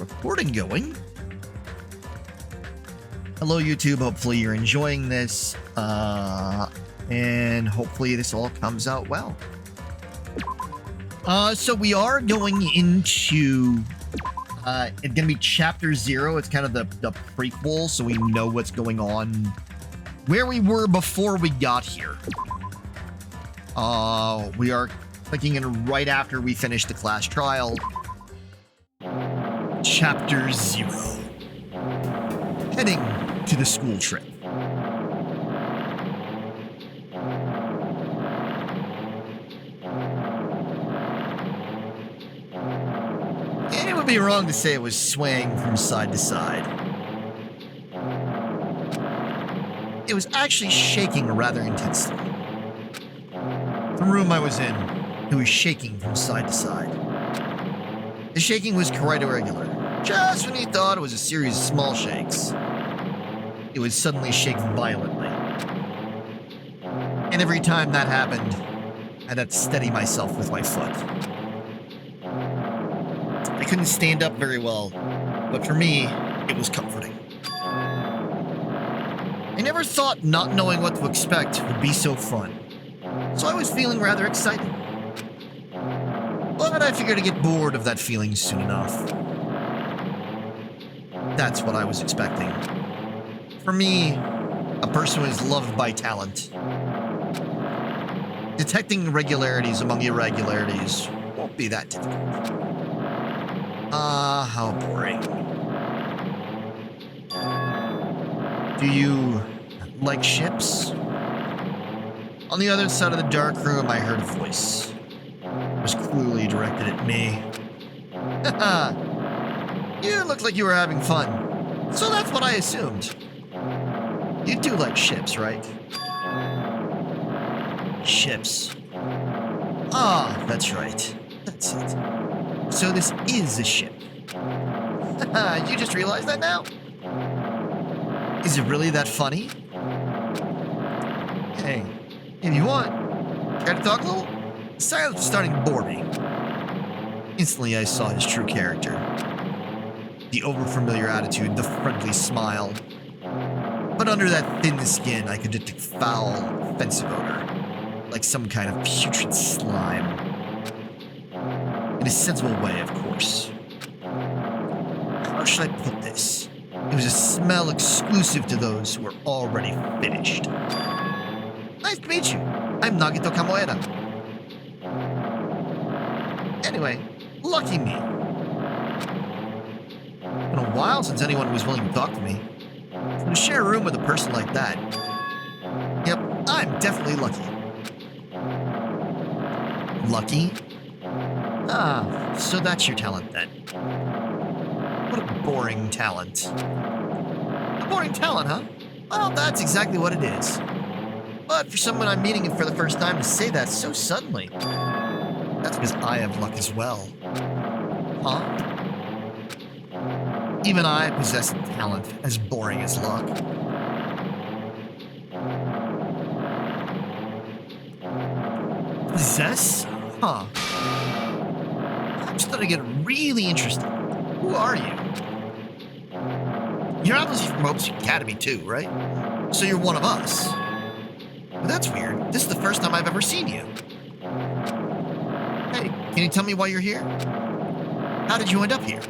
recording going. Hello, YouTube. Hopefully you're enjoying this, and hopefully this all comes out well. So we are going into, it's gonna be Chapter 0. It's kind of the prequel, so we know what's going on, where we were before we got here. We are clicking in right after we finish the class trial. Chapter 0. Heading to the school trip. It would be wrong to say it was swaying from side to side. It was actually shaking rather intensely. The room I was in, it was shaking from side to side. The shaking was quite irregular. Just when you thought it was a series of small shakes, it would suddenly shake violently. And every time that happened, I had to steady myself with my foot. I couldn't stand up very well, but for me, it was comforting. I never thought not knowing what to expect would be so fun, so I was feeling rather excited. But I figured I'd get bored of that feeling soon enough. That's what I was expecting. For me, a person who is loved by talent, detecting irregularities among irregularities won't be that difficult. How boring. Do you like ships? On the other side of the dark room, I heard a voice. It was clearly directed at me. Haha. You looked like you were having fun. So that's what I assumed. You do like ships, right? Ships. Ah, that's right. That's it. So this is a ship. Haha, you just realized that now? Is it really that funny? Hey, if you want, care to talk a little? The silence was starting to bore me. Instantly, I saw his true character. The overfamiliar attitude, the friendly smile. But under that thin skin, I could detect foul, offensive odor, like some kind of putrid slime. In a sensible way, of course. How should I put this? It was a smell exclusive to those who were already finished. Nice to meet you. I'm Nagito Kamoeda. Anyway, lucky me. It's been a while since anyone was willing to talk to me. So to share a room with a person like that. Yep, I'm definitely lucky. Lucky? Ah, so that's your talent then. What a boring talent. A boring talent, huh? Well, that's exactly what it is. But for someone I'm meeting for the first time to say that so suddenly, that's because I have luck as well. Huh? Even I possess a talent as boring as luck. Possess? Huh. I'm starting to get really interested. Who are you? You're obviously from Hope's Academy too, right? So you're one of us. But that's weird. This is the first time I've ever seen you. Hey, can you tell me why you're here? How did you end up here?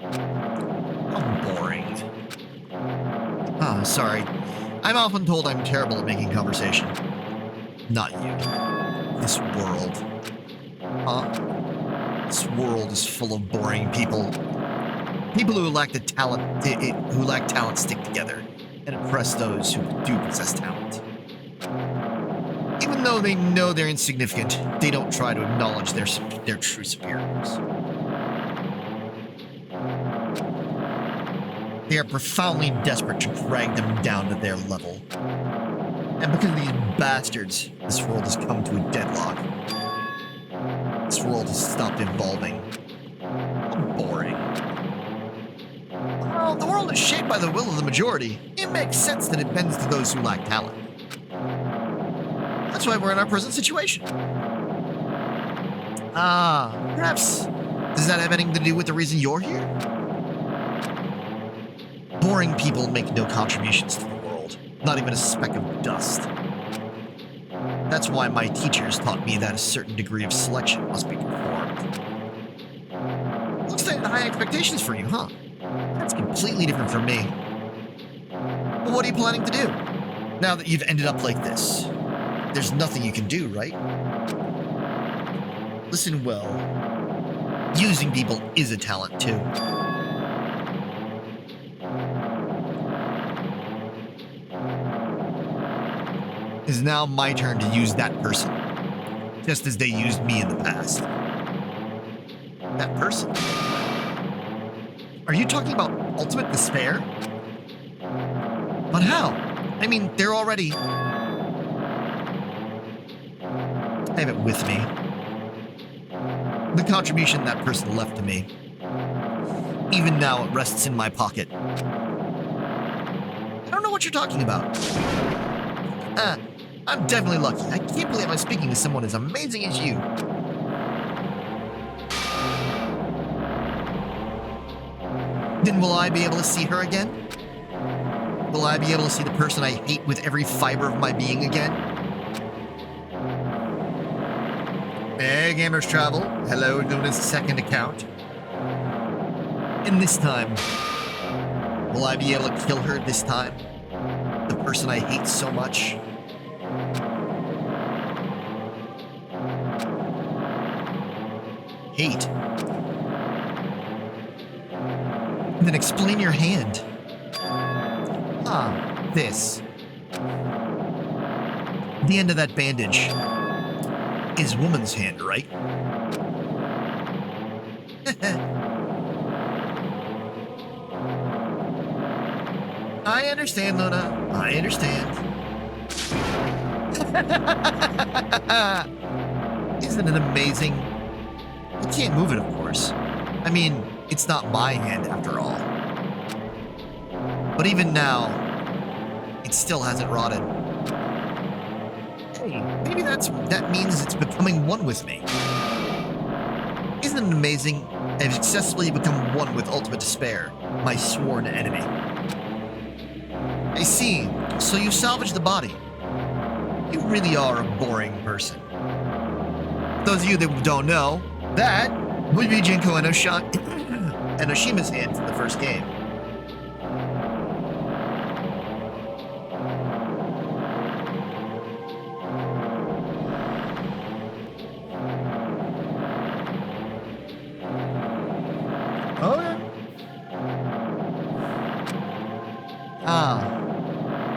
How boring. Ah, sorry. I'm often told I'm terrible at making conversation. Not you. This world. Huh? This world is full of boring people. People who lack the talent, who lack talent stick together and oppress those who do possess talent. Even though they know they're insignificant, they don't try to acknowledge their true superiors. They are profoundly desperate to drag them down to their level. And because of these bastards, this world has come to a deadlock. This world has stopped evolving. How boring. Well, the world is shaped by the will of the majority. It makes sense that it bends to those who lack talent. That's why we're in our present situation. Perhaps, does that have anything to do with the reason you're here? Boring people make no contributions to the world, not even a speck of dust. That's why my teachers taught me that a certain degree of selection must be performed. Looks like high expectations for you, huh? That's completely different from me. Well, what are you planning to do? Now that you've ended up like this, there's nothing you can do, right? Listen well. Using people is a talent, too. It's now my turn to use that person, just as they used me in the past. That person? Are you talking about ultimate despair? But how? I mean, they're already... I have it with me. The contribution that person left to me. Even now, it rests in my pocket. I don't know what you're talking about. I'm definitely lucky. I can't believe I'm speaking to someone as amazing as you. Then will I be able to see her again? Will I be able to see the person I hate with every fiber of my being again? Hey, Gamers Travel. Hello, Luna's second account. And this time, will I be able to kill her this time? The person I hate so much? Hate. Then explain your hand. Ah, this. The end of that bandage is woman's hand, right? I understand, Luna. I understand. Isn't it amazing? I can't move it, of course. I mean, it's not my hand after all. But even now, it still hasn't rotted. Hey, maybe that means it's becoming one with me. Isn't it amazing? I've successfully become one with Ultimate Despair, my sworn enemy. I see. So you salvaged the body. You really are a boring person. Those of you that don't know, that would be Jinko Enoshima's hand from the first game.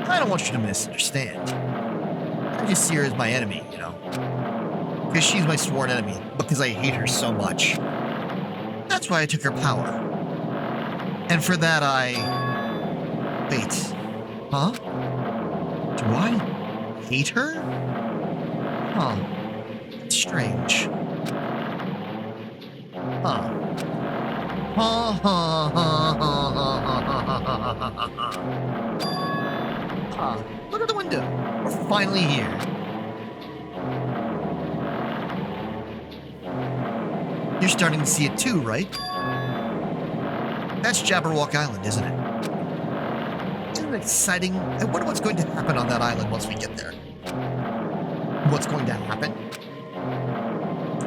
I don't want you to misunderstand. I just see her as my enemy, you know? Because she's my sworn enemy, because I hate her so much. That's why I took her power. And for that Wait. Huh? Do I hate her? Huh. That's strange. Huh. Ha ha ha ha ha ha ha. Look at the window. We're finally here. You're starting to see it too, right? That's Jabberwock Island, isn't it? Isn't it exciting? I wonder what's going to happen on that island once we get there. What's going to happen?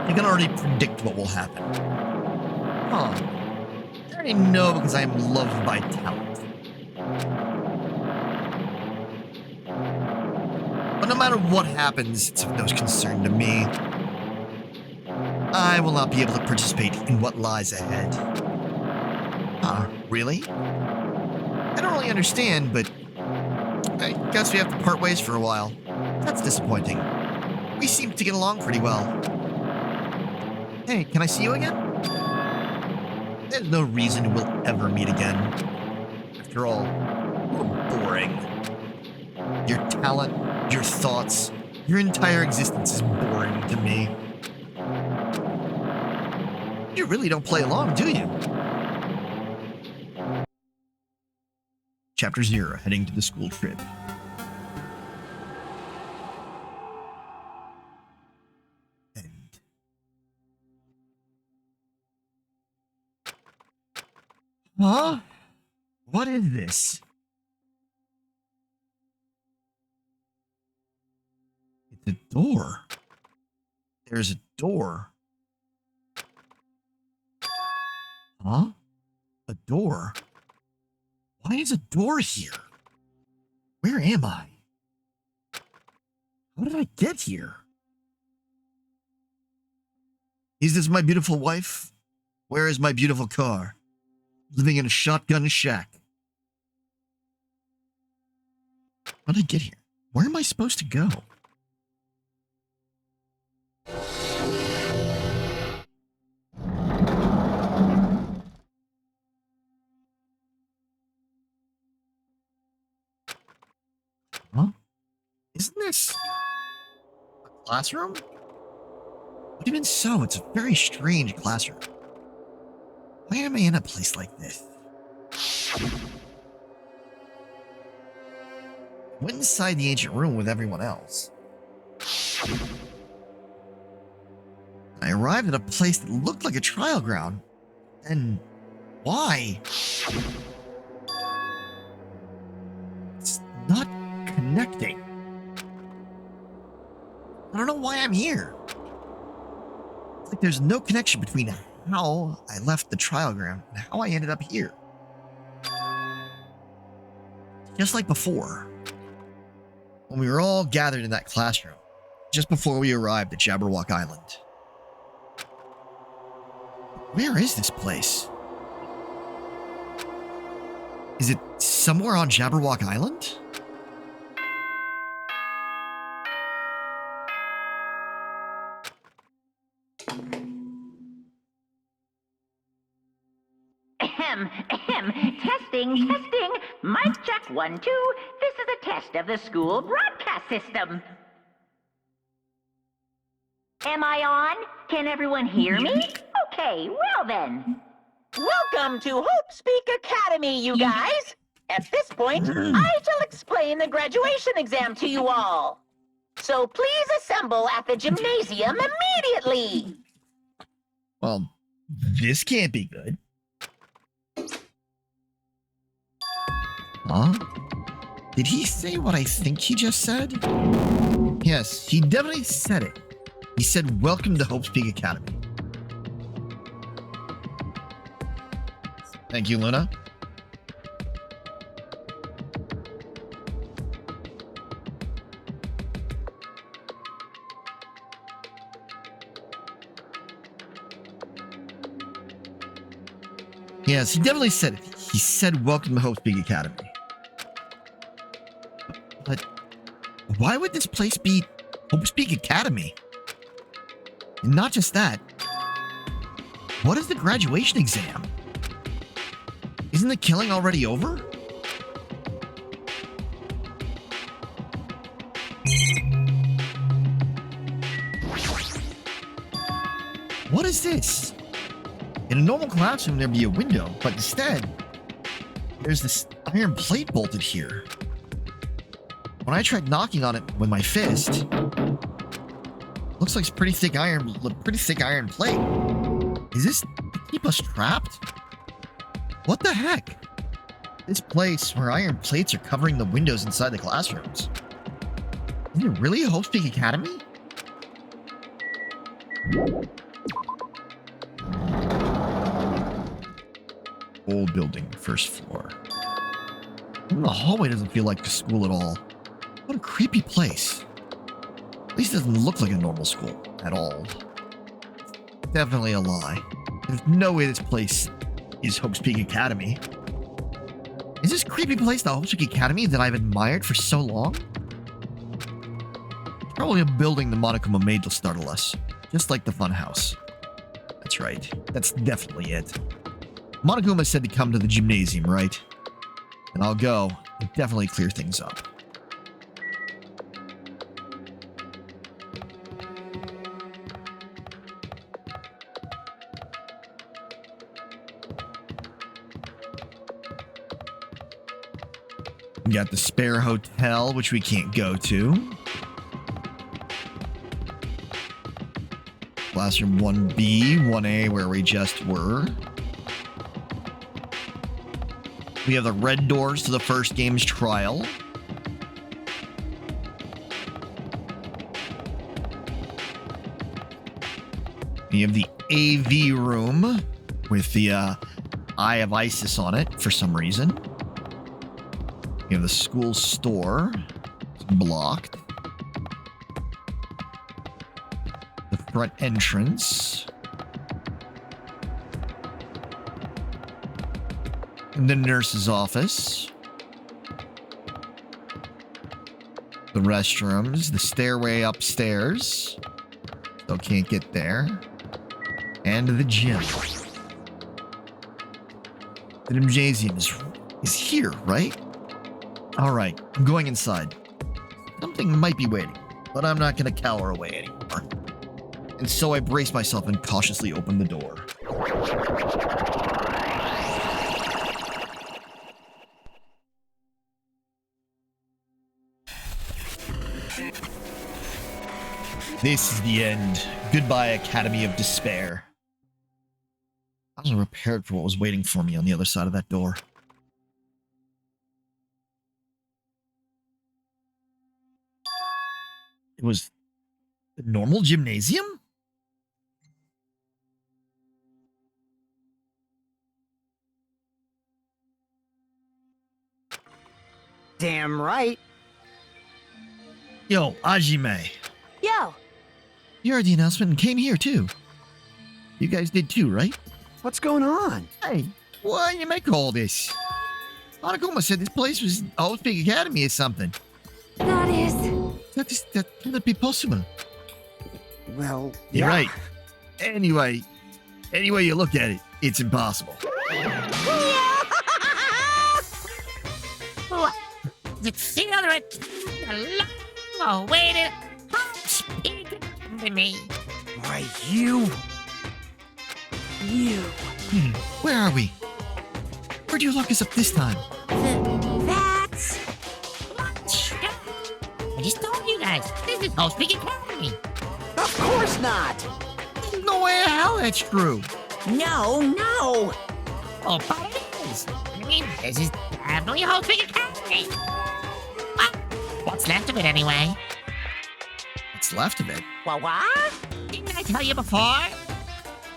I can already predict what will happen. Huh. I already know because I am loved by talent. But no matter what happens, it's of no concern to me. I will not be able to participate in what lies ahead. Huh, really? I don't really understand, but I guess we have to part ways for a while. That's disappointing. We seem to get along pretty well. Hey, can I see you again? There's no reason we'll ever meet again. After all, you're boring. Your talent, your thoughts, your entire existence is boring to me. You really don't play along, do you? Chapter 0, heading to the school trip. End. Huh? What is this? It's a door. There's a door. Huh? A door? Why is a door here? Where am I? How did I get here? Is this my beautiful wife? Where is my beautiful car? Living in a shotgun shack. How did I get here? Where am I supposed to go? Huh? Isn't this a classroom? But even so, it's a very strange classroom. Why am I in a place like this? Went inside the ancient room with everyone else. I arrived at a place that looked like a trial ground. And why? It's not connecting. I don't know why I'm here. It's like there's no connection between how I left the trial ground and how I ended up here. Just like before, when we were all gathered in that classroom, just before we arrived at Jabberwock Island. Where is this place? Is it somewhere on Jabberwock Island? Testing. Mic check 1, 2. This is a test of the school broadcast system. Am I on? Can everyone hear me? Okay, well then. Welcome to Hope Speak Academy, you guys. At this point, I shall explain the graduation exam to you all. So please assemble at the gymnasium immediately. Well, this can't be good. Huh? Did he say what I think he just said? Yes, he definitely said it. He said, "Welcome to Hope's Peak Academy." Thank you, Luna. Yes, he definitely said it. He said, "Welcome to Hope's Peak Academy." But why would this place be Hope's Peak Academy? And not just that. What is the graduation exam? Isn't the killing already over? What is this? In a normal classroom, there'd be a window, but instead, there's this iron plate bolted here. When I tried knocking on it with my fist, looks like it's pretty thick iron plate. Is this to keep us trapped? What the heck? This place where iron plates are covering the windows inside the classrooms. Is it really a Hope's Peak Academy? Old building, first floor. The hallway doesn't feel like a school at all. What a creepy place. At least it doesn't look like a normal school at all. Definitely a lie. There's no way this place is Hope's Peak Academy. Is this creepy place the Hope's Peak Academy that I've admired for so long? It's probably a building the Monokuma made to startle us. Just like the funhouse. That's right. That's definitely it. Monokuma said to come to the gymnasium, right? And I'll go and definitely clear things up. We got the spare hotel, which we can't go to. Classroom 1B, 1A, where we just were. We have the red doors to the first game's trial. We have the AV room with the Eye of Isis on it for some reason. We have the school store. It's blocked. The front entrance. And the nurse's office. The restrooms. The stairway upstairs. Still can't get there. And the gym. The gymnasium is here, right? Alright, I'm going inside. Something might be waiting, but I'm not going to cower away anymore. And so I brace myself and cautiously open the door. This is the end. Goodbye, Academy of Despair. I wasn't prepared for what was waiting for me on the other side of that door. It was a normal gymnasium? Damn right. Yo, Hajime. Yo, You heard the announcement and came here too. You guys did too, right? What's going on? Hey, what do you make all this? Hanakoma said this place was Hope's Big Academy or something. That cannot be possible. Well, You're yeah. right. Anyway you look at it, it's impossible. The children long awaited Hope's Big Academy. Why, you. Where are we? Where'd you lock us up this time? That's lunch. I just told you guys, this is Hope's Big Academy. Of course not. There's no way in hell that's true. No. Oh, but it is. I mean, this is definitely Hope's Big Academy. What's left of it anyway? What's left of it? What? Didn't I tell you before?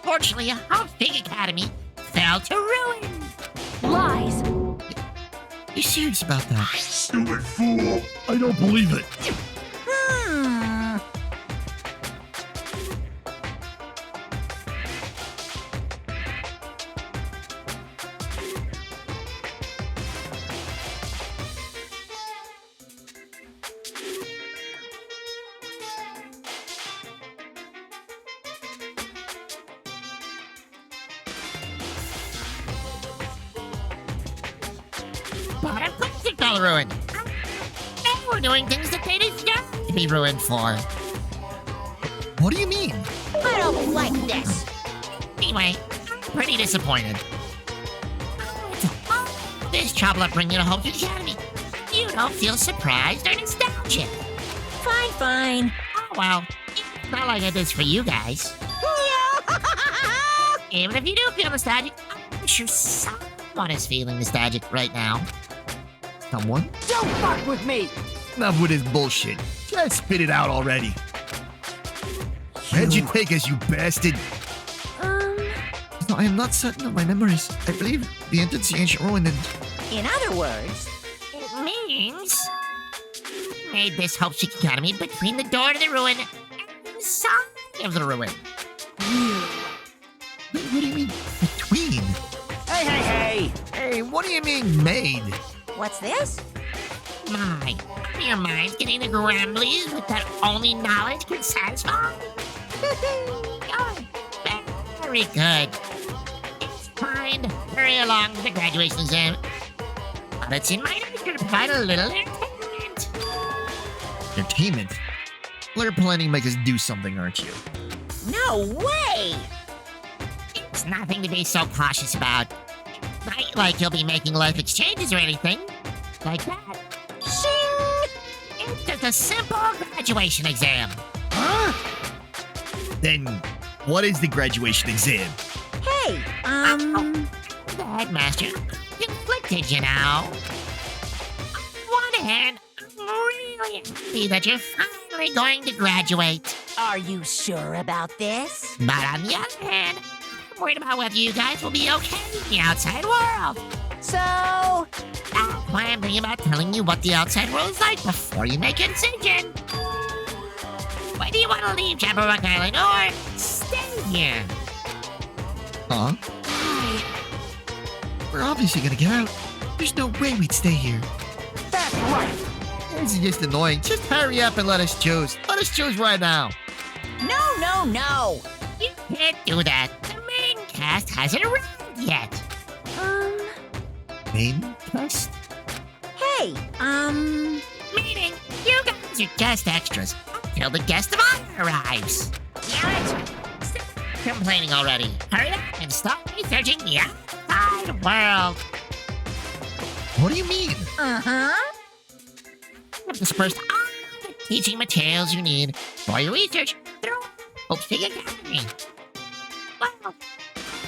Fortunately, Hope's Big Academy fell to ruin. lies. You serious about that? Stupid fool! I don't believe it. But of course it fell ruined. They were doing things that they deserve to be ruined for. What do you mean? I don't like this. Anyway, I'm pretty disappointed. All this trouble of bringing you to Hope's Academy. You don't feel surprised or nostalgic. Fine. Oh well, it's not like I did this for you guys. Even if you do feel nostalgic, I'm sure someone is feeling nostalgic right now. Someone? Don't fuck with me. Enough with this bullshit. Just spit it out already. Where'd you take us, you bastard? No, I am not certain of my memories. I believe the entrance to the ancient ruin and... In other words, It means you made this Hope's Academy between the door to the ruin and the side of the ruin. What do you mean, between? Hey. Hey, what do you mean, made? what's this? My, are your minds getting the grumblies with that only knowledge can satisfy? Good. Very good. It's time to hurry along to the graduation exam. But it's in my nature to provide a little entertainment. Entertainment? Well, you're planning to make us do something, aren't you? No way! It's nothing to be so cautious about. Not like you'll be making life exchanges or anything. Like that. Shing! It's just a simple graduation exam. Then, what is the graduation exam? Hey, The headmaster can flick did you know? On one hand, I'm really happy that you're finally going to graduate. Are you sure about this? But on the other hand, I'm worried about whether you guys will be okay in the outside world. So, That's why I'm thinking about telling you what the outside world is like before you make a decision. Why do you want to leave Jabberwock Island or stay here? Huh? We're obviously gonna get out. There's no way we'd stay here. That's right. This is just annoying. Just hurry up and let us choose. Let us choose right now. no. You can't do that. The main cast hasn't arrived yet. Main cast? Hey, Meaning, you guys are just extras until the guest of honor arrives. Damn it! Stop complaining already. Hurry up and start researching the outside world. What do you mean? uh-huh. I've dispersed all the teaching materials you need for your research through Hope Speak Academy. Well,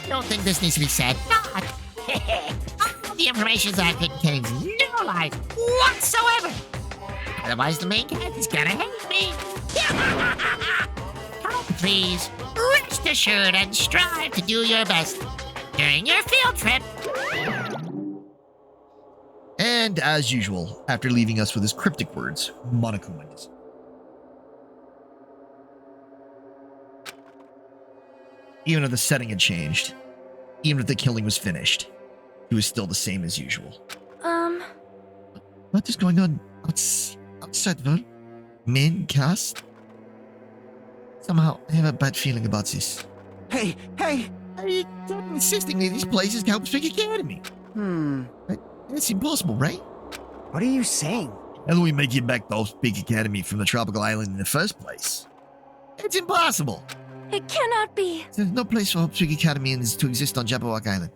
I don't think this needs to be said. Not. All the information that contains no lies whatsoever. Otherwise, the main cast is gonna hate me. Oh, please, rest assured and strive to do your best during your field trip. And as usual, after leaving us with his cryptic words, Monokuma is. Even if the setting had changed, even if the killing was finished, he was still the same as usual. What is going on outside the world? Main cast? Somehow, I have a bad feeling about this. Hey. I kept insisting that this place is Hope Speak Academy. It's impossible, right? What are you saying? How do we make it back to Hope Speak Academy from the tropical island in the first place? It's impossible. It cannot be. There's no place for Hope Speak Academy to exist on Jabberwock Island.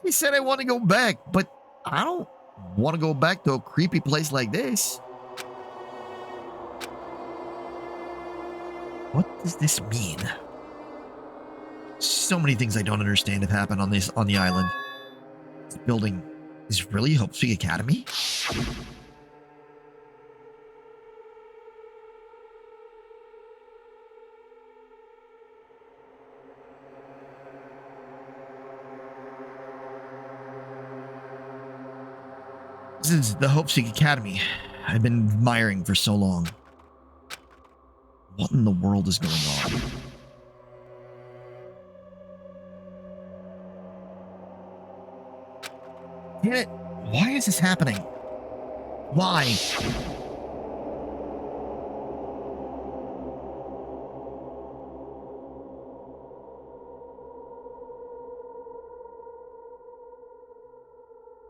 He said I want to go back, but I don't want to go back to a creepy place like this. What does this mean? So many things I don't understand have happened on the island. This building is really Hope Speak Academy? This is the Hope Speak Academy I've been admiring for so long. What in the world is going on? Damn it! Why is this happening? Why?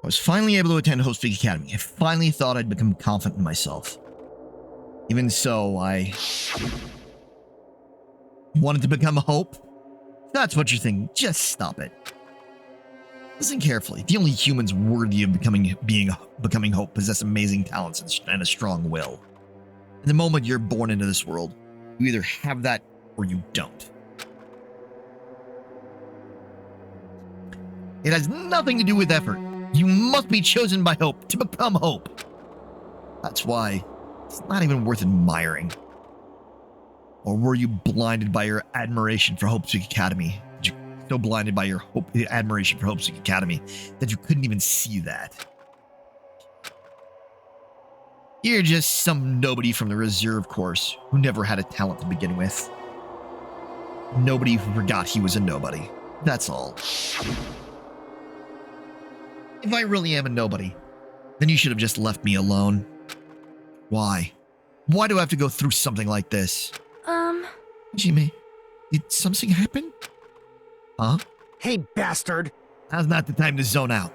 I was finally able to attend Hope Speak Academy. I finally thought I'd become confident in myself. Even so, I wanted to become a Hope. If that's what you're thinking, just stop it. Listen carefully. The only humans worthy of becoming Hope possess amazing talents and a strong will. And the moment you're born into this world, you either have that or you don't. It has nothing to do with effort. You must be chosen by Hope to become Hope. That's why it's not even worth admiring. Or were you blinded by your admiration for Hope Speak Academy? So blinded by your admiration for Hope Speak Academy that you couldn't even see that. You're just some nobody from the reserve course who never had a talent to begin with. Nobody who forgot he was a nobody. That's all. If I really am a nobody, then you should have just left me alone. Why? Why do I have to go through something like this? Jimmy, did something happen? Huh? Hey, bastard. Now's not the time to zone out.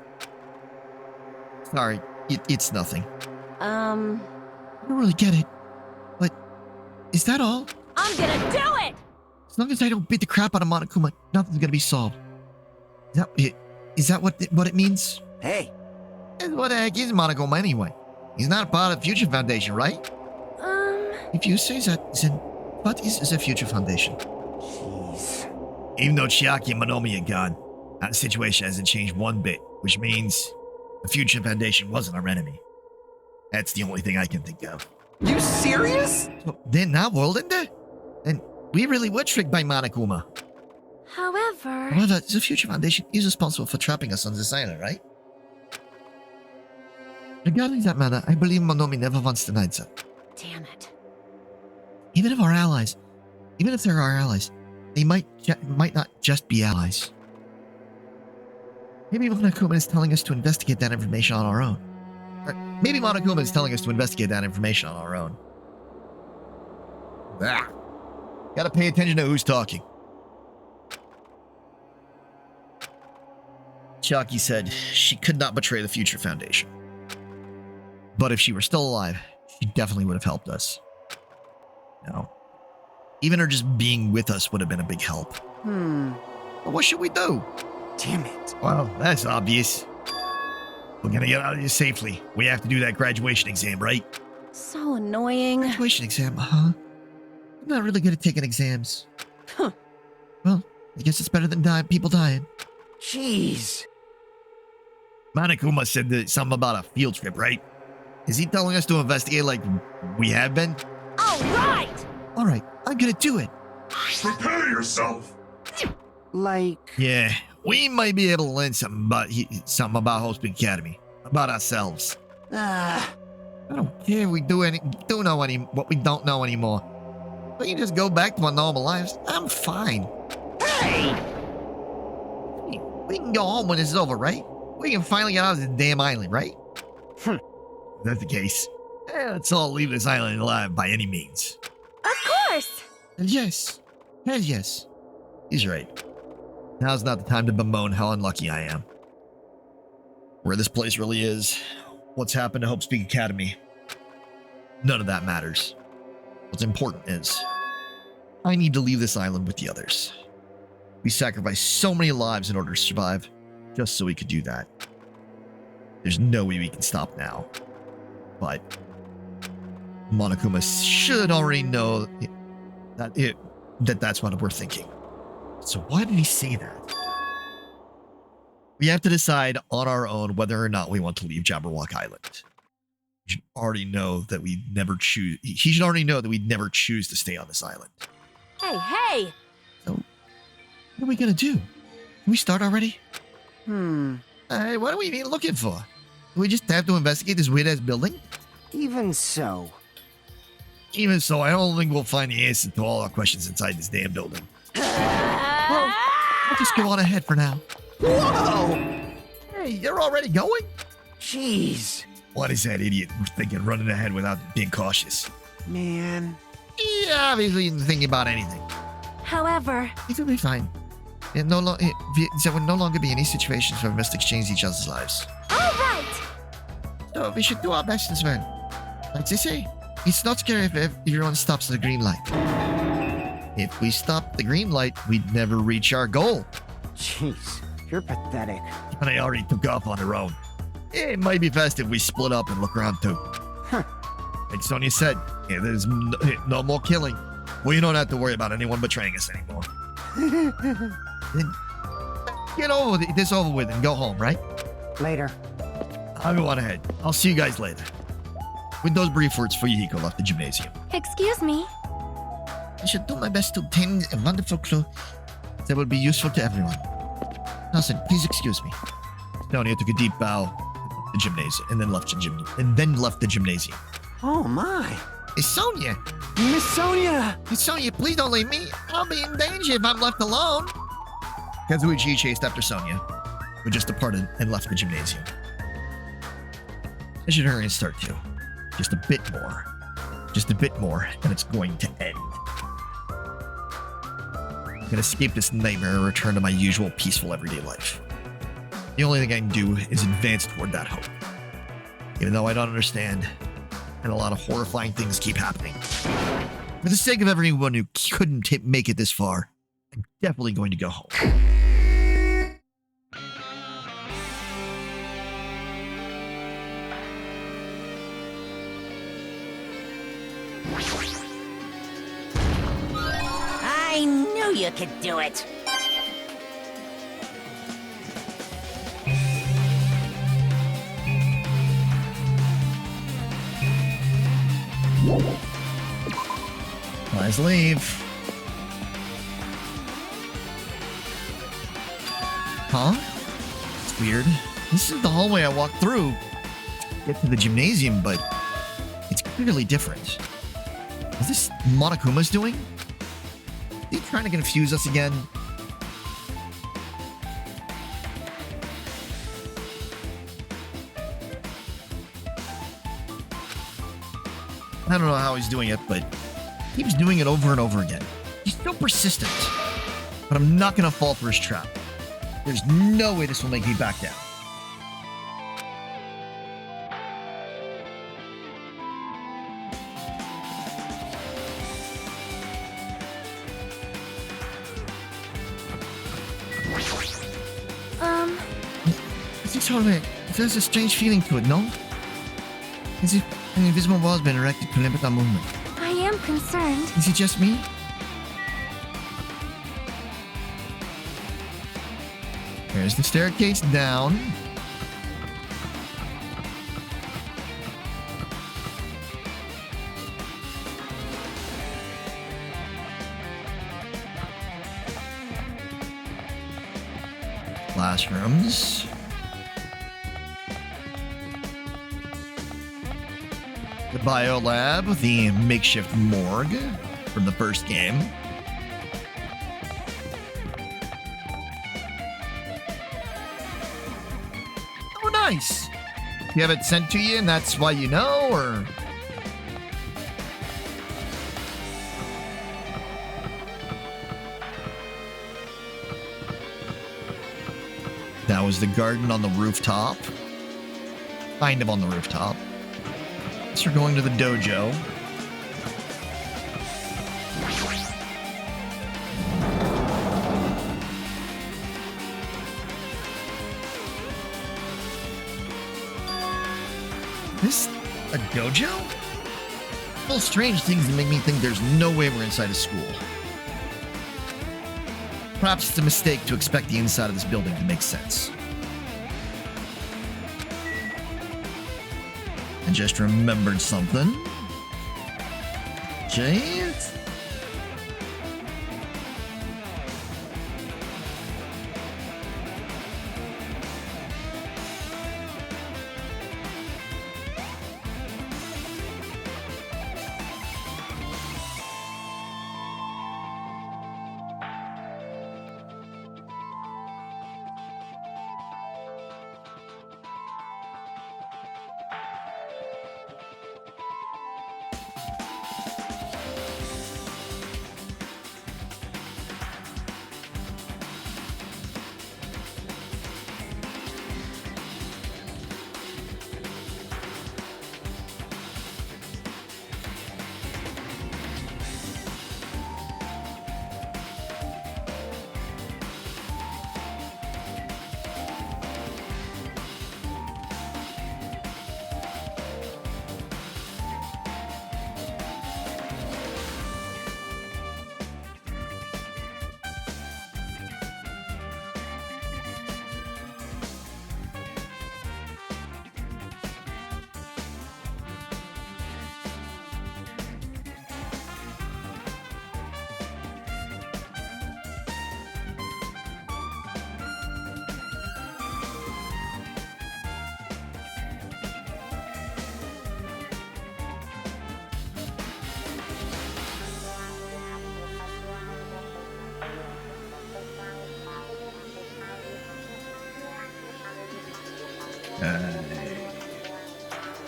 Sorry, it's nothing. I don't really get it. But, is that all? I'm gonna do it! As long as I don't beat the crap out of Monokuma, nothing's gonna be solved. Is that what it means? Hey. And what the heck is Monokuma anyway? He's not part of Future Foundation, right? If you say that, then what is the Future Foundation? Jeez. Even though Chiaki and Monomi are gone, that situation hasn't changed one bit. which means the Future Foundation wasn't our enemy. That's the only thing I can think of. You serious? So, they're not world ender? And we really were tricked by Monokuma. However... However, the Future Foundation is responsible for trapping us on this island, right? Regarding that matter, I believe Monomi never once denied so. Damn it. Even if they're our allies, they might not just be allies. Maybe Monokuma is telling us to investigate that information on our own. Or maybe Monokuma is telling us to investigate that information on our own. Ah. Gotta pay attention to who's talking. Chiaki said she could not betray the Future Foundation. But if she were still alive, she definitely would have helped us. No. Even her just being with us would have been a big help. But what should we do? Damn it. Well, that's obvious. We're gonna get out of here safely. We have to do that graduation exam, right? So annoying. Graduation exam, huh? I'm not really good at taking exams. Huh. Well, I guess it's better than people dying. Jeez. Monokuma said something about a field trip, right? Is he telling us to investigate like we have been? All right! All right, I'm gonna do it. Prepare yourself! Like... Yeah, we might be able to learn something about Hope Speak Academy, about ourselves. I don't care if we what we don't know anymore. We can just go back to our normal lives. I'm fine. Hey! We can go home when this is over, right? We can finally get out of this damn island, right? If that's the case, let's all leave this island alive by any means. Of course! And yes. Hell yes. He's right. Now's not the time to bemoan how unlucky I am. Where this place really is, what's happened to Hope Speak Academy, none of that matters. What's important is, I need to leave this island with the others. We sacrificed so many lives in order to survive, just so we could do that. There's no way we can stop now. But Monokuma should already know that's what we're thinking. So why did he say that? We have to decide on our own whether or not we want to leave Jabberwock Island. He should already know that we never choose. He should already know that we'd never choose to stay on this island. Hey! So, what are we gonna do? Can we start already? What are we even looking for? Do we just have to investigate this weird-ass building? Even so. Even so, I don't think we'll find the answer to all our questions inside this damn building. Well, we'll just go on ahead for now. Whoa! Hey, you're already going? Jeez. What is that idiot thinking running ahead without being cautious? Man. He obviously isn't thinking about anything. However... It'll be fine. There will no longer be any situations where we must exchange each other's lives. All right! So we should do our best as well. Like they say, it's not scary if everyone stops at the green light. If we stop the green light, we'd never reach our goal. Jeez. You're pathetic. And I already took off on their own. It might be best if we split up and look around too. Like Sonia said, there's no more killing. We don't have to worry about anyone betraying us anymore. Then get this over with and go home, right? Later. I'll go on ahead. I'll see you guys later. With those brief words, Fuyuhiko left the gymnasium. Excuse me. I should do my best to obtain a wonderful clue that will be useful to everyone. Nelson, please excuse me. Sonia took a deep bow at the gymnasium and then left the gymnasium. Oh my. It's Sonia. Miss Sonia! It's Sonia, please don't leave me. I'll be in danger if I'm left alone. Kazuichi chased after Sonia, who just departed and left the gymnasium. I should hurry and start too. Just a bit more. Just a bit more, and it's going to end. I can escape this nightmare and return to my usual peaceful everyday life. The only thing I can do is advance toward that hope. Even though I don't understand, and a lot of horrifying things keep happening. For the sake of everyone who couldn't make it this far, I'm definitely going to go home. I knew you could do it. Guys, leave. Huh? It's weird. This is the hallway I walked through to get to the gymnasium, but it's clearly different. Is this Monokuma's doing? Is he trying to confuse us again? I don't know how he's doing it, but he keeps doing it over and over again. He's so persistent. But I'm not going to fall for his trap. There's no way this will make me back down. There's a strange feeling to it, no? As if an invisible wall has been erected to limit our movement. I am concerned. Is it just me? There's the staircase down. Classrooms. The bio lab, the makeshift morgue from the first game. Oh, nice. You have it sent to you and that's why you know, or? That was the garden on the rooftop. Kind of on the rooftop. We're going to the dojo. This a dojo? Well, strange things that make me think there's no way we're inside a school. Perhaps it's a mistake to expect the inside of this building to make sense. I just remembered something. Jade?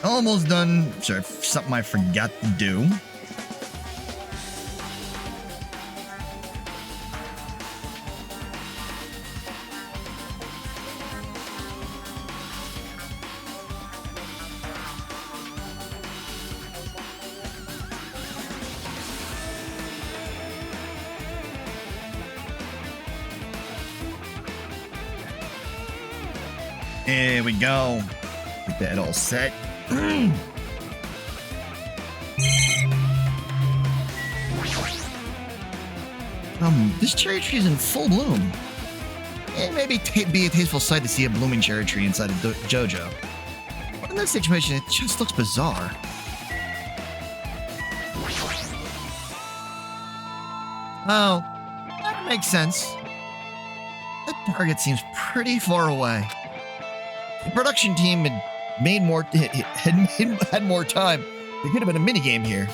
Almost done. Sorry, something I forgot to do. There we go. Get that all set. This cherry tree is in full bloom. It may be a tasteful sight to see a blooming cherry tree inside a JoJo. But in this situation, it just looks bizarre. Oh, that makes sense. The target seems pretty far away. The production team had more time. There could have been a minigame here.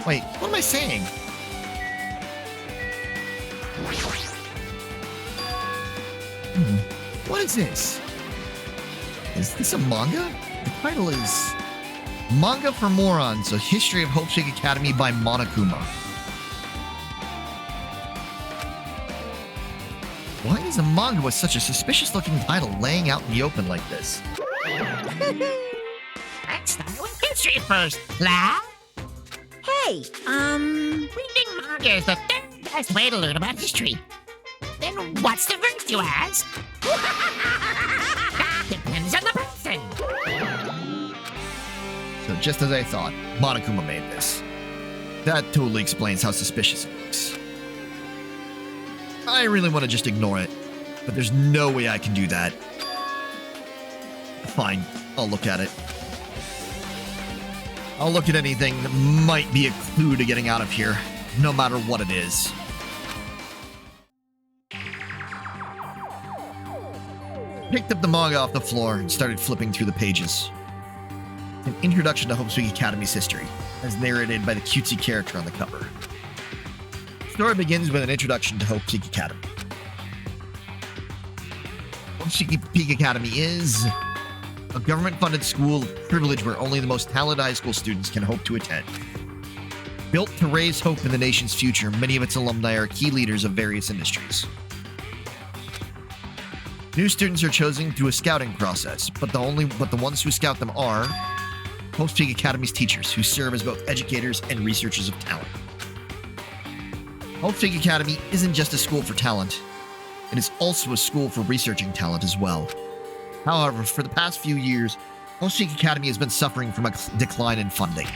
Wait, what am I saying? What is this? Is this a manga? The title is Manga for Morons, A History of Hope Peak Academy by Monokuma. Why is a manga with such a suspicious-looking title laying out in the open like this? Let's start with history first, lad. Hey, Reading manga is the third best way to learn about history. Then what's the first, you ask? That depends on the person. So just as I thought, Monokuma made this. That totally explains how suspicious it looks. I really want to just ignore it, but there's no way I can do that. Fine, I'll look at it. I'll look at anything that might be a clue to getting out of here, no matter what it is. Picked up the manga off the floor and started flipping through the pages. An introduction to Hope Peak Academy's history, as narrated by the cutesy character on the cover. The story begins with an introduction to Hope Peak Academy. Hope Peak Academy is a government-funded school of privilege where only the most talented high school students can hope to attend. Built to raise hope in the nation's future, many of its alumni are key leaders of various industries. New students are chosen through a scouting process, but the ones who scout them are Hope Peak Academy's teachers, who serve as both educators and researchers of talent. Hope Peak Academy isn't just a school for talent, it is also a school for researching talent as well. However, for the past few years, Hope Peak Academy has been suffering from a decline in funding.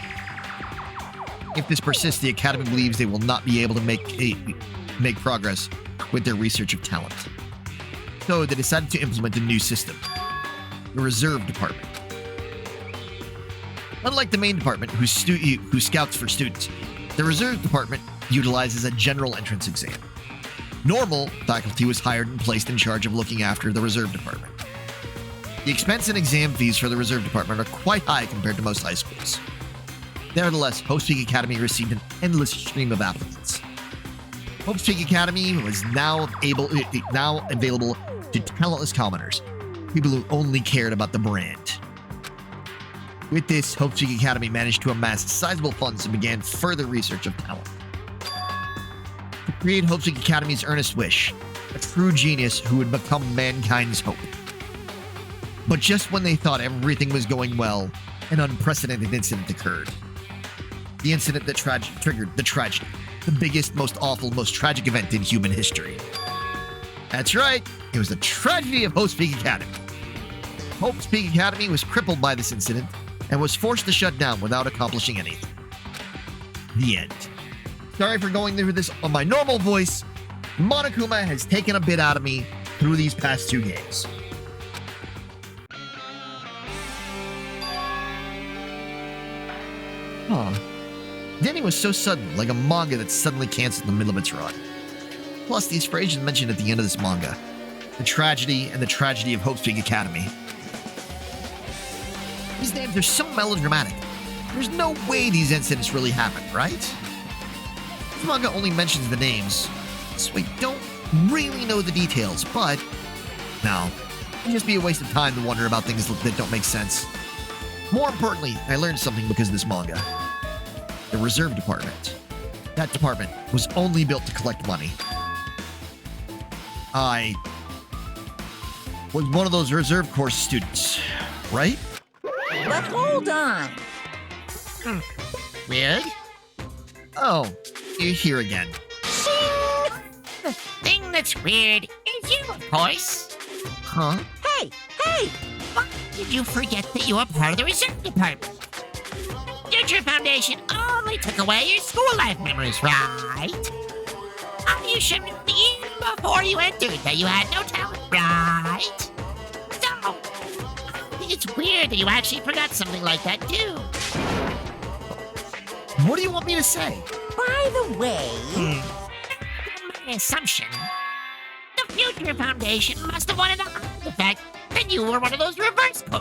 If this persists, the Academy believes they will not be able to make progress with their research of talent. So they decided to implement a new system, the Reserve Department. Unlike the main department, who scouts for students, the Reserve Department utilizes a general entrance exam. Normal faculty was hired and placed in charge of looking after the Reserve Department. The expense and exam fees for the Reserve Department are quite high compared to most high schools. Nevertheless, Hope Peak Academy received an endless stream of applicants. Hope Peak Academy was now available to talentless commoners, people who only cared about the brand. With this, Hope Peak Academy managed to amass sizable funds and began further research of talent. To create Hope Peak Academy's earnest wish, a true genius who would become mankind's hope. But just when they thought everything was going well, an unprecedented incident occurred. The incident that triggered the tragedy, the biggest, most awful, most tragic event in human history. That's right, it was the tragedy of Hope Peak Academy. Hope Peak Academy was crippled by this incident and was forced to shut down without accomplishing anything. The end. Sorry for going through this on my normal voice. Monokuma has taken a bit out of me through these past 2 games. Huh. The ending was so sudden, like a manga that's suddenly canceled in the middle of its run. Plus, these phrases mentioned at the end of this manga. The tragedy and the tragedy of Hope Peak Academy. These names are so melodramatic. There's no way these incidents really happened, right? This manga only mentions the names, so we don't really know the details, but no, it'd just be a waste of time to wonder about things that don't make sense. More importantly, I learned something because of this manga. The Reserve Department. That department was only built to collect money. I was one of those reserve course students, right? but hold on. Weird. Oh, you're here again. The thing that's weird is you, of course. Huh? Hey! Why did you forget that you were part of the Reserve Department? Future Foundation only took away your school life memories, right? You should have even before you entered that you had no talent, right? So, I think it's weird that you actually forgot something like that, too. What do you want me to say? By the way, my assumption, the Future Foundation must have wanted to hide the fact that you were one of those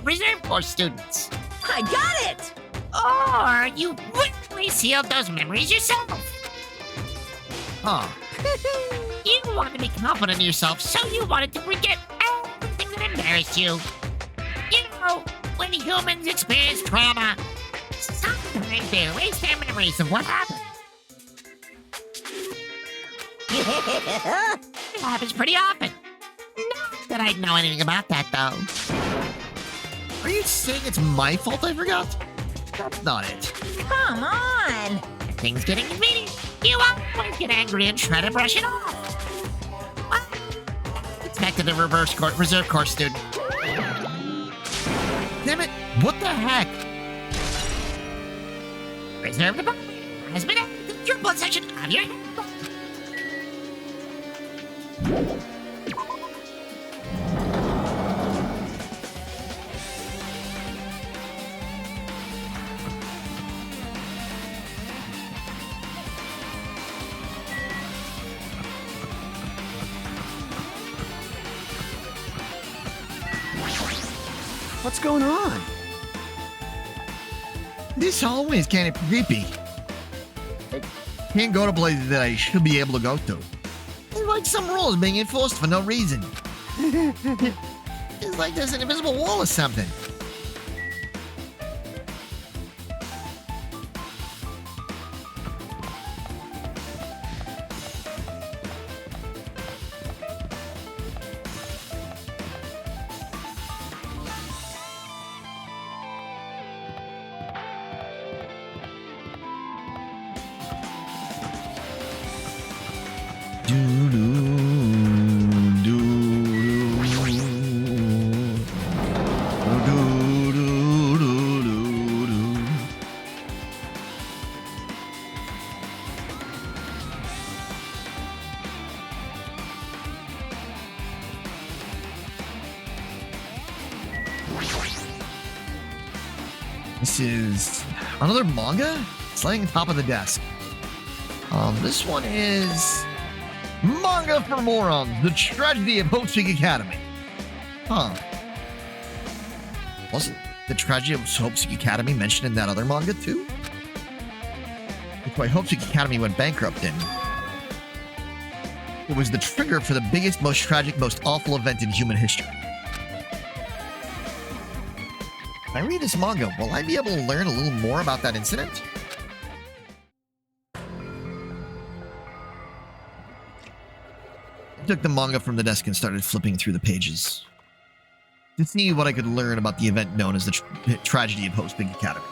reserve corps students. I got it! Or you willingly sealed those memories yourself. Huh. You wanted to be confident in yourself, so you wanted to forget everything that embarrassed you. You know, when humans experience trauma, sometimes they erase their memories of what happened. It happens pretty often. Not that I'd know anything about that, though. Are you saying it's my fault I forgot? That's not it. Come on! If things get inconvenient, you always get angry and try to brush it off. Well, expected a reserve corps student. Damn it, what the heck? Reserve department has been added to the triplet section of your handbook. What's going on? This hallway is kind of creepy. Can't go to places that I should be able to go to. It's like some rules being enforced for no reason. It's like there's an invisible wall or something. This is another manga? It's laying on top of the desk. This one is Manga for Morons, The Tragedy of Hope Peak Academy. Huh. Wasn't the tragedy of Hope Peak Academy mentioned in that other manga too? That's why Hope Peak Academy went bankrupt in. It was the trigger for the biggest, most tragic, most awful event in human history. If I read this manga, will I be able to learn a little more about that incident? I took the manga from the desk and started flipping through the pages to see what I could learn about the event known as the tragedy of Hope's Big Academy.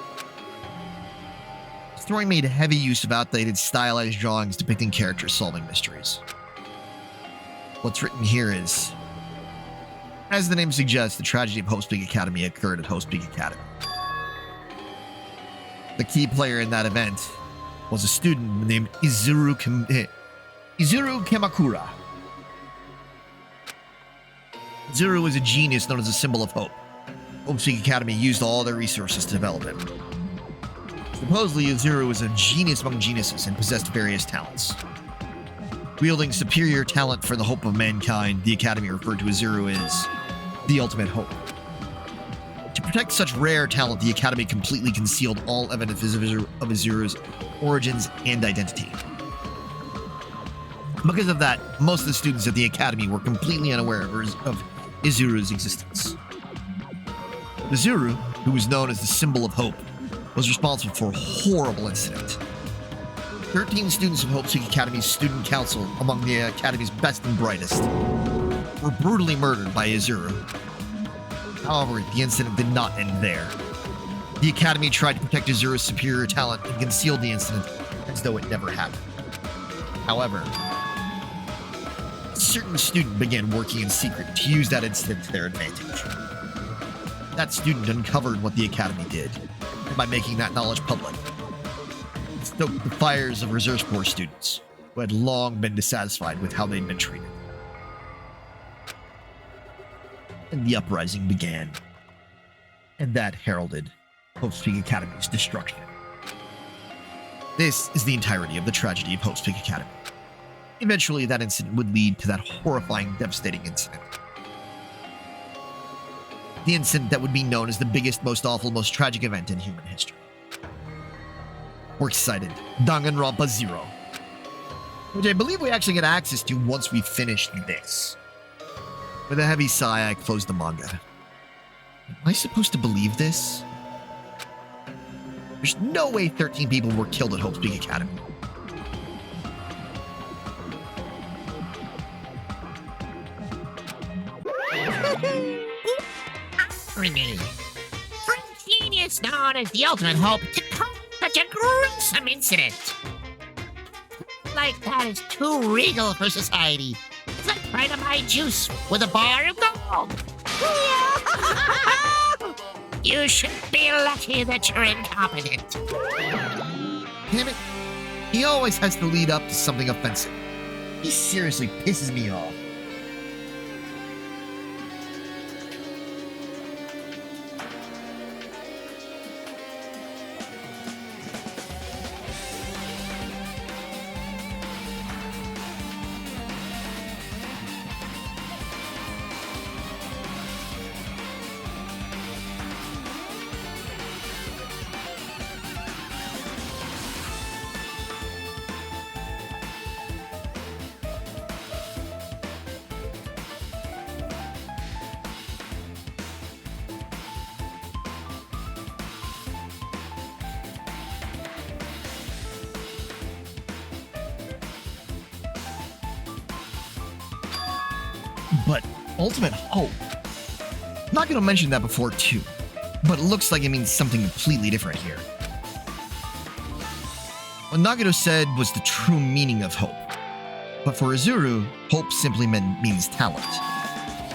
The story made heavy use of outdated stylized drawings depicting characters solving mysteries. What's written here is, as the name suggests, the tragedy of Hope's Big Academy occurred at Hope's Big Academy. The key player in that event was a student named Izuru Kemakura. Izuru was a genius known as a symbol of hope. Hope's Big Academy used all their resources to develop him. Supposedly, Izuru was a genius among geniuses and possessed various talents. Wielding superior talent for the hope of mankind, the Academy referred to Izuru as the ultimate hope. To protect such rare talent, the Academy completely concealed all evidence of Izuru's origins and identity. Because of that, most of the students at the Academy were completely unaware of Izuru's existence. Izuru, who was known as the symbol of hope, was responsible for a horrible incident. 13 students of Hope Peak Academy's student council, among the Academy's best and brightest, were brutally murdered by Izuru. However, the incident did not end there. The Academy tried to protect Izuru's superior talent and concealed the incident as though it never happened. However, a certain student began working in secret to use that incident to their advantage. That student uncovered what the Academy did, and by making that knowledge public, it stoked the fires of Reserve Corps students who had long been dissatisfied with how they'd been treated. And the uprising began. And that heralded Hope Peak Academy's destruction. This is the entirety of the tragedy of Hope Peak Academy. Eventually, that incident would lead to that horrifying, devastating incident. The incident that would be known as the biggest, most awful, most tragic event in human history. We're excited. Danganronpa 0. Which I believe we actually get access to once we finish this. With a heavy sigh, I closed the manga. Am I supposed to believe this? There's no way 13 people were killed at Hope's Peak Academy. Renee. For a genius known as the ultimate hope to cause such a gruesome incident. Like that is too regal for society. It's like trying to buy juice with a bar of gold. You should be lucky that you're incompetent. Damn it. He always has to lead up to something offensive. He seriously pisses me off. But ultimate hope. Not gonna mention that before too, but it looks like it means something completely different here. What Nagito said was the true meaning of hope. But for Izuru, hope simply means talent.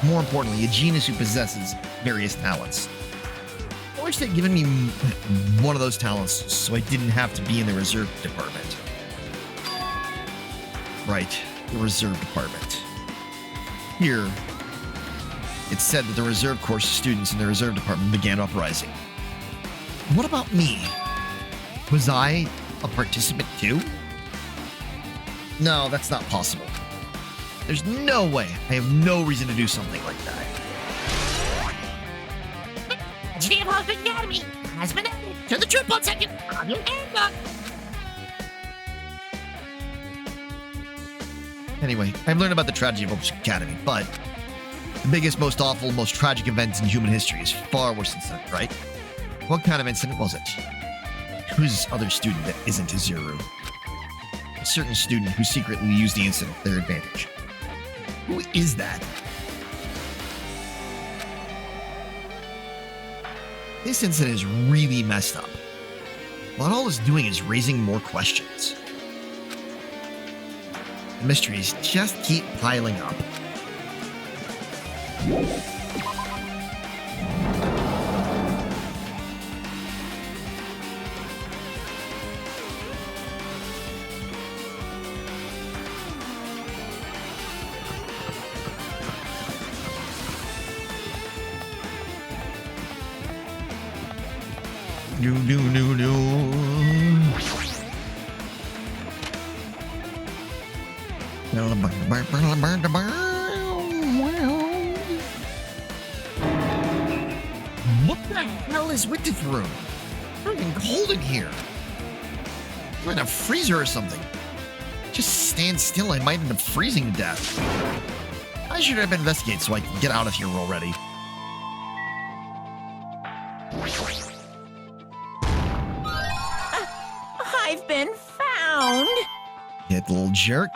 More importantly, a genius who possesses various talents. I wish they'd given me one of those talents so I didn't have to be in the reserve department. Right, the reserve department. Here, it said that the reserve course students in the reserve department began uprising. What about me? Was I a participant too? No, that's not possible. There's no way. I have no reason to do something like that. Tragedy of Hope Academy has been added to the troop plot section of your handbook. Anyway, I've learned about the tragedy of Hope's Academy, but the biggest, most awful, most tragic event in human history is far worse than that, right? What kind of incident was it? Who's this other student that isn't Izuru? A certain student who secretly used the incident to their advantage. Who is that? This incident is really messed up. What all it's doing is raising more questions. The mysteries just keep piling up. No. What the hell is with this room? It's freaking cold in here. I'm in a freezer or something. Just stand still, I might end up freezing to death. I should have investigated so I can get out of here already. I've been found. Hit little jerk.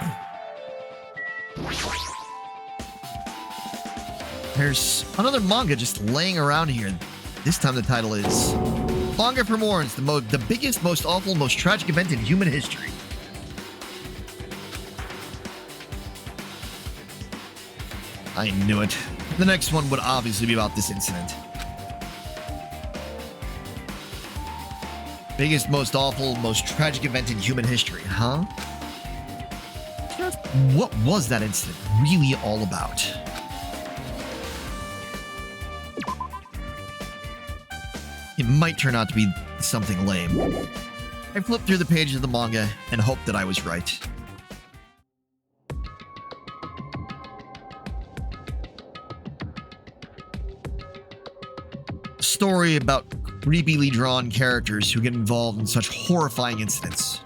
There's another manga just laying around here. This time the title is Manga for Morons, the biggest, most awful, most tragic event in human history. I knew it. The next one would obviously be about this incident. Biggest, most awful, most tragic event in human history, huh? What was that incident really all about? It might turn out to be something lame. I flipped through the pages of the manga and hoped that I was right. story about creepily drawn characters who get involved in such horrifying incidents.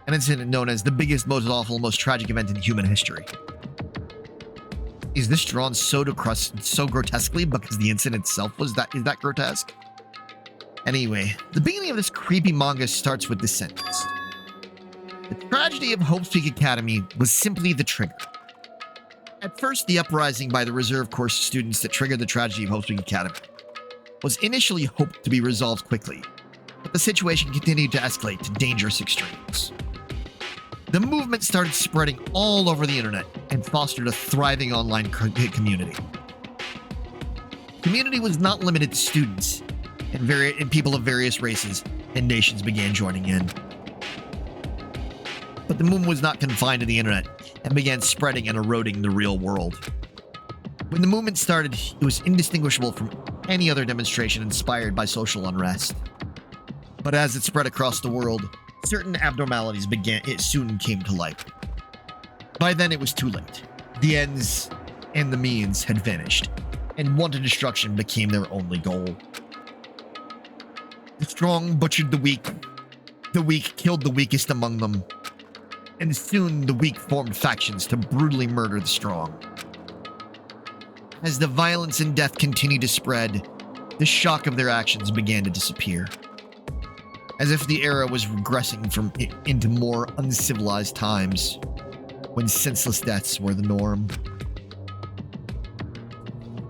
An incident known as the biggest, most awful, most tragic event in human history. Is this drawn so grotesquely because the incident itself is that grotesque? Anyway, the beginning of this creepy manga starts with this sentence. The tragedy of Hope's Peak Academy was simply the trigger. At first, the uprising by the reserve course students that triggered the tragedy of Hope's Peak Academy was initially hoped to be resolved quickly, but the situation continued to escalate to dangerous extremes. The movement started spreading all over the internet and fostered a thriving online community. The community was not limited to students, and people of various races and nations began joining in. But the movement was not confined to the internet and began spreading and eroding the real world. When the movement started, it was indistinguishable from any other demonstration inspired by social unrest. But as it spread across the world, certain abnormalities soon came to light. By then, it was too late. The ends and the means had vanished, and wanton destruction became their only goal. The strong butchered the weak killed the weakest among them, and soon the weak formed factions to brutally murder the strong. As the violence and death continued to spread, the shock of their actions began to disappear. As if the era was regressing into more uncivilized times, when senseless deaths were the norm.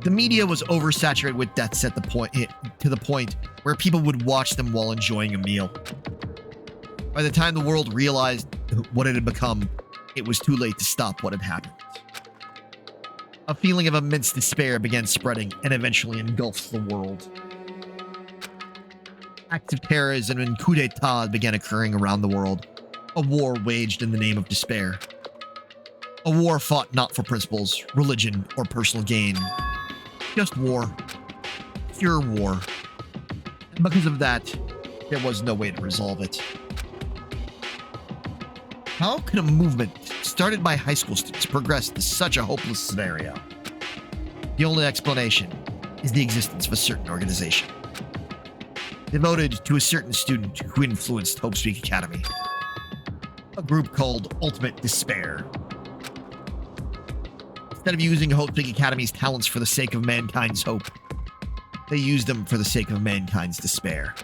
The media was oversaturated with deaths to the point where people would watch them while enjoying a meal. By the time the world realized what it had become, it was too late to stop what had happened. A feeling of immense despair began spreading and eventually engulfed the world. Acts of terrorism and coups d'etat began occurring around the world. A war waged in the name of despair. A war fought not for principles, religion, or personal gain. Just war. Pure war. And because of that, there was no way to resolve it. How could a movement started by high school students progress to such a hopeless scenario? The only explanation is the existence of a certain organization devoted to a certain student who influenced Hope's Peak Academy. A group called Ultimate Despair. Instead of using Hope's Peak Academy's talents for the sake of mankind's hope, they used them for the sake of mankind's despair.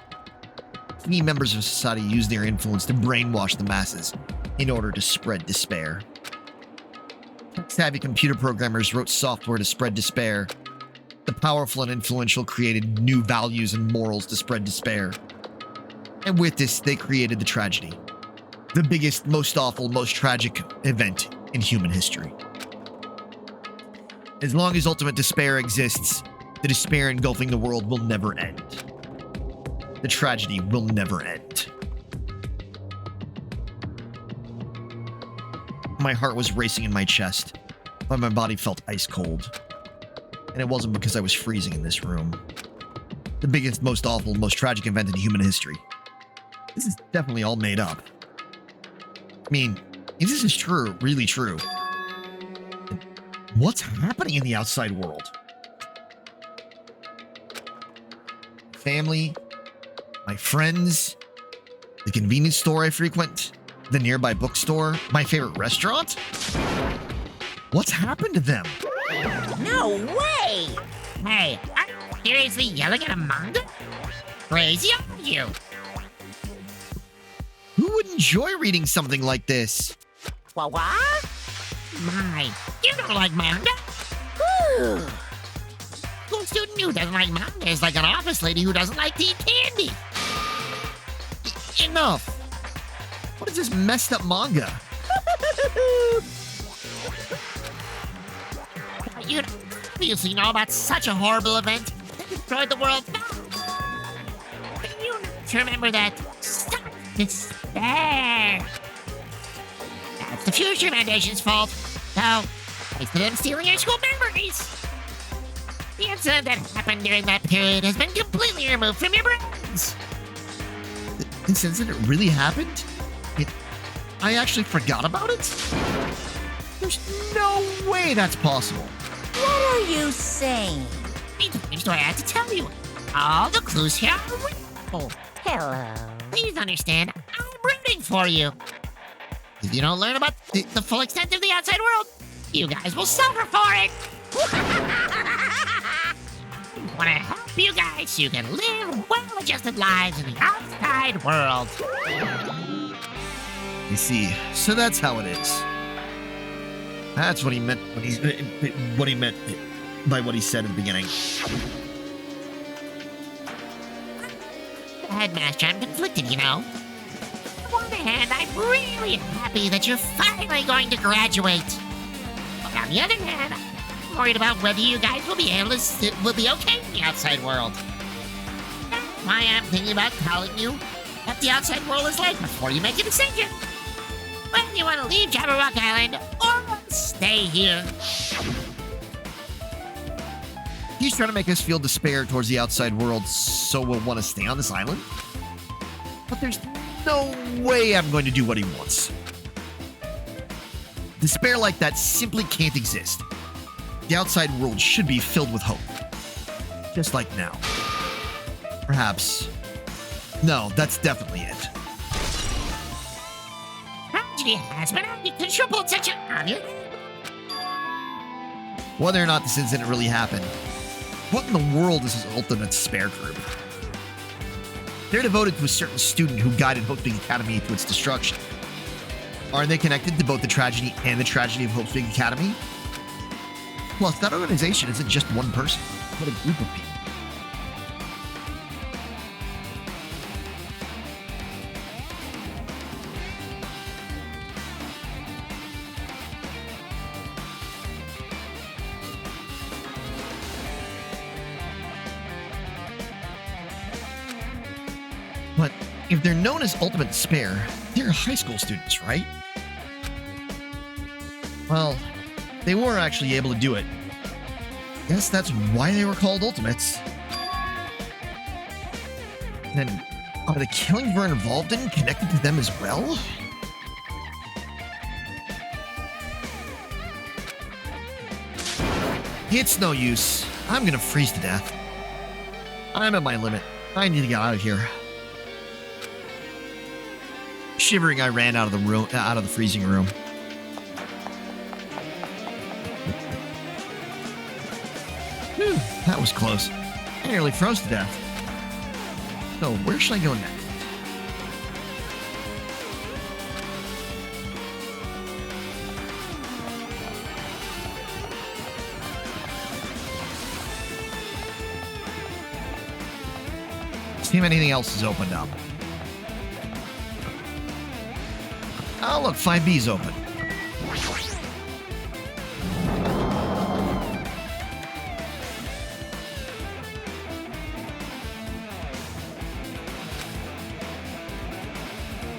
Key members of society used their influence to brainwash the masses in order to spread despair. Tech-savvy computer programmers wrote software to spread despair. The powerful and influential created new values and morals to spread despair. And with this, they created the tragedy. The biggest, most awful, most tragic event in human history. As long as ultimate despair exists, the despair engulfing the world will never end. The tragedy will never end. My heart was racing in my chest, but my body felt ice cold. And it wasn't because I was freezing in this room. The biggest, most awful, most tragic event in human history. This is definitely all made up. I mean, if this is true, really true, what's happening in the outside world? Family, my friends, the convenience store I frequent, the nearby bookstore, my favorite restaurant? What's happened to them? No way! Hey, are you seriously yelling at a manga? Crazy are you? Who would enjoy reading something like this? What? My, you don't like manga? Whew. School student who doesn't like manga is like an office lady who doesn't like tea candy. Enough! What is this messed up manga? You obviously know about such a horrible event that destroyed the world. But you need to remember that such despair. That's the Future Foundation's fault. So, thanks to them stealing your school memories. The incident that happened during that period has been completely removed from your brains. This incident really happened? I actually forgot about it? There's no way that's possible. What are you saying? How many times do I have to tell you? All the clues here are real. Hello. Please understand, I'm rooting for you. If you don't learn about the full extent of the outside world, you guys will suffer for it. I want to help you guys so you can live well-adjusted lives in the outside world. You see, so that's how it is. That's what he meant by what he said at the beginning. Headmaster, I'm conflicted, you know. On the one hand, I'm really happy that you're finally going to graduate. But on the other hand, I'm worried about whether you guys will be okay in the outside world. That's why I'm thinking about telling you what the outside world is like before you make a decision. Whether you want to leave Jabberwock Island or stay here. He's trying to make us feel despair towards the outside world so we'll want to stay on this island. But there's no way I'm going to do what he wants. Despair like that simply can't exist. The outside world should be filled with hope. Just like now. Perhaps. No, that's definitely it. Tragedy has been out of control such an Whether or not this incident really happened, what in the world is his ultimate spare group? They're devoted to a certain student who guided Hope Speak Academy to its destruction. Are they connected to both the tragedy and the tragedy of Hope Speak Academy? Plus, that organization isn't just one person, but a group of people. But if they're known as Ultimate Despair, they're high school students, right? Well, they were actually able to do it. Guess that's why they were called Ultimates. Then, are the killings we're involved in connected to them as well? It's no use. I'm gonna freeze to death. I'm at my limit. I need to get out of here. Shivering, I ran out of the freezing room. Whew, that was close. I nearly froze to death. So, where should I go next? See if anything else is opened up. Oh, look, 5B's open.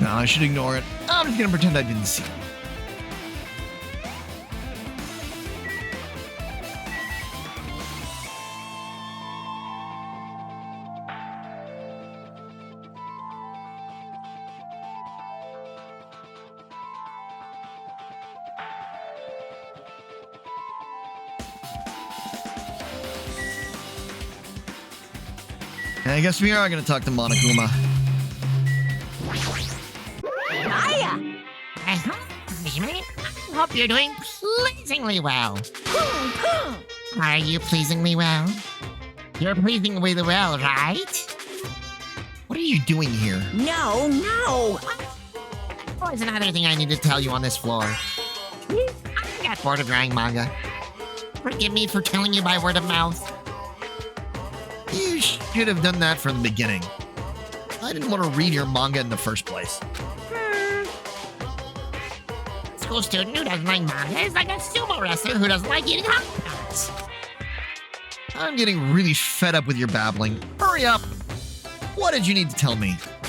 No, I should ignore it. I'm just gonna pretend I didn't see it. I guess we are going to talk to Monokuma. Hiya! I hope you're doing pleasingly well. Are you pleasingly well? You're pleasingly well, right? What are you doing here? No, no! There's another thing I need to tell you on this floor. I got bored of drawing manga. Forgive me for telling you by word of mouth. You should have done that from the beginning. I didn't want to read your manga in the first place. School student who doesn't like manga is like a sumo wrestler who doesn't like eating hot dogs. I'm getting really fed up with your babbling. Hurry up! What did you need to tell me? It's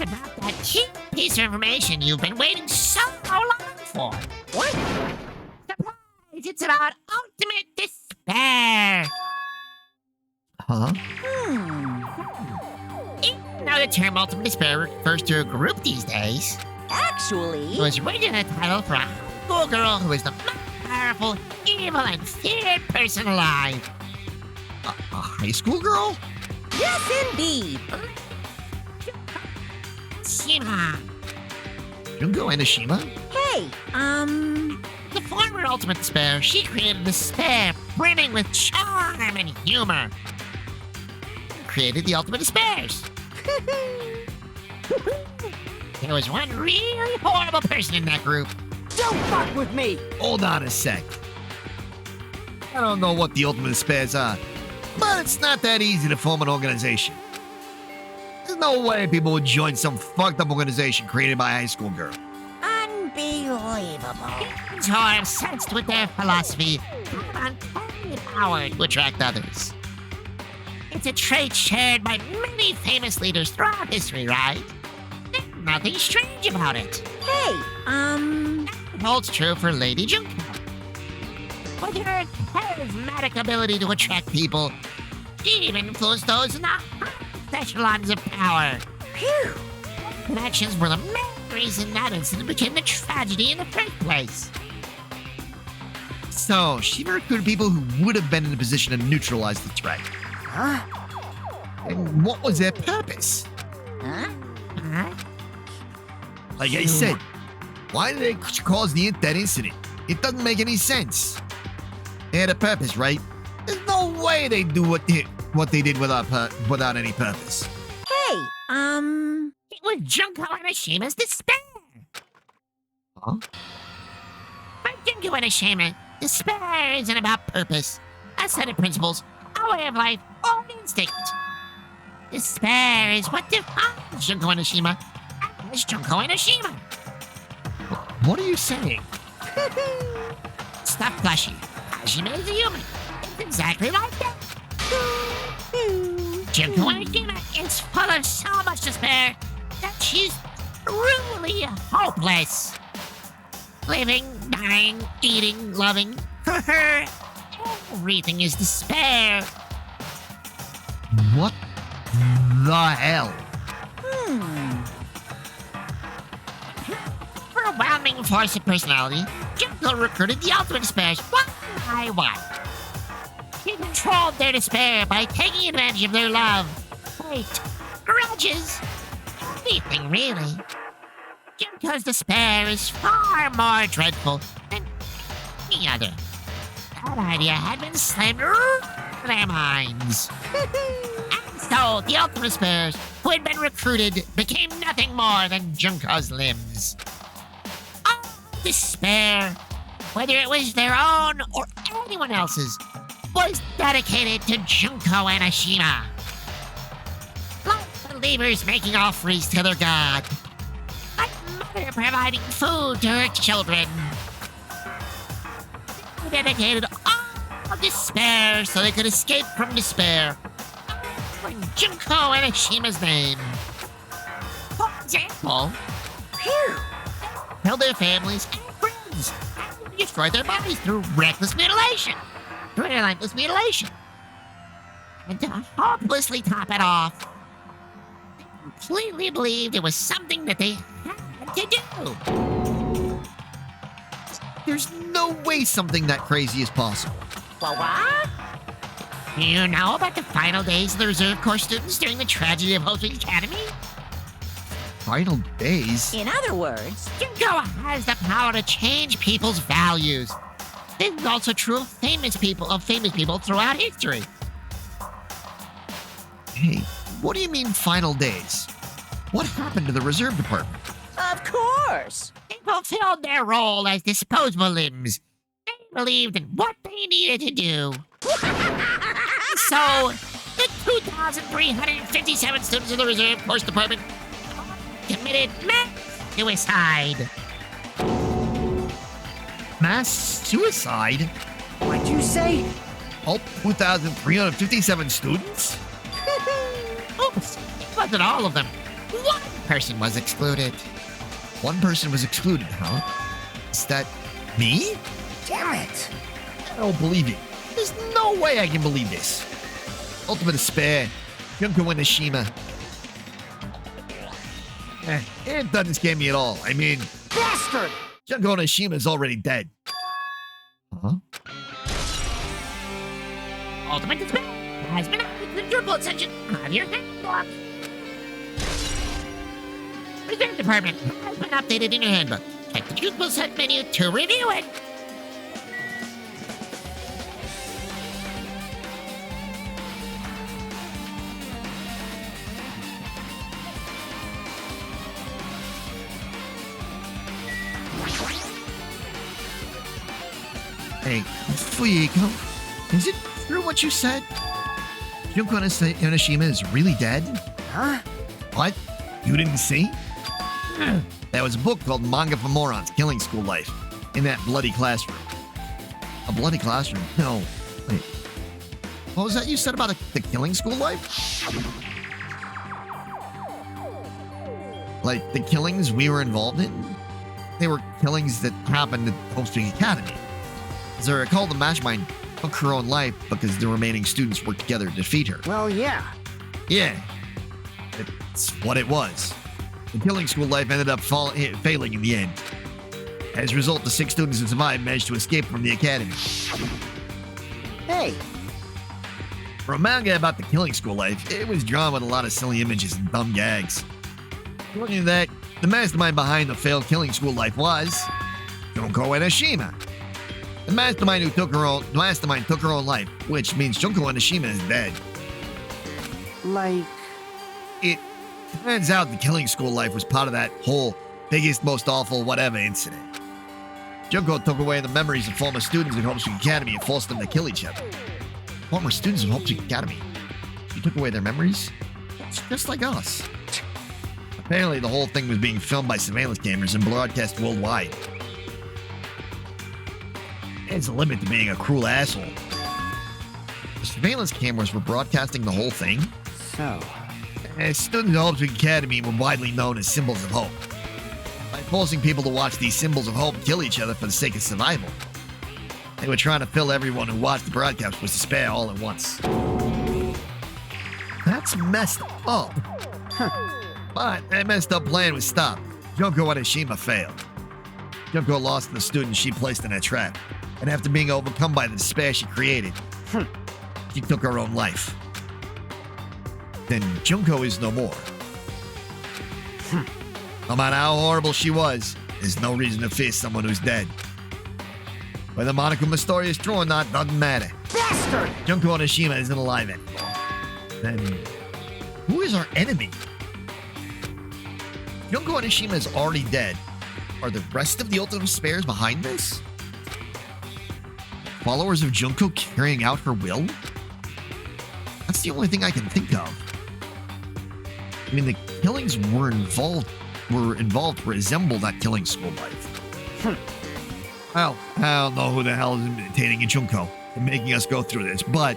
about that cheap piece of information you've been waiting so long for. What? Surprise! It's about ultimate despair. Huh? Even though the term ultimate despair refers to a group these days, Actually... it was written a title for a schoolgirl who is the most powerful, evil, and feared person alive. A high school girl? Yes, indeed. Shima, Junko Enoshima? Hey, the former Ultimate Despair, she created Despair, brimming with charm and humor. Created the Ultimate Despairs. There was one really horrible person in that group. Don't fuck with me! Hold on a sec. I don't know what the Ultimate Despairs are, but it's not that easy to form an organization. There's no way people would join some fucked up organization created by a high school girl. unbelievable. Kids who are obsessed with their philosophy have uncanny power to attract others. It's a trait shared by many famous leaders throughout history, right? There's nothing strange about it. Hey, It holds true for Lady Junko. With her charismatic ability to attract people, she even influenced those in the highest echelons of power. phew. Connections were the main reason that incident became a tragedy in the first place. So, she recruited people who would have been in a position to neutralize the threat. Huh? And what was their purpose? Huh? Like I said, why did they cause that incident? It doesn't make any sense. They had a purpose, right? There's no way they do what they did without any purpose. Hey, It was Junko Enoshima's despair. Huh? But Junko Enoshima, despair isn't about purpose, a set of principles, a way of life, or an instinct. Despair is what defines Junko Enoshima as Junko Enoshima. What are you saying? Stop blushing. Hajime is a human. It's exactly like that. Junko Enoshima is full of so much despair that she's truly hopeless. Living, dying, eating, loving. For her, everything is despair. What the hell? Overwhelming force of personality, Junko recruited the Ultimate Despairs one by one. She controlled their despair by taking advantage of their love, hate, grudges, anything really. Junko's despair is far more dreadful than any other. That idea had been slammed right in their minds. And so the Ultimate Despairs, who had been recruited, became nothing more than Junko's limbs. All despair, whether it was their own or anyone else's, was dedicated to Junko Enoshima. Like believers making offerings to their god. Like mother providing food to her children. They dedicated all despair so they could escape from despair. In Junko Enoshima's name. For example, killed their families and friends, and destroyed their bodies through reckless mutilation. And to hopelessly top it off, they completely believed it was something that they had to do. There's no way something that crazy is possible. What? Do you know about the final days of the Reserve Corps students during the tragedy of Hope Speak Academy? Final days? In other words, Junko has the power to change people's values. This is also true of famous people throughout history. Hey, what do you mean final days? What happened to the reserve department? of course. They fulfilled their role as disposable limbs. They believed in what they needed to do. So, the 2,357 students of the Reserve Force Department committed mass suicide. Mass suicide? What'd you say? All 2,357 students? Oops, it wasn't all of them. One person was excluded. One person was excluded, huh? Is that me? Damn it! I don't believe it. There's no way I can believe this. Ultimate Despair. Junko Enoshima. It doesn't scare me at all. I mean, Bastard! Junko Enoshima is already dead. Huh? Ultimate Despair. has been added to the dribble section of your handbook. Reserve department has been updated in your handbook. Check the dribble set menu to review it. Hey, Fuyiko, is it true what you said? Junko Enoshima is really dead? Huh? What? You didn't see? There was a book called Manga for Morons, Killing School Life, in that bloody classroom. A bloody classroom? No. Wait. What was that you said about the Killing School Life? Like, the killings we were involved in? They were killings that happened at Hope Street Academy. As I recall, the mastermind took her own life because the remaining students worked together to defeat her. Well, yeah. Yeah, it's what it was. The Killing School Life ended up failing in the end. As a result, the 6 students that survived managed to escape from the academy. Hey, For a manga about the Killing School Life, it was drawn with a lot of silly images and dumb gags. Looking at that, the mastermind behind the failed Killing School Life was Junko Enoshima. The mastermind took her own life, which means Junko Enoshima is dead. like, It turns out the Killing School Life was part of that whole biggest, most awful whatever incident. Junko took away the memories of former students at Hope Street Academy and forced them to kill each other. Former students of Hope Street Academy? She took away their memories? It's just like us. Apparently, the whole thing was being filmed by surveillance cameras and broadcast worldwide. There's a limit to being a cruel asshole. The surveillance cameras were broadcasting the whole thing. so. As students at Hope Street Academy were widely known as symbols of hope. By forcing people to watch these symbols of hope kill each other for the sake of survival, they were trying to fill everyone who watched the broadcast with despair all at once. That's messed up. But that messed up plan was stopped. Junko Enoshima failed. Junko lost the students she placed in a trap, and after being overcome by the despair she created, she took her own life. Then Junko is no more. No matter how horrible she was, there's no reason to fear someone who's dead. Whether Monokuma story is true or not doesn't matter. Bastard! Junko Enoshima isn't alive anymore. Then, who is our enemy? Junko Enoshima is already dead. Are the rest of the Ultimate Spares behind this? Followers of Junko carrying out her will? That's the only thing I can think of. I mean, the killings were involved to resemble that Killing School Life. Well, I don't know who the hell is imitating Junko and making us go through this, but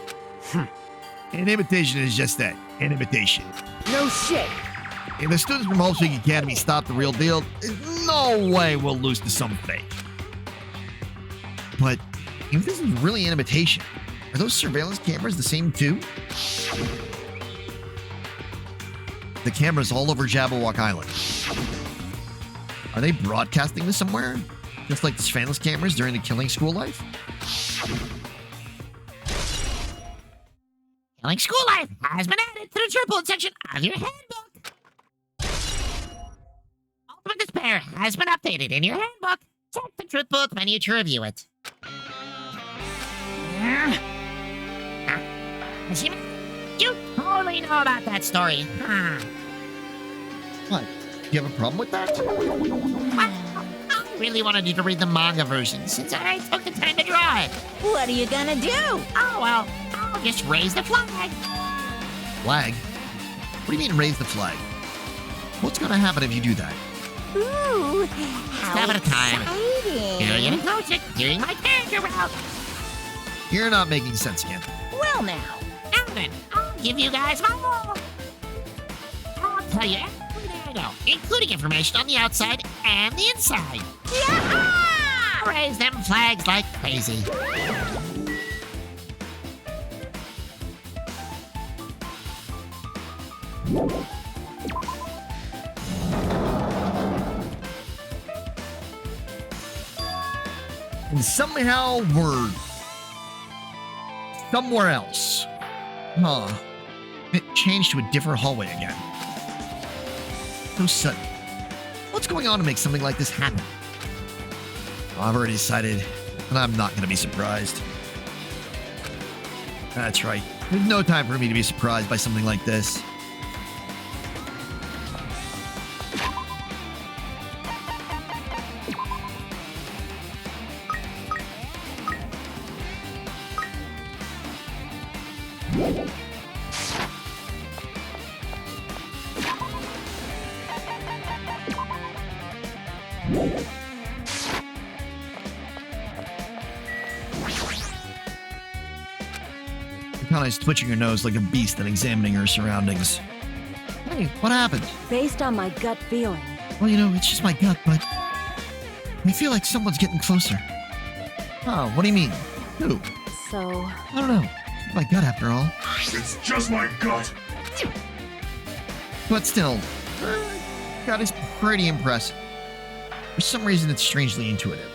an imitation is just that, an imitation. No shit! If the students from Hope Street Academy stop the real deal, there's no way we'll lose to some fake. But if this is really an imitation, are those surveillance cameras the same too? The cameras all over Jabberwock Island. Are they broadcasting this somewhere? Just like the surveillance cameras during the Killing School Life? Killing School Life has been added to the triple section of your handbook. Ultimate Despair has been updated in your handbook. Check the truth book menu to review it. Hashima, you totally know about that story. What? Do you have a problem with that? I really wanted you to read the manga version since I took the time to draw it. What are you gonna do? Oh, well, I'll just raise the flag. Flag? What do you mean raise the flag? What's gonna happen if you do that? Ooh, Step how at a time. exciting. You're getting closer, doing my character route. You're not making sense again. Well now, Now then, I'll give you guys my all. I'll tell you everything I know, including information on the outside and the inside. Yaha! Raise them flags like crazy. And somehow we're somewhere else. Huh. It changed to a different hallway again. So sudden. What's going on to make something like this happen? Well, I've already decided, and I'm not going to be surprised. That's right. There's no time for me to be surprised by something like this. Kana's twitching her nose like a beast and examining her surroundings. Hey, what happened? Based on my gut feeling. Well, you know, it's just my gut, but I feel like someone's getting closer. Oh, what do you mean? Who? So, I don't know. It's my gut, after all. It's just my gut. But still, gut is pretty impressive. For some reason, it's strangely intuitive.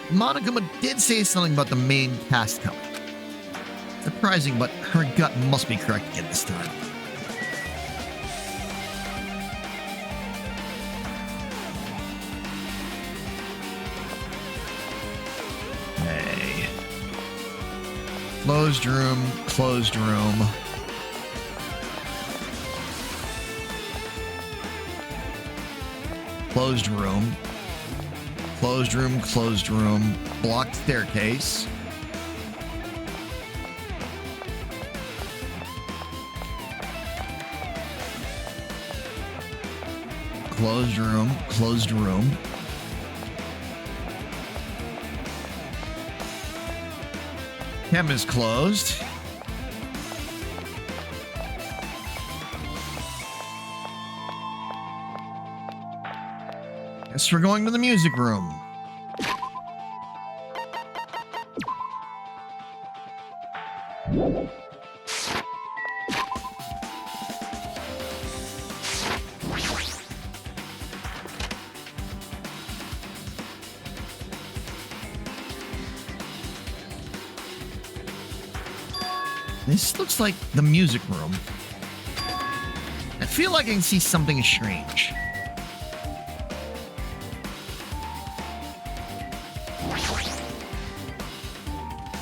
Monokuma did say something about the main cast coming. Surprising, but her gut must be correct again this time. Hey. Closed room, closed room. Closed room. Closed room, closed room. Blocked staircase. Closed room, closed room. Chem is closed. Guess we're going to the music room. This looks like the music room. I feel like I can see something strange.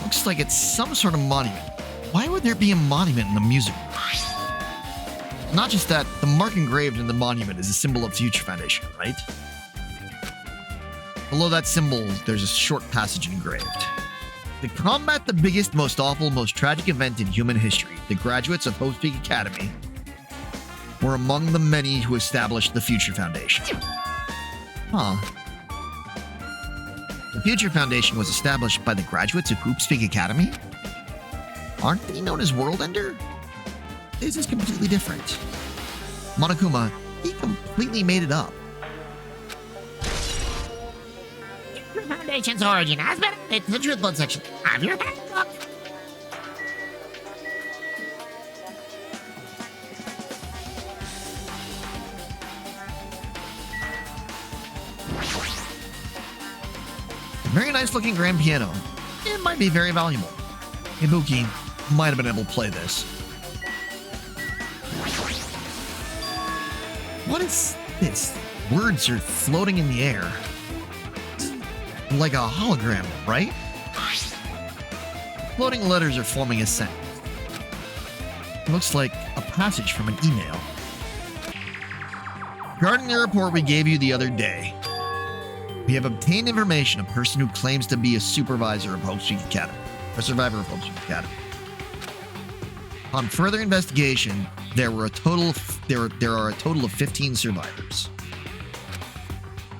Looks like it's some sort of monument. Why would there be a monument in the music room? Not just that, the mark engraved in the monument is a symbol of Future Foundation, right? Below that symbol, there's a short passage engraved. To combat the biggest, most awful, most tragic event in human history, the graduates of Hope's Peak Academy were among the many who established the Future Foundation. Huh. The Future Foundation was established by the graduates of Hope's Peak Academy? Aren't they known as World Ender? This is completely different. Monokuma, he completely made it up. Your Foundation's origin has been added to the Truthful section of your handbook. Very nice looking grand piano. It might be very valuable. Ibuki might have been able to play this. What is this? Words are floating in the air. Like a hologram, right? Floating letters are forming a sentence. It looks like a passage from an email. Regarding the report we gave you the other day, we have obtained information of a person who claims to be a supervisor of Hope's Peak Academy, a survivor of Hope's Peak Academy. On further investigation, there are a total of 15 survivors.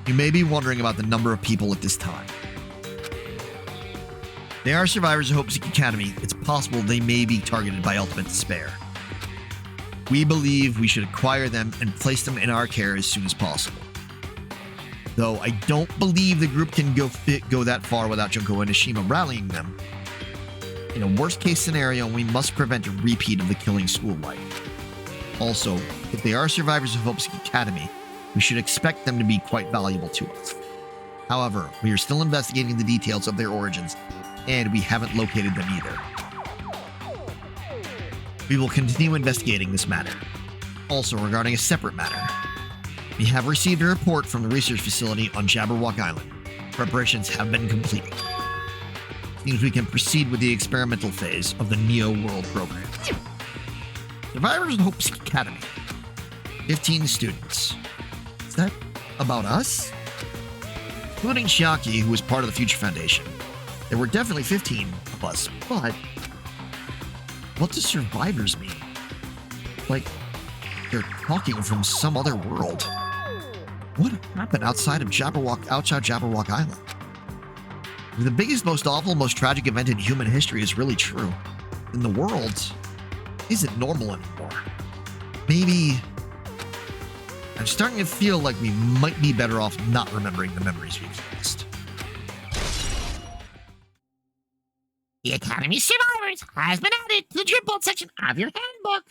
You may be wondering about the number of people at this time. They are survivors of Hope's Peak Academy. It's possible they may be targeted by ultimate despair. We believe we should acquire them and place them in our care as soon as possible. Though I don't believe the group can go that far without Junko and Nishima rallying them. In a worst-case scenario, we must prevent a repeat of the killing school life. Also, if they are survivors of Hope's Peak Academy, we should expect them to be quite valuable to us. However, we are still investigating the details of their origins, and we haven't located them either. We will continue investigating this matter. Also, regarding a separate matter, we have received a report from the research facility on Jabberwock Island. Preparations have been completed. Means we can proceed with the experimental phase of the Neo World program. Survivors of Hope's Academy. 15 students. Is that about us? Including Shiaki, who was part of the Future Foundation. There were definitely 15 of us, but what does survivors mean? Like, they're talking from some other world. What happened outside Jabberwock Island? If the biggest, most awful, most tragic event in human history is really true, then the world isn't normal anymore. Maybe I'm starting to feel like we might be better off not remembering the memories we've lost. The Academy Survivors has been added to the Dripbolt section of your handbook.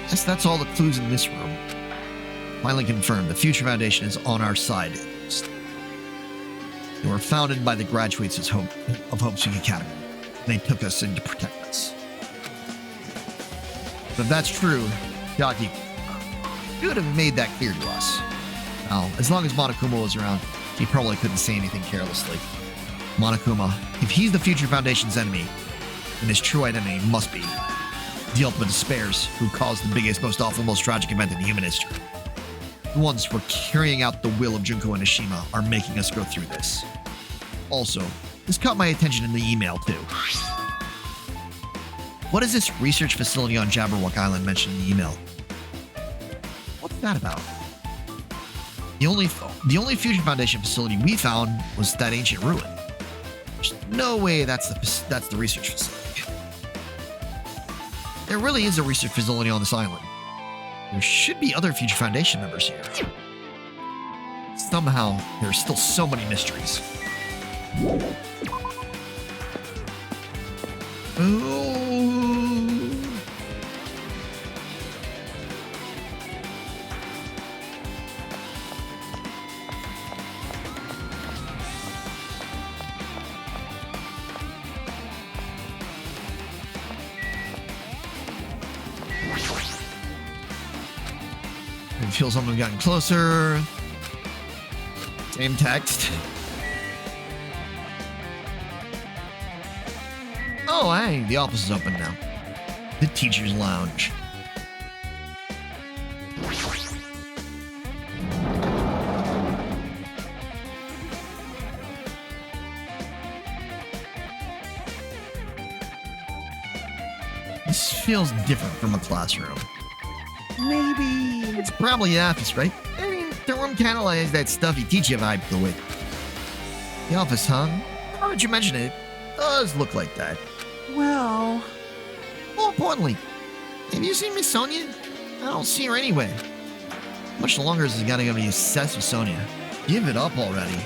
Guess that's all the clues in this room. Finally confirmed, the Future Foundation is on our side. They were founded by the graduates of Hope's Academy. They took us in to protect us. But if that's true, Yaki could have made that clear to us. Now, as long as Monokuma was around, he probably couldn't say anything carelessly. Monokuma, if he's the Future Foundation's enemy, then his true identity must be the ultimate despairs who caused the biggest, most awful, most tragic event in human history. The ones who are carrying out the will of Junko and Ashima are making us go through this. Also, this caught my attention in the email, too. What is this research facility on Jabberwock Island mentioned in the email? What's that about? The only Future Foundation facility we found was that ancient ruin. There's no way that's the research facility. There really is a research facility on this island. There should be other Future Foundation members here. Somehow, there are still so many mysteries. Ooh. I feel someone's gotten closer. Same text. Oh, hey, the office is open now. The teacher's lounge. This feels different from a classroom. Maybe. It's probably an office, right? I mean, the room kind of has that stuffy teacher vibe to it. The office, huh? Now that you mention it, it does look like that. Well, More importantly, have you seen Miss Sonia? I don't see her anywhere. How much longer is this guy gonna be obsessed with Sonia? Give it up already.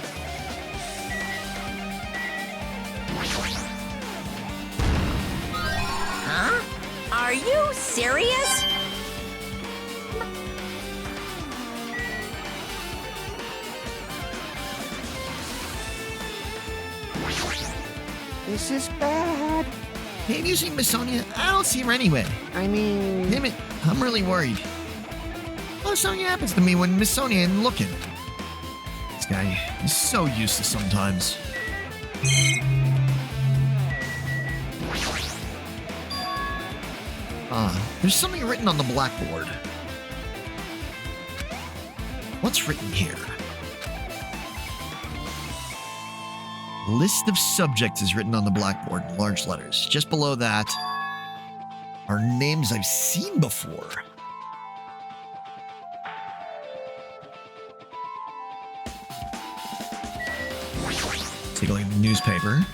Huh? Are you serious? this is bad. Have you seen Miss Sonia? I don't see her anywhere. I mean, Damn it, I'm really worried. What if something happens to me when Miss Sonia isn't looking? This guy is so useless sometimes. There's something written on the blackboard. What's written here? List of subjects is written on the blackboard in large letters. Just below that are names I've seen before. Take a look at the newspaper.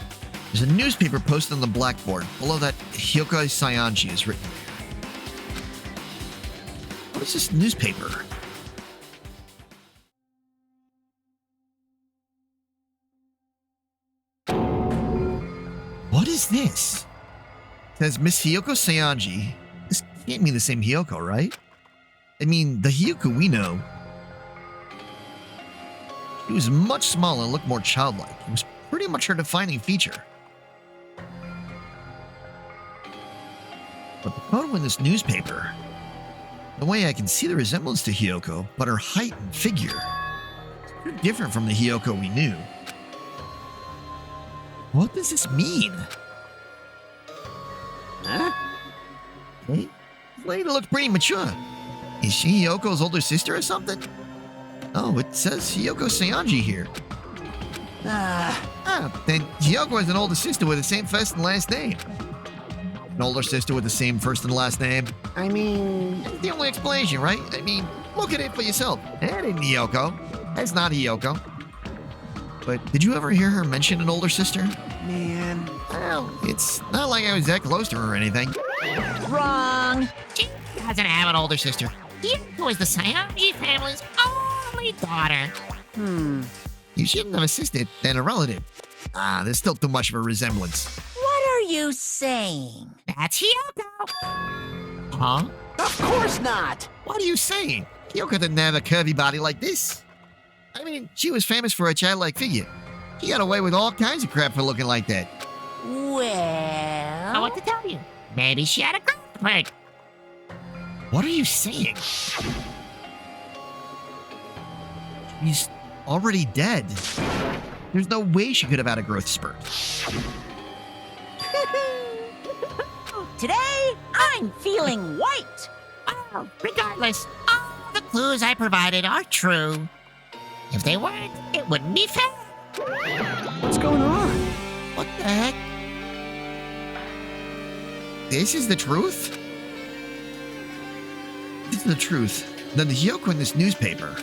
There's a newspaper posted on the blackboard. Below that, Hyokai Sayanji is written. What is this newspaper? What is this? It says Miss Hiyoko Sayanji. This can't mean the same Hiyoko, right? I mean, the Hiyoko we know. She was much smaller and looked more childlike. It was pretty much her defining feature. But the photo in this newspaper, the way I can see the resemblance to Hiyoko, but her height and figure, it's different from the Hiyoko we knew. What does this mean? Huh? Hey, this lady looks pretty mature. Is she Hiyoko's older sister or something? Oh, it says Hiyoko Seonji here. Then Hiyoko has an older sister with the same first and last name. An older sister with the same first and last name. I mean, That's the only explanation, right? I mean, look at it for yourself. That ain't Hiyoko. That's not Hiyoko. But did you ever hear her mention an older sister? man. Well, it's not like I was that close to her or anything. Wrong. She doesn't have an older sister. Hiyoko is the Seonji family's only daughter. You shouldn't have a sister than a relative. There's still too much of a resemblance. What are you saying? That's Hiyoko. Huh? Of course not. What are you saying? Hiyoko didn't have a curvy body like this. I mean, she was famous for a childlike figure. She got away with all kinds of crap for looking like that. I know Well, what to tell you. Maybe she had a growth spurt. What are you saying? She's already dead. There's no way she could have had a growth spurt. today I'm feeling white. Well, regardless, all the clues I provided are true. If they weren't, it wouldn't be fair. What's going on? What the heck? This is the truth? This is the truth. Then the Hiyoko in this newspaper.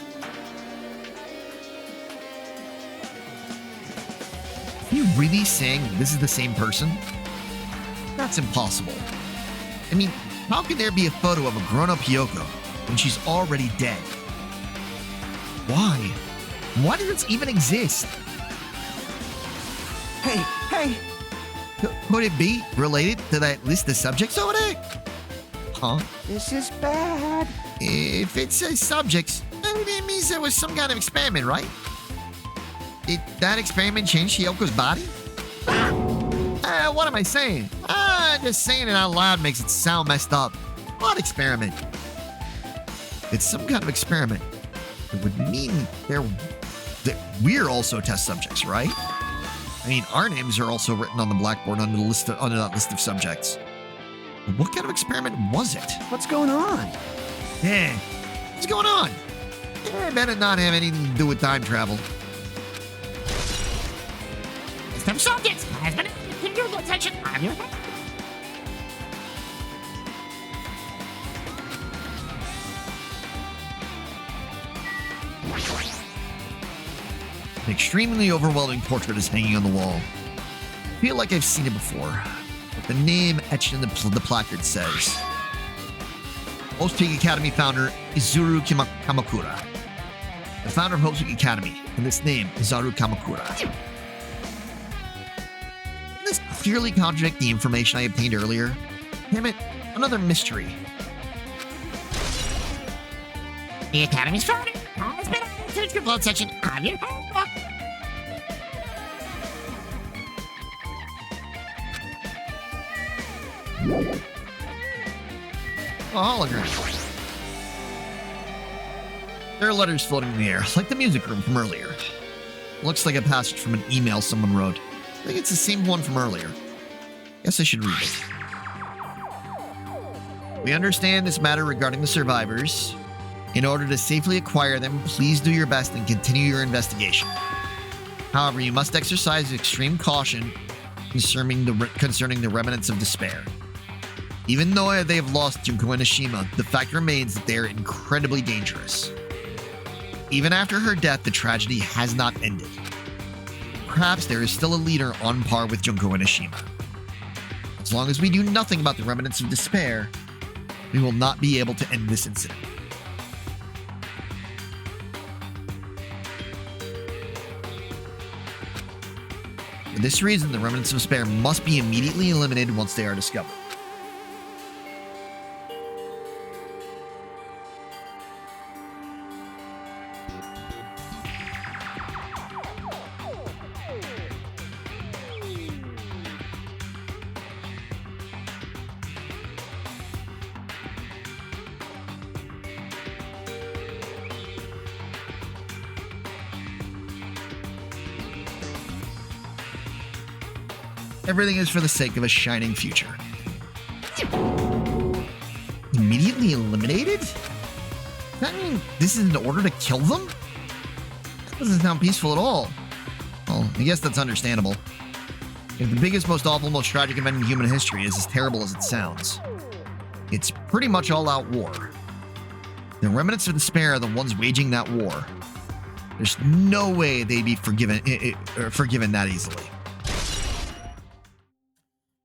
Are you really saying this is the same person? That's impossible. I mean, how can there be a photo of a grown-up Hiyoko when she's already dead? Why? Why does this even exist? Hey, Could it be related to that list of subjects over there? Huh? this is bad. If it says subjects, then it means there was some kind of experiment, right? Did that experiment change Hiyoko's body? What am I saying? Just saying it out loud makes it sound messed up. What experiment? It's some kind of experiment. It would mean that we're also test subjects, right? I mean, our names are also written on the blackboard under that list of subjects. But what kind of experiment was it? What's going on? Yeah, what's going on? It better not have anything to do with time travel. List of subjects has been added to your note section on your head. An extremely overwhelming portrait is hanging on the wall. I feel like I've seen it before, but the name etched in the placard says, Hope's Peak Academy founder Izuru Kamakura. The founder of Hope's Peak Academy, and this name is Zaru Kamakura. Doesn't this clearly contradict the information I obtained earlier? Damn it, another mystery. The Academy's founder has been added to your note section on your handbook. A hologram. There are letters floating in the air, like the music room from earlier. Looks like a passage from an email someone wrote. I think it's the same one from earlier. Guess I should read it. We understand this matter regarding the survivors. In order to safely acquire them, please do your best and continue your investigation. However, you must exercise extreme caution concerning the remnants of despair. Even though they have lost Junko Enoshima, the fact remains that they are incredibly dangerous. Even after her death, the tragedy has not ended. Perhaps there is still a leader on par with Junko Enoshima. As long as we do nothing about the remnants of despair, we will not be able to end this incident. For this reason, the remnants of despair must be immediately eliminated once they are discovered. Everything is for the sake of a shining future. Immediately eliminated? Does that mean this is in order to kill them? That doesn't sound peaceful at all. Well, I guess that's understandable. If the biggest, most awful, most tragic event in human history is as terrible as it sounds, it's pretty much all-out war. The remnants of despair are the ones waging that war. There's no way they'd be forgiven that easily.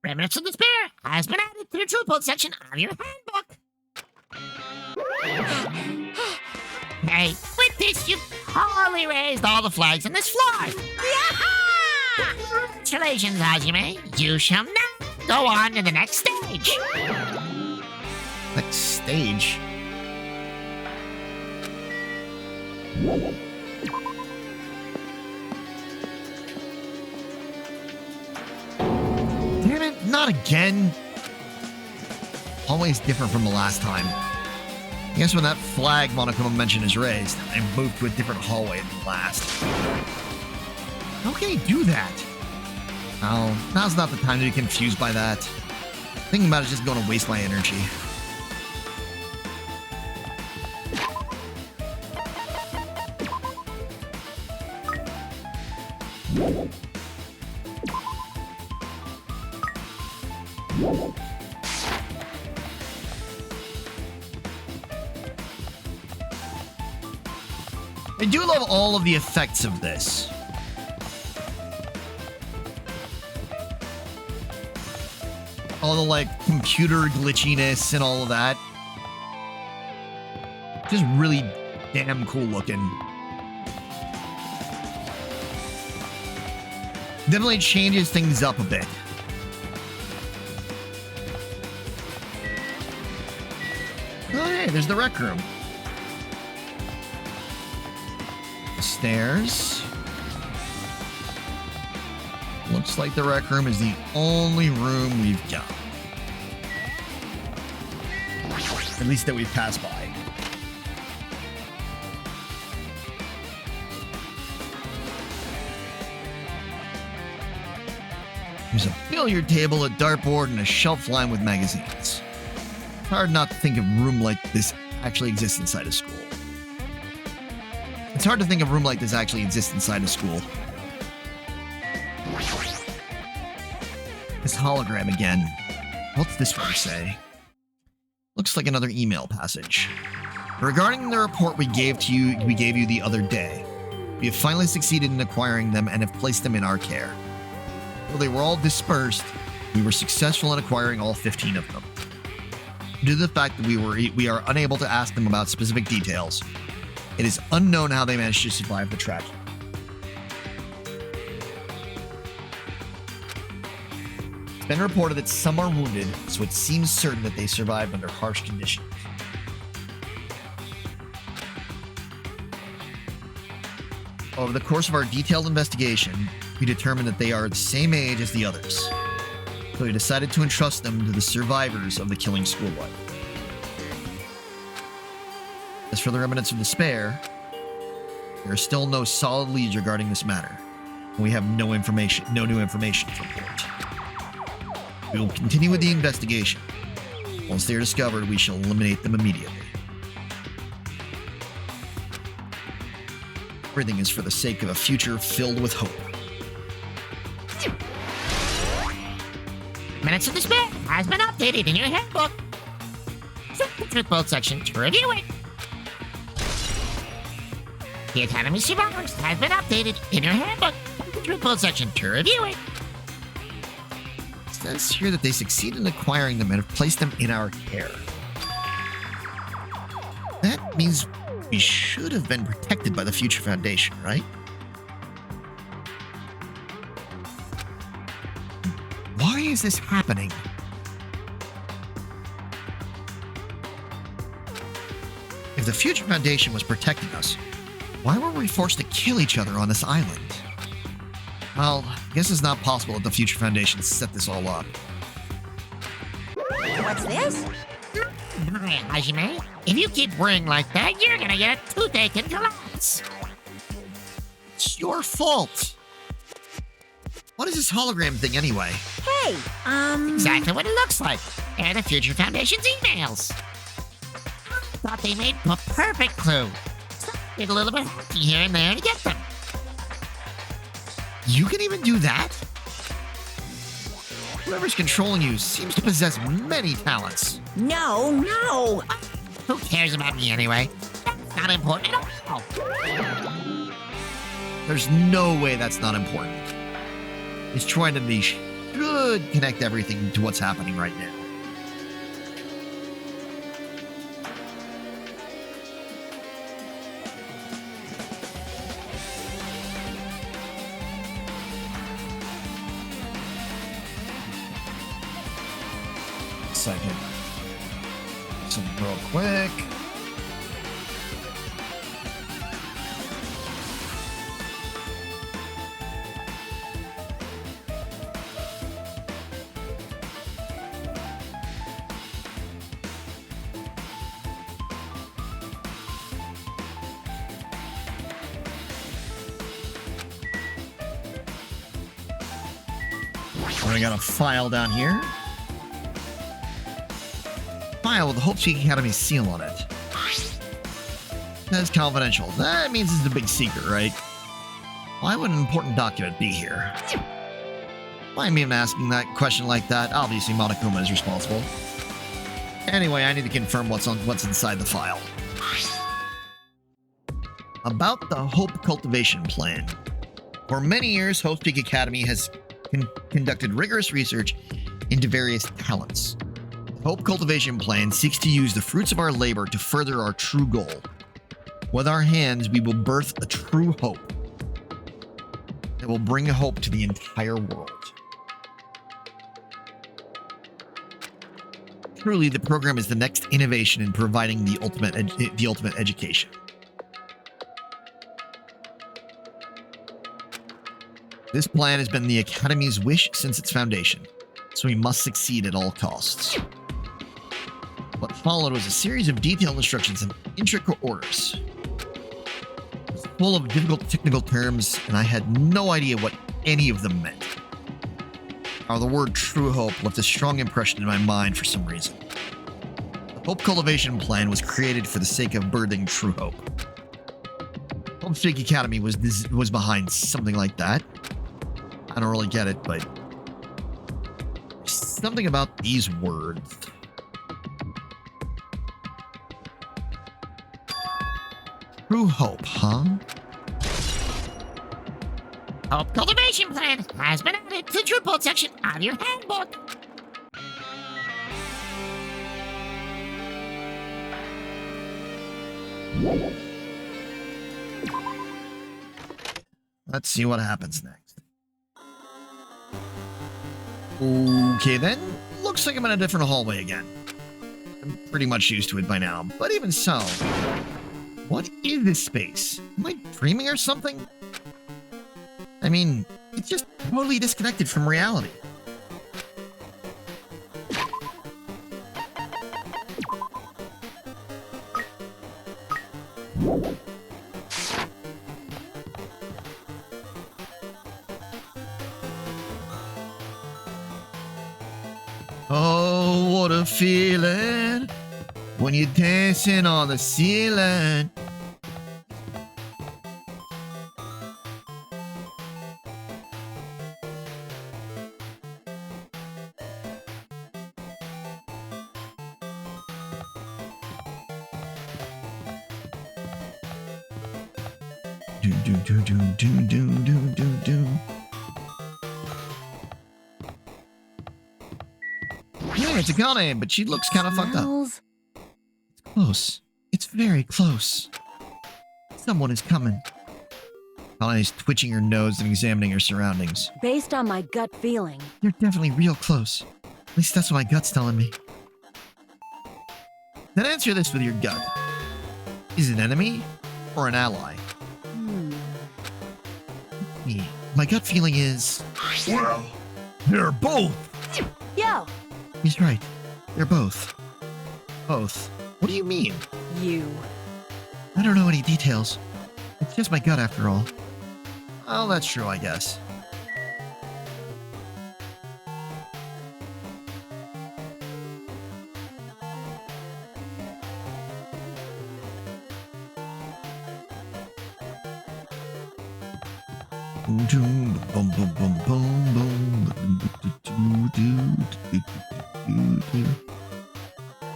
Remnants of Despair has been added to the Truth Boat section of your handbook. Hey, with this, you've totally raised all the flags on this floor. Congratulations, Hajime. You shall now go on to the next stage. Next stage? Damn it, not again. Always different from the last time. I guess when that flag Monokuma mentioned is raised, I moved to a different hallway than last. How can he do that? Oh, now's not the time to be confused by that. Thinking about it is just going to waste my energy. I do love all of the effects of this. All the, like, computer glitchiness and all of that. Just really damn cool looking. Definitely changes things up a bit. Oh, hey, there's the rec room. Stairs. Looks like the rec room is the only room we've got. At least that we've passed by. There's a billiard table, a dartboard, and a shelf lined with magazines. It's hard not to think of a room like this actually exists inside a school. It's hard to think of a room like this actually exists inside a school. This hologram again. What's this one say? Looks like another email passage. Regarding the report we gave you the other day, we have finally succeeded in acquiring them and have placed them in our care. Though they were all dispersed, we were successful in acquiring all 15 of them. Due to the fact that we are unable to ask them about specific details, it is unknown how they managed to survive the tragedy. It's been reported that some are wounded, so it seems certain that they survived under harsh conditions. Over the course of our detailed investigation, we determined that they are the same age as the others. So we decided to entrust them to the survivors of the killing schoolboy. As for the remnants of despair, there are still no solid leads regarding this matter, and we have no new information to report. We will continue with the investigation. Once they are discovered, we shall eliminate them immediately. Everything is for the sake of a future filled with hope. Minutes of Despair has been updated in your handbook. Check the Truth Boat section to review it. The Academy Survivors has been updated in your handbook. Check the Truth Boat section to review it. It says here that they succeeded in acquiring them and have placed them in our care. That means we should have been protected by the Future Foundation, right? Why is this happening? If the Future Foundation was protecting us, why were we forced to kill each other on this island? Well, I guess it's not possible that the Future Foundation set this all up. What's this? Hi, Hajime. If you keep worrying like that, you're gonna get a toothache and collapse. It's your fault. What is this hologram thing anyway? Hey, Exactly what it looks like. They're the Future Foundation's emails. Thought they made a perfect clue. Did a little bit of hacking here and there to get them. You can even do that? Whoever's controlling you seems to possess many talents. no. Who cares about me anyway? That's not important at all. There's no way that's not important. He's trying to be should connect everything to what's happening right now. Second. Some real quick. I got a file down here. File with the Hope Speak Academy seal on it. That's confidential. That means it's a big secret, right? Why would an important document be here? Why am I even asking that question like that? Obviously, Monokuma is responsible. Anyway, I need to confirm what's inside the file. About the Hope Cultivation Plan. For many years, Hope Speak Academy has conducted rigorous research into various talents. The Hope Cultivation Plan seeks to use the fruits of our labor to further our true goal. With our hands, we will birth a true hope that will bring hope to the entire world. Truly, the program is the next innovation in providing the ultimate education. This plan has been the Academy's wish since its foundation, so we must succeed at all costs. What followed was a series of detailed instructions and intricate orders. It was full of difficult technical terms, and I had no idea what any of them meant. However, the word true hope left a strong impression in my mind for some reason. The Hope Cultivation Plan was created for the sake of birthing true hope. Hope Speak Academy was behind something like that. I don't really get it, but something about these words. True hope, huh? Hope Cultivation Plan has been added to the Drupal section of your handbook. Let's see what happens next. Okay then, looks like I'm in a different hallway again. I'm pretty much used to it by now, but even so, what is this space? Am I dreaming or something? I mean, it's just totally disconnected from reality. Oh, what a feeling when you're dancing on the ceiling. Do do do do do do do do do. Yeah, it's Akane, but she looks kind of fucked up. Smells. It's close. It's very close. Someone is coming. Akane's twitching her nose and examining her surroundings. Based on my gut feeling. You're definitely real close. At least that's what my gut's telling me. Then answer this with your gut. Is it an enemy or an ally? Me. My gut feeling is... Well, they're both! Yo, He's right. They're both. Both. What do you mean? you. I don't know any details. It's just my gut after all. Oh, that's true, I guess. boom, boom, boom, boom.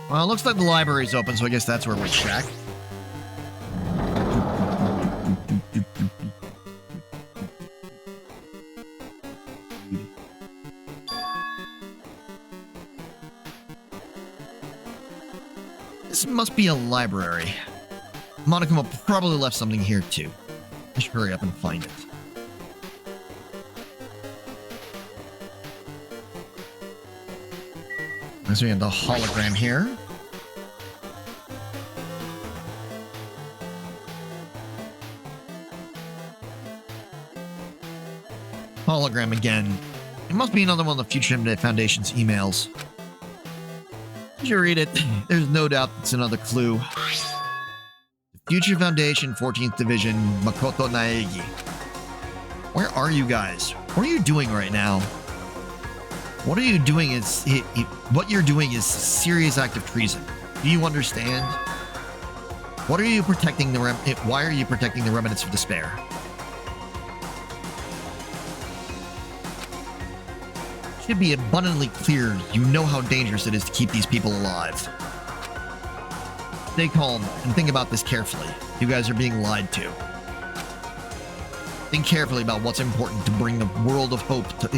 Well, it looks like the library's open, so I guess that's where we check. This must be a library. Monokuma probably left something here too. I should hurry up and find it. So we have the hologram here. Hologram again. It must be another one of the Future Foundation's emails. As you read it, there's no doubt it's another clue. Future Foundation, 14th Division, Makoto Naegi. Where are you guys? What are you doing right now? What are you doing is... what you're doing is serious act of treason. Do you understand? What are you protecting the why are you protecting the remnants of despair? Should be abundantly clear you know how dangerous it is to keep these people alive. Stay calm and think about this carefully. You guys are being lied to. Think carefully about what's important to bring the world of hope to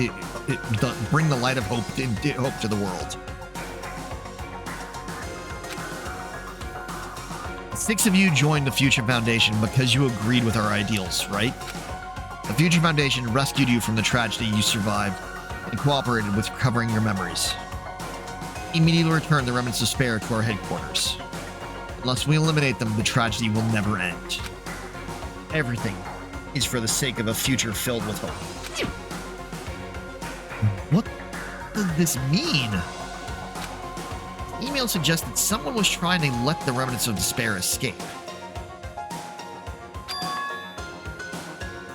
bring the light of hope to the world. 6 of you joined the Future Foundation because you agreed with our ideals, right? The Future Foundation rescued you from the tragedy you survived and cooperated with recovering your memories. Immediately return the remnants of despair to our headquarters. Unless we eliminate them, the tragedy will never end. Everything is for the sake of a future filled with hope. What does this mean? The email suggests that someone was trying to let the remnants of despair escape.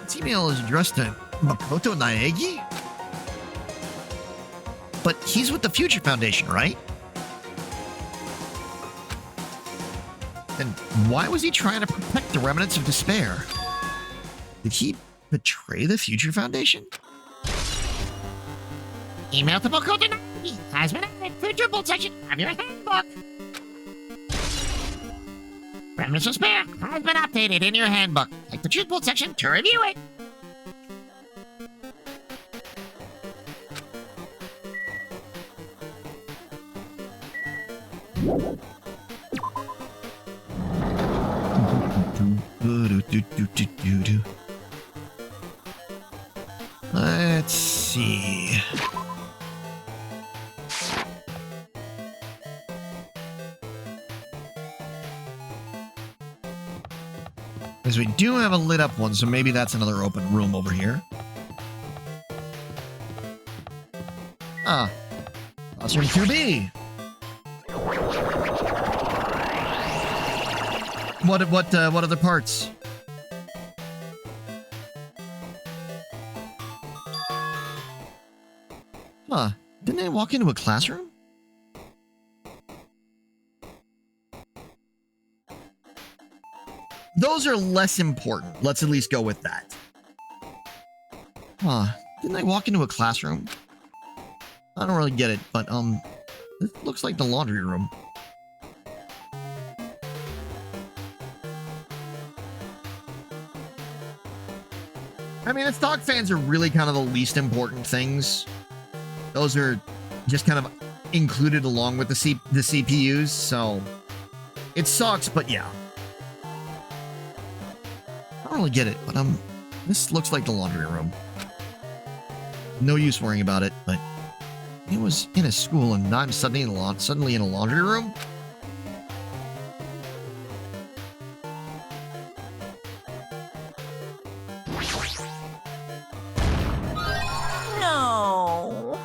This email is addressed to Makoto Naegi? But he's with the Future Foundation, right? Then why was he trying to protect the remnants of despair? Did he betray the Future Foundation? Email to Makoto Naegi has been added to the triple section of your handbook. Remnants of Despair has been updated in your handbook. Take the triple section to review it. Let's see. Because we do have a lit up one, so maybe that's another open room over here. Ah. Classroom 2B. What other parts? Huh. Didn't I walk into a classroom? Those are less important. Let's at least go with that. Huh. Didn't I walk into a classroom? I don't really get it, but, this looks like the laundry room. I mean, the stock fans are really kind of the least important things. Those are just kind of included along with the CPUs, so it sucks, but yeah. I don't really get it, but this looks like the laundry room. No use worrying about it, but it was in a school and now I'm suddenly in a laundry room? No.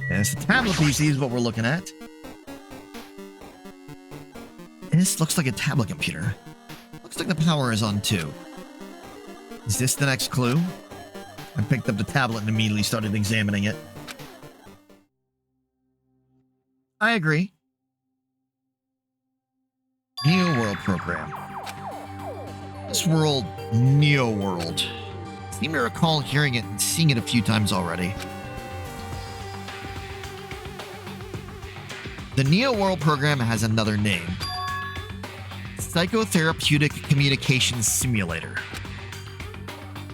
Yes, the tablet PC is what we're looking at. This looks like a tablet computer. Looks like the power is on too. Is this the next clue? I picked up the tablet and immediately started examining it. I agree. Neo World program. This world, Neo World. I seem to recall hearing it and seeing it a few times already. The Neo World program has another name. Psychotherapeutic Communications Simulator.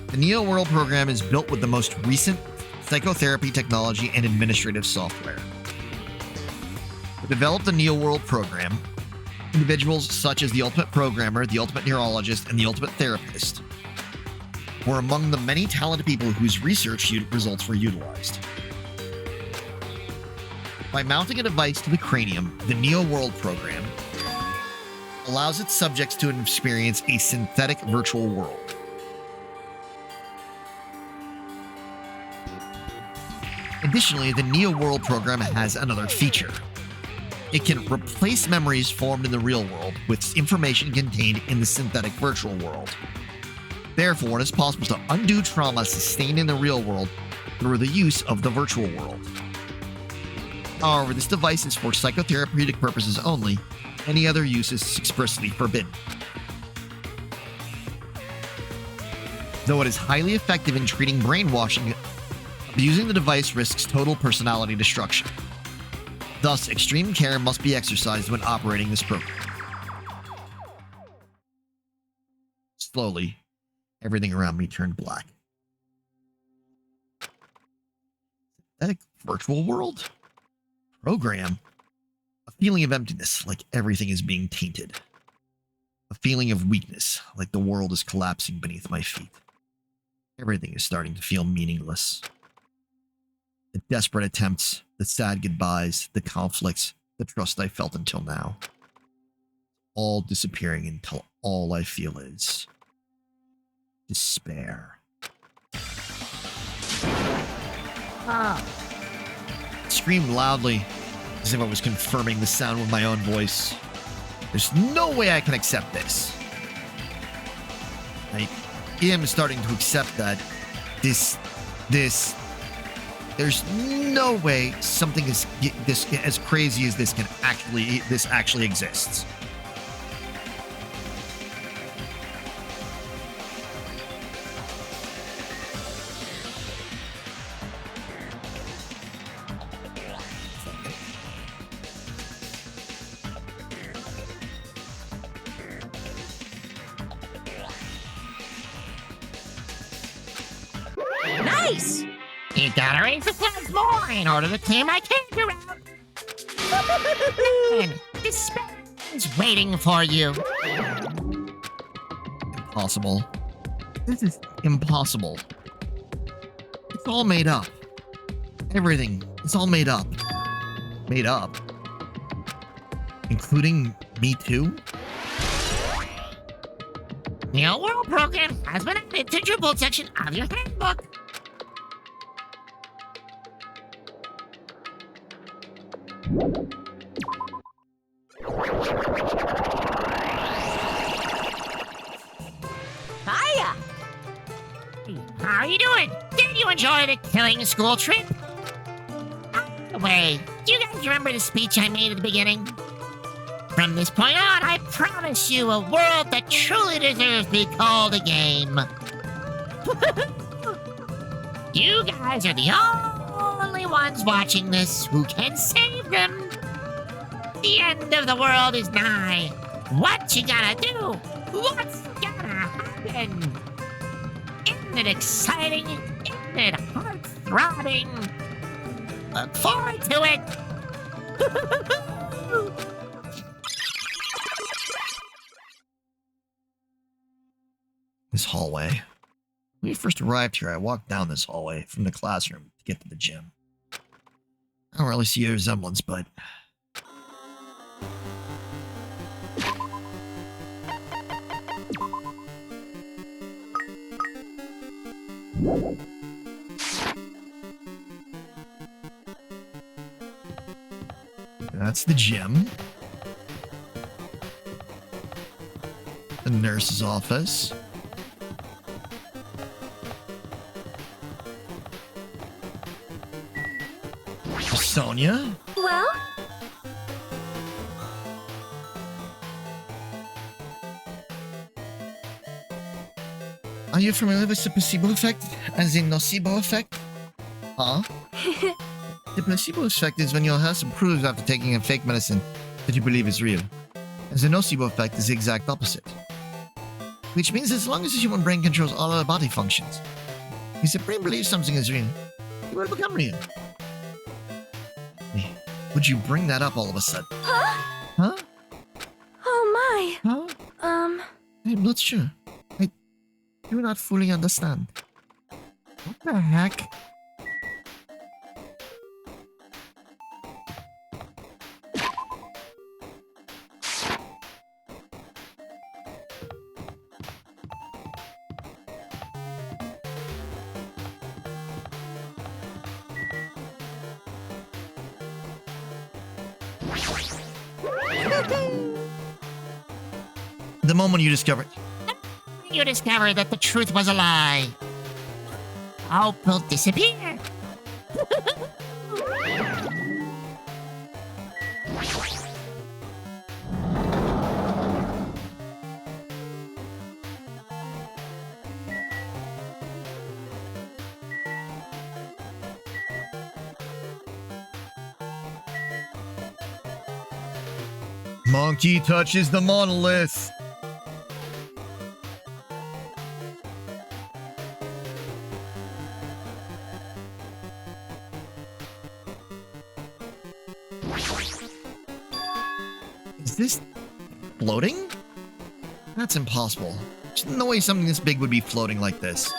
The Neo World program is built with the most recent psychotherapy technology and administrative software. To develop the Neo World program, individuals such as the Ultimate Programmer, the Ultimate Neurologist, and the Ultimate Therapist were among the many talented people whose research results were utilized. By mounting a device to the cranium, the Neo World program allows its subjects to experience a synthetic virtual world. Additionally, the Neo World program has another feature. It can replace memories formed in the real world with information contained in the synthetic virtual world. Therefore, it is possible to undo trauma sustained in the real world through the use of the virtual world. However, this device is for psychotherapeutic purposes only. Any other use is expressly forbidden. Though it is highly effective in treating brainwashing, abusing the device risks total personality destruction. Thus, extreme care must be exercised when operating this program. Slowly, everything around me turned black. Synthetic virtual world? Program? A feeling of emptiness, like everything is being tainted. A feeling of weakness, like the world is collapsing beneath my feet. Everything is starting to feel meaningless. The desperate attempts, the sad goodbyes, the conflicts, the trust I felt until now. All disappearing until all I feel is despair. I screamed loudly, as if I was confirming the sound with my own voice. There's no way I can accept this. I am starting to accept that there's no way something as crazy as this actually exists. Nice! You gotta raise the flags more in order to clear my character out. Man, despair is waiting for you. Impossible. This is impossible. It's all made up. Everything. It's all made up. Made up. Including me too? The old world program has been added to the bold section of your handbook. Hiya! How are you doing? Did you enjoy the killing school trip? By the way, do you guys remember the speech I made at the beginning? From this point on, I promise you a world that truly deserves to be called a game. You guys are the only ones watching this who can save them. The end of the world is nigh. What you gotta do? What's gonna happen? Isn't it exciting? Isn't it heart-throbbing? Look forward to it. This hallway. When we first arrived here, I walked down this hallway from the classroom to get to the gym. I don't really see a resemblance, but... That's the gym. The nurse's office. Sonia? Well, Are you familiar with the placebo effect, as in nocebo effect? Huh? The placebo effect is when your health improves after taking a fake medicine that you believe is real. As the nocebo effect is the exact opposite. Which means as long as the human brain controls all other body functions, if the brain believes something is real, it will become real. Would you bring that up all of a sudden? Huh? Huh? Oh my. Huh? I'm not sure. I do not fully understand. What the heck? The moment you discover... You discover that the truth was a lie. Hope will disappear. Monkey touches the monolith. Is this floating? That's impossible. There's no way something this big would be floating like this.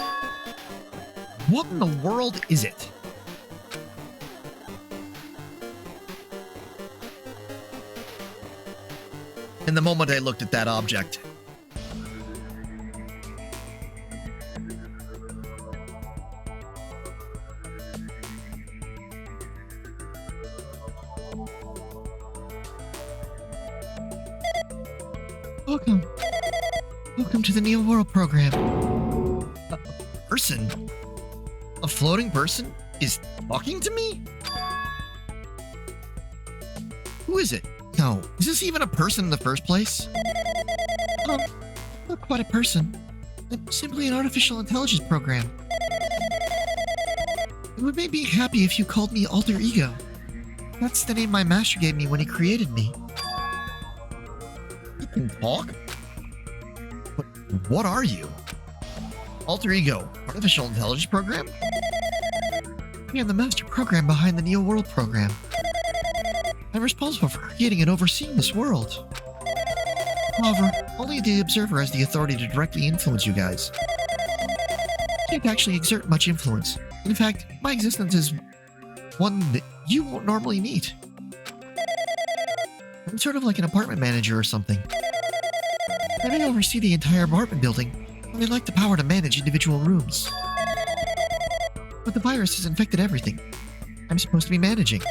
What in the world is it? In the moment I looked at that object, Welcome to the Neo World program. A person? A floating person is talking to me? Who is it? No, is this even a person in the first place? Not quite a person. I'm simply an artificial intelligence program. It would make me happy if you called me Alter Ego. That's the name my master gave me when he created me. You can talk? But what are you? Alter Ego, artificial intelligence program? I am the master program behind the Neo World program. I'm responsible for creating and overseeing this world. However, only the observer has the authority to directly influence you guys. I can't actually exert much influence. In fact, my existence is one that you won't normally meet. I'm sort of like an apartment manager or something. I may oversee the entire apartment building, but I'd like the power to manage individual rooms. But the virus has infected everything I'm supposed to be managing.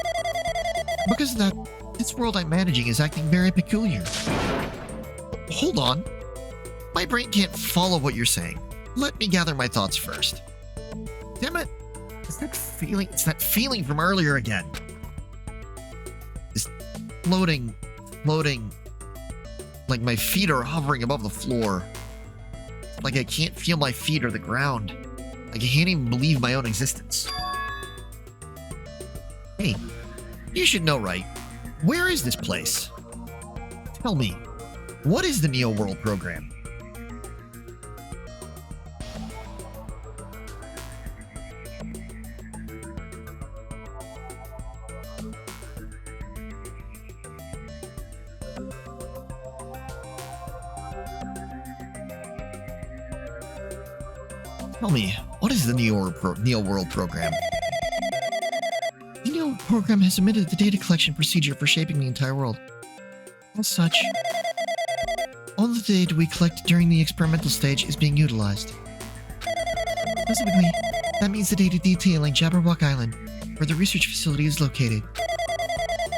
Because of that, this world I'm managing is acting very peculiar. Hold on. My brain can't follow what you're saying. Let me gather my thoughts first. Damn it. It's that feeling from earlier again. This floating. Like my feet are hovering above the floor. Like I can't feel my feet or the ground. Like I can't even believe my own existence. Hey. You should know, right? Where is this place? Tell me, what is the Neo World program? Tell me, what is the Neo World program? The Neo World program has omitted the data collection procedure for shaping the entire world. As such, all the data we collect during the experimental stage is being utilized. Specifically, that means the data detailing Jabberwock Island, where the research facility is located.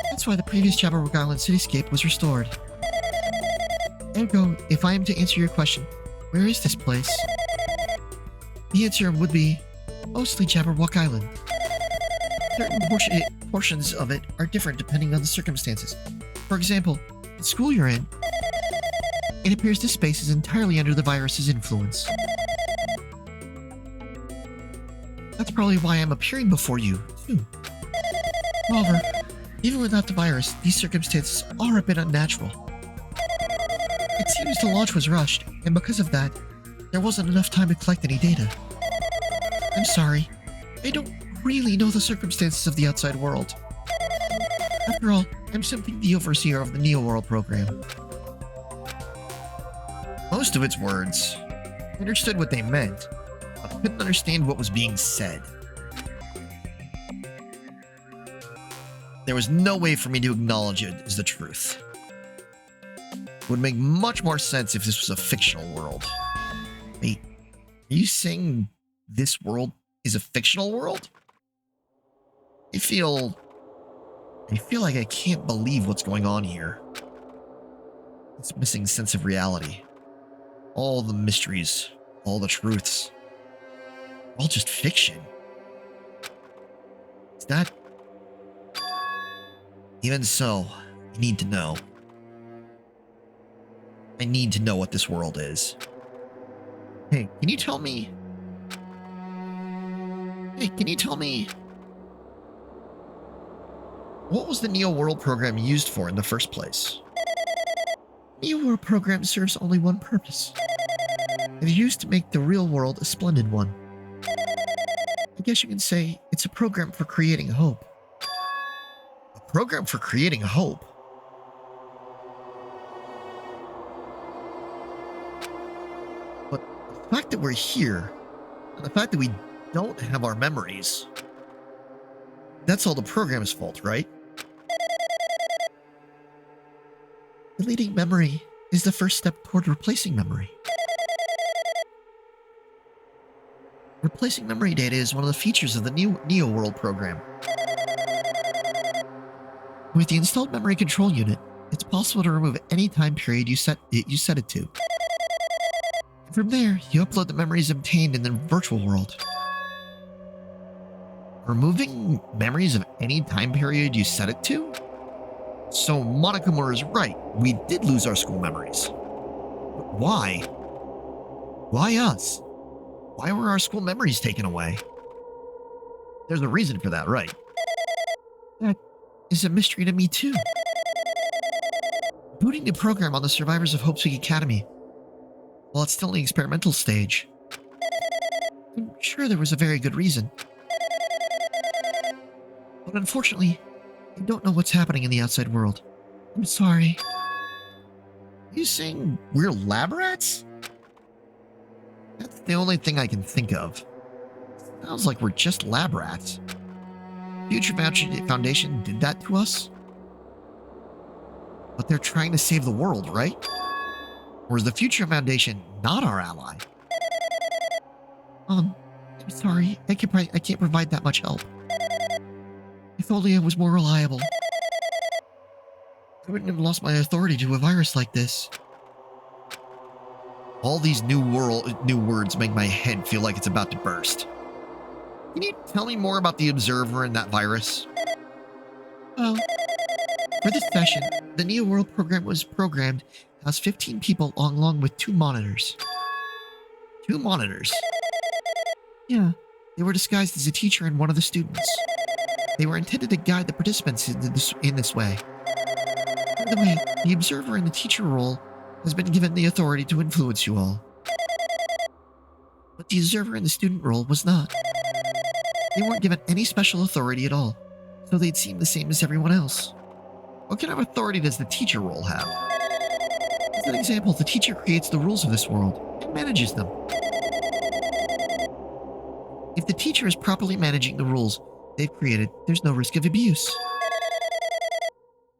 That's why the previous Jabberwock Island cityscape was restored. Ergo, if I am to answer your question, where is this place? The answer would be mostly Jabberwock Island. Certain portions of it are different depending on the circumstances. For example, the school you're in, it appears this space is entirely under the virus's influence. That's probably why I'm appearing before you, too. However, even without the virus, these circumstances are a bit unnatural. It seems the launch was rushed, and because of that, there wasn't enough time to collect any data. I'm sorry. I don't really know the circumstances of the outside world. After all, I'm simply the overseer of the Neo World program. Most of its words, I understood what they meant, but couldn't understand what was being said. There was no way for me to acknowledge it as the truth. It would make much more sense if this was a fictional world. Wait, are you saying this world is a fictional world? I feel like I can't believe what's going on here. This missing sense of reality. All the mysteries, all the truths, all just fiction. Is that... Even so, I need to know. I need to know what this world is. Hey, can you tell me... What was the Neo World program used for in the first place? Neo World program serves only one purpose. It's used to make the real world a splendid one. I guess you can say it's a program for creating hope. A program for creating hope? But the fact that we're here, and the fact that we don't have our memories, that's all the program's fault, right? Deleting memory is the first step toward replacing memory. Replacing memory data is one of the features of the new Neo World program. With the installed memory control unit, it's possible to remove any time period you set it to. And from there, you upload the memories obtained in the virtual world. Removing memories of any time period you set it to? So Monakamura is right. We did lose our school memories. But why? Why us? Why were our school memories taken away? There's a reason for that, right? That is a mystery to me too. Booting the program on the survivors of Hope's Peak Academy, while it's still in the experimental stage, I'm sure there was a very good reason. But unfortunately, I don't know what's happening in the outside world. I'm sorry. Are you saying we're lab rats? That's the only thing I can think of. Sounds like we're just lab rats. Future Foundation did that to us? But they're trying to save the world, right? Or is the Future Foundation not our ally? I'm sorry. I can't provide that much help. If only I was more reliable. I wouldn't have lost my authority to a virus like this. All these new words make my head feel like it's about to burst. Can you tell me more about the Observer and that virus? Well, for this session, the Neo World program was programmed to house 15 people along with 2 monitors. 2 monitors? Yeah, they were disguised as a teacher and one of the students. They were intended to guide the participants in this way. By the way, the Observer in the teacher role has been given the authority to influence you all. But the Observer in the student role was not. They weren't given any special authority at all, so they'd seem the same as everyone else. What kind of authority does the teacher role have? As an example, the teacher creates the rules of this world and manages them. If the teacher is properly managing the rules they've created, there's no risk of abuse.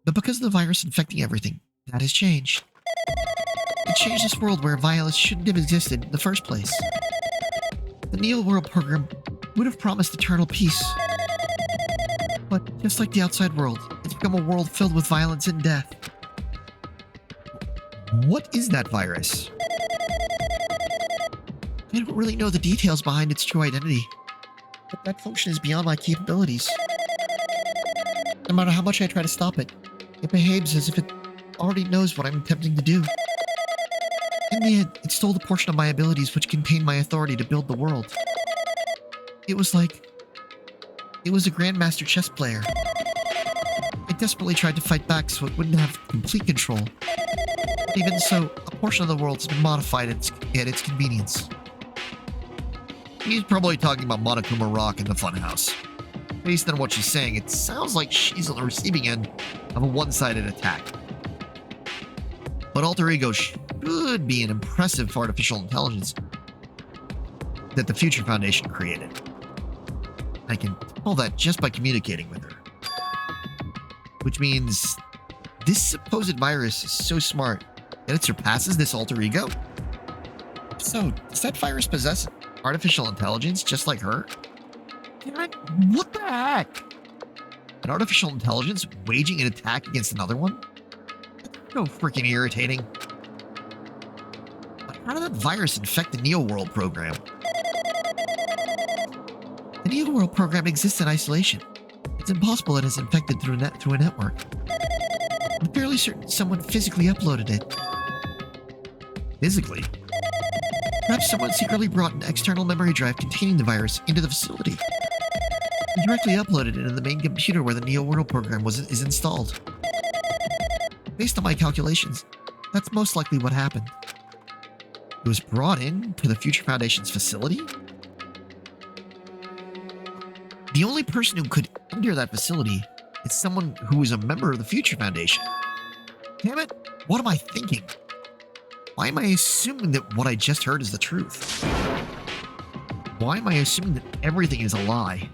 But because of the virus infecting everything, that has changed. It changed this world where violence shouldn't have existed in the first place. The Neo World program would have promised eternal peace. But just like the outside world, it's become a world filled with violence and death. What is that virus? I don't really know the details behind its true identity, but that function is beyond my capabilities. No matter how much I try to stop it, it behaves as if it already knows what I'm attempting to do. In the end, it stole the portion of my abilities which contained my authority to build the world. It was like... It was a Grandmaster chess player. I desperately tried to fight back so it wouldn't have complete control. But even so, a portion of the world has been modified at its convenience. He's probably talking about Monokuma Rock in the Funhouse. Based on what she's saying, it sounds like she's on the receiving end of a one-sided attack. But Alter Ego should be an impressive artificial intelligence that the Future Foundation created. I can tell that just by communicating with her. Which means this supposed virus is so smart that it surpasses this alter ego? So, does that virus possess artificial intelligence just like her? What the heck? An artificial intelligence waging an attack against another one? That's so freaking irritating. But how did that virus infect the Neo World program? The Neo World program exists in isolation. It's impossible it is infected through a network. I'm fairly certain someone physically uploaded it. Physically? Perhaps someone secretly brought an external memory drive containing the virus into the facility and directly uploaded it into the main computer where the Neo World program is installed. Based on my calculations, that's most likely what happened. It was brought in to the Future Foundation's facility? The only person who could enter that facility is someone who is a member of the Future Foundation. Damn it, what am I thinking? Why am I assuming that what I just heard is the truth? Why am I assuming that everything is a lie?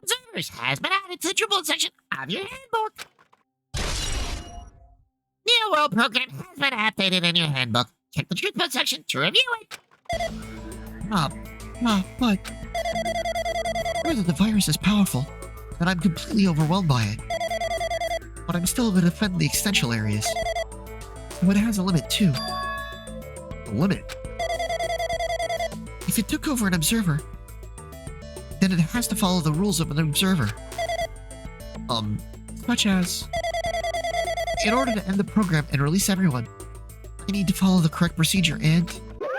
Observers has been added to the triple section of your handbook. New World program has been updated in your handbook. Check the triple section to review it. But... Whether the virus is powerful, and I'm completely overwhelmed by it. But I'm still able to defend the extensional areas. But it has a limit, too. A limit? If it took over an observer, then it has to follow the rules of an observer. Such as... In order to end the program and release everyone, I need to follow the correct procedure and...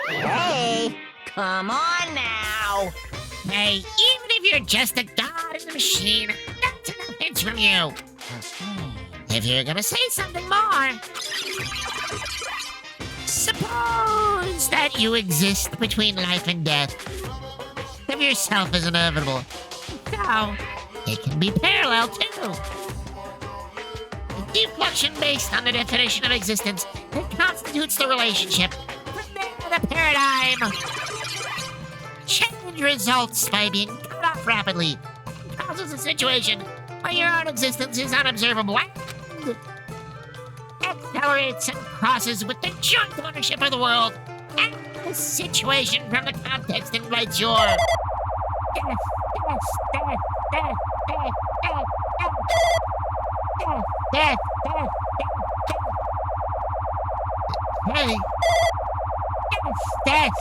Hey, come on now. Hey, even if you're just a god in the machine, that's enough hints from you. If you're gonna say something more, suppose that you exist between life and death. Of yourself is inevitable. So, it can be parallel too. Deflection based on the definition of existence that constitutes the relationship. The paradigm. Change results by being cut off rapidly. It causes a situation where your own existence is unobservable and accelerates and crosses with the joint ownership of the world. And the situation from the context invites your death. Hey. Death.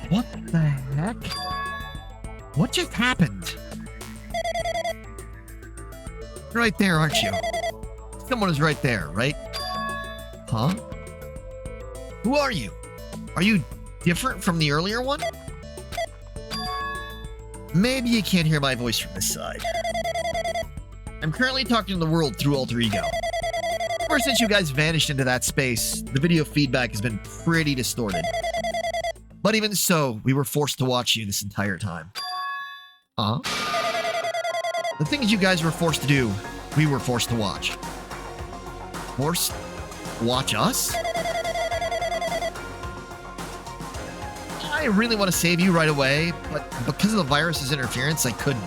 What the heck? What just happened? You're right there, aren't you? Someone is right there, right? Huh? Who are you? Are you different from the earlier one? Maybe you can't hear my voice from this side. I'm currently talking to the world through Alter Ego. Ever since you guys vanished into that space, the video feedback has been pretty distorted. But even so, we were forced to watch you this entire time. Huh? The things you guys were forced to do, we were forced to watch. Forced to watch us? I really want to save you right away, but because of the virus's interference, I couldn't.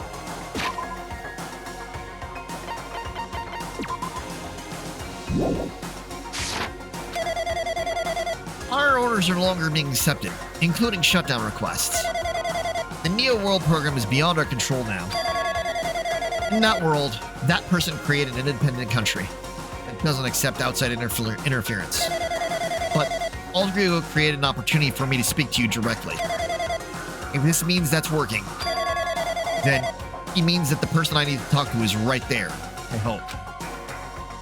Our orders are no longer being accepted, including shutdown requests. The Neo World program is beyond our control now. In that world, that person created an independent country that doesn't accept outside interference. But Alter created an opportunity for me to speak to you directly. If this means that's working, then it means that the person I need to talk to is right there. I hope.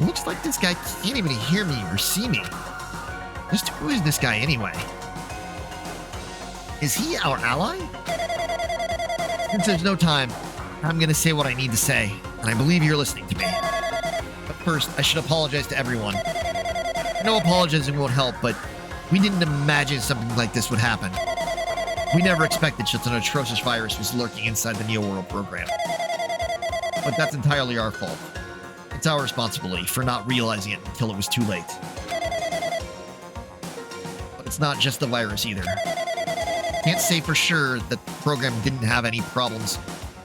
Looks like this guy can't even hear me or see me. Just who is this guy anyway? Is he our ally? Since there's no time, I'm gonna say what I need to say, and I believe you're listening to me. But first, I should apologize to everyone. No apologizing won't help, but we didn't imagine something like this would happen. We never expected such an atrocious virus was lurking inside the Neo-World program. But that's entirely our fault. It's our responsibility for not realizing it until it was too late. But it's not just the virus either. Can't say for sure that the program didn't have any problems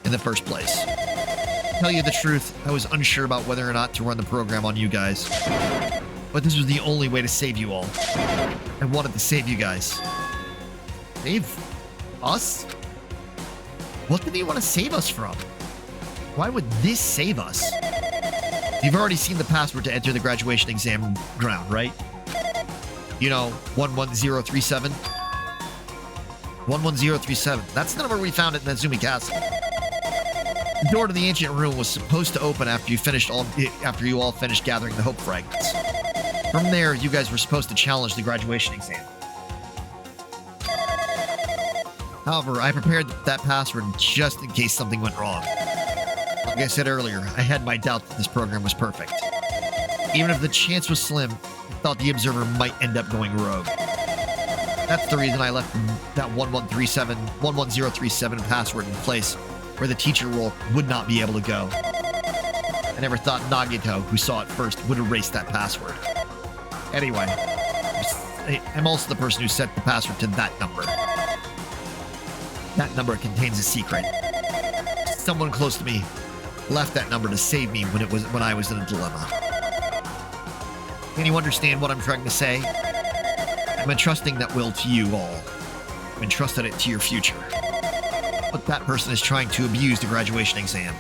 in the first place. To tell you the truth, I was unsure about whether or not to run the program on you guys. But this was the only way to save you all. I wanted to save you guys. Save us? What did he want to save us from? Why would this save us? You've already seen the password to enter the graduation exam ground, right? You know, 11037? 11037. That's the number we found at Nazumi Castle. The door to the ancient room was supposed to open after you all finished gathering the hope fragments. From there, you guys were supposed to challenge the graduation exam. However, I prepared that password just in case something went wrong. Like I said earlier, I had my doubt that this program was perfect. Even if the chance was slim, I thought the observer might end up going rogue. That's the reason I left that 11037 password in place where the teacher role would not be able to go. I never thought Nagito, who saw it first, would erase that password. Anyway, I'm also the person who set the password to that number. That number contains a secret. Someone close to me left that number to save me when I was in a dilemma. Can you understand what I'm trying to say? I'm entrusting that will to you all. I'm entrusted it to your future. But that person is trying to abuse the graduation exam.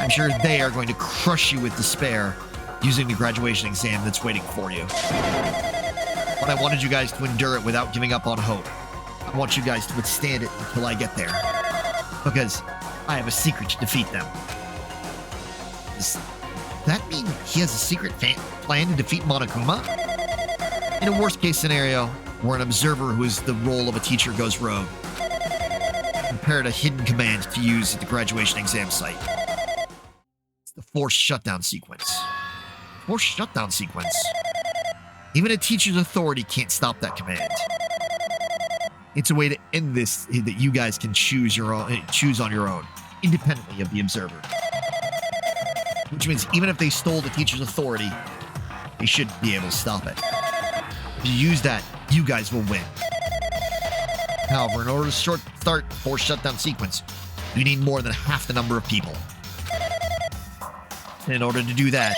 I'm sure they are going to crush you with despair using the graduation exam that's waiting for you. But I wanted you guys to endure it without giving up on hope. I want you guys to withstand it until I get there. Because I have a secret to defeat them. Does that mean he has a secret plan to defeat Monokuma? In a worst-case scenario, where an observer who is the role of a teacher goes rogue, I prepared a hidden command to use at the graduation exam site. It's the forced shutdown sequence. Forced shutdown sequence. Even a teacher's authority can't stop that command. It's a way to end this that you guys can choose on your own, independently of the observer. Which means even if they stole the teacher's authority, they should be able to stop it. If you use that, you guys will win. However, in order to start the forced shutdown sequence, you need more than half the number of people. And in order to do that,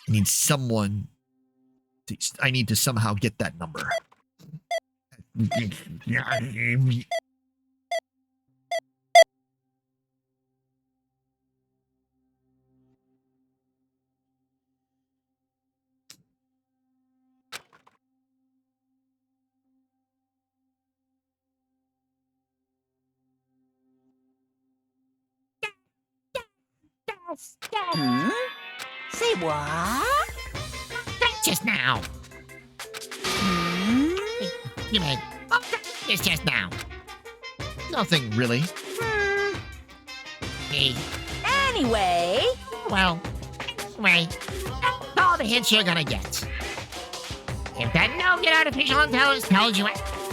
I need to somehow get that number. Hmm? Say what? Just now. Hmm? You mean, it's just now. Nothing, really. Hey, Anyway, well, anyway, that's all the hints you're gonna get. If that no-get artificial intelligence tells you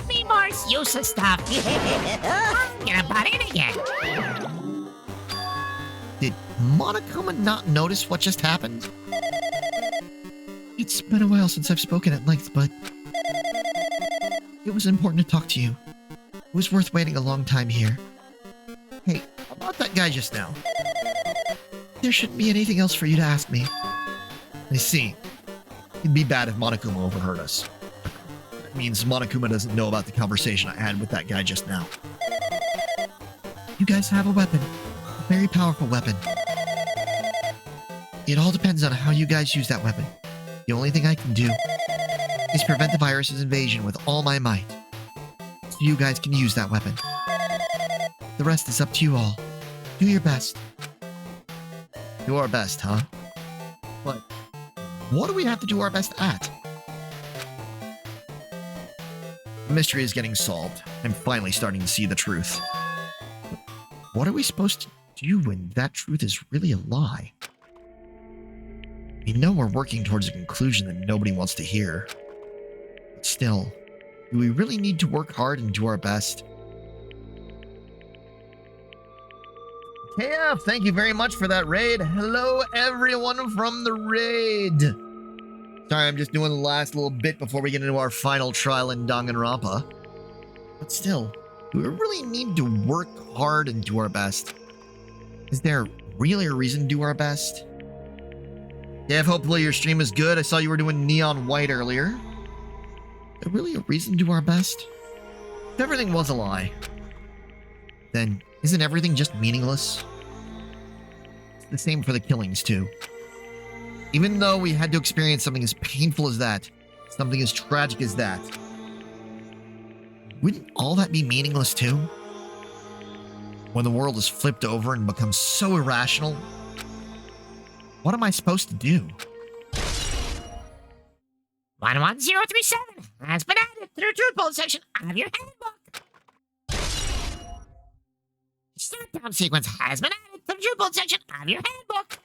any more useless stuff, I'm gonna butt in again. Did Monokuma not notice what just happened? It's been a while since I've spoken at length, but it was important to talk to you. It was worth waiting a long time here. Hey, about that guy just now. There shouldn't be anything else for you to ask me. I see. It'd be bad if Monokuma overheard us. That means Monokuma doesn't know about the conversation I had with that guy just now. You guys have a weapon. A very powerful weapon. It all depends on how you guys use that weapon. The only thing I can do is prevent the virus's invasion with all my might. So you guys can use that weapon. The rest is up to you all. Do your best. Do our best, huh? But what do we have to do our best at? The mystery is getting solved. I'm finally starting to see the truth. What are we supposed to do when that truth is really a lie? We know we're working towards a conclusion that nobody wants to hear. But still, do we really need to work hard and do our best? KF, thank you very much for that raid. Hello, everyone from the raid. Sorry, I'm just doing the last little bit before we get into our final trial in Danganronpa. But still, do we really need to work hard and do our best? Is there really a reason to do our best? KF, hopefully your stream is good. I saw you were doing Neon White earlier. Is there really a reason to do our best? If everything was a lie, then isn't everything just meaningless? It's the same for the killings, too. Even though we had to experience something as painful as that, something as tragic as that, wouldn't all that be meaningless, too? When the world is flipped over and becomes so irrational, what am I supposed to do? 11037 has been added to the truth bolt section of your handbook. Shutdown sequence has been added to the truth bolt section of your handbook.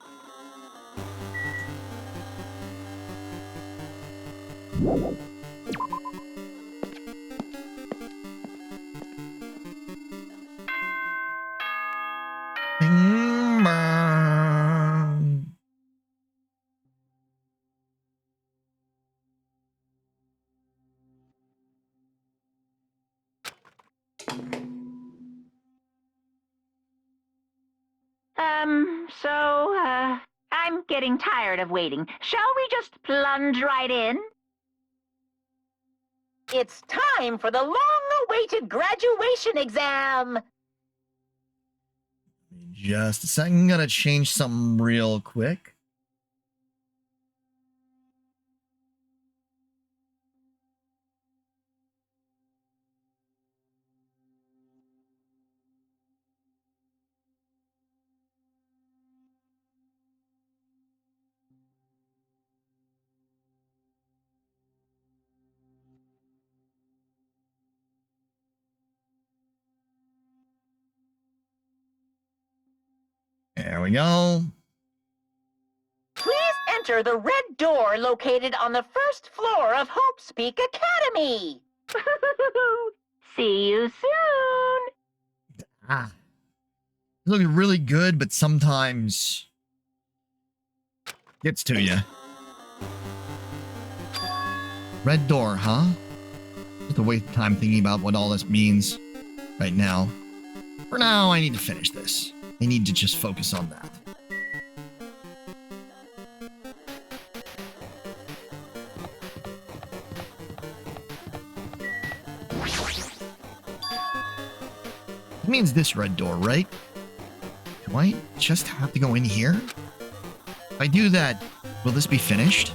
Bing, bang. I'm getting tired of waiting. Shall we just plunge right in? It's time for the long-awaited graduation exam! Just a second, I'm gonna change something real quick. There we go. Please enter the red door located on the first floor of Hope Speak Academy. See you soon. Ah. It's looking really good, but sometimes gets to you. Red door, huh? Just a waste of time thinking about what all this means right now. For now, I need to finish this. I need to just focus on that. It means this red door, right? Do I just have to go in here? If I do that, will this be finished?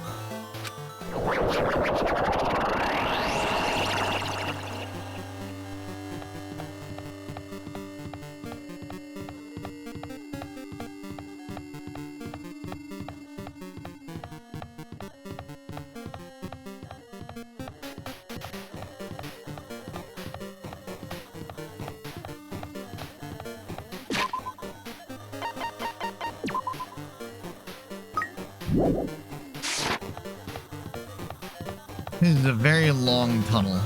This is a very long tunnel.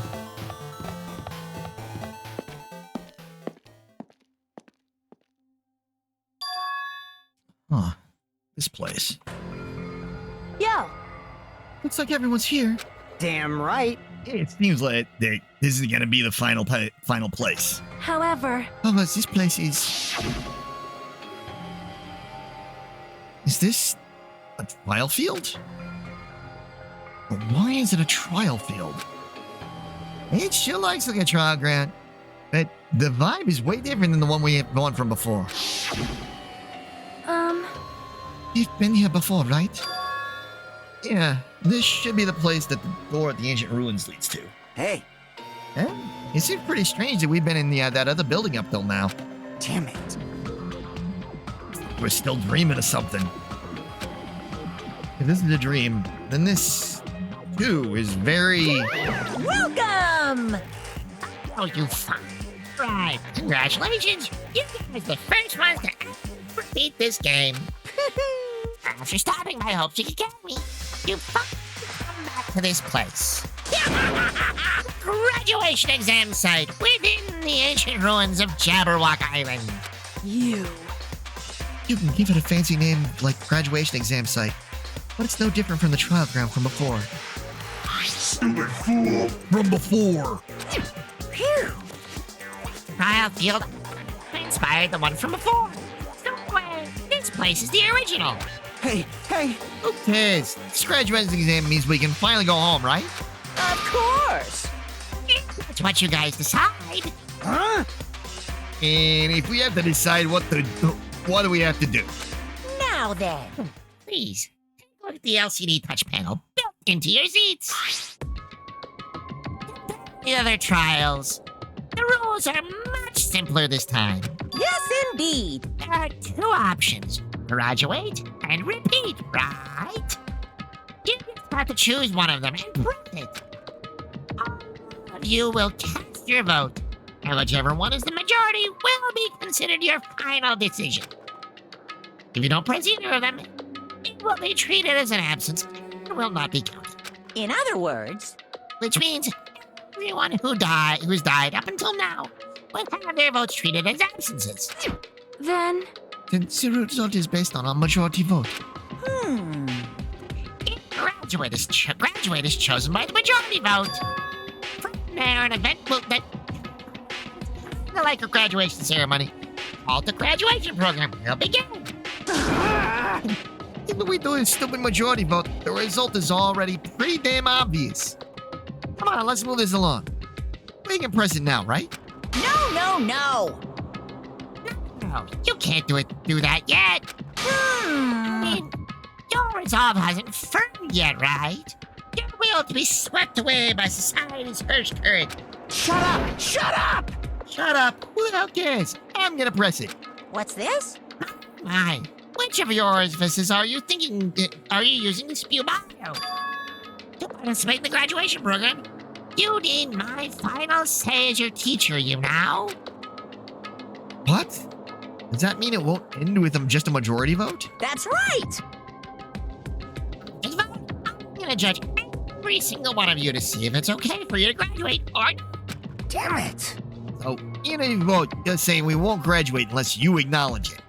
Huh. This place. Yo! Looks like everyone's here. Damn right. It seems like this is gonna be the final place. However, Oh, but this place is... Is this a trial field? But why is it a trial field? It sure looks like a trial ground, but the vibe is way different than the one we have gone from before. um, You've been here before, right? Yeah, this should be the place that the door at the ancient ruins leads to. Hey, Eh? It seems pretty strange that we've been in that other building up till now. damn it. We're still dreaming of something. If this is a dream, then this, too, is very... Welcome! Oh, you fine. Right. Congratulations. You guys the first ones to beat this game. After stopping my hopes you could get me, you finally come back to this place. Graduation exam site within the ancient ruins of Jabberwock Island. You. You can give it a fancy name like graduation exam site, but it's no different from the trial ground from before. Stupid fool! From before! Phew. Trial field inspired the one from before. No way. This place is the original. Hey, Who cares? This graduation exam means we can finally go home, right? Of course. That's what you guys decide. huh? And if we have to decide what do we have to do? Now then. Please, take a look at the LCD touch panel built into your seats. The other trials. The rules are much simpler this time. Yes, indeed. There are two options. Graduate and repeat, right? You just have to choose one of them and print it. All of you will cast your vote, and whichever one is the majority will be considered your final decision. If you don't press either of them, it will be treated as an absence and will not be counted. In other words, Which means everyone who's died up until now will have their votes treated as absences. then. Then the result is based on a majority vote. Graduate is chosen by the majority vote. From there, an event will like a graduation ceremony, called the graduation program will begin. Even we do a stupid majority vote, the result is already pretty damn obvious. Come on, let's move this along. We can press it now, right? No. No, you can't do that yet. I mean, your resolve hasn't firmed yet, right? Your will to be swept away by society's harsh current. Shut up! Shut up! Who the hell cares? I'm gonna press it. What's this? My, which of your orifices are you using to spew bio? To participate in the graduation program, you need my final say as your teacher, you know? What? Does that mean it won't end with just a majority vote? That's right. Just vote. I'm gonna judge every single one of you to see if it's okay for you to graduate or not. Damn it! So, even if you vote, you're saying we won't graduate unless you acknowledge it.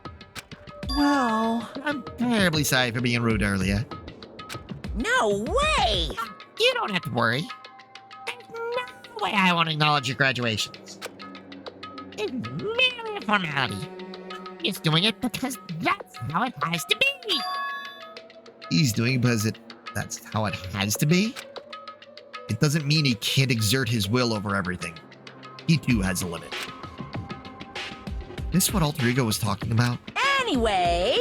Well, I'm terribly sorry for being rude earlier. No way. You don't have to worry. There's no way I won't acknowledge your graduations. It's merely a formality. I'm just doing it because that's how it has to be. He's doing it because that's how it has to be. It doesn't mean he can't exert his will over everything. He too has a limit. This what Alter Ego was talking about? Anyway,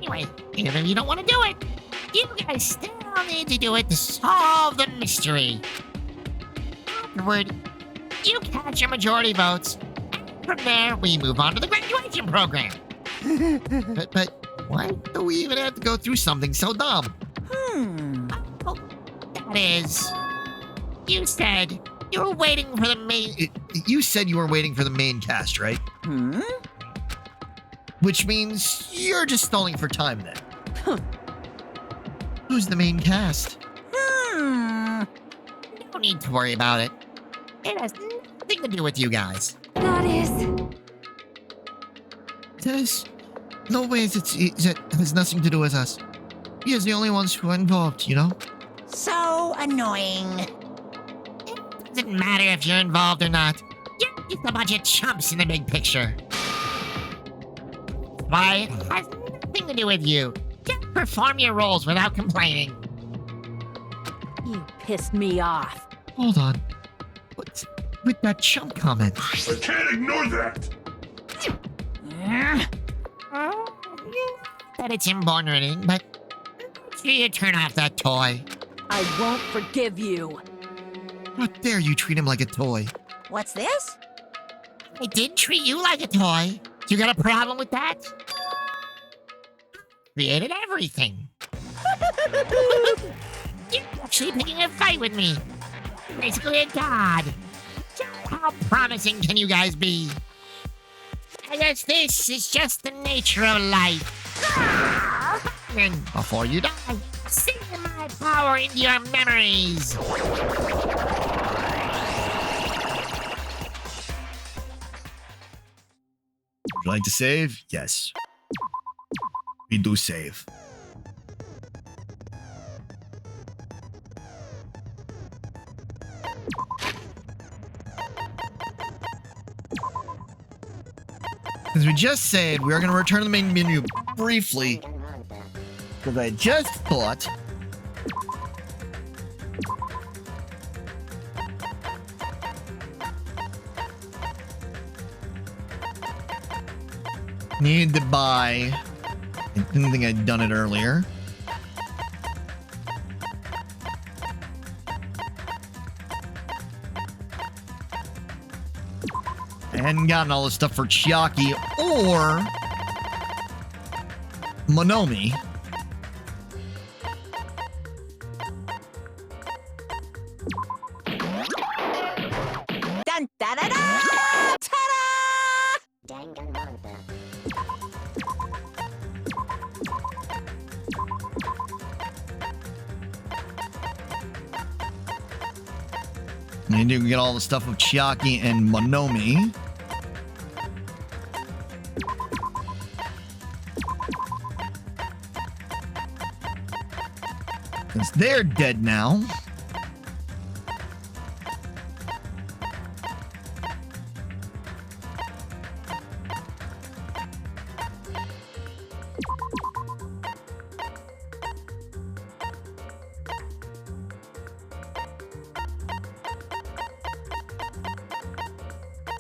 Even if you don't want to do it, you guys still need to do it to solve the mystery. Afterward, you catch your majority votes, and from there, we move on to the graduation program. But why do we even have to go through something so dumb? Oh, that is, you said you were waiting for the main... You said you were waiting for the main cast, right? Which means you're just stalling for time then. Who's the main cast? No need to worry about it. It has nothing to do with you guys. that is. There's no ways it has nothing to do with us. We are the only ones who are involved, you know? So annoying. It doesn't matter if you're involved or not. You're just a bunch of chumps in the big picture. Why, it has nothing to do with you. Just perform your roles without complaining. You pissed me off. Hold on. What's with that chump comment? I can't ignore that! That it's inborn or anything, but sure you turn off that toy. I won't forgive you. How dare you treat him like a toy? What's this? I did treat you like a toy. You got a problem with that? Created everything. You're actually picking a fight with me. Basically a god. So how promising can you guys be? I guess this is just the nature of life. And before you die, send my power into your memories. Would you like to save? Yes. We do save. Since we just saved, we are going to return to the main menu briefly. Because I just thought... Needed to buy... I didn't think I'd done it earlier. I hadn't gotten all the stuff for Chiaki or Monomi. Dun da da da! Ta-da! Danganronpa. I need to get all the stuff of Chiaki and Monomi. Since they're dead now.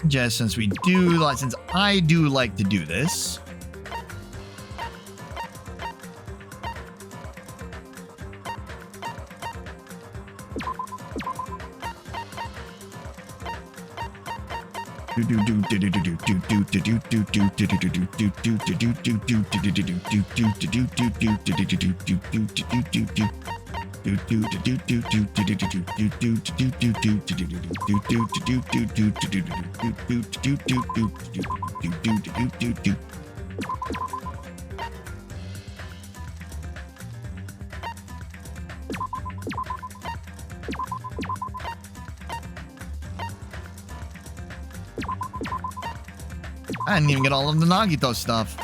Just since I do like to do this. I didn't even get all of the Nagito stuff.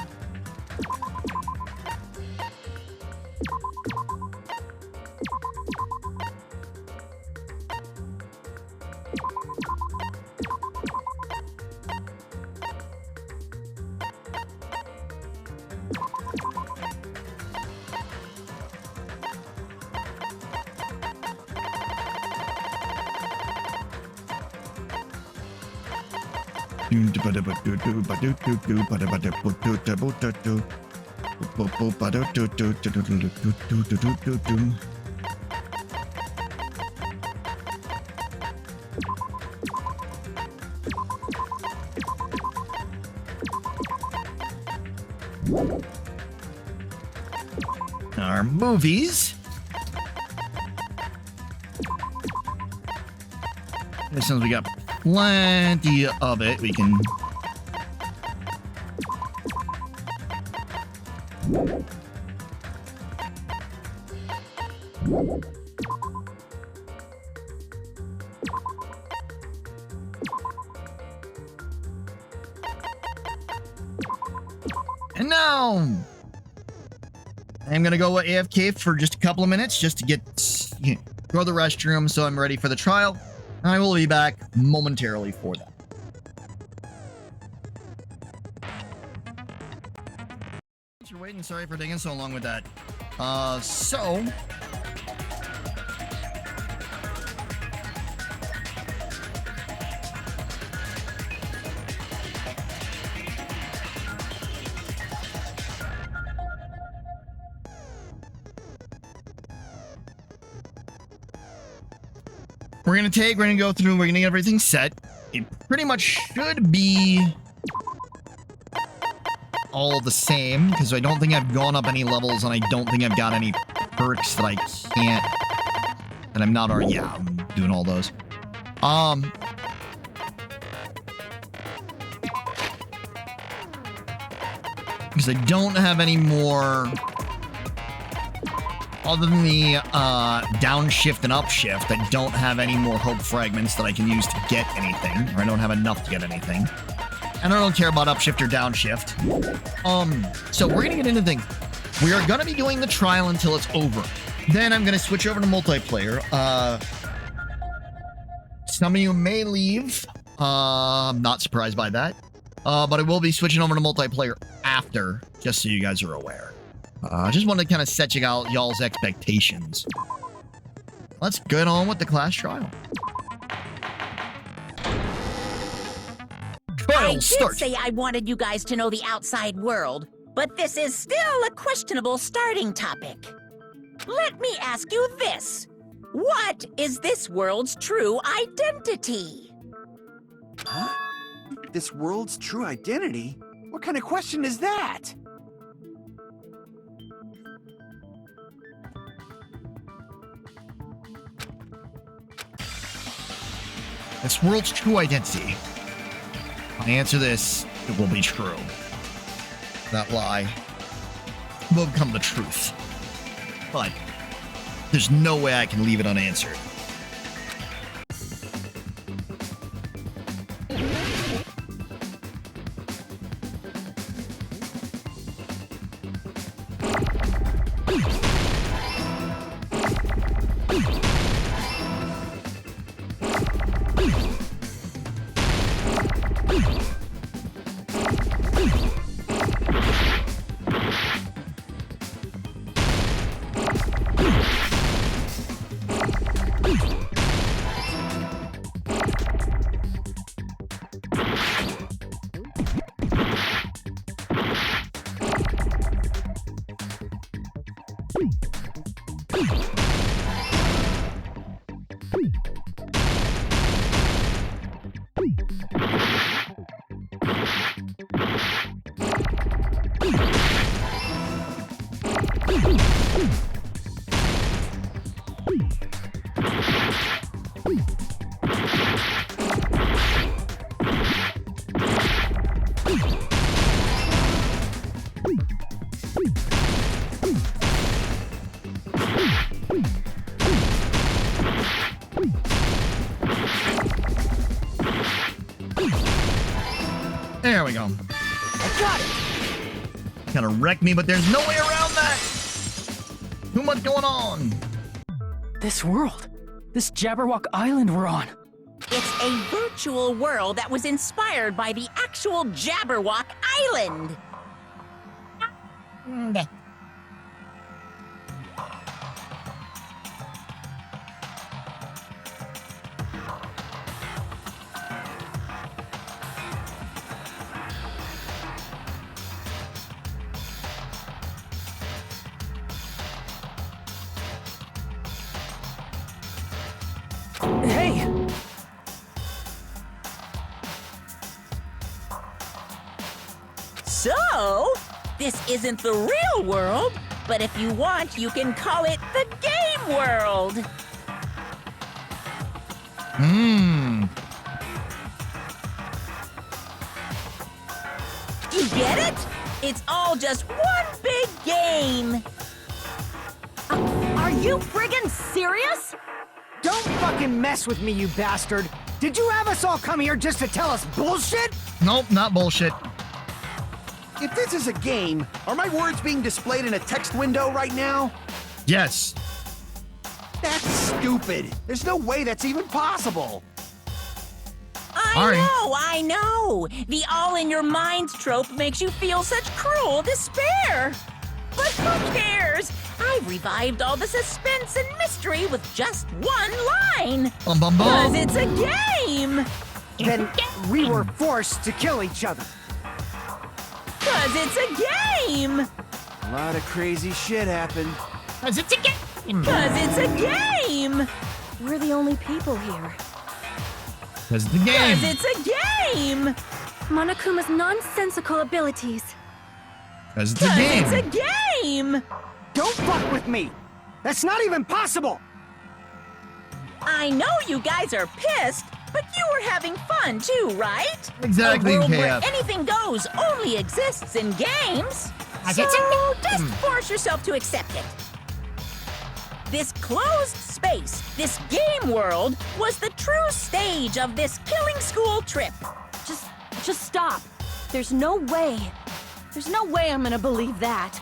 Our movies. Since we got plenty of it, we can... And now, I'm gonna go AFK for just a couple of minutes just to go to the restroom so I'm ready for the trial. I will be back momentarily for that. Thanks for waiting. Sorry for taking so long with that. So... we're gonna go through, we're gonna get everything set. It pretty much should be all the same, because I don't think I've gone up any levels, and I don't think I've got any perks that I can't, that I'm not already, yeah, I'm doing all those. Because I don't have any more, other than the downshift and upshift, I don't have any more hope fragments that I can use to get anything, or I don't have enough to get anything. And I don't care about upshift or downshift. So we're gonna get into things. We are gonna be doing the trial until it's over. Then I'm gonna switch over to multiplayer. Some of you may leave. I'm not surprised by that. But I will be switching over to multiplayer after, just so you guys are aware. I just want to kind of set y'all's expectations. Let's get on with the class trial. I did Start. say I wanted you guys to know the outside world, but this is still a questionable starting topic. Let me ask you this. What is this world's true identity? Huh? This world's true identity? What kind of question is that? This world's true identity. When I answer this, it will be true. That lie will become the truth. But there's no way I can leave it unanswered. There we go. I got it! Kind of wrecked me, but there's no way around that. Too much going on. This world. This Jabberwock Island we're on. It's a virtual world that was inspired by the actual Jabberwock Island. Hey! So, this isn't the real world, but if you want, you can call it the game world. You get it? It's all just one big game. Are you friggin' serious? Don't fucking mess with me, you bastard! Did you have us all come here just to tell us bullshit? Nope, not bullshit. If this is a game, are my words being displayed in a text window right now? Yes. That's stupid. There's no way that's even possible. I know. The all-in-your-minds trope makes you feel such cruel despair. But who cares? I've revived all the suspense and mystery with just one line. Bum bum Because bum. it's a game. Then we were forced to kill each other. Because it's a game. A lot of crazy shit happened. Cause it's a game. Because it's a game. We're the only people here. Because the game. Because it's a game! Monokuma's nonsensical abilities. Because it's a 'Cause game. it's a game! Don't fuck with me! That's not even possible! I know you guys are pissed, but you were having fun too, right? Exactly, A world where KF. anything goes only exists in games. I So get it. just force yourself to accept it. This closed space, this game world, was the true stage of this killing school trip. Just stop. There's no way. There's no way I'm gonna believe that.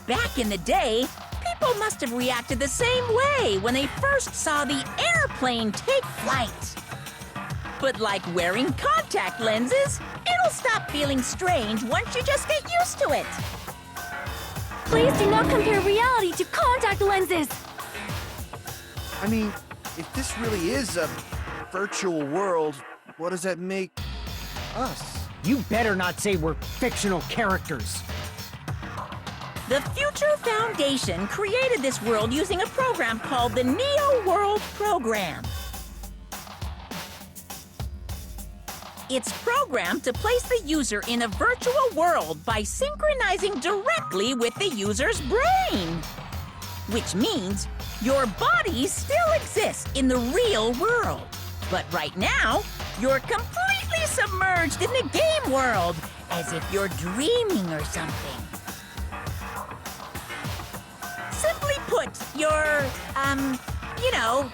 Back in the day, people must have reacted the same way when they first saw the airplane take flight. But like wearing contact lenses, it'll stop feeling strange once you just get used to it. Please do not compare reality to contact lenses. I mean, if this really is a virtual world, what does that make us? You better not say we're fictional characters. The Future Foundation created this world using a program called the Neo World Program. It's programmed to place the user in a virtual world by synchronizing directly with the user's brain. Which means your body still exists in the real world. But right now, you're completely submerged in the game world, as if you're dreaming or something. Simply put, you're, you know,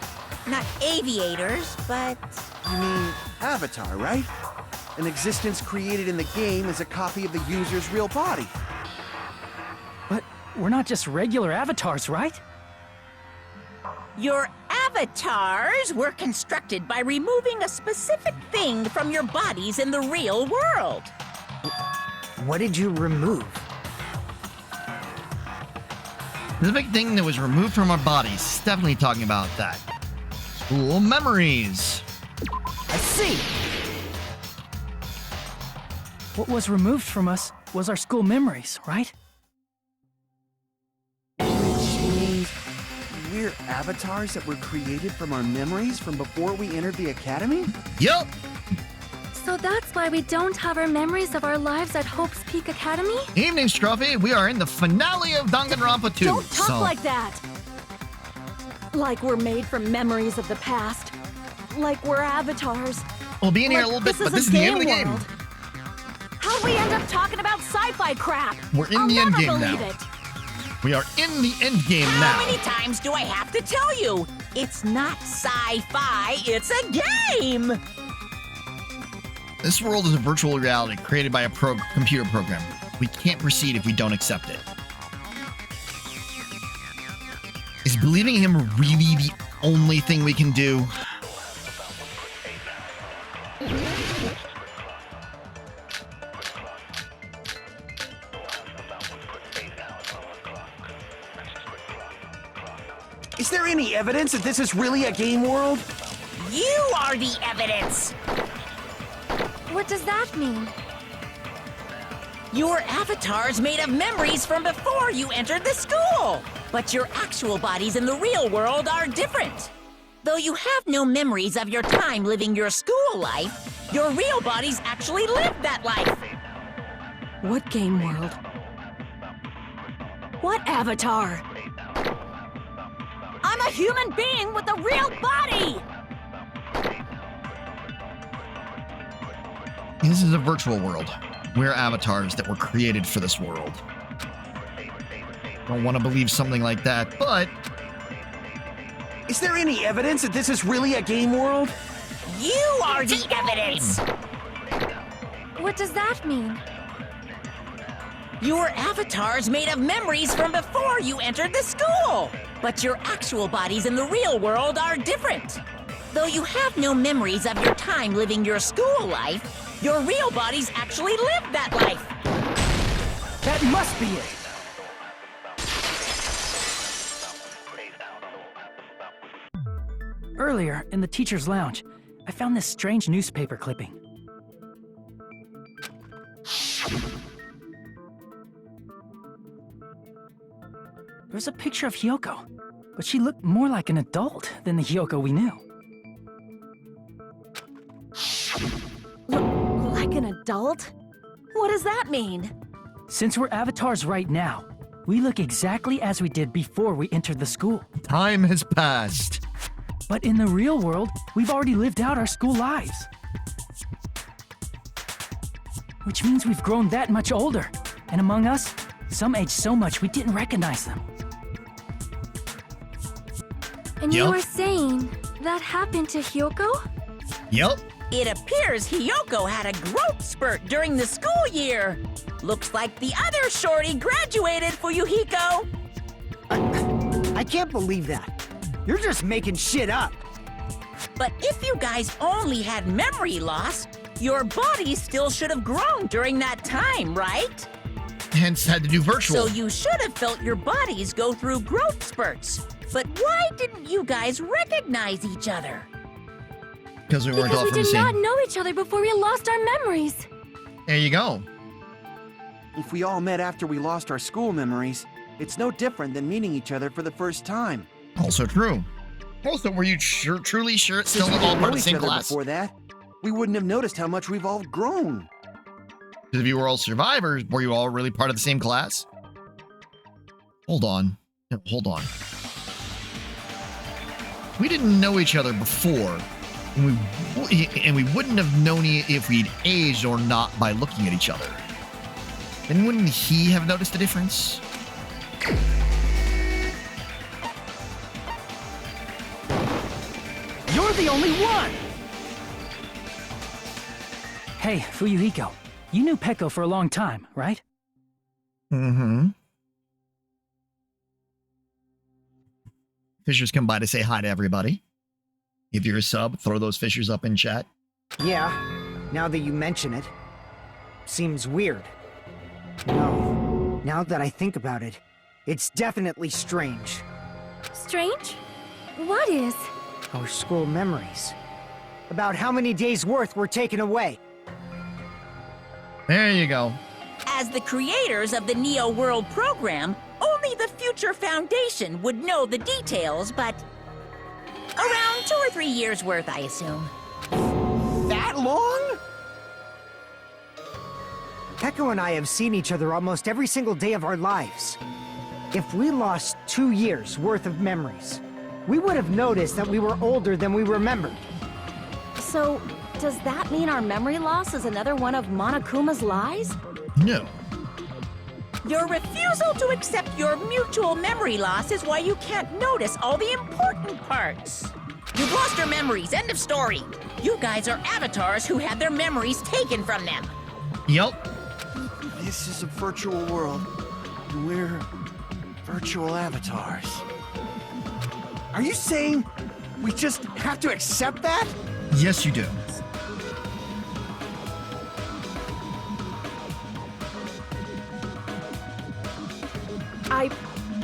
not aviators, but... You mean Avatar, right? An existence created in the game is a copy of the user's real body. But we're not just regular avatars, right? Your avatars were constructed by removing a specific thing from your bodies in the real world. What did you remove? There's a big thing that was removed from our bodies. Definitely talking about that. School memories. I see! What was removed from us was our school memories, right? Which means we're avatars that were created from our memories from before we entered the academy? Yup. So that's why we don't have our memories of our lives at Hope's Peak Academy? Evening, Scruffy. We are in the finale of Danganronpa 2. Don't talk like that! Like we're made from memories of the past. Like we're avatars. We'll be in here a little bit, but this is the end of the game. world. How'd we end up talking about sci-fi crap? We're in I'll the end never game now. believe it. We are in the end game How now. many times do I have to tell you? It's not sci-fi, it's a game! This world is a virtual reality created by a computer program. We can't proceed if we don't accept it. Is believing him really the only thing we can do? Is there any evidence that this is really a game world? You are the evidence! What does that mean? Your avatar's made of memories from before you entered the school! But your actual bodies in the real world are different. Though you have no memories of your time living your school life, your real bodies actually lived that life. What game world? What avatar? I'm a human being with a real body! This is a virtual world. We're avatars that were created for this world. Don't want to believe something like that, but Is there any evidence that this is really a game world? You are the evidence! What does that mean? Your avatar's made of memories from before you entered the school! But your actual bodies in the real world are different. Though you have no memories of your time living your school life, your real bodies actually lived that life. That must be it! Earlier, in the teacher's lounge, I found this strange newspaper clipping. There's a picture of Hyoko. but she looked more like an adult than the Hyoko we knew. Like an adult? What does that mean? Since we're avatars right now, we look exactly as we did before we entered the school. Time has passed. But in the real world, we've already lived out our school lives. Which means we've grown that much older. And among us, some aged so much we didn't recognize them. And you were saying that happened to Hyoko? Yup. It appears Hyoko had a growth spurt during the school year. Looks like the other shorty graduated for Yuhiko. I can't believe that. You're just making shit up. But if you guys only had memory loss, your body still should have grown during that time, right? Hence had to do virtual. So you should have felt your bodies go through growth spurts. But why didn't you guys recognize each other? Because we weren't all Because from we the did not same. know each other before we lost our memories. There you go. If we all met after we lost our school memories, it's no different than meeting each other for the first time. Also true. Also, were you truly sure it's Since still we all didn't part know of the each same other class? before that, we wouldn't have noticed how much we've all grown. Because if you were all survivors, were you all really part of the same class? Hold on. No, hold on. We didn't know each other before, and we wouldn't have known if we'd aged or not by looking at each other. Then wouldn't he have noticed the difference? You're the only one! Hey, Fuyuhiko, you knew Peko for a long time, right? Mm-hmm. Fishers come by to say hi to everybody. If you're a sub, throw those fishers up in chat. Yeah, now that you mention it. Seems weird. No, now that I think about it, it's definitely strange. Strange? What is? Our school memories. About how many days' worth were taken away. There you go. As the creators of the Neo World program, only the Future Foundation would know the details, but around 2 or 3 years worth, I assume. That long? Peko and I have seen each other almost every single day of our lives. If we lost 2 years worth of memories, we would have noticed that we were older than we remembered. So, does that mean our memory loss is another one of Monokuma's lies? No. Your refusal to accept your mutual memory loss is why you can't notice all the important parts. You've lost your memories, end of story. You guys are avatars who had their memories taken from them. Yup. This is a virtual world, and we're virtual avatars. Are you saying we just have to accept that? Yes, you do. I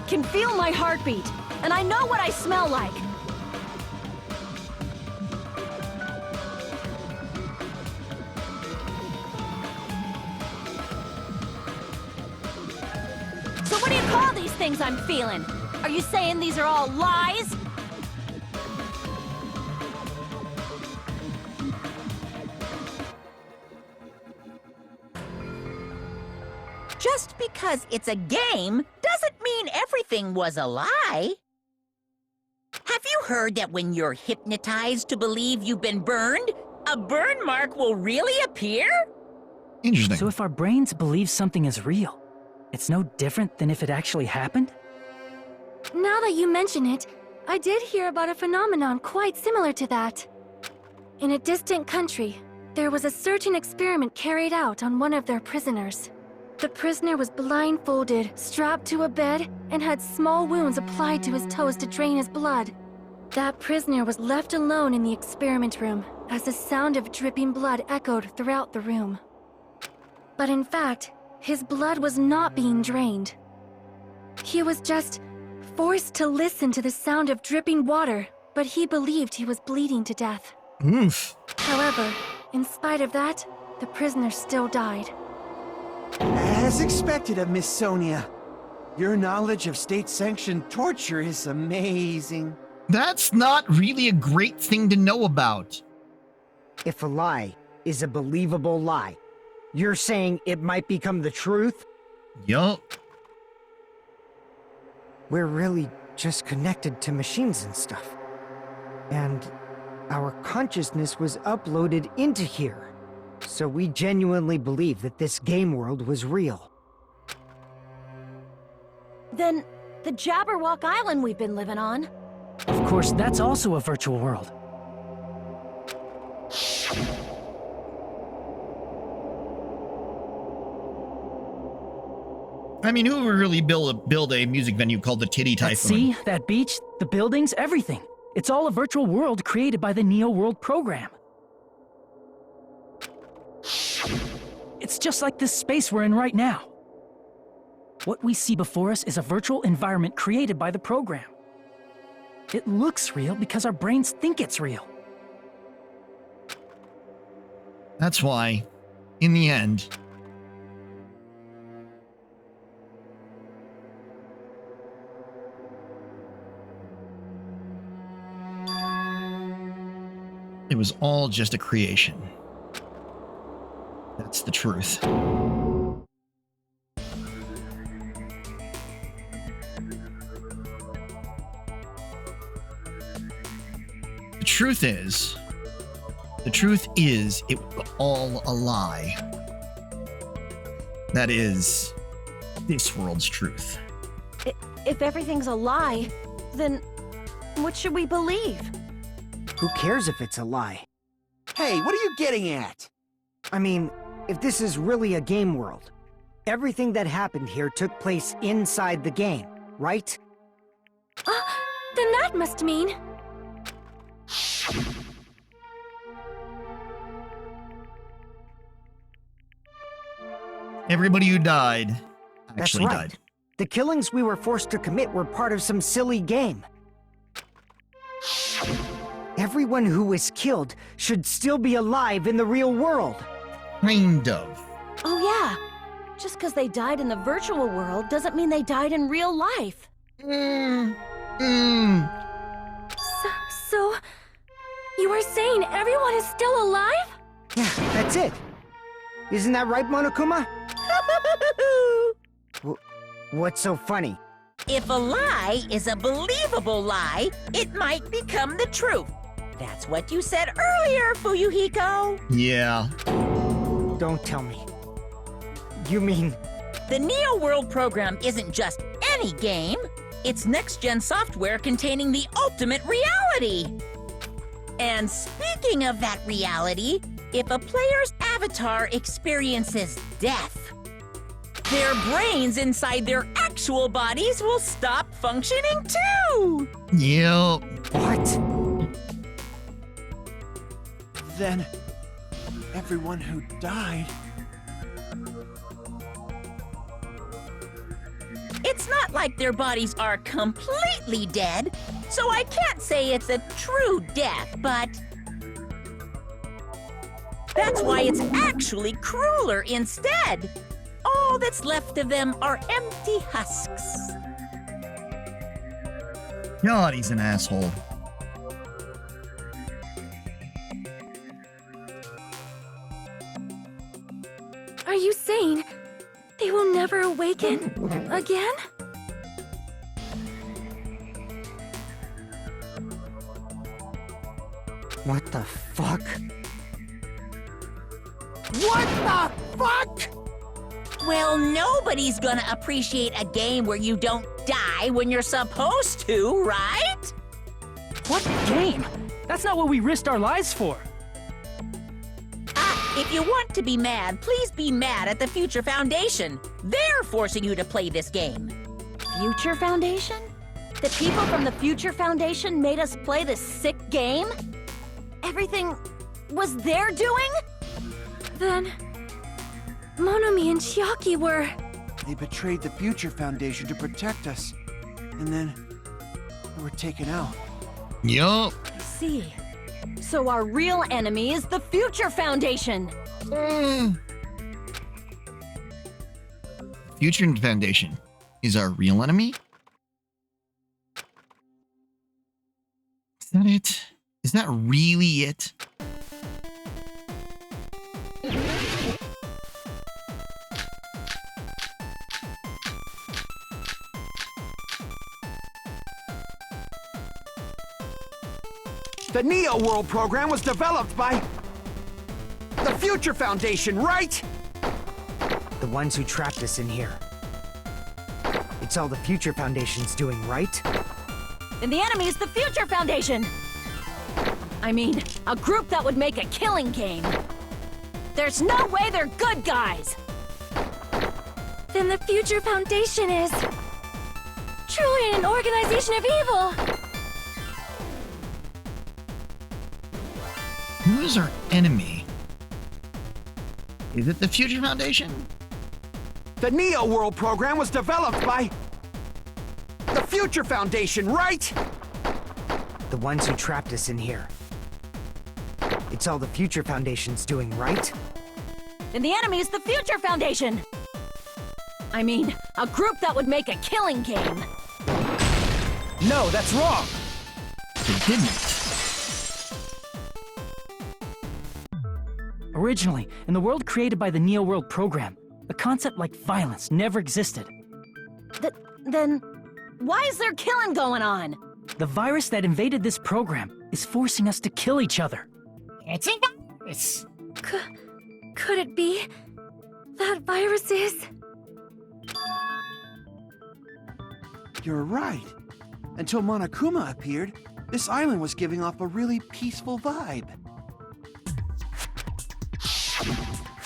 can feel my heartbeat, and I know what I smell like. So what do you call these things I'm feeling? Are you saying these are all lies? Just because it's a game doesn't mean everything was a lie. Have you heard that when you're hypnotized to believe you've been burned, a burn mark will really appear? Interesting. So if our brains believe something is real, it's no different than if it actually happened? Now that you mention it, I did hear about a phenomenon quite similar to that. In a distant country, there was a certain experiment carried out on one of their prisoners. The prisoner was blindfolded, strapped to a bed, and had small wounds applied to his toes to drain his blood. That prisoner was left alone in the experiment room, as the sound of dripping blood echoed throughout the room. But in fact, his blood was not being drained. He was just forced to listen to the sound of dripping water, but he believed he was bleeding to death. Oof. However, in spite of that, the prisoner still died. As expected of Miss Sonia. Your knowledge of state-sanctioned torture is amazing. That's not really a great thing to know about. If a lie is a believable lie, you're saying it might become the truth? Yup. We're really just connected to machines and stuff. And our consciousness was uploaded into here. So we genuinely believe that this game world was real. Then, the Jabberwock Island we've been living on. Of course, that's also a virtual world. I mean, who would really build a music venue called the Titty Typhoon? That sea, that beach, the buildings, everything. It's all a virtual world created by the Neo World program. It's just like this space we're in right now. What we see before us is a virtual environment created by the program. It looks real because our brains think it's real. That's why, in the end, it was all just a creation. That's the truth. The truth is, it was all a lie. That is this world's truth. If everything's a lie, then what should we believe? Who cares if it's a lie? Hey, what are you getting at? I mean, if this is really a game world, everything that happened here took place inside the game, right? Then that must mean... Everybody who died actually That's right. died. The killings we were forced to commit were part of some silly game. Everyone who was killed should still be alive in the real world. Kind of. Oh yeah, just because they died in the virtual world doesn't mean they died in real life. So, you are saying everyone is still alive? Yeah, that's it. Isn't that right, Monokuma? What's so funny? If a lie is a believable lie, it might become the truth. That's what you said earlier, Fuyuhiko. Yeah. Don't tell me. You mean... The Neo World program isn't just any game. It's next-gen software containing the ultimate reality. And speaking of that reality, if a player's avatar experiences death, their brains inside their actual bodies will stop functioning too! Yep. What? Then, everyone who died... It's not like their bodies are completely dead, so I can't say it's a true death, but... That's why it's actually crueler instead. All that's left of them are empty husks. God, he's an asshole. Are you saying they will never awaken again? What the fuck? What the fuck? Well, nobody's gonna appreciate a game where you don't die when you're supposed to, right? What game? That's not what we risked our lives for. If you want to be mad, please be mad at the Future Foundation. They're forcing you to play this game. Future Foundation? The people from the Future Foundation made us play this sick game? Everything was their doing? Then... Monomi and Chiaki were... They betrayed the Future Foundation to protect us. And then... they were taken out. Yup. I see. So our real enemy is the Future Foundation! Future Foundation. is our real enemy? Is that it? Is that really it? The Neo World program was developed by the Future Foundation, right? The ones who trapped us in here. It's all the Future Foundation's doing, right? And the enemy is the Future Foundation! I mean, a group that would make a killing game. There's no way they're good guys! Then the Future Foundation is truly an organization of evil. Who is our enemy? Is it the Future Foundation? The Neo World program was developed by the Future Foundation, right? The ones who trapped us in here. It's all the Future Foundation's doing, right? And the enemy is the Future Foundation! I mean, a group that would make a killing game. No, that's wrong! It didn't. Originally, in the world created by the Neo World program, a concept like violence never existed. Then, why is there killing going on? The virus that invaded this program is forcing us to kill each other. It's a virus. Could it be that virus is? You're right. Until Monokuma appeared, this island was giving off a really peaceful vibe.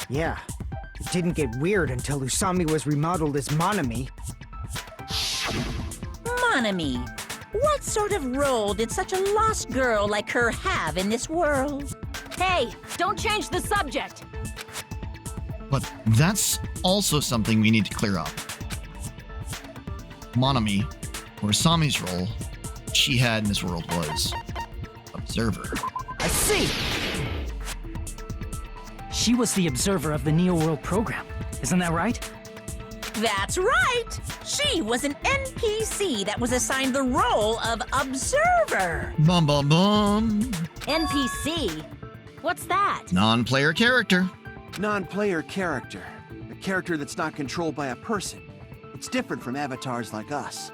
Yeah. It didn't get weird until Usami was remodeled as Monami. Monami, what sort of role did such a lost girl like her have in this world? Hey, don't change the subject! But that's also something we need to clear up. Monami, or Sami's role she had in this world was observer. I see! She was the observer of the Neo World program. Isn't that right? That's right! She was an NPC that was assigned the role of observer. Bum bum bum. NPC? What's that? Non-player character. Non-player character. A character that's not controlled by a person. It's different from avatars like us.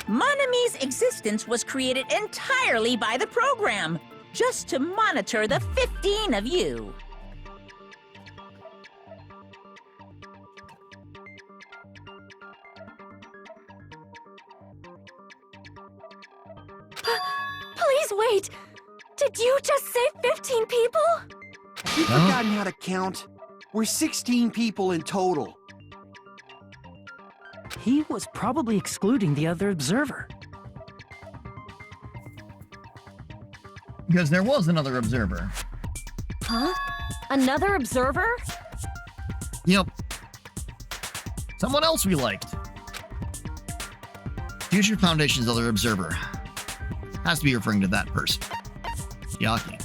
Monami's existence was created entirely by the program, just to monitor the 15 of you. Please wait! Did you just say 15 people? You've forgotten how to count. We're 16 people in total. He was probably excluding the other observer. Because there was another observer. Huh? Another observer? Yep. Someone else we liked. Future Foundation's other observer. Has to be referring to that person. Yaki.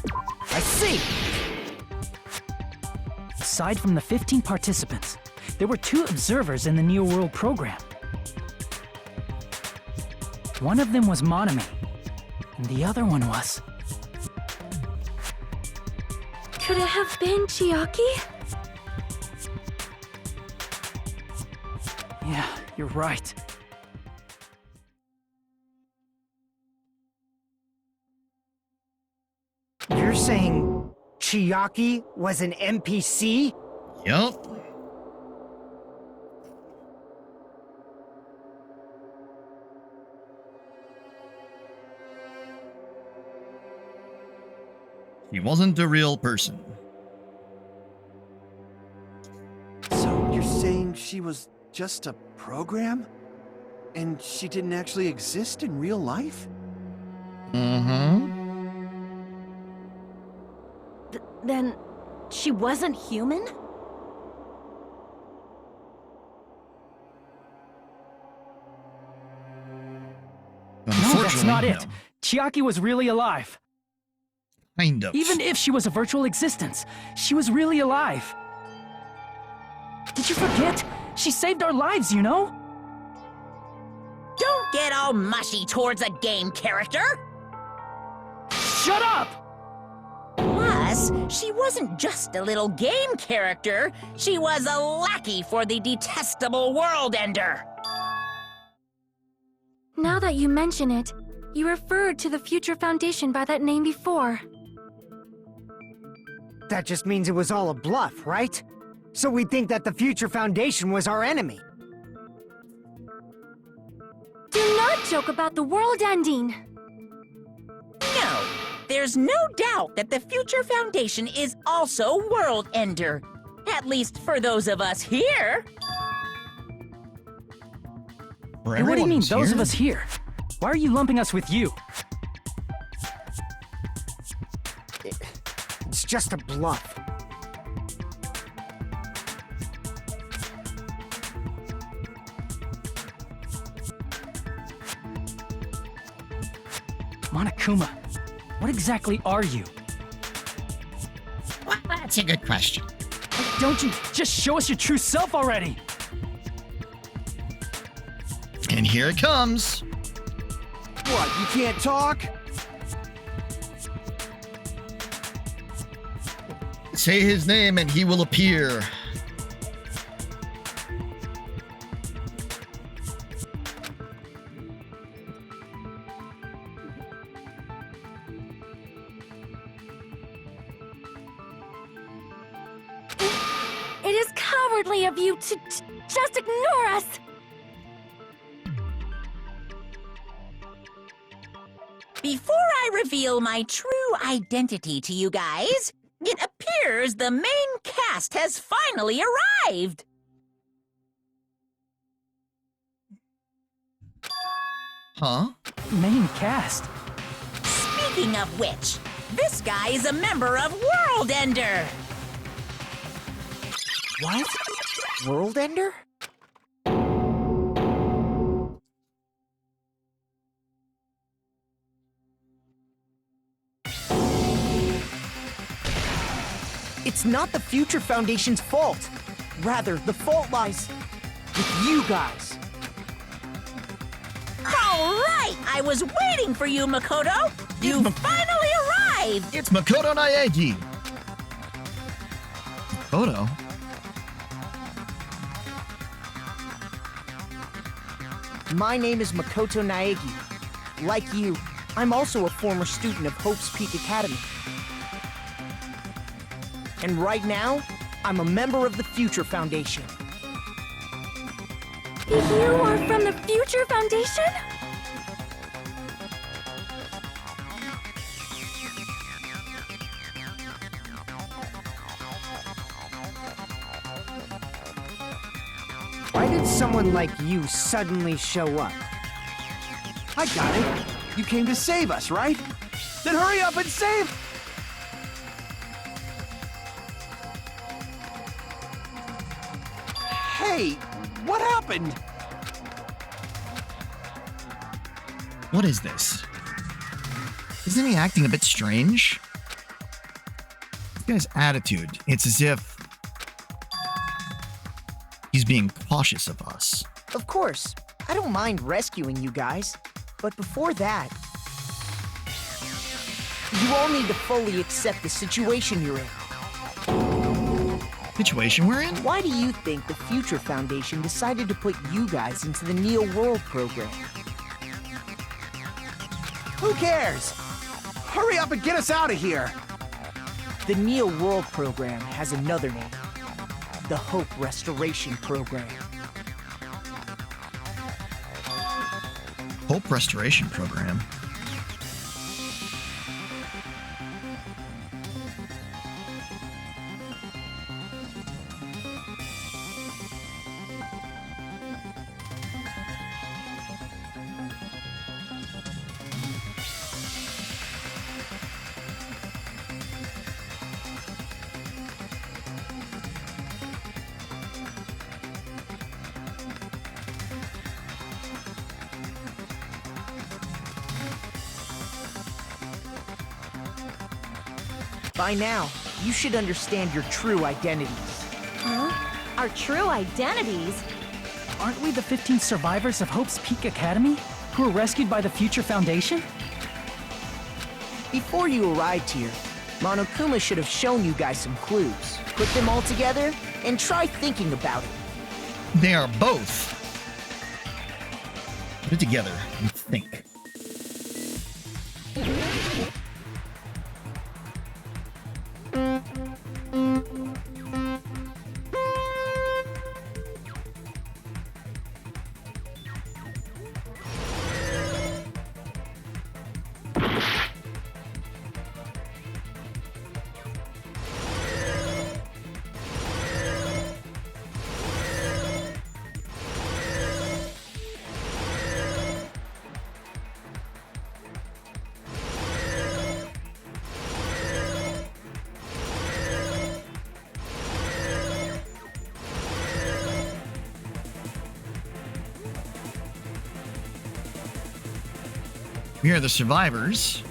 I see! Aside from the 15 participants, there were 2 observers in the Neo World program. One of them was Monami, and the other one was... Could it have been Chiaki? Yeah, you're right. You're saying Chiaki was an NPC? Yup. He wasn't a real person. So you're saying she was just a program? And she didn't actually exist in real life? Mm-hmm. Then, she wasn't human? No, that's not it. no. Chiaki was really alive. Kind of. Even if she was a virtual existence, she was really alive. Did you forget? She saved our lives, you know? get all mushy towards a game character. Shut up! Plus, she wasn't just a little game character. She was a lackey for the detestable World Ender. Now that you mention it, you referred to the Future Foundation by that name before. That just means it was all a bluff, right? So we think that the Future Foundation was our enemy. Do not joke about the world ending! No, there's no doubt that the Future Foundation is also World Ender. At least for those of us here. For Hey, what do you everyone mean, who's those of here? us here? Why are you lumping us with you? It's just a bluff. Monokuma, what exactly are you? Well, that's a good question. Why don't you just show us your true self already? And here it comes. What, you can't talk? Say his name and he will appear. It is cowardly of you to just ignore us! Before I reveal my true identity to you guys, it appears the main cast has finally arrived. Huh? Main cast. Speaking of which, this guy is a member of World Ender. What? World Ender? It's not the Future Foundation's fault. Rather, the fault lies with you guys. All right, I was waiting for you, Makoto. You finally arrived. It's Makoto Naegi. Makoto? My name is Makoto Naegi. Like you, I'm also a former student of Hope's Peak Academy. And right now, I'm a member of the Future Foundation. You are from the Future Foundation? Why did someone like you suddenly show up? I got it. You came to save us, right? Then hurry up and save... Hey, what happened? What is this? Isn't he acting a bit strange? This guy's attitude, it's as if he's being cautious of us. Of course, I don't mind rescuing you guys. But before that, you all need to fully accept the situation you're in. Situation we're in? Why do you think the Future Foundation decided to put you guys into the Neo World program? Who cares? Hurry up and get us out of here! The Neo World program has another name. The Hope Restoration Program. Hope Restoration Program. By now, you should understand your true identities. Huh? Our true identities? Aren't we the 15 survivors of Hope's Peak Academy? who were rescued by the Future Foundation? Before you arrived here, Monokuma should have shown you guys some clues. Put them all together and try thinking about it. They are both. Put it together and think. We are the survivors.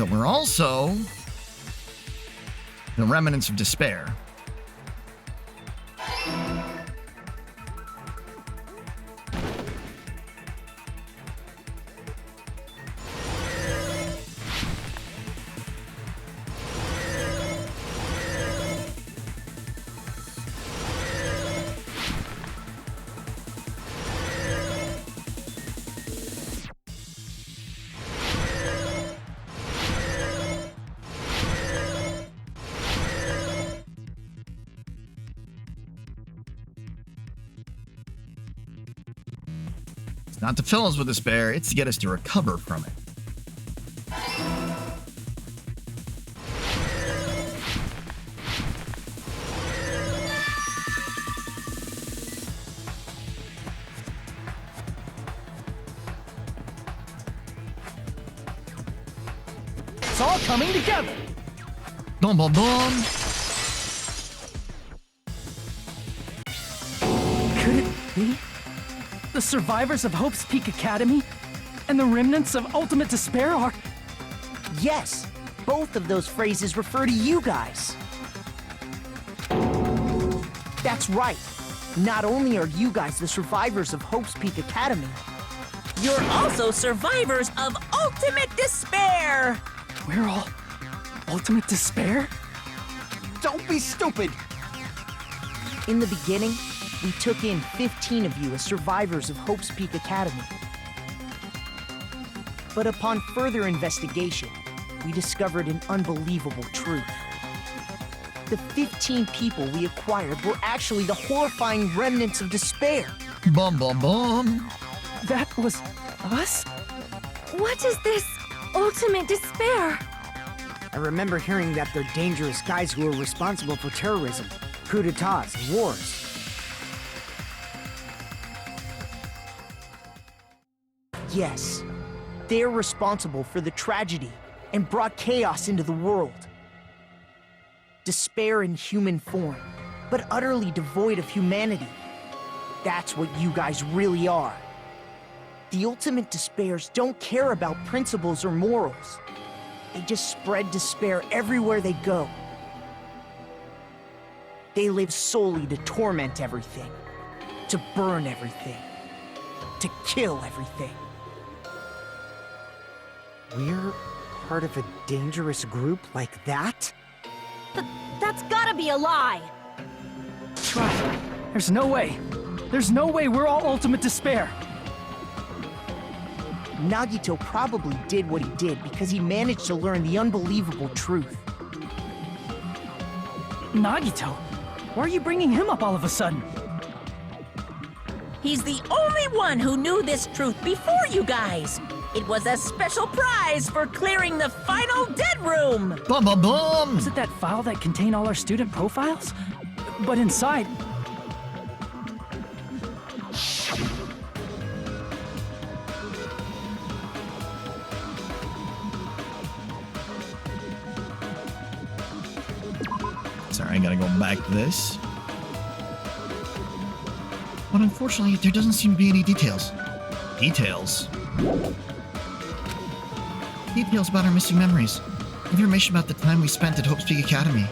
But we're also the remnants of despair. Not to fill us with despair, it's to get us to recover from it. It's all coming together! Boom, boom, boom! Could it be? The survivors of Hope's Peak Academy and the remnants of Ultimate Despair are... Yes, both of those phrases refer to you guys. That's right. Not only are you guys the survivors of Hope's Peak Academy, You're also survivors of Ultimate Despair! We're all Ultimate Despair? Don't be stupid! in the beginning, we took in 15 of you as survivors of Hope's Peak Academy. But upon further investigation, we discovered an unbelievable truth. The 15 people we acquired were actually the horrifying remnants of despair. Bum bum bum. That was us? What is this ultimate despair? I remember hearing that they're dangerous guys who are responsible for terrorism, coups d'etats, and wars. Yes, they're responsible for the tragedy and brought chaos into the world. Despair in human form, but utterly devoid of humanity. That's what you guys really are. The ultimate despairs don't care about principles or morals. They just spread despair everywhere they go. They live solely to torment everything, to burn everything, to kill everything. We're part of a dangerous group like that? That's gotta be a lie! Try. There's no way. There's no way we're all Ultimate Despair. Nagito probably did what he did because he managed to learn the unbelievable truth. Nagito? Why are you bringing him up all of a sudden? He's the only one who knew this truth before you guys. It was a special prize for clearing the final dead room. Bum bum bum. Was it that file that contained all our student profiles? But inside... Sorry, I gotta go back to this. But unfortunately, there doesn't seem to be any details. Details? Details about our missing memories. Information about the time we spent at Hope's Peak Academy.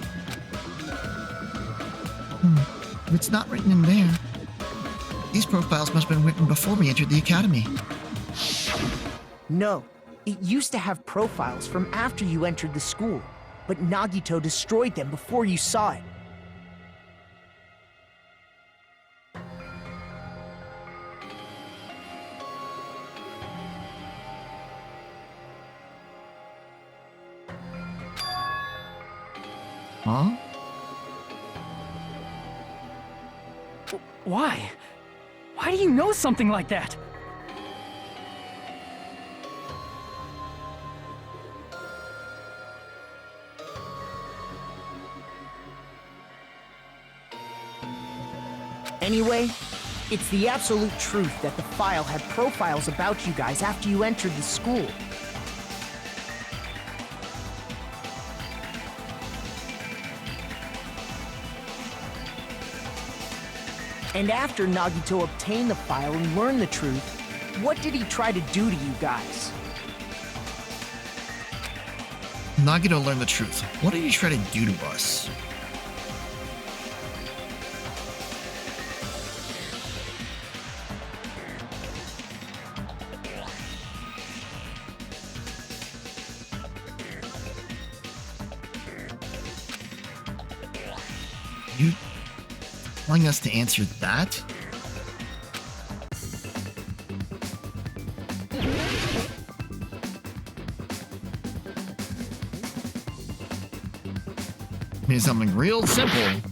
If it's not written in there, these profiles must have been written before we entered the academy. No, it used to have profiles from after you entered the school, but Nagito destroyed them before you saw it. Huh? Why? Why do you know something like that? Anyway, it's the absolute truth that the file had profiles about you guys after you entered the school. And after Nagito obtained the file and learned the truth, what did he try to do to you guys? Nagito learned the truth. What did he try to do to us? You telling us to answer that? Means something real simple.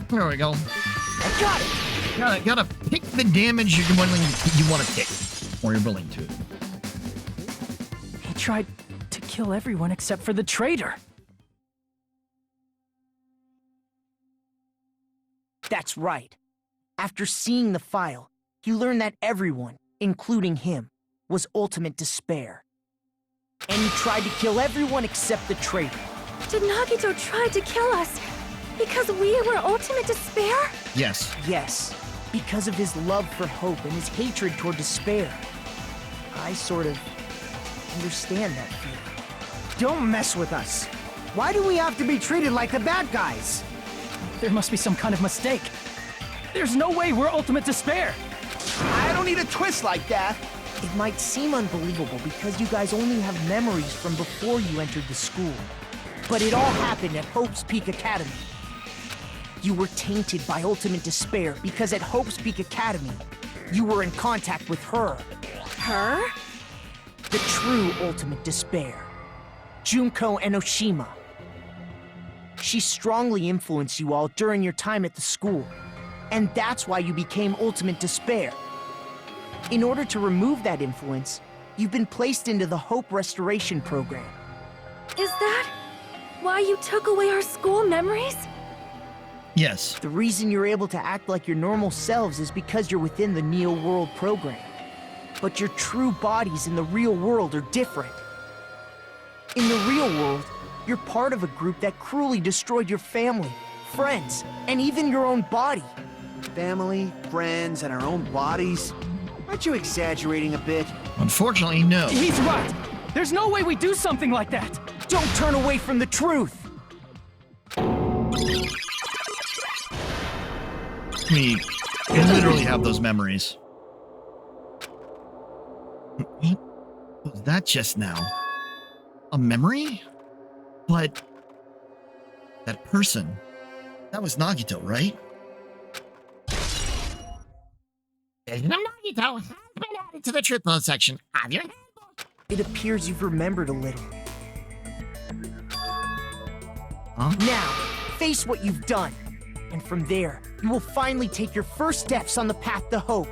There we go. I got it! Gotta pick the damage you want to take, or you're willing to. He tried to kill everyone except for the traitor. That's right. After seeing the file, he learned that everyone, including him, was ultimate despair. And he tried to kill everyone except the traitor. Did Nagito try to kill us because we were ultimate despair? Yes. Yes, because of his love for hope and his hatred toward despair. I sort of understand that feeling. Don't mess with us. Why do we have to be treated like the bad guys? There must be some kind of mistake. There's no way we're ultimate despair. I don't need a twist like that. It might seem unbelievable because you guys only have memories from before you entered the school. But it all happened at Hope's Peak Academy. You were tainted by ultimate despair because at Hope's Peak Academy, you were in contact with her. Her? The true ultimate despair. Junko Enoshima. She strongly influenced you all during your time at the school. And that's why you became ultimate despair. In order to remove that influence, you've been placed into the Hope Restoration Program. Is that why you took away our school memories? Yes. The reason you're able to act like your normal selves is because you're within the Neo World program. But your true bodies in the real world are different. In the real world, you're part of a group that cruelly destroyed your family, friends, and even your own body. Family, friends, and our own bodies? Aren't you exaggerating a bit? Unfortunately, no. He's right! There's no way we do something like that! Don't turn away from the truth! We literally have those memories. What was that just now? A memory? But that person, that was Nagito, right? Nagito has been added to the truth note section of your handbook. It appears you've remembered a little. Huh? Now, face what you've done. And from there, you will finally take your first steps on the path to hope.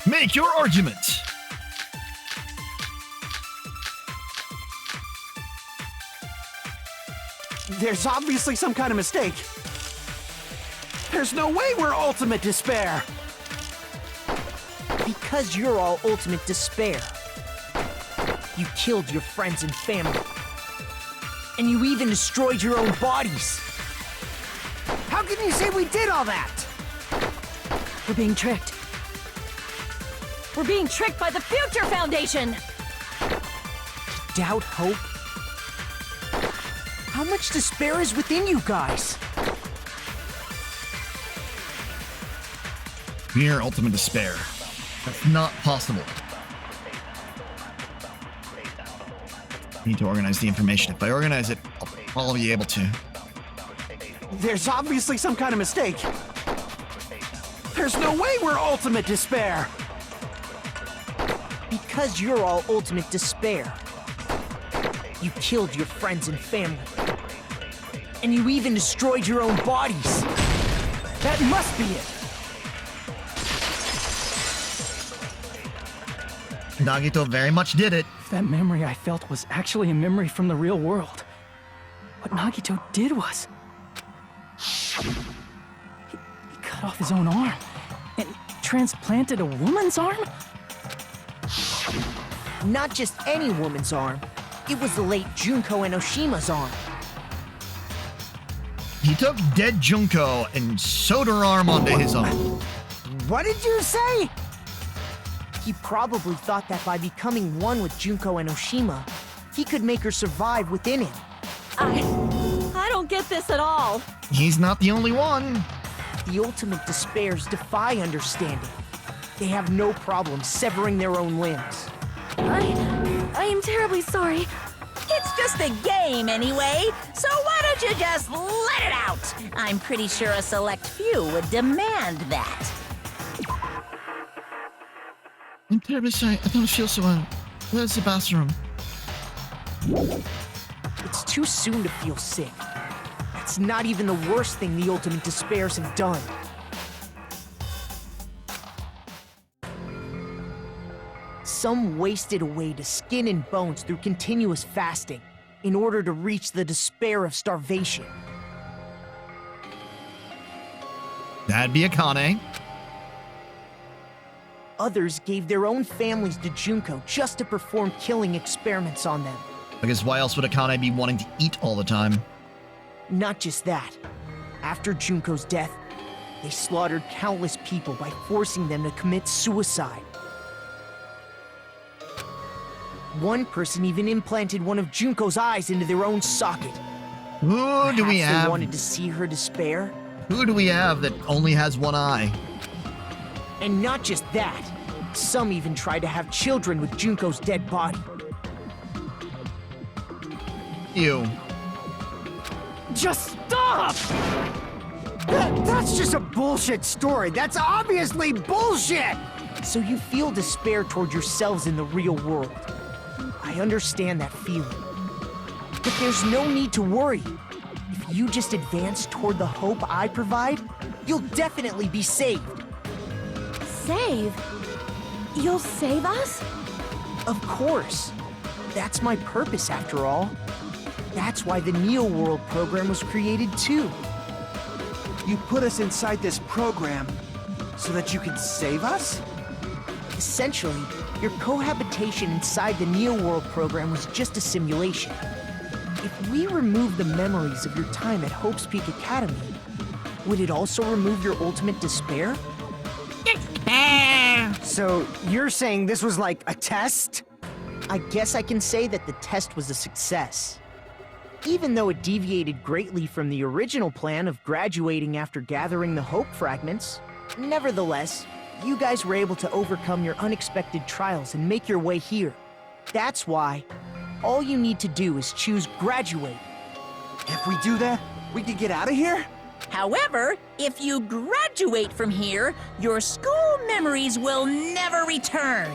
Make your argument! There's obviously some kind of mistake. There's no way we're ultimate despair. Because you're all ultimate despair. You killed your friends and family. And you even destroyed your own bodies. How can you say we did all that? We're being tricked. We're being tricked by the Future Foundation! Doubt hope? How much despair is within you guys? Mere ultimate despair. That's not possible. I need to organize the information. If I organize it, I'll be able to. There's obviously some kind of mistake. There's no way we're ultimate despair. Because you're all ultimate despair. You killed your friends and family. And you even destroyed your own bodies. That must be it! Nagito very much did it. If that memory I felt was actually a memory from the real world, what Nagito did was... He cut off his own arm and transplanted a woman's arm? Not just any woman's arm. It was the late Junko Enoshima's arm. He took dead Junko and sewed her arm onto his own. What did you say? He probably thought that by becoming one with Junko Enoshima, he could make her survive within him. I don't get this at all. He's not the only one. The ultimate despairs defy understanding. They have no problem severing their own limbs. I am terribly sorry. It's just a game anyway, so why don't you just let it out? I'm pretty sure a select few would demand that. I'm terribly sorry. I don't feel so well. Where's the bathroom? It's too soon to feel sick. That's not even the worst thing the ultimate despairs have done. Some wasted away to skin and bones through continuous fasting in order to reach the despair of starvation. That'd be Akane. Others gave their own families to Junko just to perform killing experiments on them. Because why else would Akane be wanting to eat all the time? Not just that. After Junko's death, they slaughtered countless people by forcing them to commit suicide. One person even implanted one of Junko's eyes into their own socket. Who do we Perhaps they have? wanted to see her despair. Who do we have that only has one eye? And not just that. Some even tried to have children with Junko's dead body. Ew. Just stop! That's just a bullshit story. That's obviously bullshit! So you feel despair toward yourselves in the real world. I understand that feeling. But there's no need to worry. If you just advance toward the hope I provide, you'll definitely be saved. Save? You'll save us? Of course. That's my purpose, after all. That's why the Neo World program was created, too. You put us inside this program so that you can save us? Essentially, your cohabitation inside the Neo World program was just a simulation. If we remove the memories of your time at Hope's Peak Academy, would it also remove your ultimate despair? So, you're saying this was like a test? I guess I can say that the test was a success. Even though it deviated greatly from the original plan of graduating after gathering the Hope fragments, nevertheless, you guys were able to overcome your unexpected trials and make your way here. That's why all you need to do is choose graduate. If we do that, we can get out of here? However, if you graduate from here, your school memories will never return.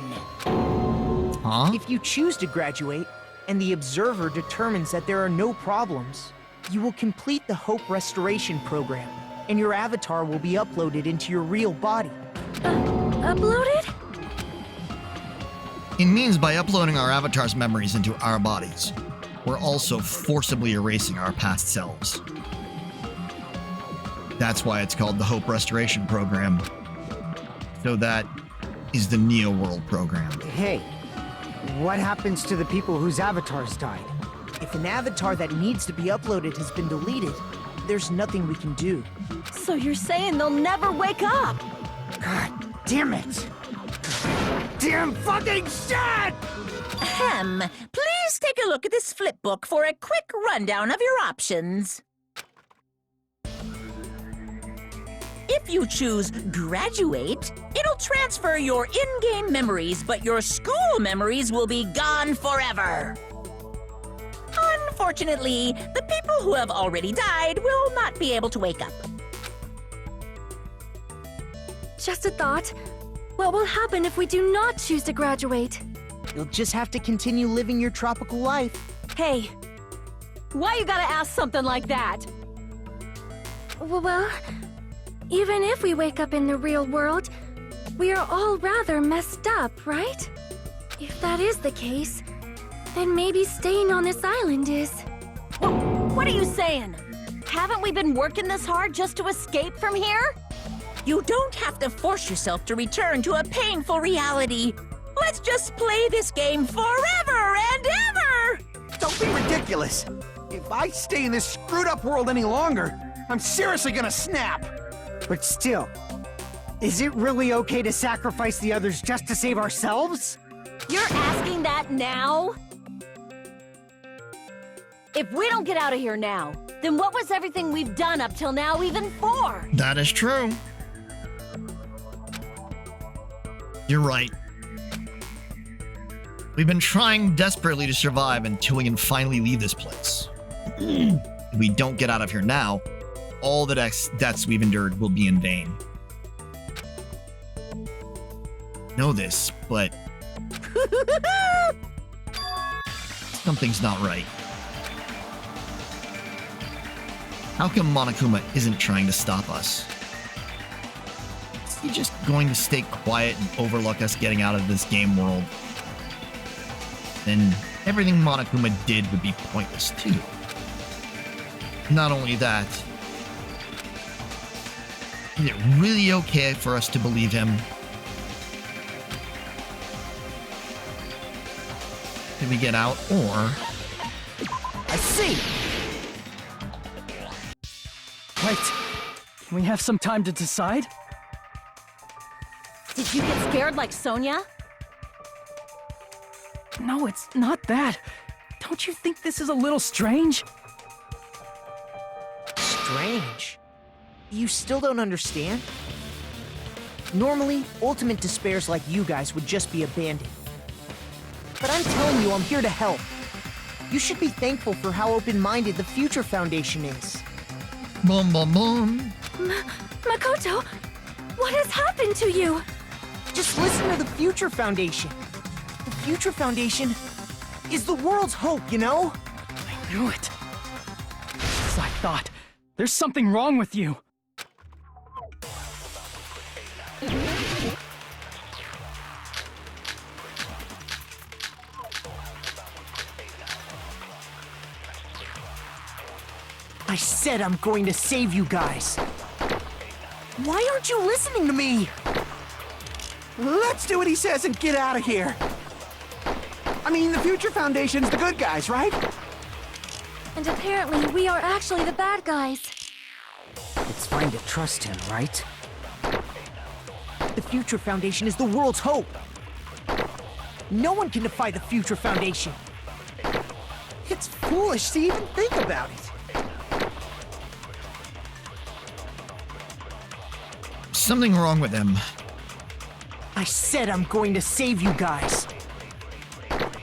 Huh? If you choose to graduate, and the observer determines that there are no problems, you will complete the Hope Restoration Program, and your avatar will be uploaded into your real body. Uploaded? It means by uploading our avatar's memories into our bodies, we're also forcibly erasing our past selves. That's why it's called the Hope Restoration Program. So that is the Neo World program. Hey, what happens to the people whose avatars died? If an avatar that needs to be uploaded has been deleted, there's nothing we can do. So you're saying they'll never wake up? God damn it! Damn fucking shit! Ahem. Please take a look at this flipbook for a quick rundown of your options. If you choose graduate, it'll transfer your in-game memories, but your school memories will be gone forever. Unfortunately, the people who have already died will not be able to wake up. Just a thought. What will happen if we do not choose to graduate? You'll just have to continue living your tropical life. Hey, why you gotta ask something like that? Well, even if we wake up in the real world, we are all rather messed up, right? If that is the case, then maybe staying on this island is... What are you saying? Haven't we been working this hard just to escape from here? You don't have to force yourself to return to a painful reality. Let's just play this game forever and ever! Don't be ridiculous. If I stay in this screwed up world any longer, I'm seriously gonna snap. But still, is it really okay to sacrifice the others just to save ourselves? You're asking that now? If we don't get out of here now, then what was everything we've done up till now even for? That is true. You're right. We've been trying desperately to survive until we can finally leave this place. If we don't get out of here now, all the deaths we've endured will be in vain. Know this, but something's not right. How come Monokuma isn't trying to stop us? Is he just going to stay quiet and overlook us getting out of this game world? Then everything Monokuma did would be pointless too. Not only that, is it really okay for us to believe him? Can we get out, or... I see! Right. Can we have some time to decide? Did you get scared like Sonia? No, it's not that. Don't you think this is a little strange? Strange. You still don't understand? Normally, ultimate despairs like you guys would just be abandoned. But I'm telling you, I'm here to help. You should be thankful for how open-minded the Future Foundation is. Boom, boom, boom. Makoto, what has happened to you? Just listen to the Future Foundation. The Future Foundation is the world's hope, you know? I knew it. As I thought. There's something wrong with you. I said I'm going to save you guys. Why aren't you listening to me? Let's do what he says and get out of here. I mean, the Future Foundation's the good guys, right? And apparently, we are actually the bad guys. It's fine to trust him, right? The Future Foundation is the world's hope. No one can defy the Future Foundation. It's foolish to even think about it. Something wrong with him. I said I'm going to save you guys.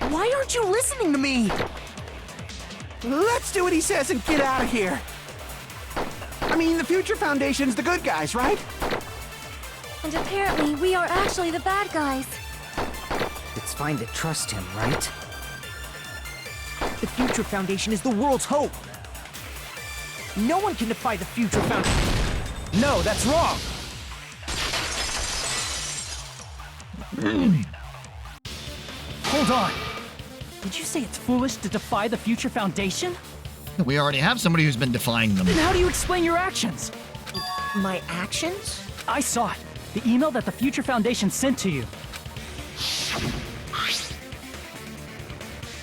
Why aren't you listening to me? Let's do what he says and get out of here. I mean, the Future Foundation's the good guys, right? And apparently, we are actually the bad guys. It's fine to trust him, right? The Future Foundation is the world's hope. No one can defy the Future Foundation. No, that's wrong! Hold on. Did you say it's foolish to defy the Future Foundation? We already have somebody who's been defying them. Then how do you explain your actions? My actions? I saw it. The email that the Future Foundation sent to you.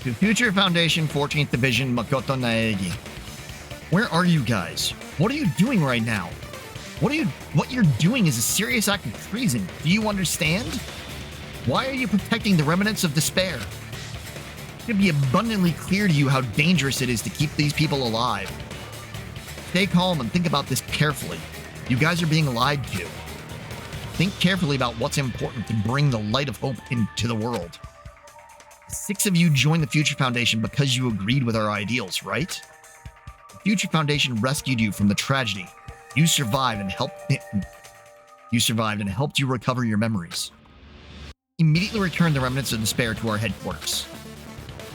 To Future Foundation 14th Division Makoto Naegi. Where are you guys? What are you doing right now? What you're doing is a serious act of treason. Do you understand? Why are you protecting the remnants of despair? It should be abundantly clear to you how dangerous it is to keep these people alive. Stay calm and think about this carefully. You guys are being lied to. Think carefully about what's important to bring the light of hope into the world. 6 of you joined the Future Foundation because you agreed with our ideals, right? The Future Foundation rescued you from the tragedy. You survived and helped you recover your memories. Immediately return the remnants of despair to our headquarters.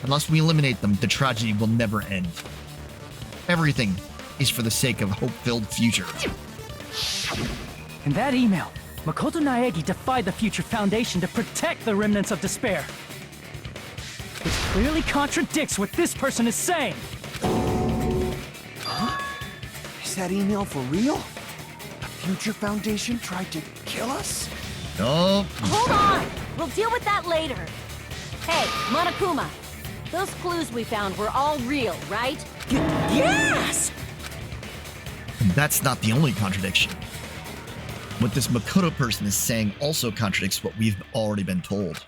Unless we eliminate them, the tragedy will never end. Everything is for the sake of a hope-filled future. In that email, Makoto Naegi defied the Future Foundation to protect the remnants of despair. Which clearly contradicts what this person is saying. Is that email for real? The Future Foundation tried to kill us? No. Hold on! We'll deal with that later. Hey, Monokuma, those clues we found were all real, right? Yes! That's not the only contradiction. What this Makoto person is saying also contradicts what we've already been told.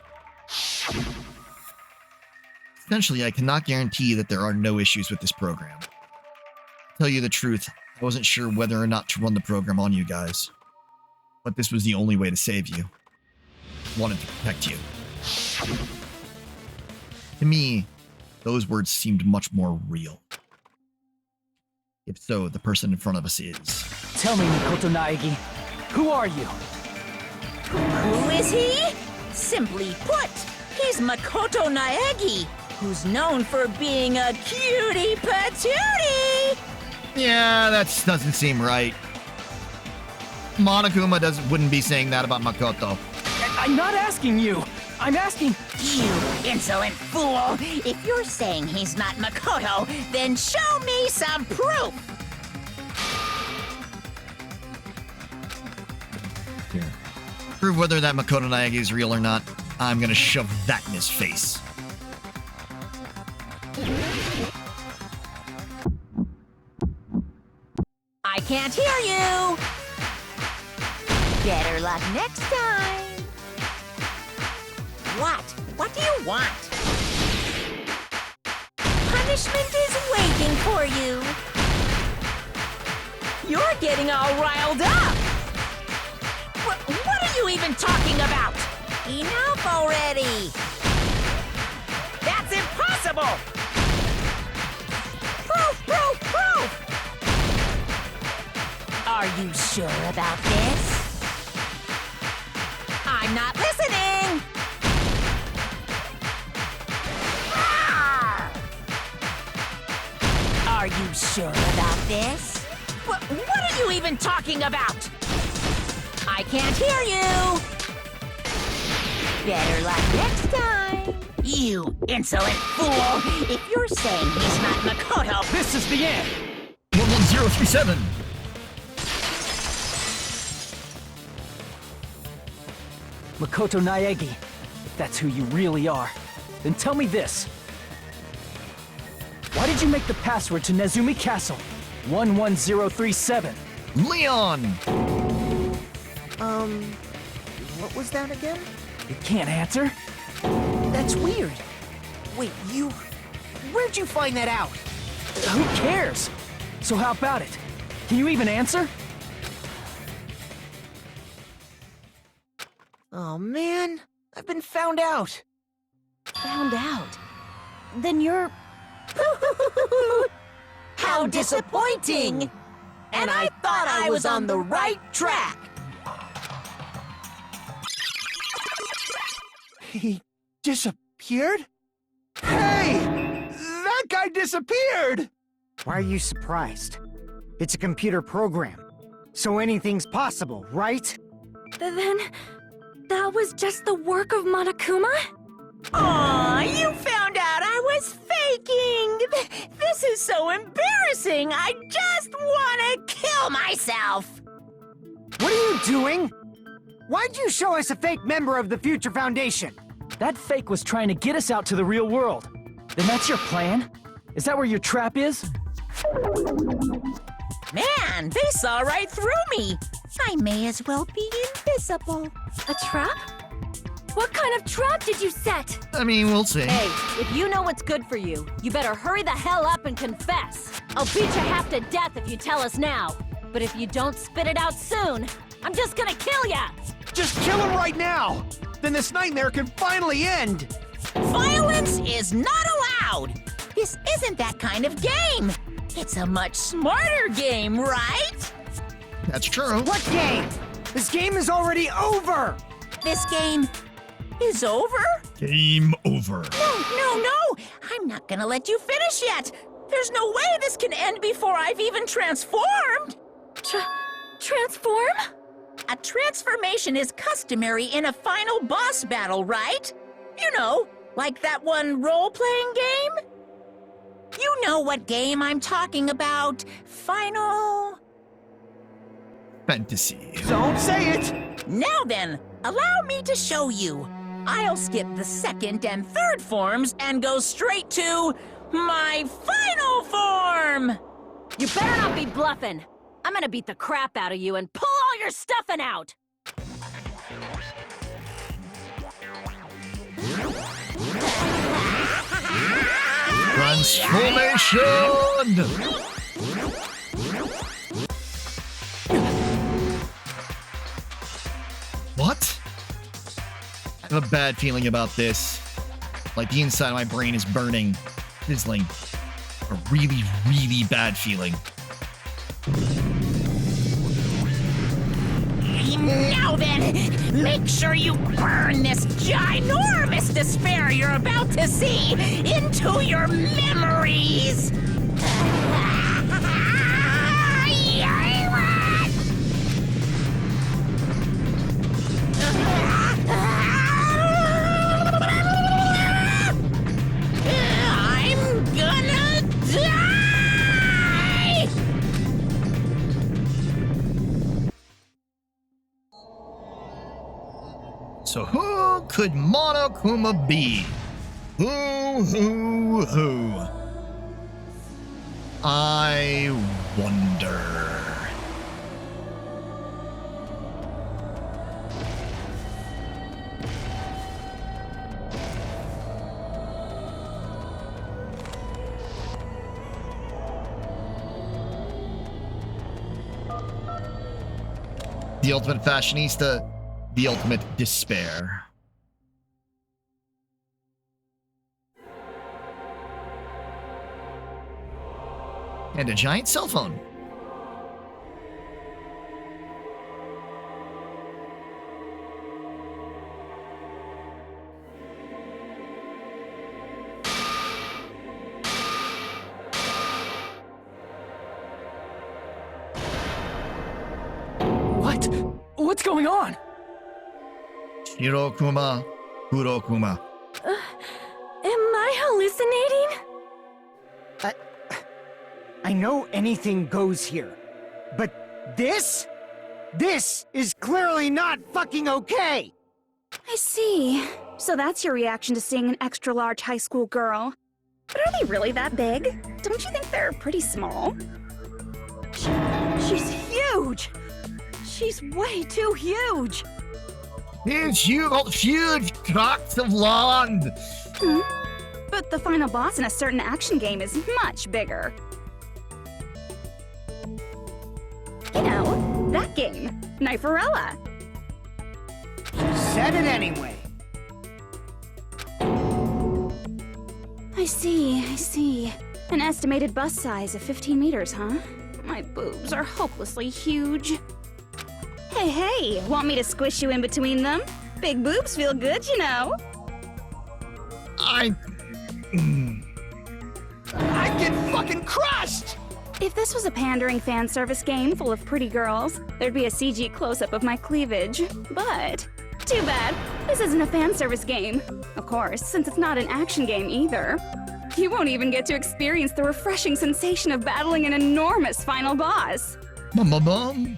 Essentially, I cannot guarantee that there are no issues with this program. To tell you the truth, I wasn't sure whether or not to run the program on you guys. But this was the only way to save you. Wanted to protect you. To me, those words seemed much more real. If so, the person in front of us is. Tell me, Makoto Naegi, who are you? Who is he? Simply put, he's Makoto Naegi, who's known for being a cutie patootie! Yeah, that doesn't seem right. Monokuma wouldn't be saying that about Makoto. I'm not asking you. I'm asking... You insolent fool! If you're saying he's not Makoto, then show me some proof! Here. Prove whether that Makoto Naegi is real or not. I'm gonna shove that in his face. I can't hear you! Better luck next time! What? What do you want? Punishment is waiting for you! You're getting all riled up! What are you even talking about? Enough already! That's impossible! Proof, proof, proof! Are you sure about this? I'm not listening! Ah! Are you sure about this? What are you even talking about? I can't hear you! Better luck next time! You insolent fool! If you're saying he's not Makoto... This is the end! 11037! Makoto Naegi, if that's who you really are, then tell me this. Why did you make the password to Nezumi Castle? 11037. Leon! What was that again? You can't answer? That's weird. Wait, where'd you find that out? Who cares? So how about it? Can you even answer? Oh man, I've been found out. Found out? Then you're... How disappointing! And I thought I was on the right track. He disappeared? Hey! That guy disappeared! Why are you surprised? It's a computer program, so anything's possible, right? Then, that was just the work of Monokuma? Aw, you found out I was faking! This is so embarrassing! I just want to kill myself! What are you doing? Why'd you show us a fake member of the Future Foundation? That fake was trying to get us out to the real world. Then that's your plan? Is that where your trap is? Man, they saw right through me! I may as well be invisible. A trap? What kind of trap did you set? I mean, we'll see. Hey, if you know what's good for you, you better hurry the hell up and confess. I'll beat you half to death if you tell us now. But if you don't spit it out soon, I'm just gonna kill ya! Just kill him right now! Then this nightmare can finally end! Violence is not allowed! This isn't that kind of game! It's a much smarter game, right? That's true. What game? This game is already over! This game is over? Game over. No! I'm not gonna let you finish yet! There's no way this can end before I've even transformed! Transform? A transformation is customary in a final boss battle, right? You know, like that one role-playing game? You know what game I'm talking about. Final... Fantasy. Don't say it! Now then, allow me to show you. I'll skip the second and third forms and go straight to my final form! You better not be bluffing. I'm gonna beat the crap out of you and pull all your stuffing out! Transformation! What? I have a bad feeling about this. Like the inside of my brain is burning, sizzling. A really, really bad feeling. Now then, make sure you burn this ginormous despair you're about to see into your memories! I'm gonna die! So who could Monokuma be? Who? I wonder. The ultimate fashionista, the ultimate despair. And a giant cell phone. What's going on? Shirokuma, Kurokuma. Am I hallucinating? I know anything goes here, but this is clearly not fucking okay! I see. So that's your reaction to seeing an extra-large high school girl. But are they really that big? Don't you think they're pretty small? She's huge! She's way too huge! It's huge tracts of land. But the final boss in a certain action game is much bigger. You know, that game, Kniferella. Said it anyway. I see. An estimated bust size of 15 meters, huh? My boobs are hopelessly huge. Hey, want me to squish you in between them? Big boobs feel good, you know. I get fucking crushed! If this was a pandering fan service game full of pretty girls, there'd be a CG close-up of my cleavage. But too bad, this isn't a fan service game. Of course, since it's not an action game either. You won't even get to experience the refreshing sensation of battling an enormous final boss. Bum.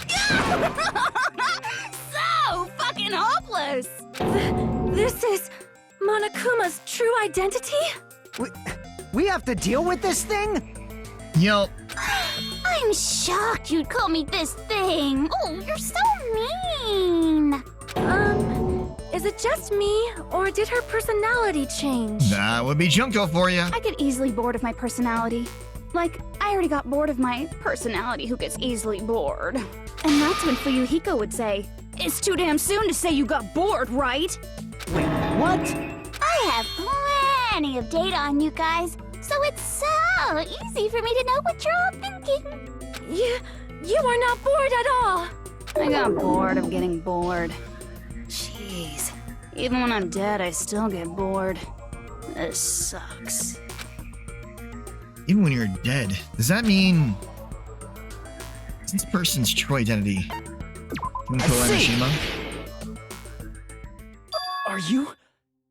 So fucking hopeless! This is Monokuma's true identity? We have to deal with this thing? Yup. I'm shocked you'd call me this thing. Oh, you're so mean. Is it just me, or did her personality change? That would be Junko for you. I get easily bored of my personality. Like, I already got bored of my personality who gets easily bored. And that's when Fuyuhiko would say, "It's too damn soon to say you got bored, right?" Wait, what? I have plenty of data on you guys, so it's so easy for me to know what you're all thinking. You are not bored at all. I got bored of getting bored. Jeez. Even when I'm dead, I still get bored. This sucks. Even when you're dead, does that mean this person's true identity? Junko Enoshima? Are you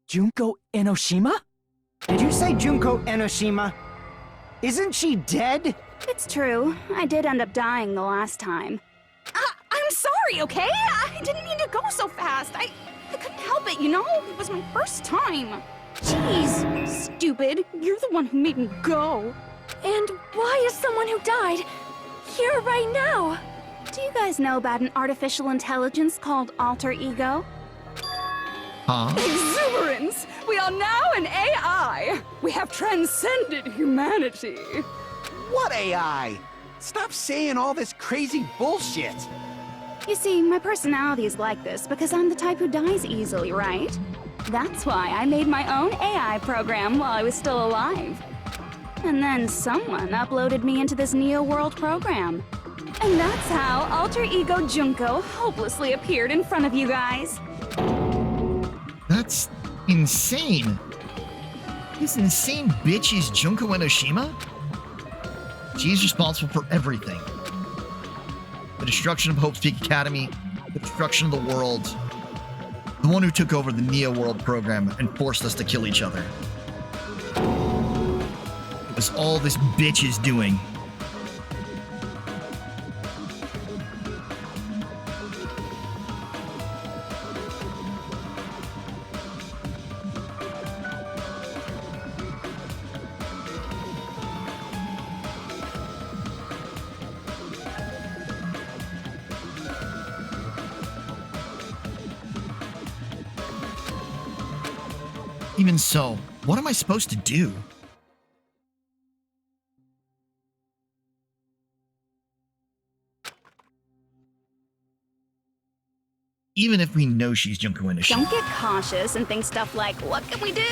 Junko Enoshima? Did you say Junko Enoshima? Isn't she dead? It's true. I did end up dying the last time. I'm sorry, okay? I didn't mean to go so fast. I couldn't help it, you know? It was my first time. Jeez, stupid. You're the one who made me go. And why is someone who died here right now? Do you guys know about an artificial intelligence called alter ego? Huh? Exuberance! We are now an AI! We have transcended humanity! What AI? Stop saying all this crazy bullshit! You see, my personality is like this because I'm the type who dies easily, right? That's why I made my own AI program while I was still alive. And then someone uploaded me into this Neo World program. And that's how Alter Ego Junko hopelessly appeared in front of you guys. That's insane. This insane bitch is Junko Enoshima? She's responsible for everything. The destruction of Hope's Peak Academy, the destruction of the world, the one who took over the Neo World program and forced us to kill each other. It was all this bitch is doing. Even so, what am I supposed to do? Even if we know she's Junko Enoshima. Don't get cautious and think stuff like, what can we do?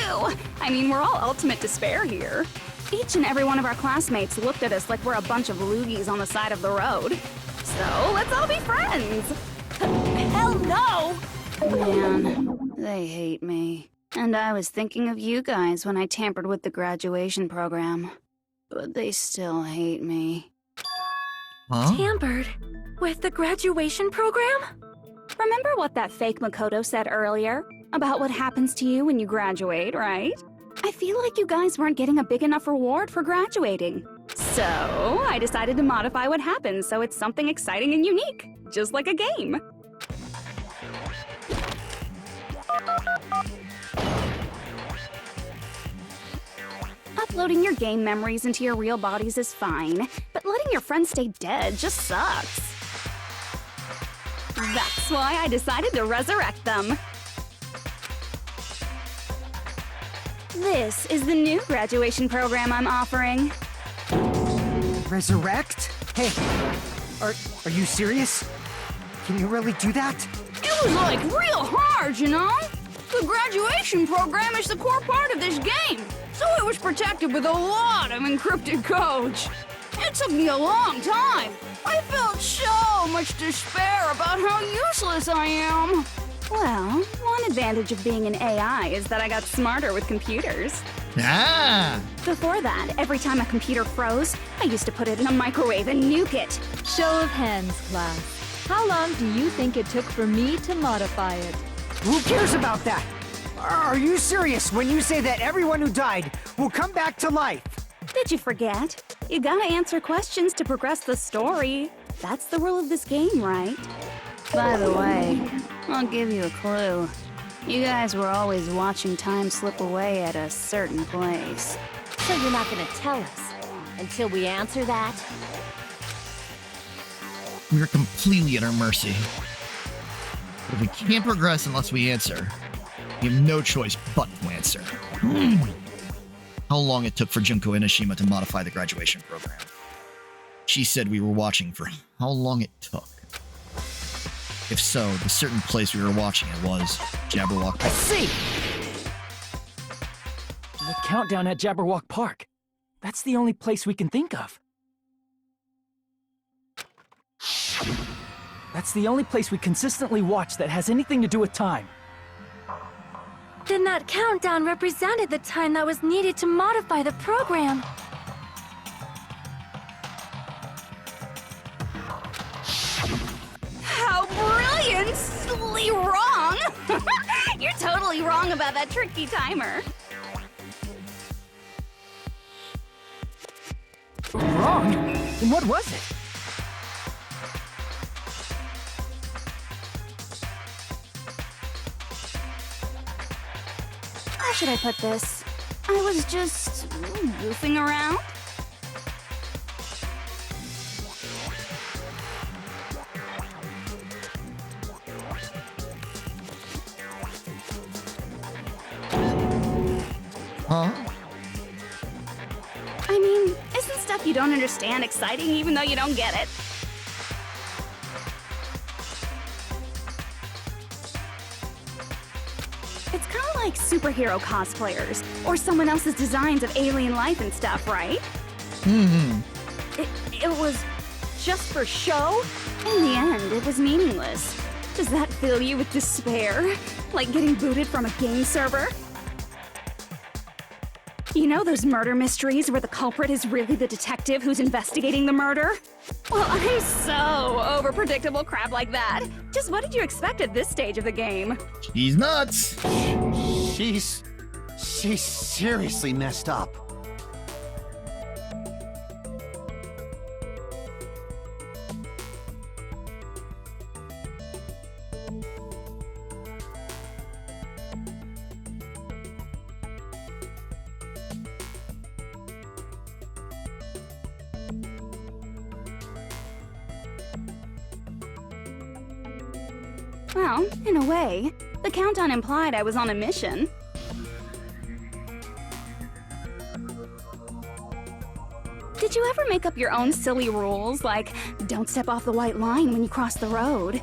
I mean, we're all ultimate despair here. Each and every one of our classmates looked at us like we're a bunch of loogies on the side of the road. So, let's all be friends. Hell no! Man, they hate me. And I was thinking of you guys when I tampered with the graduation program. But they still hate me. Huh? Tampered with the graduation program? Remember what that fake Makoto said earlier? About what happens to you when you graduate, right? I feel like you guys weren't getting a big enough reward for graduating. So, I decided to modify what happens so it's something exciting and unique. Just like a game. Up Loading your game memories into your real bodies is fine, but letting your friends stay dead just sucks. That's why I decided to resurrect them. This is the new graduation program I'm offering. Resurrect? Hey, are you serious? Can you really do that? It was like real hard, you know? The graduation program is the core part of this game, so it was protected with a lot of encrypted codes. It took me a long time. I felt so much despair about how useless I am. Well, one advantage of being an AI is that I got smarter with computers. Ah! Before that, every time a computer froze, I used to put it in a microwave and nuke it. Show of hands, class. How long do you think it took for me to modify it? Who cares about that? Are you serious when you say that everyone who died will come back to life? Did you forget? You gotta answer questions to progress the story. That's the rule of this game, right? By the way, I'll give you a clue. You guys were always watching time slip away at a certain place. So you're not gonna tell us until we answer that? We are completely at our mercy. But if we can't progress unless we answer, we have no choice but to answer. How long it took for Junko Enoshima to modify the graduation program. She said we were watching for how long it took. If so, the certain place we were watching it was Jabberwock Park. I see! The countdown at Jabberwock Park. That's the only place we can think of. That's the only place we consistently watch that has anything to do with time. Then that countdown represented the time that was needed to modify the program. How brilliantly wrong! You're totally wrong about that tricky timer. Wrong? Then what was it? How should I put this? I was just goofing around. Huh? I mean, isn't stuff you don't understand exciting even though you don't get it? It's kind of like superhero cosplayers, or someone else's designs of alien life and stuff, right? Mm-hmm. It was just for show? In the end, it was meaningless. Does that fill you with despair? Like getting booted from a game server? You know those murder mysteries where the culprit is really the detective who's investigating the murder? Well, I'm so over predictable crap like that. Just what did you expect at this stage of the game? She's nuts. She's seriously messed up. Well, in a way, the countdown implied I was on a mission. Did you ever make up your own silly rules, like don't step off the white line when you cross the road?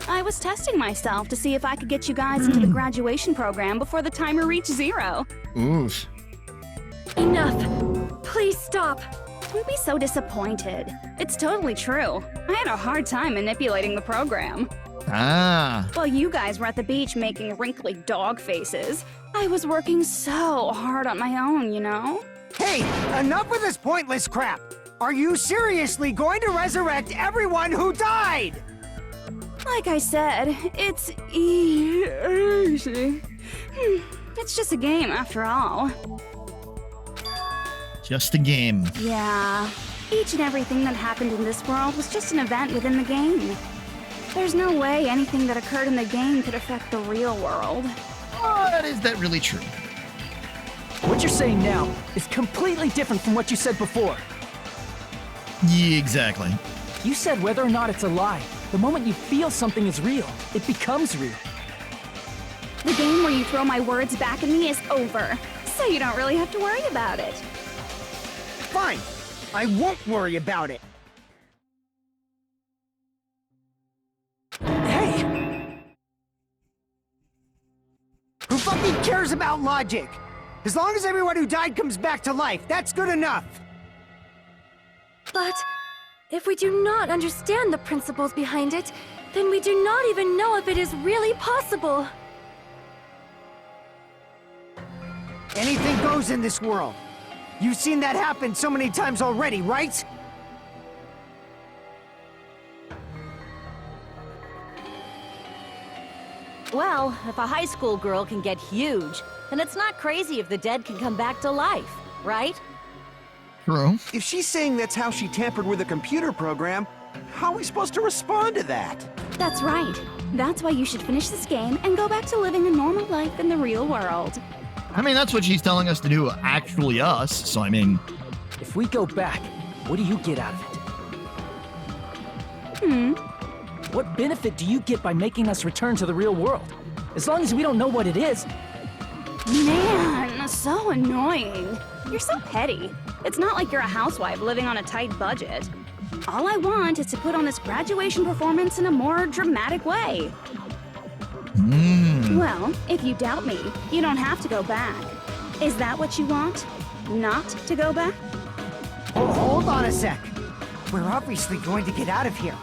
I was testing myself to see if I could get you guys into the graduation program before the timer reached 0. Oof. Enough. Please stop. Don't be so disappointed. It's totally true. I had a hard time manipulating the program. Ah. While you guys were at the beach making wrinkly dog faces, I was working so hard on my own, you know? Hey, enough with this pointless crap! Are you seriously going to resurrect everyone who died? Like I said, it's easy. It's just a game after all. Just a game. Yeah. Each and everything that happened in this world was just an event within the game. There's no way anything that occurred in the game could affect the real world. But is that really true? What you're saying now is completely different from what you said before. Yeah, exactly. You said whether or not it's a lie. The moment you feel something is real, it becomes real. The game where you throw my words back at me is over, so you don't really have to worry about it. Fine. I won't worry about it. Hey! Who fucking cares about logic? As long as everyone who died comes back to life, that's good enough. But if we do not understand the principles behind it, then we do not even know if it is really possible. Anything goes in this world. You've seen that happen so many times already, right? Well, if a high school girl can get huge, then it's not crazy if the dead can come back to life, right? True. If she's saying that's how she tampered with a computer program, how are we supposed to respond to that? That's right. That's why you should finish this game and go back to living a normal life in the real world. I mean, that's what she's telling us to do, actually us, so I mean... If we go back, what do you get out of it? What benefit do you get by making us return to the real world? As long as we don't know what it is. Man, so annoying. You're so petty. It's not like you're a housewife living on a tight budget. All I want is to put on this graduation performance in a more dramatic way. Well, if you doubt me, you don't have to go back. Is that what you want? Not to go back? Oh, hold on a sec. We're obviously going to get out of here.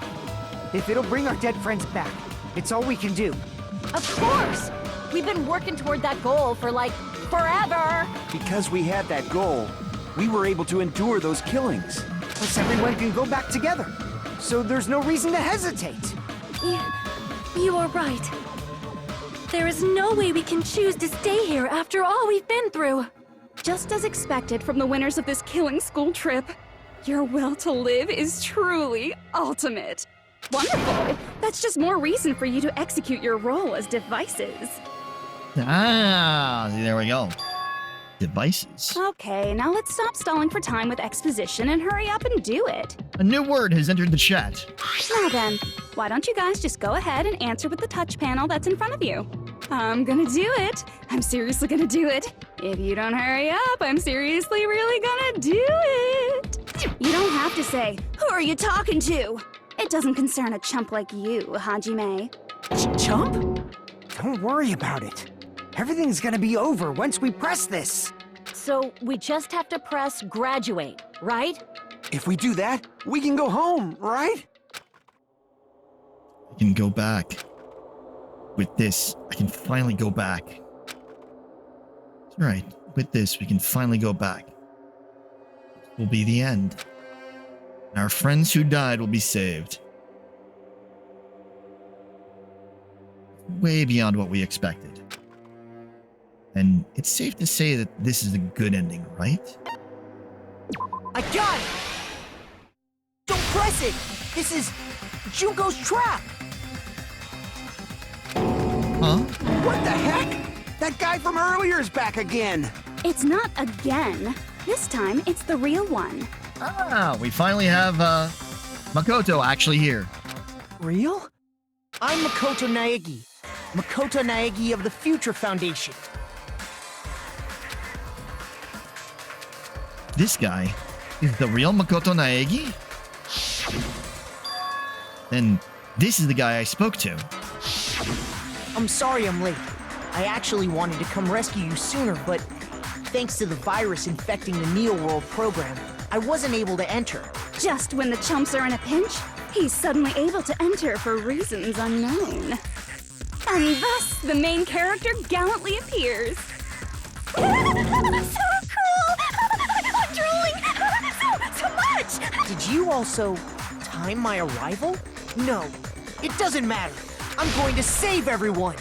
If it'll bring our dead friends back, it's all we can do. Of course! We've been working toward that goal for, like, forever! Because we had that goal, we were able to endure those killings. Plus everyone can go back together. So there's no reason to hesitate. You are right. There is no way we can choose to stay here after all we've been through. Just as expected from the winners of this killing school trip, your will to live is truly ultimate. Wonderful! That's just more reason for you to execute your role as devices. Ah, there we go. Devices. Okay, now let's stop stalling for time with exposition and hurry up and do it. A new word has entered the chat. Now then, why don't you guys just go ahead and answer with the touch panel that's in front of you? I'm gonna do it. I'm seriously gonna do it. If you don't hurry up, I'm seriously really gonna do it. You don't have to say, who are you talking to? It doesn't concern a chump like you, Hajime. Chump? Don't worry about it. Everything's gonna be over once we press this. So we just have to press graduate, right? If we do that, we can go home, right? I can go back. With this, I can finally go back. That's right. With this, we can finally go back. This will be the end. And our friends who died will be saved. Way beyond what we expected. And it's safe to say that this is a good ending, right? I got it! Don't press it! This is Junko's trap! Huh? What the heck? That guy from earlier is back again! It's not again. This time, it's the real one. Ah, we finally have, Makoto actually here. Real? I'm Makoto Naegi. Makoto Naegi of the Future Foundation. This guy is the real Makoto Naegi? Then this is the guy I spoke to. I'm sorry I'm late. I actually wanted to come rescue you sooner, but thanks to the virus infecting the Neo World program, I wasn't able to enter. Just when the chumps are in a pinch, he's suddenly able to enter for reasons unknown. And thus, the main character gallantly appears. So cruel! I'm drooling! So much! Did you also time my arrival? No, it doesn't matter. I'm going to save everyone.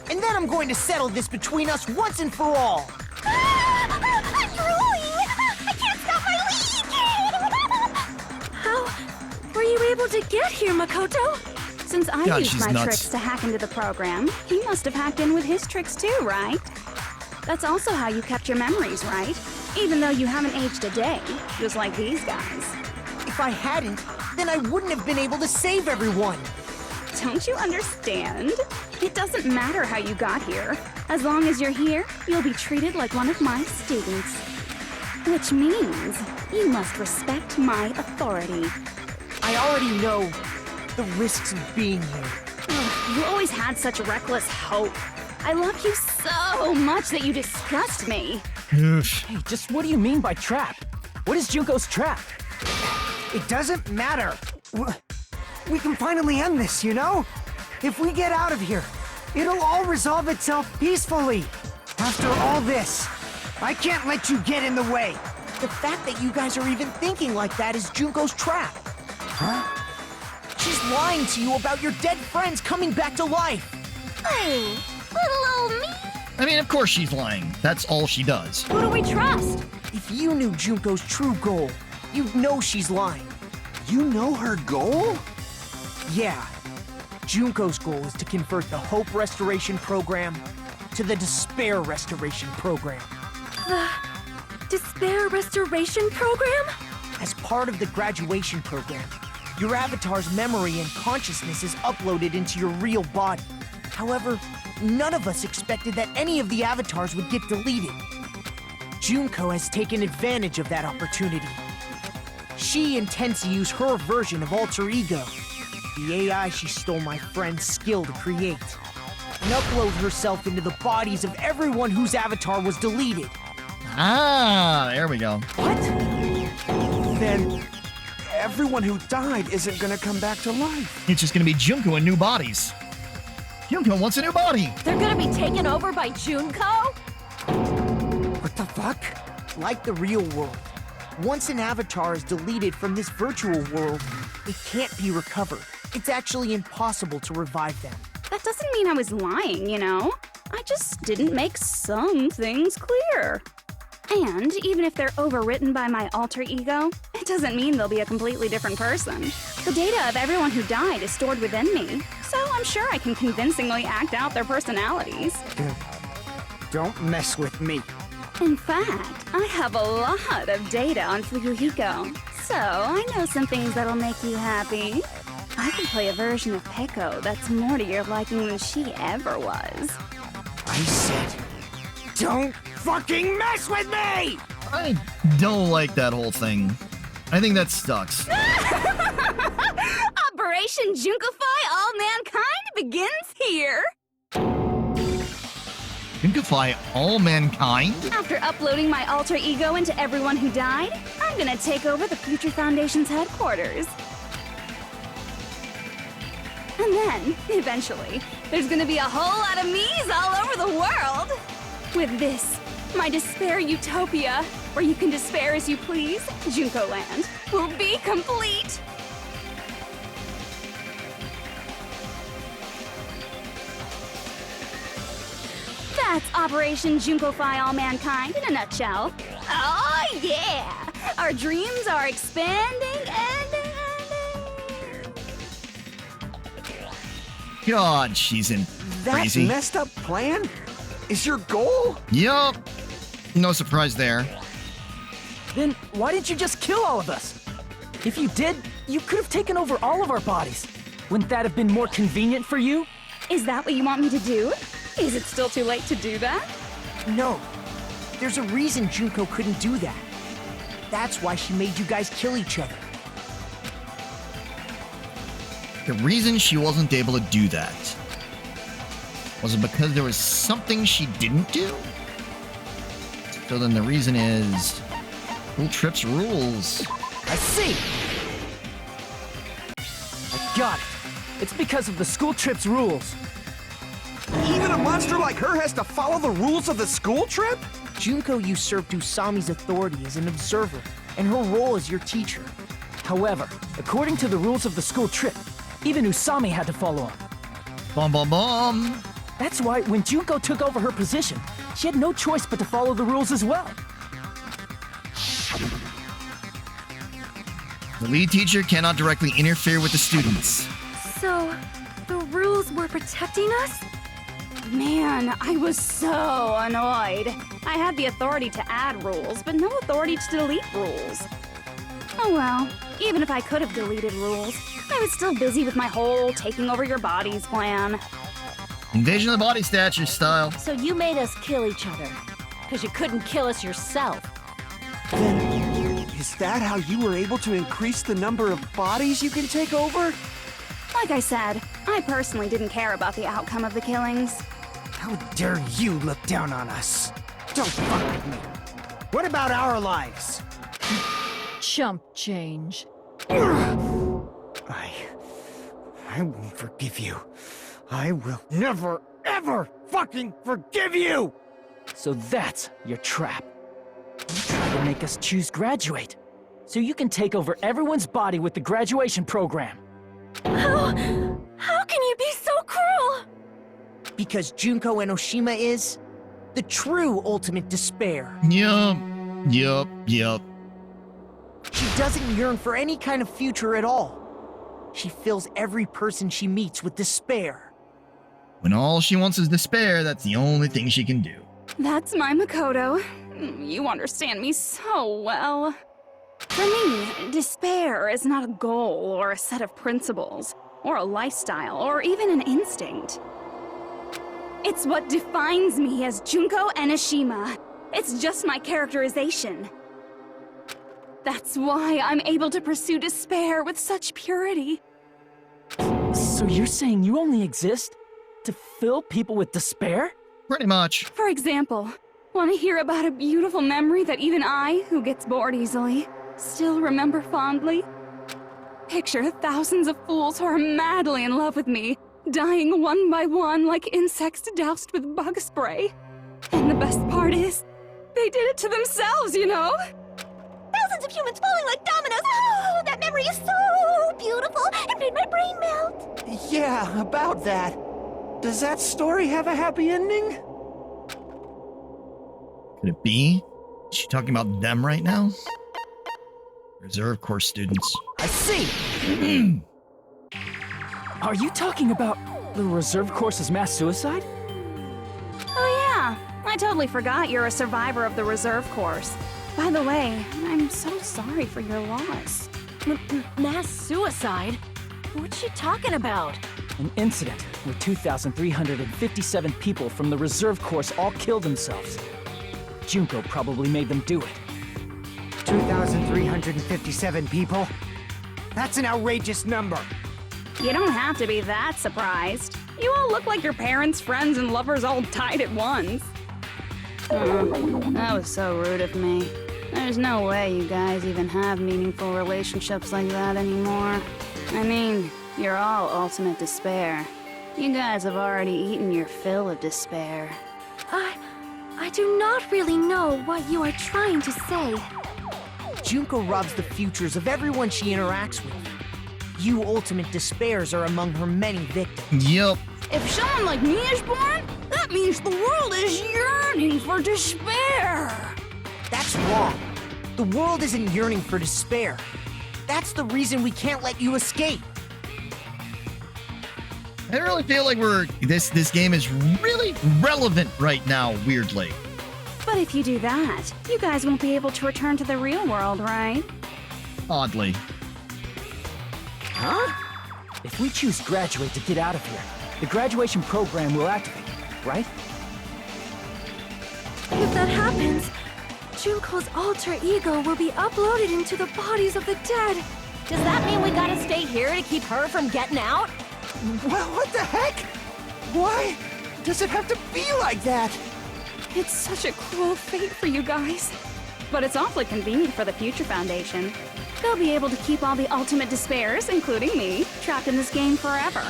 And then I'm going to settle this between us once and for all. I'm drooling! I can't stop my leaking! How were you able to get here, Makoto? Since I God, used she's my nuts. tricks to hack into the program, he must have hacked in with his tricks too, right? That's also how you kept your memories, right? Even though you haven't aged a day, just like these guys. If I hadn't, then I wouldn't have been able to save everyone. Don't you understand? It doesn't matter how you got here. As long as you're here, you'll be treated like one of my students. Which means you must respect my authority. I already know the risks of being here. Ugh, you always had such reckless hope. I love you so much that you disgust me. Hey, just what do you mean by trap? What is Junko's trap? It doesn't matter. We can finally end this, you know? If we get out of here, it'll all resolve itself peacefully. After all this, I can't let you get in the way. The fact that you guys are even thinking like that is Junko's trap. Huh? She's lying to you about your dead friends coming back to life. Hey, little old me. I mean, of course she's lying. That's all she does. Who do we trust? If you knew Junko's true goal, you'd know she's lying. You know her goal? Yeah. Junko's goal is to convert the Hope Restoration Program to the Despair Restoration Program. The Despair Restoration Program? As part of the graduation program, your avatar's memory and consciousness is uploaded into your real body. However, none of us expected that any of the avatars would get deleted. Junko has taken advantage of that opportunity. She intends to use her version of Alter Ego, the AI she stole my friend's skill to create, and upload herself into the bodies of everyone whose avatar was deleted. Ah, there we go. What? Then everyone who died isn't gonna come back to life. It's just gonna be Junko in new bodies. Junko wants a new body. They're gonna be taken over by Junko? What the fuck? Like the real world, once an avatar is deleted from this virtual world, it can't be recovered. It's actually impossible to revive them. That doesn't mean I was lying, you know? I just didn't make some things clear. And even if they're overwritten by my alter ego, it doesn't mean they'll be a completely different person. The data of everyone who died is stored within me, so I'm sure I can convincingly act out their personalities. Don't mess with me. In fact, I have a lot of data on Fuyuhiko, so I know some things that'll make you happy. I can play a version of Peko that's more to your liking than she ever was. I said, don't fucking mess with me! I don't like that whole thing. I think that sucks. Operation Junkify All Mankind begins here! Junkify all mankind? After uploading my alter ego into everyone who died, I'm gonna take over the Future Foundation's headquarters. And then, eventually, there's gonna be a whole lot of me's all over the world! With this, my despair utopia, where you can despair as you please, Junko Land, will be complete! That's Operation Junkify All Mankind in a nutshell. Oh yeah! Our dreams are expanding and... God, she's in That crazy. messed up plan is your goal? Yup. No surprise there. Then why didn't you just kill all of us? If you did, you could have taken over all of our bodies. Wouldn't that have been more convenient for you? Is that what you want me to do? Is it still too late to do that? No. There's a reason Junko couldn't do that. That's why she made you guys kill each other. The reason she wasn't able to do that, was it because there was something she didn't do? So then the reason is Cool Trips rules. I see! I got it. It's because of the school trip's rules. Even a monster like her has to follow the rules of the school trip? Junko usurped Usami's authority as an observer, and her role as your teacher. However, according to the rules of the school trip, even Usami had to follow them. Bum bum bum. That's why when Junko took over her position, she had no choice but to follow the rules as well. The lead teacher cannot directly interfere with the students. So, the rules were protecting us? Man, I was so annoyed. I had the authority to add rules, but no authority to delete rules. Oh well, even if I could have deleted rules, I was still busy with my whole taking over your bodies plan. Invasion of the body snatchers style. So you made us kill each other, because you couldn't kill us yourself. Then, is that how you were able to increase the number of bodies you can take over? Like I said, I personally didn't care about the outcome of the killings. How dare you look down on us? Don't fuck with me. What about our lives? Chump change. I won't forgive you. I will never, ever fucking forgive you! So that's your trap. You try to make us choose graduate, so you can take over everyone's body with the graduation program. How can you be so cruel? Because Junko Enoshima is the true ultimate despair. Yup. She doesn't yearn for any kind of future at all. She fills every person she meets with despair. When all she wants is despair, that's the only thing she can do. That's my Makoto. You understand me so well. For me, despair is not a goal or a set of principles, or a lifestyle, or even an instinct. It's what defines me as Junko Enoshima. It's just my characterization. That's why I'm able to pursue despair with such purity. So you're saying you only exist to fill people with despair? Pretty much. For example, want to hear about a beautiful memory that even I, who gets bored easily, still remember fondly? Picture thousands of fools who are madly in love with me, dying one by one like insects doused with bug spray. And the best part is, they did it to themselves, you know? Thousands of humans falling like dominoes. Oh, that memory is so beautiful. It made my brain melt. Yeah, about that. Does that story have a happy ending? Could it be? Is she talking about them right now? Reserve course students. I see! Are you talking about the reserve course's mass suicide? Oh yeah, I totally forgot you're a survivor of the reserve course. By the way, I'm so sorry for your loss. Mass suicide? What's she talking about? An incident where 2,357 people from the reserve course all killed themselves. Junko probably made them do it. 2,357 people? That's an outrageous number. You don't have to be that surprised. You all look like your parents, friends, and lovers all died at once. That was so rude of me. There's no way you guys even have meaningful relationships like that anymore. I mean, you're all ultimate despair. You guys have already eaten your fill of despair. I do not really know what you are trying to say. Junko robs the futures of everyone she interacts with. You ultimate despairs are among her many victims. Yup. If someone like me is born, that means the world is yearning for despair. That's wrong. The world isn't yearning for despair. That's the reason we can't let you escape. I really feel like this game is really relevant right now, weirdly. But if you do that, you guys won't be able to return to the real world, right? Oddly. Huh? If we choose graduate to get out of here, the graduation program will activate, right? If that happens, Junko's alter ego will be uploaded into the bodies of the dead. Does that mean we gotta stay here to keep her from getting out? Well, what the heck? Why does it have to be like that? It's such a cruel fate for you guys. But it's awfully convenient for the Future Foundation. They'll be able to keep all the ultimate despairs, including me, trapped in this game forever.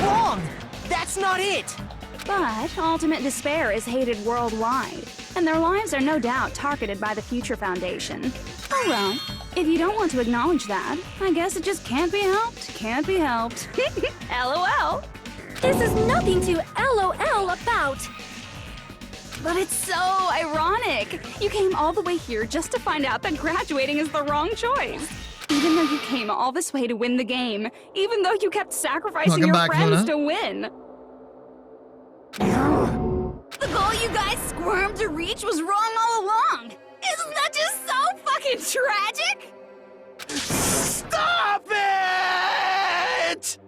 Wrong! That's not it! But ultimate despair is hated worldwide, and their lives are no doubt targeted by the Future Foundation. Oh well, if you don't want to acknowledge that, I guess it just can't be helped. Can't be helped. LOL. This is nothing to LOL about. But it's so ironic. You came all the way here just to find out that graduating is the wrong choice. Even though you came all this way to win the game. Even though you kept sacrificing your friends to win. The goal you guys squirmed to reach was wrong all along. Isn't that just so fucking tragic? Stop it!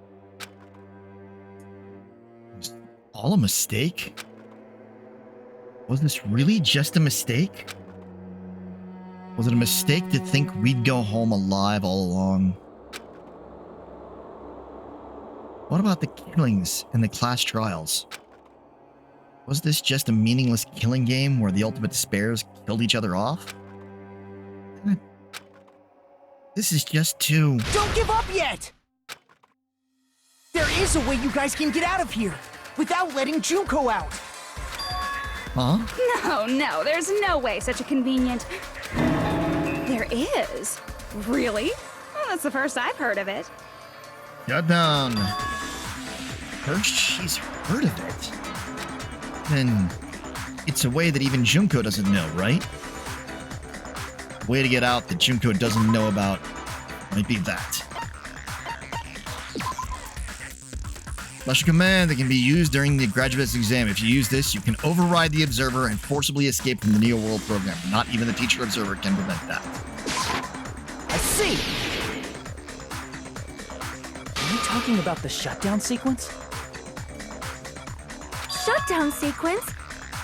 All a mistake? Was this really just a mistake? Was it a mistake to think we'd go home alive all along? What about the killings in the class trials? Was this just a meaningless killing game where the ultimate despairs killed each other off? This is just too... Don't give up yet! There is a way you guys can get out of here without letting Junko out. Huh? No, there's no way such a convenient... There is. Really? Well, that's the first I've heard of it. Shut down. First she's heard of it. Then it's a way that even Junko doesn't know, right? Way to get out that Junko doesn't know about might be that. Special command that can be used during the graduate's exam. If you use this, you can override the observer and forcibly escape from the Neo World program. Not even the teacher observer can prevent that. I see. Are you talking about the shutdown sequence? Shutdown sequence?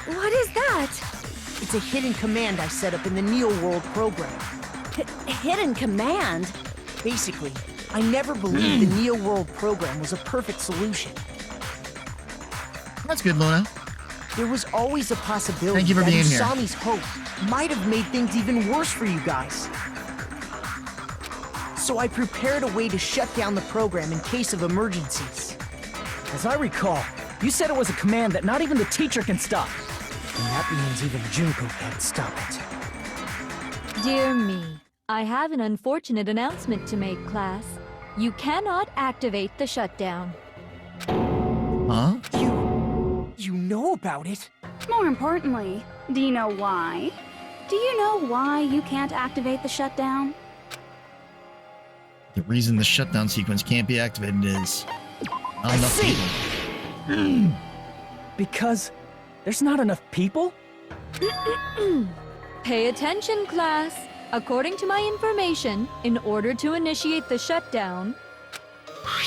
What is that? It's a hidden command I set up in the Neo World program. Hidden command? Basically, I never believed the Neo World program was a perfect solution. That's good, Luna. There was always a possibility Thank you for that being here. Usami's hope might have made things even worse for you guys. So I prepared a way to shut down the program in case of emergencies. As I recall, you said it was a command that not even the teacher can stop. And that means even Junko can't stop it. Dear me, I have an unfortunate announcement to make, class. You cannot activate the shutdown. Huh? You know about it? More importantly, do you know why? Do you know why you can't activate the shutdown? The reason the shutdown sequence can't be activated is not enough people. Because there's not enough people? Pay attention, class. According to my information, in order to initiate the shutdown,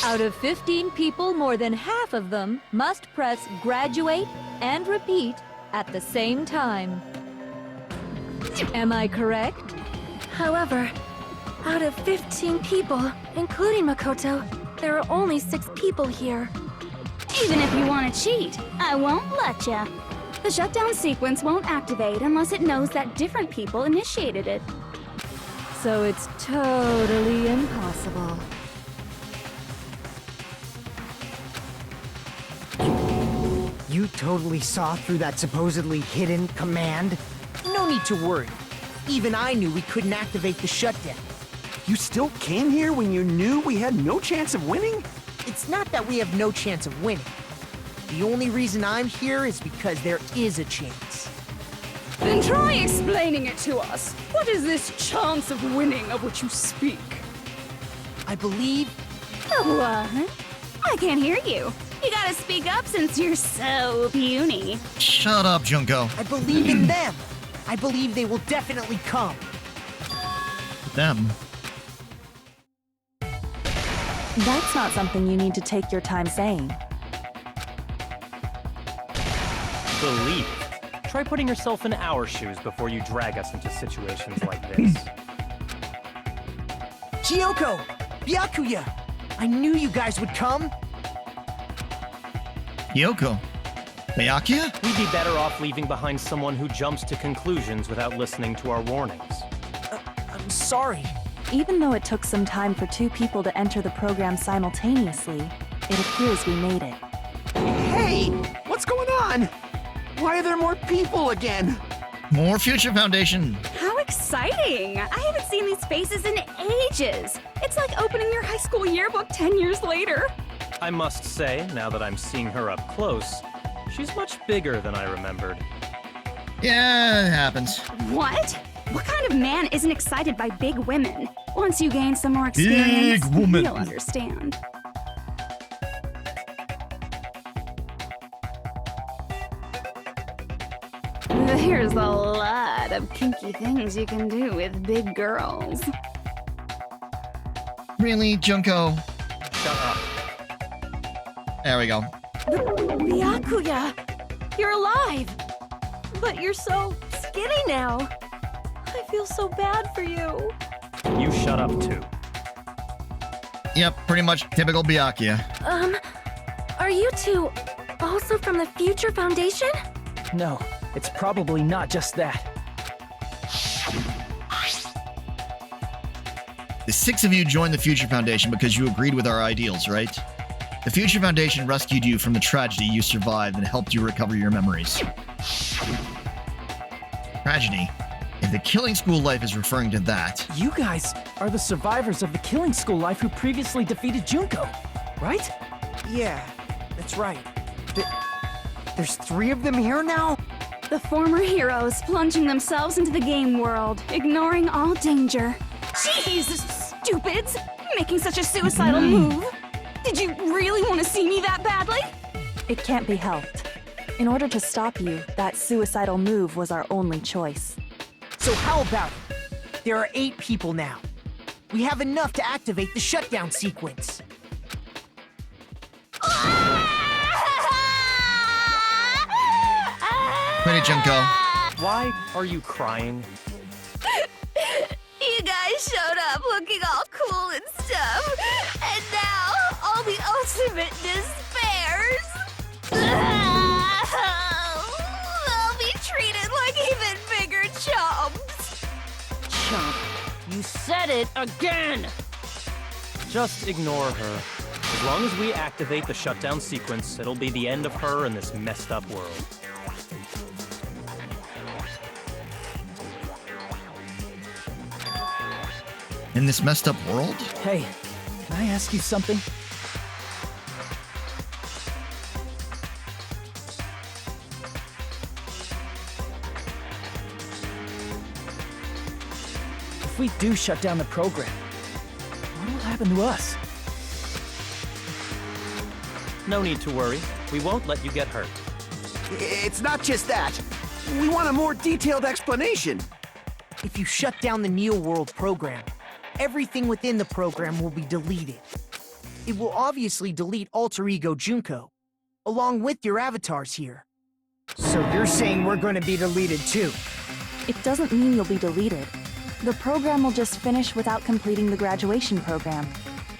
out of 15 people, more than half of them must press graduate and repeat at the same time. Am I correct? However, out of 15 people, including Makoto, there are only 6 people here. Even if you want to cheat, I won't let ya. The shutdown sequence won't activate unless it knows that different people initiated it. So it's totally impossible. You totally saw through that supposedly hidden command? No need to worry. Even I knew we couldn't activate the shutdown. You still came here when you knew we had no chance of winning? It's not that we have no chance of winning. The only reason I'm here is because there is a chance. Then try explaining it to us. What is this chance of winning of which you speak? I believe... What? I can't hear you. You gotta speak up since you're so puny. Shut up, Junko. I believe in them. I believe they will definitely come. Them. That's not something you need to take your time saying. Believe. Try putting yourself in our shoes before you drag us into situations like this. Chiyoko! Byakuya! I knew you guys would come! Yoko. Byakuya? We'd be better off leaving behind someone who jumps to conclusions without listening to our warnings. I'm sorry. Even though it took some time for 2 people to enter the program simultaneously, it appears we made it. Hey! What's going on? Why are there more people again? More Future Foundation. How exciting! I haven't seen these faces in ages. It's like opening your high school yearbook 10 years later. I must say, now that I'm seeing her up close, she's much bigger than I remembered. Yeah, it happens. What? What kind of man isn't excited by big women? Once you gain some more experience, Big woman. you'll understand. There's a lot of kinky things you can do with big girls. Really, Junko? Shut up. There we go. Byakuya! You're alive! But you're so skinny now. I feel so bad for you. You shut up too. Yep, pretty much typical Byakuya. Are you two also from the Future Foundation? No, it's probably not just that. The 6 of you joined the Future Foundation because you agreed with our ideals, right? The Future Foundation rescued you from the tragedy you survived and helped you recover your memories. Tragedy? If the Killing School life is referring to that... You guys are the survivors of the Killing School life who previously defeated Junko, right? Yeah, that's right. There's 3 of them here now? The former heroes plunging themselves into the game world, ignoring all danger. Jeez, stupids! Making such a suicidal move. Did you really want to see me that badly? It can't be helped. In order to stop you, that suicidal move was our only choice. So how about it? There are 8 people now. We have enough to activate the shutdown sequence. Ready, Junko? Why are you crying? You guys showed up looking all cool and stuff, and now all the ultimate despairs. I'll be treated like even bigger chumps. Chump, you said it again! Just ignore her. As long as we activate the shutdown sequence, it'll be the end of her in this messed up world. In this messed up world? Hey, can I ask you something? If we do shut down the program, what will happen to us? No need to worry. We won't let you get hurt. It's not just that. We want a more detailed explanation. If you shut down the Neo World program, everything within the program will be deleted. It will obviously delete Alter Ego Junko, along with your avatars here. So you're saying we're going to be deleted too? It doesn't mean you'll be deleted. The program will just finish without completing the graduation program.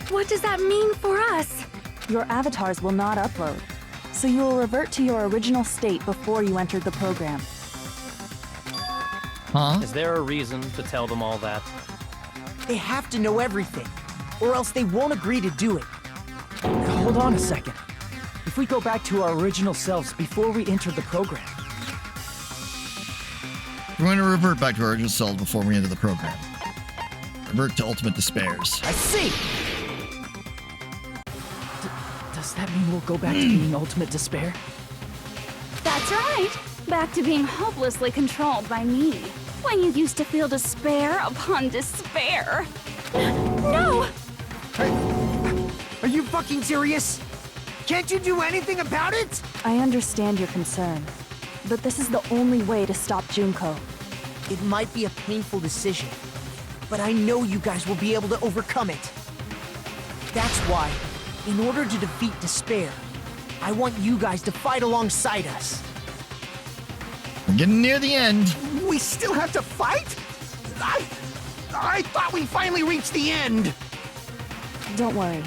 What does that mean for us? Your avatars will not upload, so you will revert to your original state before you entered the program. Huh? Is there a reason to tell them all that? They have to know everything, or else they won't agree to do it. Hold on a second. If we go back to our original selves before we enter the program... We're going to revert back to our original selves before we enter the program. Revert to ultimate despairs. I see! Does that mean we'll go back to being ultimate despair? That's right. Back to being hopelessly controlled by me. When you used to feel despair upon despair. No! Are you fucking serious? Can't you do anything about it? I understand your concern, but this is the only way to stop Junko. It might be a painful decision, but I know you guys will be able to overcome it. That's why, in order to defeat despair, I want you guys to fight alongside us. We're getting near the end. We still have to fight? I thought we finally reached the end. Don't worry.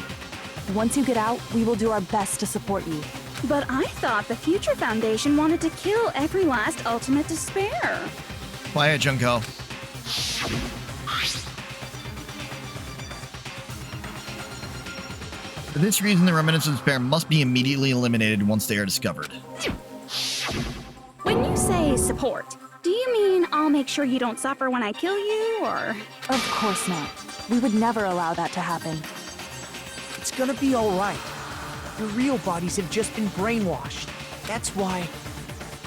Once you get out, we will do our best to support you. But I thought the Future Foundation wanted to kill every last ultimate despair. Quiet, Junko. For this reason, the remnants of despair must be immediately eliminated once they are discovered. When you say support, do you mean I'll make sure you don't suffer when I kill you, or...? Of course not. We would never allow that to happen. It's gonna be alright. Your real bodies have just been brainwashed. That's why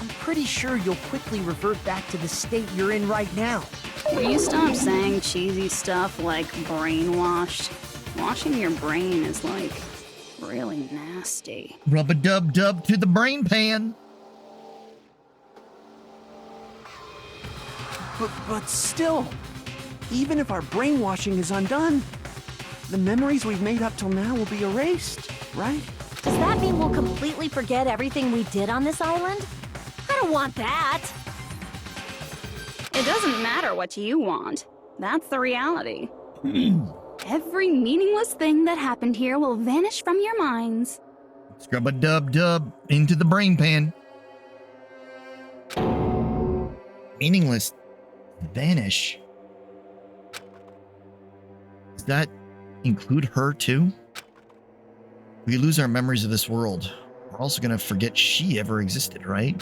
I'm pretty sure you'll quickly revert back to the state you're in right now. Will you stop saying cheesy stuff like brainwashed? Washing your brain is, like, really nasty. Rub-a-dub-dub to the brain pan. But still, even if our brainwashing is undone, the memories we've made up till now will be erased, right? Does that mean we'll completely forget everything we did on this island? I don't want that. It doesn't matter what you want. That's the reality. Every meaningless thing that happened here will vanish from your minds. Scrub a dub into the brain pan. Meaningless. Vanish. Does that include her too? We lose our memories of this world. We're also gonna forget she ever existed, right?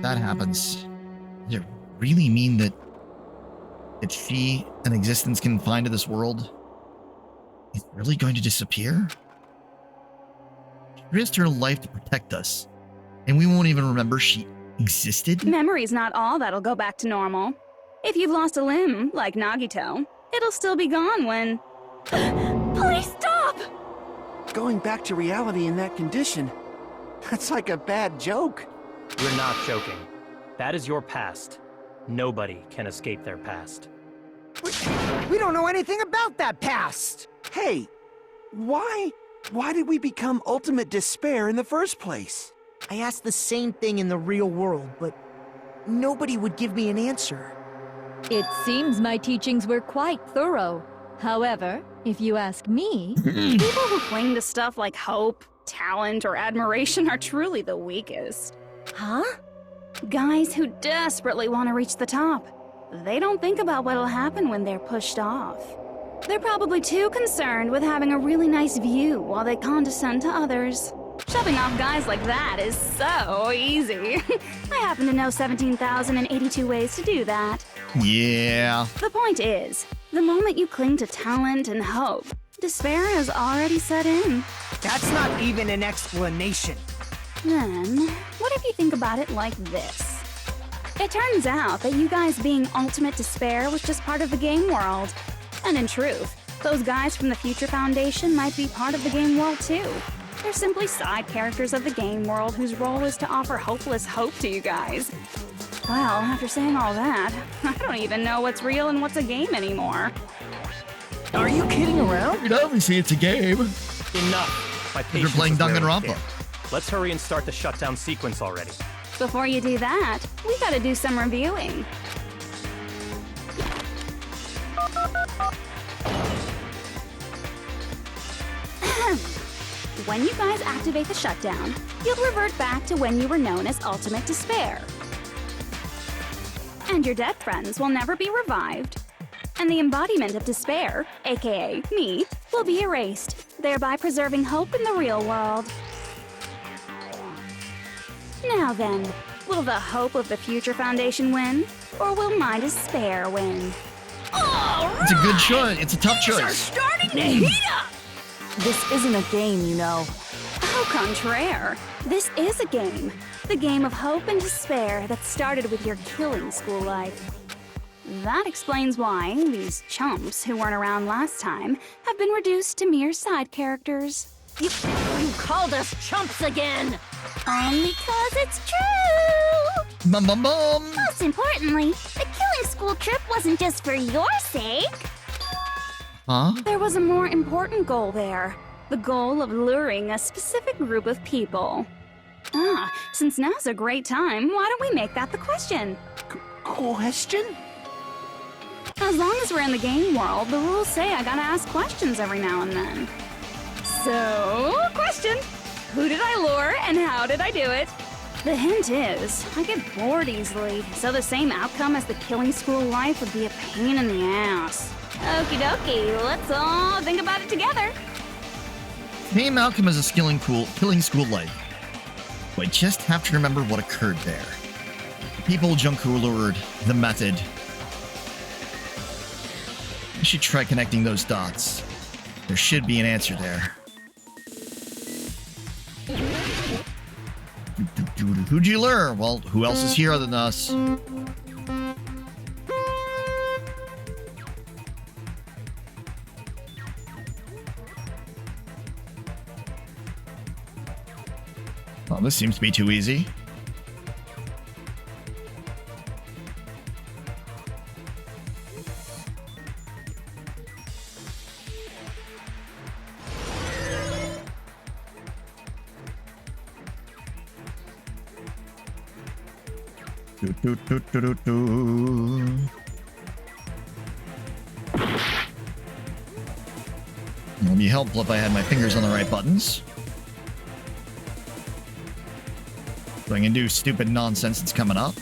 That happens. Does it really mean that she, an existence confined to this world, is really going to disappear? She risked her life to protect us, and we won't even remember she existed? Memory's not all that'll go back to normal. If you've lost a limb, like Nagito, it'll still be gone when... Please stop! Going back to reality in that condition, that's like a bad joke. We're not joking. That is your past. Nobody can escape their past. We don't know anything about that past! Hey, why did we become ultimate despair in the first place? I asked the same thing in the real world, but nobody would give me an answer. It seems my teachings were quite thorough. However, if you ask me... People who cling to stuff like hope, talent, or admiration are truly the weakest. Huh? Guys who desperately want to reach the top. They don't think about what'll happen when they're pushed off. They're probably too concerned with having a really nice view while they condescend to others. Shoving off guys like that is so easy. I happen to know 17,082 ways to do that. Yeah. The point is, the moment you cling to talent and hope, despair has already set in. That's not even an explanation. Then, what if you think about it like this? It turns out that you guys being ultimate despair was just part of the game world. And in truth, those guys from the Future Foundation might be part of the game world too. They're simply side characters of the game world whose role is to offer hopeless hope to you guys. Well, after saying all that, I don't even know what's real and what's a game anymore. Are you kidding around? Obviously, it's a game. Enough. My We're patience playing is wearing Danganronpa. thin. Let's hurry and start the shutdown sequence already. Before you do that, we gotta do some reviewing. When you guys activate the shutdown, you'll revert back to when you were known as Ultimate Despair. And your dead friends will never be revived. And the embodiment of despair, aka me, will be erased, thereby preserving hope in the real world. Now then, will the hope of the Future Foundation win? Or will my despair win? It's a good choice. It's a tough choice. Starting to heat up! This isn't a game, you know. Au contraire, this is a game. The game of hope and despair that started with your killing school life. That explains why these chumps who weren't around last time have been reduced to mere side characters. You called us chumps again! Because it's true! Bum bum bum! Most importantly, the killing school trip wasn't just for your sake. Huh? There was a more important goal there. The goal of luring a specific group of people. Since now's a great time, why don't we make that the question? Question? As long as we're in the game world, the rules say I gotta ask questions every now and then. So, question. Who did I lure and how did I do it? The hint is, I get bored easily, so the same outcome as the killing school life would be a pain in the ass. Okie dokie, let's all think about it together. Same outcome as a killing school life. But I just have to remember what occurred there. The people Junko lured, the method. I should try connecting those dots. There should be an answer there. Who'd you lure? Well, who else is here other than us? Well, this seems to be too easy. It would be helpful if I had my fingers on the right buttons. So I can do stupid nonsense that's coming up.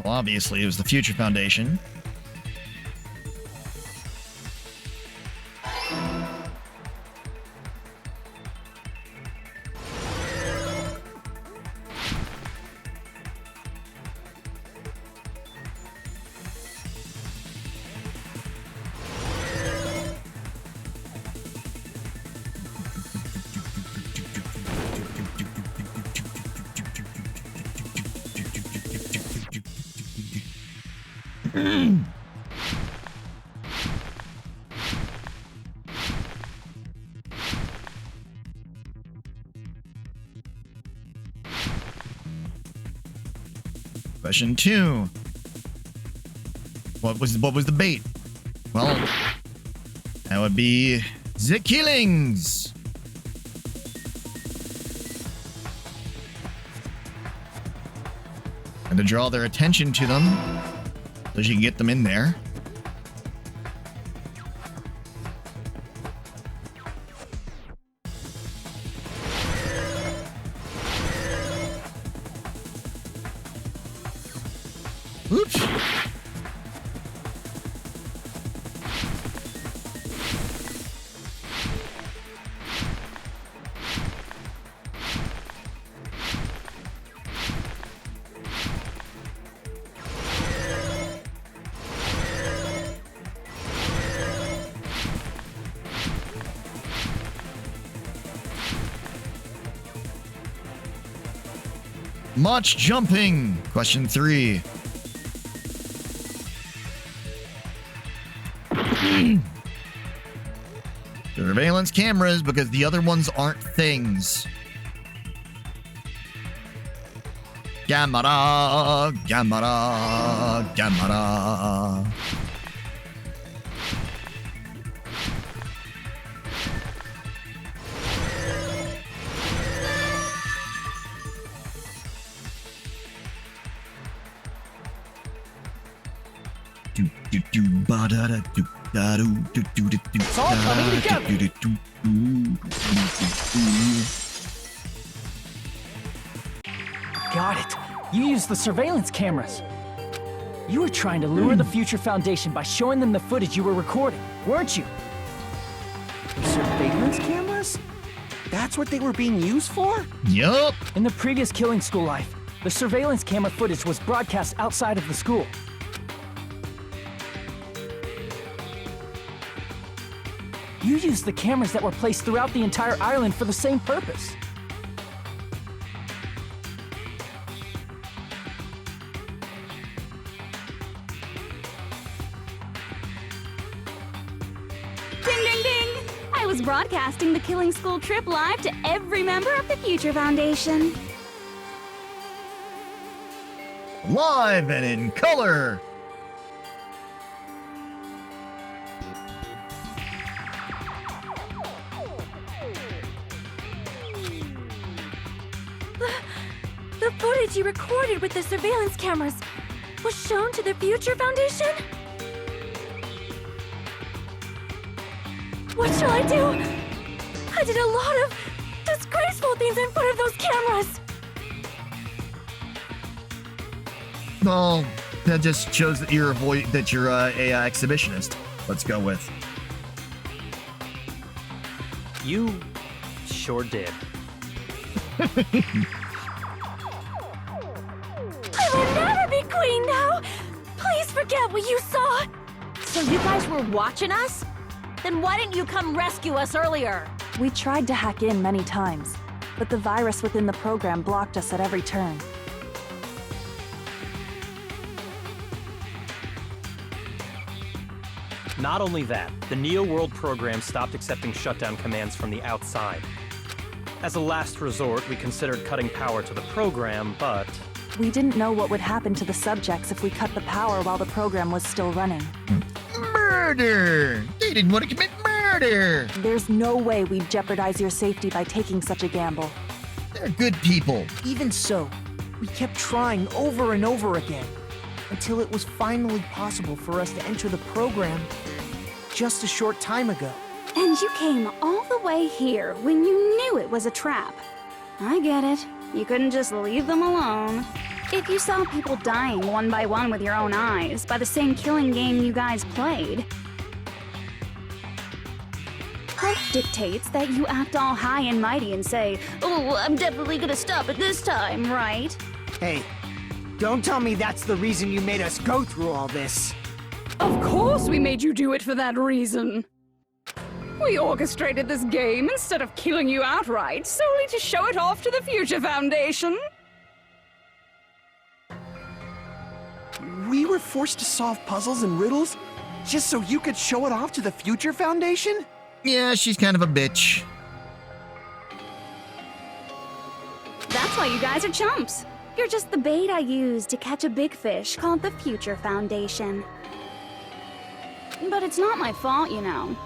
Well, obviously, it was the Future Foundation. Question 2. What was the bait? Well, that would be the killings. And to draw their attention to them, so she can get them in there. Oops. Much jumping. Question 3. Surveillance cameras, because the other ones aren't things. Camera, camera, camera. It's all coming together. Got it. You used the surveillance cameras. You were trying to lure the Future Foundation by showing them the footage you were recording, weren't you? Surveillance cameras? That's what they were being used for? Yup. In the previous Killing School life, the surveillance camera footage was broadcast outside of the school. You used the cameras that were placed throughout the entire island for the same purpose. Ding, ding, ding! I was broadcasting the Killing School trip live to every member of the Future Foundation. Live and in color. The footage you recorded with the surveillance cameras was shown to the Future Foundation? What shall I do? I did a lot of disgraceful things in front of those cameras. No, that just shows that you're a exhibitionist. Let's go with. You sure did. I will never be queen now! Please forget what you saw! So you guys were watching us? Then why didn't you come rescue us earlier? We tried to hack in many times, but the virus within the program blocked us at every turn. Not only that, the Neo World program stopped accepting shutdown commands from the outside. As a last resort, we considered cutting power to the program, but... We didn't know what would happen to the subjects if we cut the power while the program was still running. Murder! They didn't want to commit murder! There's no way we'd jeopardize your safety by taking such a gamble. They're good people. Even so, we kept trying over and over again, until it was finally possible for us to enter the program just a short time ago. And you came all the way here when you knew it was a trap. I get it. You couldn't just leave them alone. If you saw people dying one by one with your own eyes by the same killing game you guys played, Hope dictates that you act all high and mighty and say, "Oh, I'm definitely gonna stop it this time, right?" Hey, don't tell me that's the reason you made us go through all this. Of course we made you do it for that reason. We orchestrated this game instead of killing you outright, solely to show it off to the Future Foundation. We were forced to solve puzzles and riddles just so you could show it off to the Future Foundation? Yeah, she's kind of a bitch. That's why you guys are chumps. You're just the bait I used to catch a big fish called the Future Foundation. But it's not my fault, you know.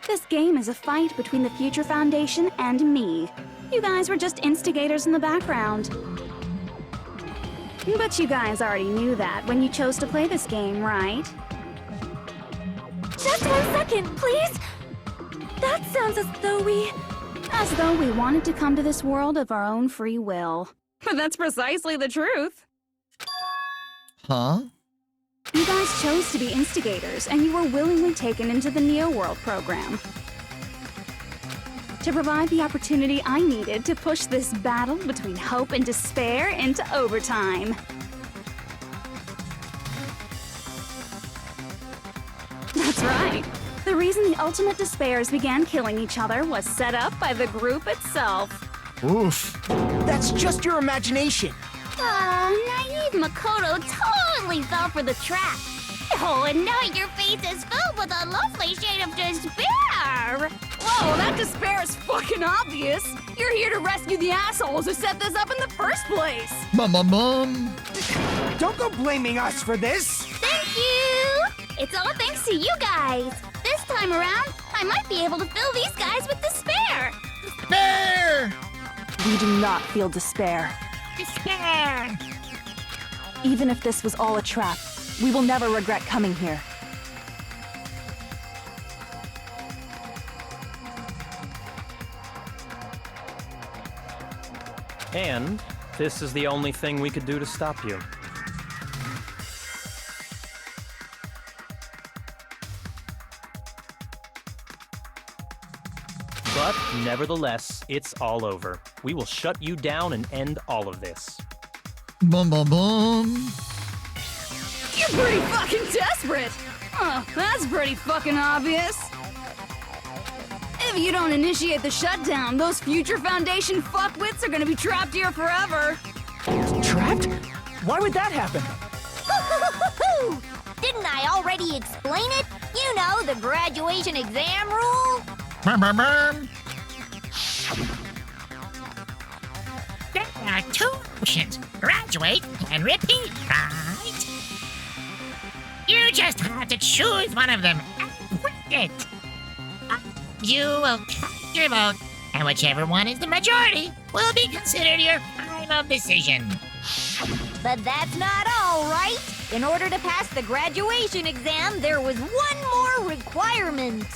This game is a fight between the Future Foundation and me. You guys were just instigators in the background. But you guys already knew that when you chose to play this game, right? Just 1 second, please! That sounds as though we... As though we wanted to come to this world of our own free will. But that's precisely the truth. Huh? You guys chose to be instigators, and you were willingly taken into the Neo World program. To provide the opportunity I needed to push this battle between hope and despair into overtime. That's right. The reason the ultimate despairs began killing each other was set up by the group itself. Oof. That's just your imagination. Naive Makoto totally fell for the trap. Oh, and now your face is filled with a lovely shade of despair. Whoa, that despair is fucking obvious. You're here to rescue the assholes who set this up in the first place. Bum bum bum. Don't go blaming us for this. Thank you. It's all thanks to you guys. This time around, I might be able to fill these guys with despair. Despair! We do not feel despair. Despair! Even if this was all a trap, we will never regret coming here. And this is the only thing we could do to stop you. But nevertheless, it's all over. We will shut you down and end all of this. Bum bum bum. You're pretty fucking desperate. Oh, that's pretty fucking obvious. If you don't initiate the shutdown, those Future Foundation fuckwits are gonna be trapped here forever. Trapped? Why would that happen? Didn't I already explain it? You know, the graduation exam rule. Bum bum bum. There are two options: graduate and repeat, right? You just have to choose one of them and quit it. You will cast your vote, and whichever one is the majority will be considered your final decision. But that's not all, right? In order to pass the graduation exam, there was one more requirement.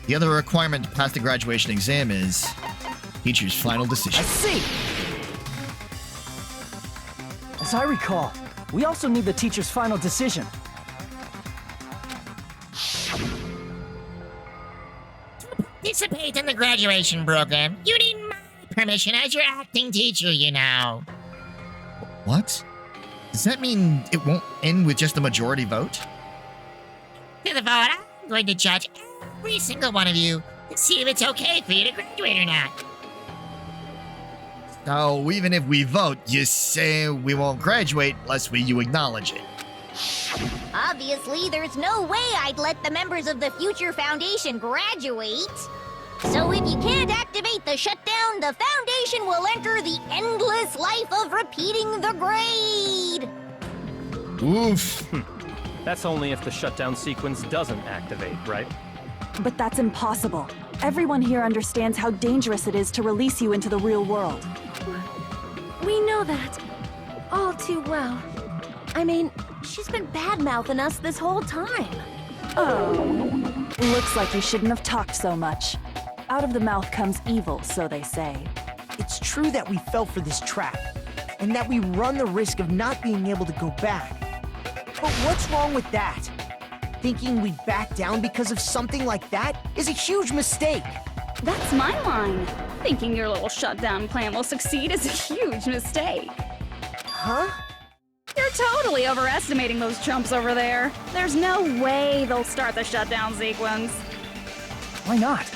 The other requirement to pass the graduation exam is teacher's final decision. I see. As I recall, we also need the teacher's final decision. Participate in the graduation program. You need my permission as your acting teacher, you know. What? Does that mean it won't end with just a majority vote? To the vote, I'm going to judge every single one of you to see if it's okay for you to graduate or not. So even if we vote, you say we won't graduate unless you acknowledge it. Obviously, there's no way I'd let the members of the Future Foundation graduate. So if you can't activate the shutdown, the Foundation will enter the endless life of repeating the grade. Oof. That's only if the shutdown sequence doesn't activate, right? But that's impossible. Everyone here understands how dangerous it is to release you into the real world. We know that all too well. I mean, she's been bad-mouthing us this whole time. Oh. Looks like you shouldn't have talked so much. Out of the mouth comes evil, so they say. It's true that we fell for this trap, and that we run the risk of not being able to go back. But what's wrong with that? Thinking we'd back down because of something like that is a huge mistake. That's my line. Thinking your little shutdown plan will succeed is a huge mistake. Huh? You're totally overestimating those chumps over there. There's no way they'll start the shutdown sequence. Why not?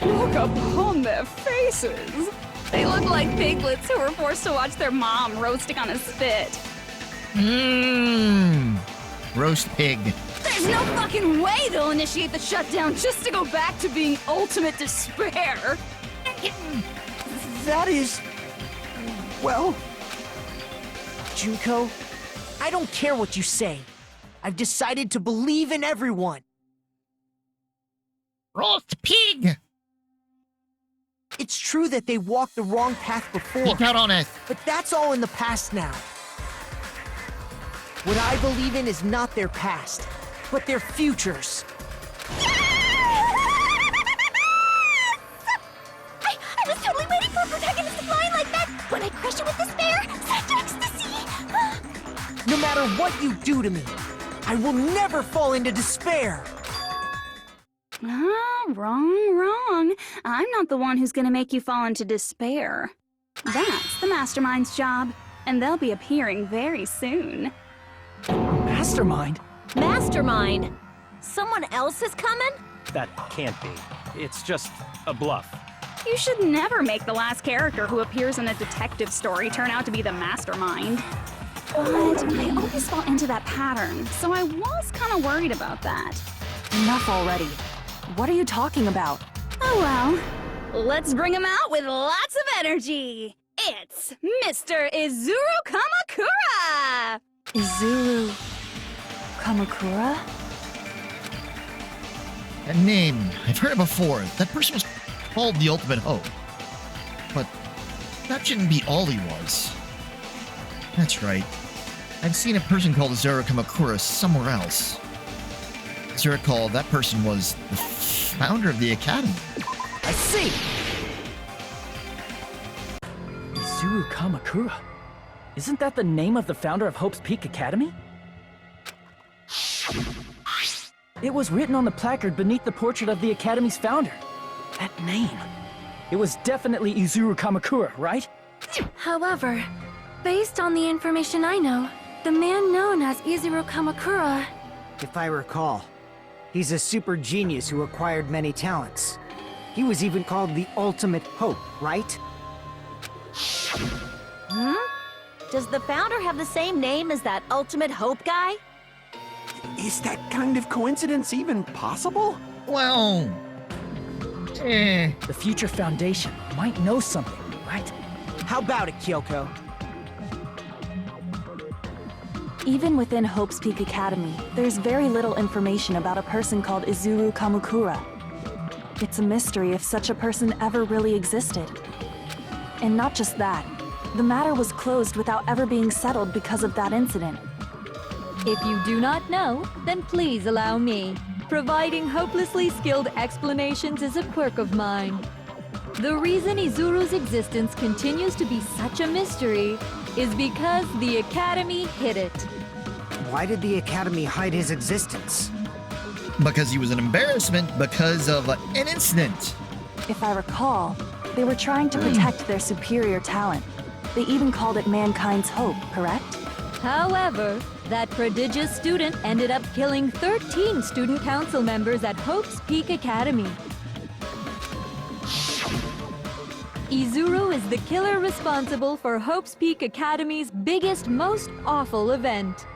Look upon their faces. They look like piglets who were forced to watch their mom roasting on a spit. Mmm. Roast pig. There's no fucking way they'll initiate the shutdown just to go back to being ultimate despair. That is... well... Junko, I don't care what you say. I've decided to believe in everyone. Roast pig! It's true that they walked the wrong path before. Speak out on it. But that's all in the past now. What I believe in is not their past, but their futures. I was totally waiting for a protagonist to fly like that when I crushed it with despair, such ecstasy. No matter what you do to me, I will never fall into despair. Wrong. I'm not the one who's gonna make you fall into despair. That's the Mastermind's job, and they'll be appearing very soon. Mastermind? Mastermind? Someone else is coming? That can't be. It's just a bluff. You should never make the last character who appears in a detective story turn out to be the Mastermind. But I always fall into that pattern, so I was kind of worried about that. Enough already. What are you talking about? Oh well, let's bring him out with lots of energy. It's Mr. Izuru Kamakura! Izuru... Kamakura? That name, I've heard it before. That person was called the Ultimate Hope. But that shouldn't be all he was. That's right. I've seen a person called Izuru Kamakura somewhere else. As I recall, that person was the founder of the Academy. I see! Izuru Kamakura? Isn't that the name of the founder of Hope's Peak Academy? It was written on the placard beneath the portrait of the Academy's founder. That name. It was definitely Izuru Kamakura, right? However, based on the information I know, the man known as Izuru Kamakura... If I recall, he's a super genius who acquired many talents. He was even called the Ultimate Hope, right? Does the founder have the same name as that Ultimate Hope guy? Is that kind of coincidence even possible? Well... The Future Foundation might know something, right? How about it, Kyoko? Even within Hope's Peak Academy, there's very little information about a person called Izuru Kamakura. It's a mystery if such a person ever really existed. And not just that, the matter was closed without ever being settled because of that incident. If you do not know, then please allow me. Providing hopelessly skilled explanations is a quirk of mine. The reason Izuru's existence continues to be such a mystery is because the Academy hid it. Why did the Academy hide his existence? Because he was an embarrassment because of an incident. If I recall, they were trying to protect their superior talent. They even called it mankind's hope, correct? However, that prodigious student ended up killing 13 student council members at Hope's Peak Academy. Izuru is the killer responsible for Hope's Peak Academy's biggest, most awful event.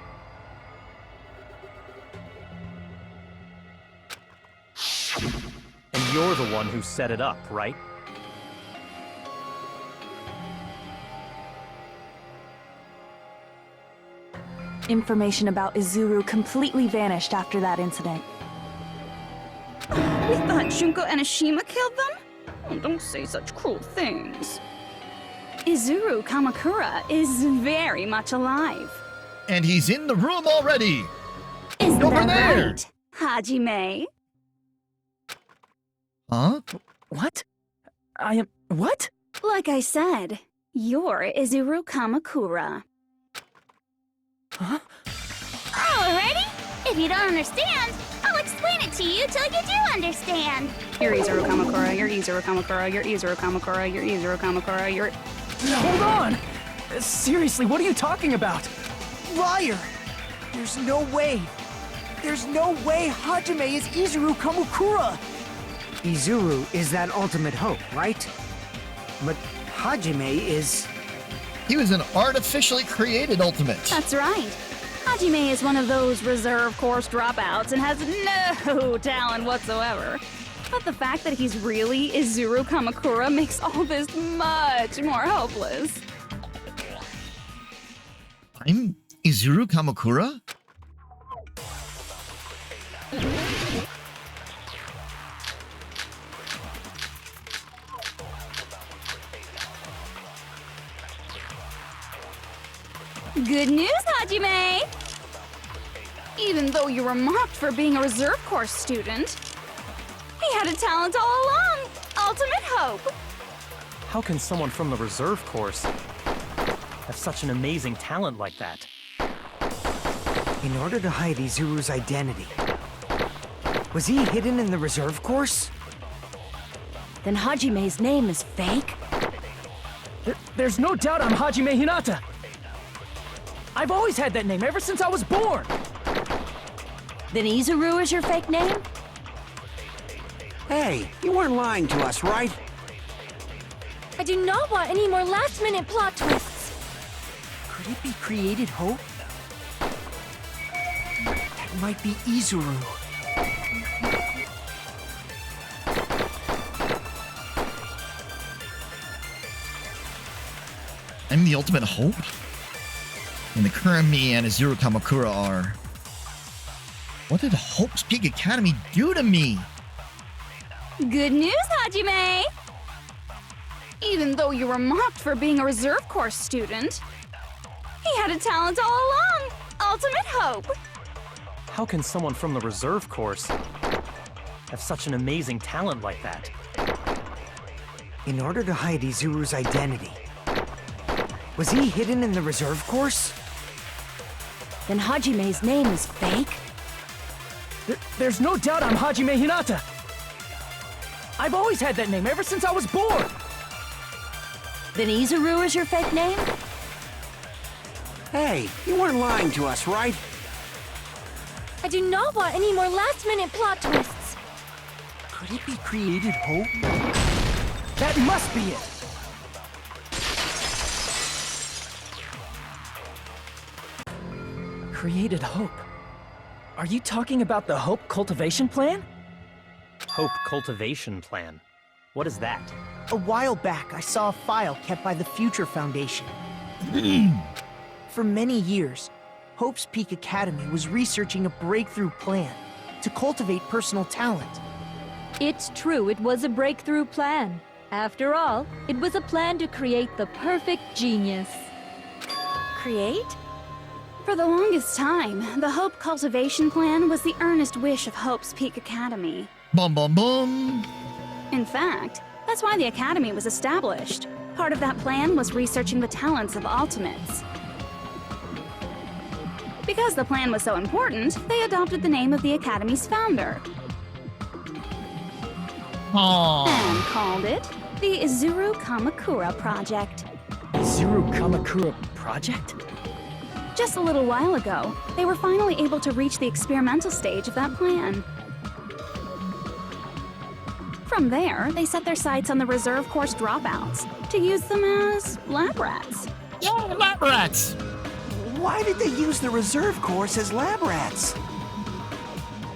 And you're the one who set it up, right? Information about Izuru completely vanished after that incident. We thought Junko Enoshima killed them? Oh, don't say such cruel things. Izuru Kamakura is very much alive. And he's in the room already! Isn't Over that there! right, Hajime? Huh? What? I am... what? Like I said, you're Izuru Kamakura. Huh? Alrighty? If you don't understand, I'll explain it to you till you do understand. You're Izuru Kamakura, you're Izuru Kamakura, you're Izuru Kamakura, you're Izuru Kamakura, you're... Hold on! Seriously, what are you talking about? Liar! There's no way. There's no way Hajime is Izuru Kamakura! Izuru is that ultimate hope, right? But Hajime is... He was an artificially created ultimate. That's right. Hajime is one of those reserve course dropouts and has no talent whatsoever. But the fact that he's really Izuru Kamakura makes all this much more hopeless. I'm Izuru Kamakura? Good news, Hajime! Even though you were mocked for being a reserve course student, he had a talent all along! Ultimate hope! How can someone from the reserve course have such an amazing talent like that? In order to hide Izuru's identity. Was he hidden in the reserve course? Then Hajime's name is fake? There's no doubt I'm Hajime Hinata! I've always had that name ever since I was born! Then Izuru is your fake name? Hey, you weren't lying to us, right? I do not want any more last-minute plot twists. Could it be created hope? That might be Izuru. I'm the ultimate hope? And the current me and Izuru Kamakura are... What did Hope's Peak Academy do to me? Good news, Hajime! Even though you were mocked for being a reserve course student, he had a talent all along! Ultimate hope! How can someone from the reserve course have such an amazing talent like that? In order to hide Izuru's identity. Was he hidden in the reserve course? Then Hajime's name is fake? There's no doubt I'm Hajime Hinata! I've always had that name ever since I was born! Then Izuru is your fake name? Hey, you weren't lying to us, right? I do not want any more last-minute plot twists. Could it be created hope? That must be it! Created hope. Are you talking about the Hope Cultivation Plan? Hope Cultivation Plan. What is that? A while back, I saw a file kept by the Future Foundation. For many years, Hope's Peak Academy was researching a breakthrough plan to cultivate personal talent. It's true, it was a breakthrough plan. After all, it was a plan to create the perfect genius. Create? For the longest time, the Hope Cultivation Plan was the earnest wish of Hope's Peak Academy. Bum bum bum! In fact, that's why the Academy was established. Part of that plan was researching the talents of Ultimates. Because the plan was so important, they adopted the name of the Academy's founder. Aww. And called it the Izuru Kamakura Project. Izuru Kamakura Project? Just a little while ago, they were finally able to reach the experimental stage of that plan. From there, they set their sights on the reserve course dropouts to use them as lab rats. Yeah, lab rats. Why did they use the reserve course as lab rats?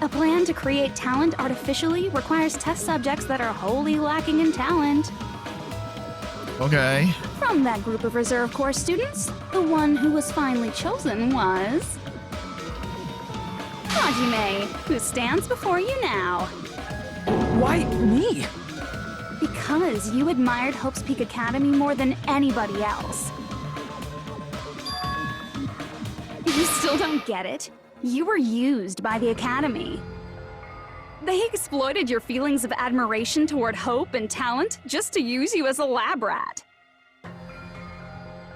A plan to create talent artificially requires test subjects that are wholly lacking in talent. Okay. From that group of reserve course students, the one who was finally chosen was Hajime, who stands before you now. Why me? Because you admired Hope's Peak Academy more than anybody else. You still don't get it? You were used by the Academy. They exploited your feelings of admiration toward Hope and talent just to use you as a lab rat.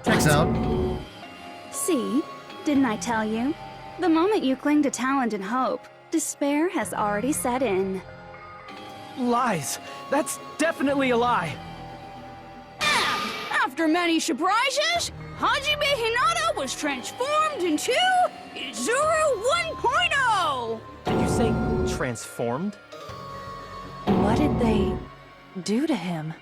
Checks out. See? Didn't I tell you? The moment you cling to talent and hope, despair has already set in. Lies. That's definitely a lie. After many surprises, Hajime Hinata was transformed into Izuru 1.0! Did you say transformed? What did they do to him?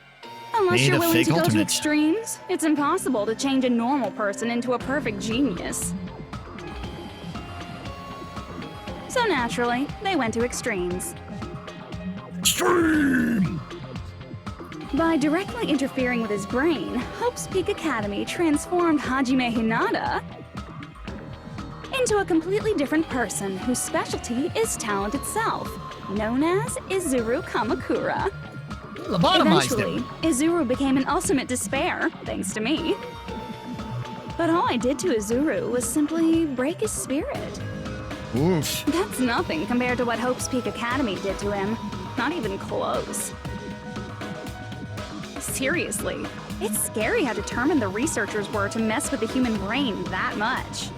Unless Made you're a willing fake to go to ultimate. extremes, it's impossible to change a normal person into a perfect genius. So naturally, they went to extremes. Extreme! By directly interfering with his brain, Hope's Peak Academy transformed Hajime Hinata into a completely different person whose specialty is talent itself, known as Izuru Kamakura. Lobotomized Eventually, him. Izuru became an ultimate despair, thanks to me. But all I did to Izuru was simply break his spirit. Oof. That's nothing compared to what Hope's Peak Academy did to him. Not even close. Seriously, it's scary how determined the researchers were to mess with the human brain that much.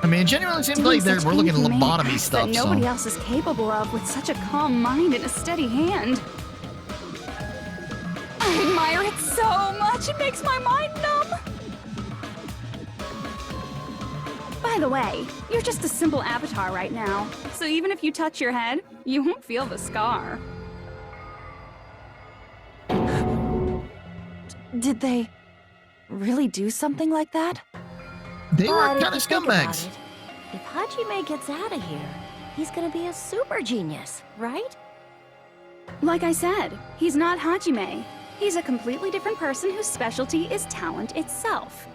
I mean, it genuinely seems Doing like we're such looking at inhumane lobotomy acts stuff, that so. nobody else is capable of with such a calm mind and a steady hand. I admire it so much, it makes my mind numb. By the way, you're just a simple avatar right now, so even if you touch your head, you won't feel the scar. Did they really do something like that? They were But if kind you of think about scumbags. it, if Hajime gets out of here, he's gonna be a super genius, right? Like I said, he's not Hajime. He's a completely different person whose specialty is talent itself.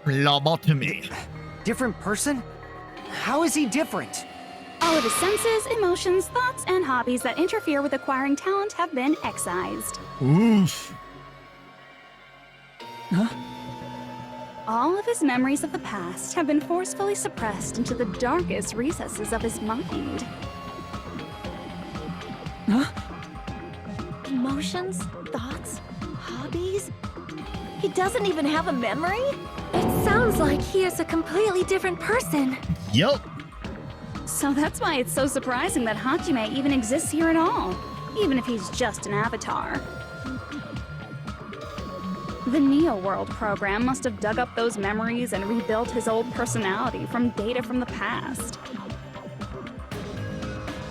Lobotomy. Different person? How is he different? All of his senses, emotions, thoughts, and hobbies that interfere with acquiring talent have been excised. Oof. Huh? All of his memories of the past have been forcefully suppressed into the darkest recesses of his mind. Huh? Emotions, thoughts, hobbies? He doesn't even have a memory? It sounds like he is a completely different person. Yup. So that's why it's so surprising that Hajime even exists here at all, even if he's just an avatar. The Neo World program must have dug up those memories and rebuilt his old personality from data from the past.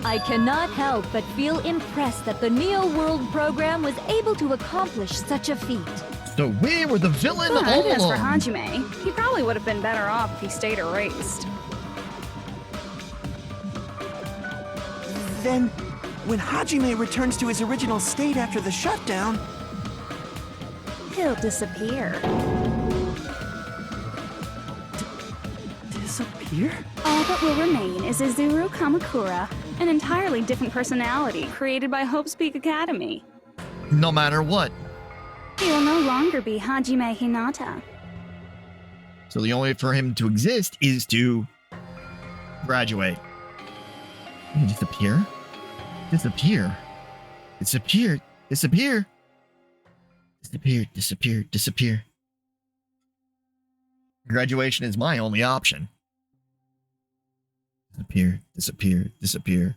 I cannot help but feel impressed that the Neo World program was able to accomplish such a feat. So we were the villain But all as for along. Hajime, he probably would have been better off if he stayed erased. Then, when Hajime returns to his original state after the shutdown, He'll disappear. Disappear? All that will remain is Izuru Kamakura, an entirely different personality created by Hope's Peak Academy. No matter what. He will no longer be Hajime Hinata. So the only way for him to exist is to graduate. Disappear? Disappear. Disappear. Disappear. Disappear. Disappear. Disappear. Graduation is my only option. Disappear. Disappear. Disappear.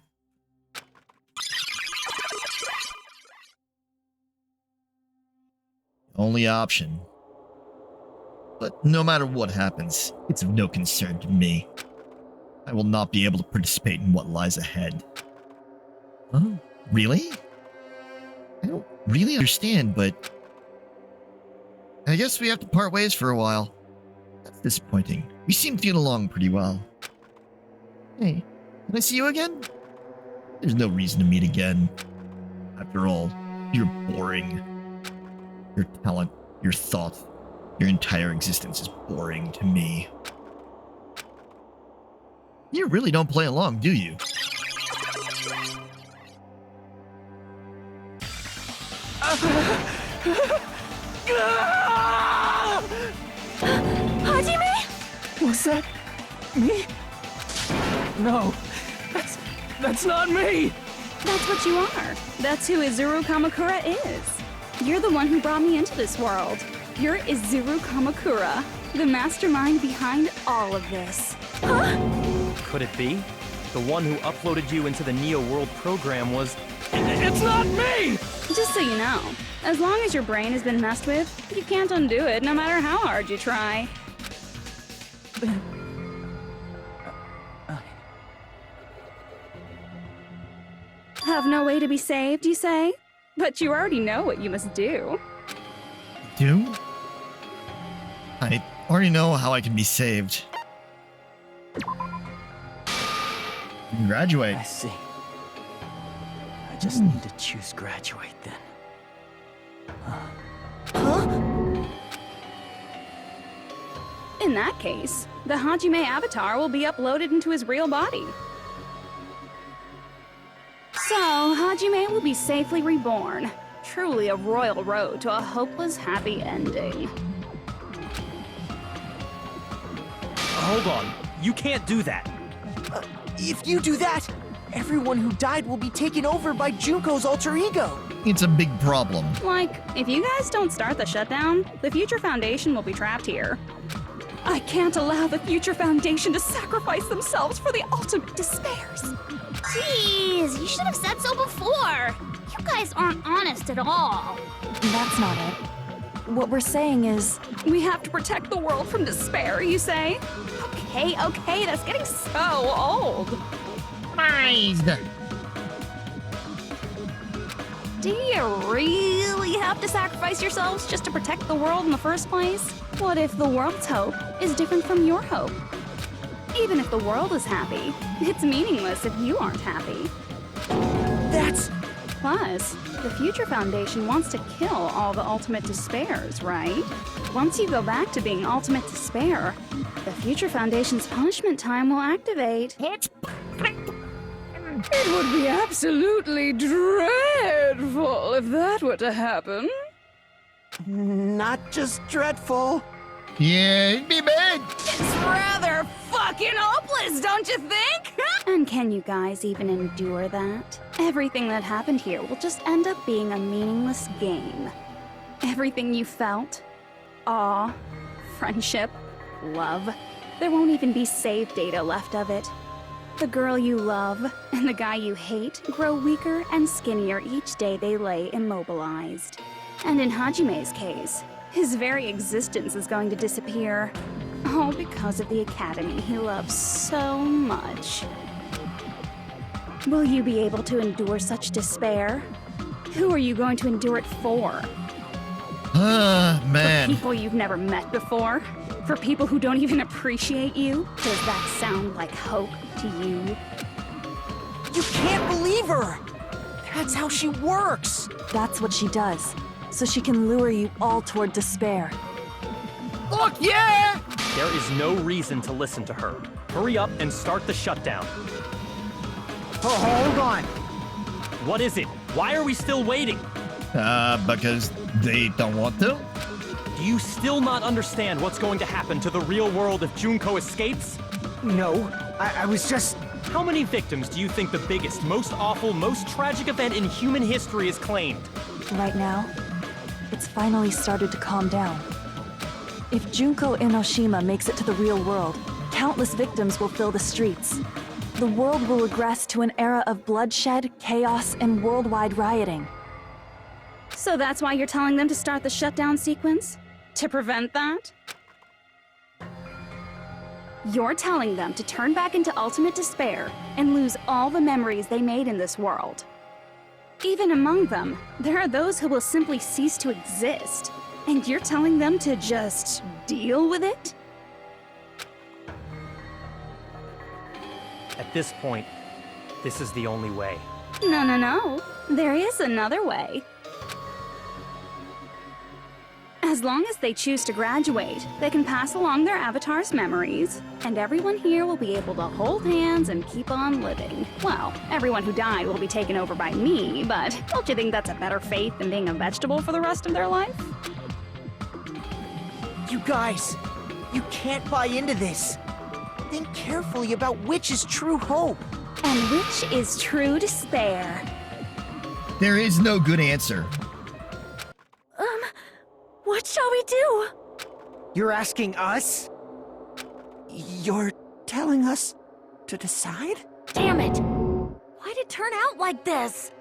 Only option. But no matter what happens, it's of no concern to me. I will not be able to participate in what lies ahead. Oh, Really? I don't really understand, but I guess we have to part ways for a while. That's disappointing. We seem to get along pretty well. Hey, can I see you again? There's no reason to meet again. After all, you're boring. Your talent, your thought, your entire existence is boring to me. You really don't play along, do you? Hajime? Was that me? No, that's not me! That's what you are. That's who Izuru Kamakura is. You're the one who brought me into this world. You're Izuru Kamakura, the mastermind behind all of this. Huh? Could it be? The one who uploaded you into the Neo World program was... It's not me! Just so you know, as long as your brain has been messed with, you can't undo it no matter how hard you try. Have no way to be saved, you say? But you already know what you must do. Do? I already know how I can be saved. Graduate. I see. I just need to choose graduate then. In that case, the Hajime avatar will be uploaded into his real body. So, Hajime will be safely reborn. Truly a royal road to a hopeless happy ending. Hold on. You can't do that. If you do that, everyone who died will be taken over by Junko's alter ego. It's a big problem. Like, if you guys don't start the shutdown, the Future Foundation will be trapped here. I can't allow the Future Foundation to sacrifice themselves for the ultimate despairs. Jeez, you should have said so before. You guys aren't honest at all. That's not it. What we're saying is... We have to protect the world from despair, you say? Okay, that's getting so old. Surprised. Do you really have to sacrifice yourselves just to protect the world in the first place? What if the world's hope is different from your hope? Even if the world is happy, it's meaningless if you aren't happy. That's... Plus, the Future Foundation wants to kill all the ultimate despairs, right? Once you go back to being ultimate despair, the Future Foundation's punishment time will activate. It's... It would be absolutely dreadful if that were to happen. Not just dreadful. Yeah, it'd be bad. It's rather fucking hopeless, don't you think? And can you guys even endure that? Everything that happened here will just end up being a meaningless game. Everything you felt, awe, friendship, love, there won't even be save data left of it. The girl you love and the guy you hate grow weaker and skinnier each day they lay immobilized. And in Hajime's case, his very existence is going to disappear. All because of the academy he loves so much. Will you be able to endure such despair? Who are you going to endure it for? Man. For people you've never met before? For people who don't even appreciate you? Does that sound like hope to you? You can't believe her! That's how she works! That's what she does, so she can lure you all toward despair. Look, yeah! There is no reason to listen to her. Hurry up and start the shutdown. Oh, hold on. What is it? Why are we still waiting? Because they don't want to? Do you still not understand what's going to happen to the real world if Junko escapes? No, I was just... How many victims do you think the biggest, most awful, most tragic event in human history has claimed? Right now, it's finally started to calm down. If Junko Enoshima makes it to the real world, countless victims will fill the streets. The world will regress to an era of bloodshed, chaos, and worldwide rioting. So that's why you're telling them to start the shutdown sequence? To prevent that? You're telling them to turn back into ultimate despair and lose all the memories they made in this world. Even among them, there are those who will simply cease to exist. And you're telling them to just deal with it? At this point, this is the only way. No. There is another way. As long as they choose to graduate, they can pass along their avatar's memories, and everyone here will be able to hold hands and keep on living. Well, everyone who died will be taken over by me, but don't you think that's a better fate than being a vegetable for the rest of their life? You guys, you can't buy into this. Think carefully about which is true hope. And which is true despair. There is no good answer. What shall we do? You're asking us? You're telling us to decide? Damn it! Why'd it turn out like this?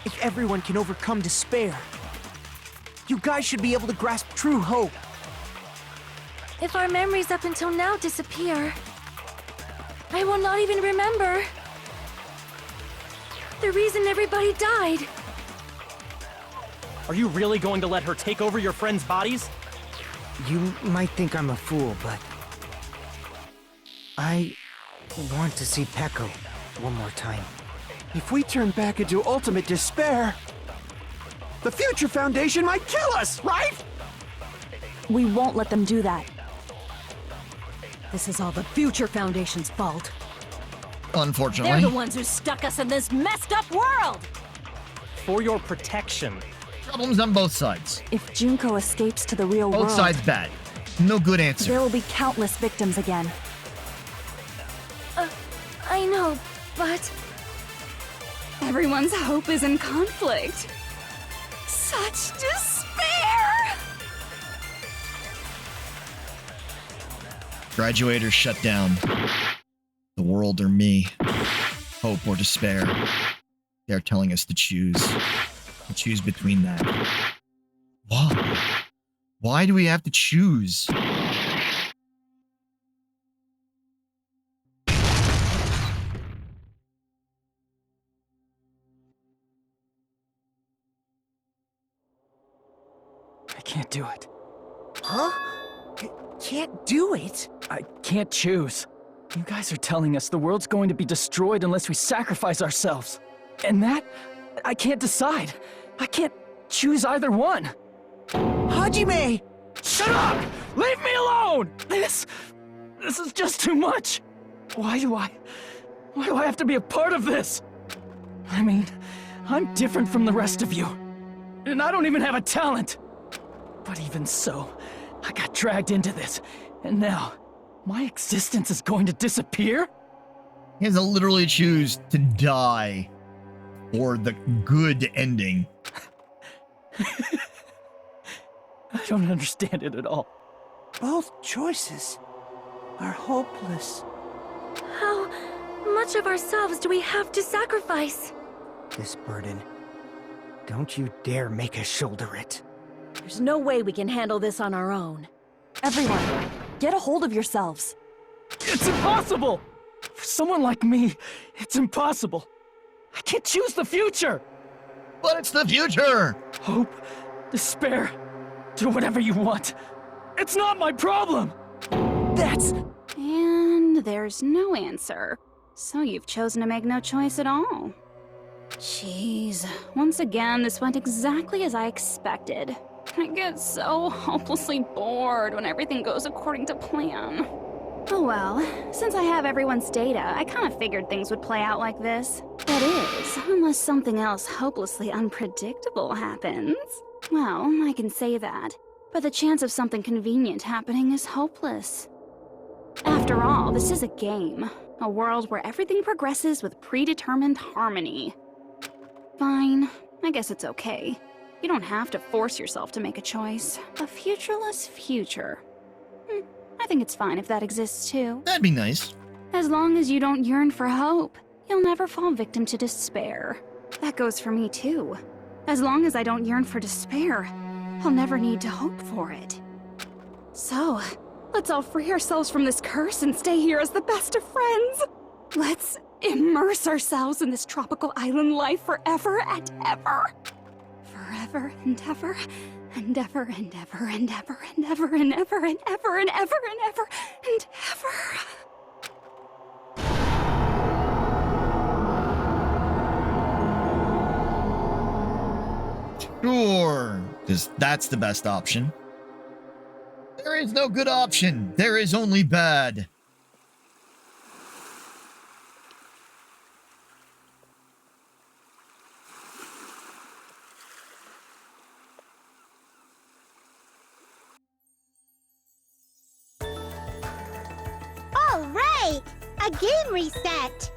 If everyone can overcome despair, you guys should be able to grasp true hope. If our memories up until now disappear, I will not even remember the reason everybody died. Are you really going to let her take over your friends' bodies? You might think I'm a fool, but I want to see Peko one more time. If we turn back into ultimate despair, the Future Foundation might kill us, right? We won't let them do that. This is all the Future Foundation's fault. Unfortunately. They're the ones who stuck us in this messed up world! For your protection. Problems on both sides. If Junko escapes to the real world... Both sides bad. No good answer. There will be countless victims again. I know, but... Everyone's hope is in conflict. Such despair! Graduate or shut down. The world or me. Hope or despair. They're telling us to choose. To choose between that. Why? Why do we have to choose? I can't do it. Huh? Can't do it? I can't choose. You guys are telling us the world's going to be destroyed unless we sacrifice ourselves. And that, I can't decide. I can't choose either one. Hajime! Shut up! Leave me alone! This is just too much. Why do I have to be a part of this? I mean, I'm different from the rest of you. And I don't even have a talent. But even so, I got dragged into this. And now, my existence is going to disappear? He has to literally choose to die or the good ending. I don't understand it at all. Both choices are hopeless. How much of ourselves do we have to sacrifice? This burden, don't you dare make us shoulder it. There's no way we can handle this on our own. Everyone, get a hold of yourselves. It's impossible! For someone like me, it's impossible. I can't choose the future! But it's the future! Hope, despair, do whatever you want. It's not my problem! That's... And there's no answer. So you've chosen to make no choice at all. Jeez, once again, this went exactly as I expected. I get so hopelessly bored when everything goes according to plan. Oh well, since I have everyone's data, I kind of figured things would play out like this. That is, unless something else hopelessly unpredictable happens. Well, I can say that, but the chance of something convenient happening is hopeless. After all, this is a game. A world where everything progresses with predetermined harmony. Fine, I guess it's okay. You don't have to force yourself to make a choice. A futureless future. I think it's fine if that exists too. That'd be nice. As long as you don't yearn for hope, you'll never fall victim to despair. That goes for me too. As long as I don't yearn for despair, I'll never need to hope for it. So, let's all free ourselves from this curse and stay here as the best of friends. Let's immerse ourselves in this tropical island life forever and ever. Forever and ever and ever and ever and ever and ever and ever and ever and ever and ever and ever. Sure, because that's the best option. There is no good option. There is only bad. All right! A game reset!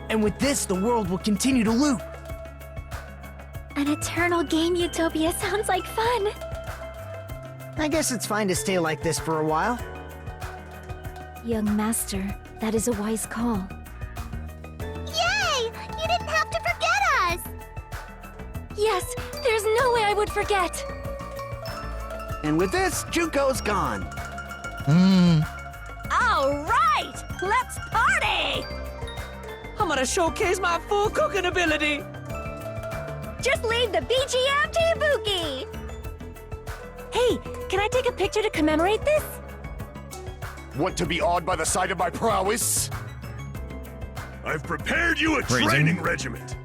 And with this, the world will continue to loop. An eternal game utopia sounds like fun. I guess it's fine to stay like this for a while. Young master, that is a wise call. Yay! You didn't have to forget us! Yes, there's no way I would forget. And with this, Juko's gone. All right, let's party! I'm gonna showcase my full cooking ability. Just leave the BGM to Ibuki! Hey, can I take a picture to commemorate this? Want to be awed by the sight of my prowess? I've prepared you a Phrasing. training regiment.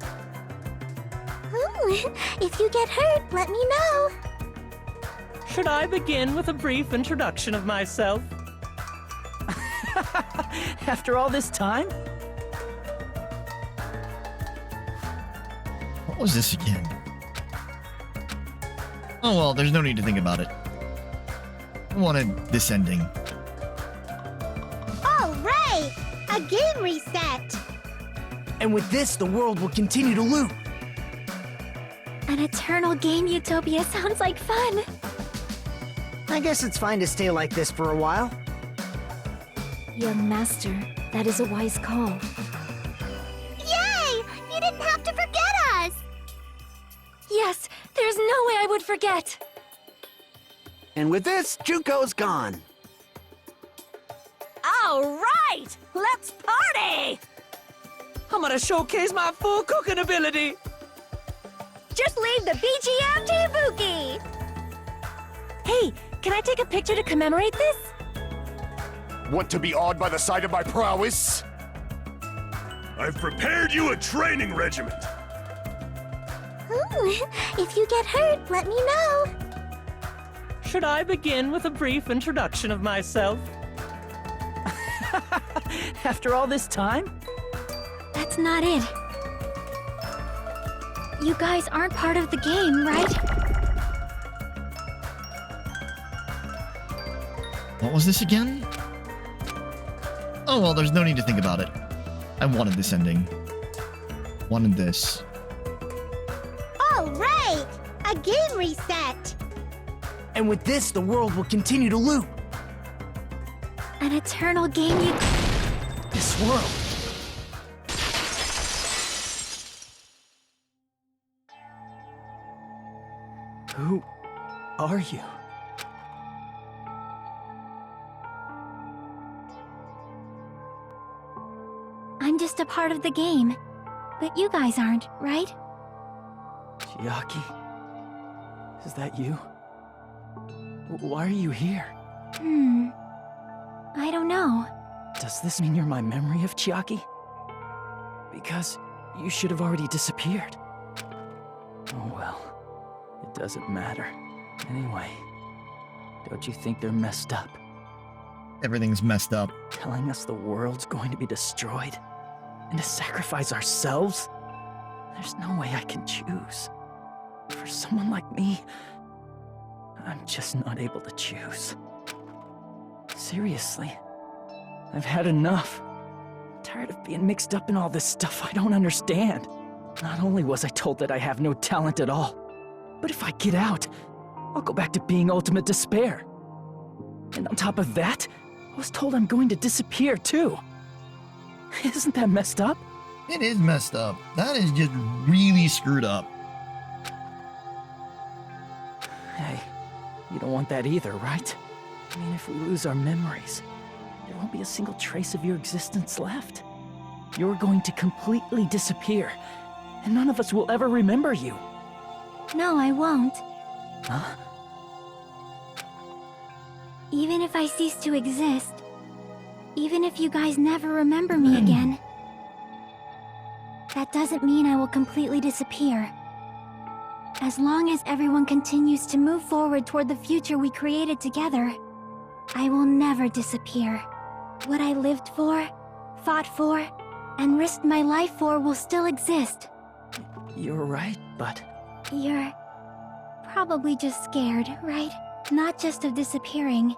If you get hurt, let me know. Should I begin with a brief introduction of myself? After all this time? What was this again? Oh well, there's no need to think about it. I wanted this ending. All right! A game reset! And with this, the world will continue to loop. An eternal game utopia sounds like fun. I guess it's fine to stay like this for a while. Young master, that is a wise call. Yay! You didn't have to forget us! Yes, there's no way I would forget. And with this, Juko's gone. All right, let's party! I'm gonna showcase my full cooking ability. Just leave the BGM to Ibuki! Hey, can I take a picture to commemorate this? Want to be awed by the sight of my prowess? I've prepared you a training regiment. If you get hurt, let me know. Should I begin with a brief introduction of myself? After all this time? That's not it. You guys aren't part of the game, right? What was this again? Oh well, there's no need to think about it. I wanted this ending. Wanted this. All right! A game reset! And with this, the world will continue to loop. An eternal game This world. Who are you? I'm just a part of the game. But you guys aren't, right? Chiaki? Is that you? Why are you here? I don't know. Does this mean you're my memory of Chiaki? Because you should have already disappeared. Oh well, it doesn't matter. Anyway, don't you think they're messed up? Everything's messed up. Telling us the world's going to be destroyed? And to sacrifice ourselves? There's no way I can choose. For someone like me, I'm just not able to choose. Seriously, I've had enough. I'm tired of being mixed up in all this stuff I don't understand. Not only was I told that I have no talent at all, but if I get out, I'll go back to being ultimate despair. And on top of that, I was told I'm going to disappear too. Isn't that messed up? It is messed up. That is just really screwed up. Hey, you don't want that either, right? I mean, if we lose our memories, there won't be a single trace of your existence left. you're going to completely disappear, and none of us will ever remember you. No, I won't. Huh? Even if I cease to exist, even if you guys never remember me again, that doesn't mean I will completely disappear. As long as everyone continues to move forward toward the future we created together, I will never disappear. What I lived for, fought for, and risked my life for will still exist. You're right, but... You're probably just scared, right? Not just of disappearing.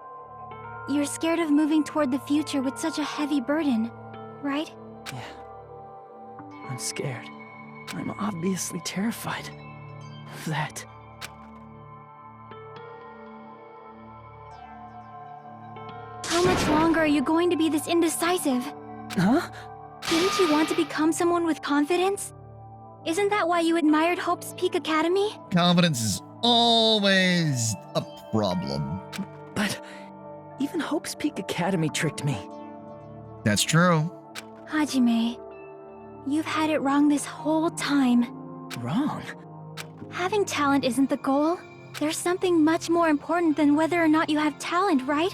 You're scared of moving toward the future with such a heavy burden, right? Yeah. I'm scared. I'm obviously terrified of that. How much longer are you going to be this indecisive? Huh? Didn't you want to become someone with confidence? Isn't that why you admired Hope's Peak Academy? Confidence is always a problem. But even Hope's Peak Academy tricked me. That's true. Hajime, you've had it wrong this whole time. Wrong? Having talent isn't the goal. There's something much more important than whether or not you have talent, right?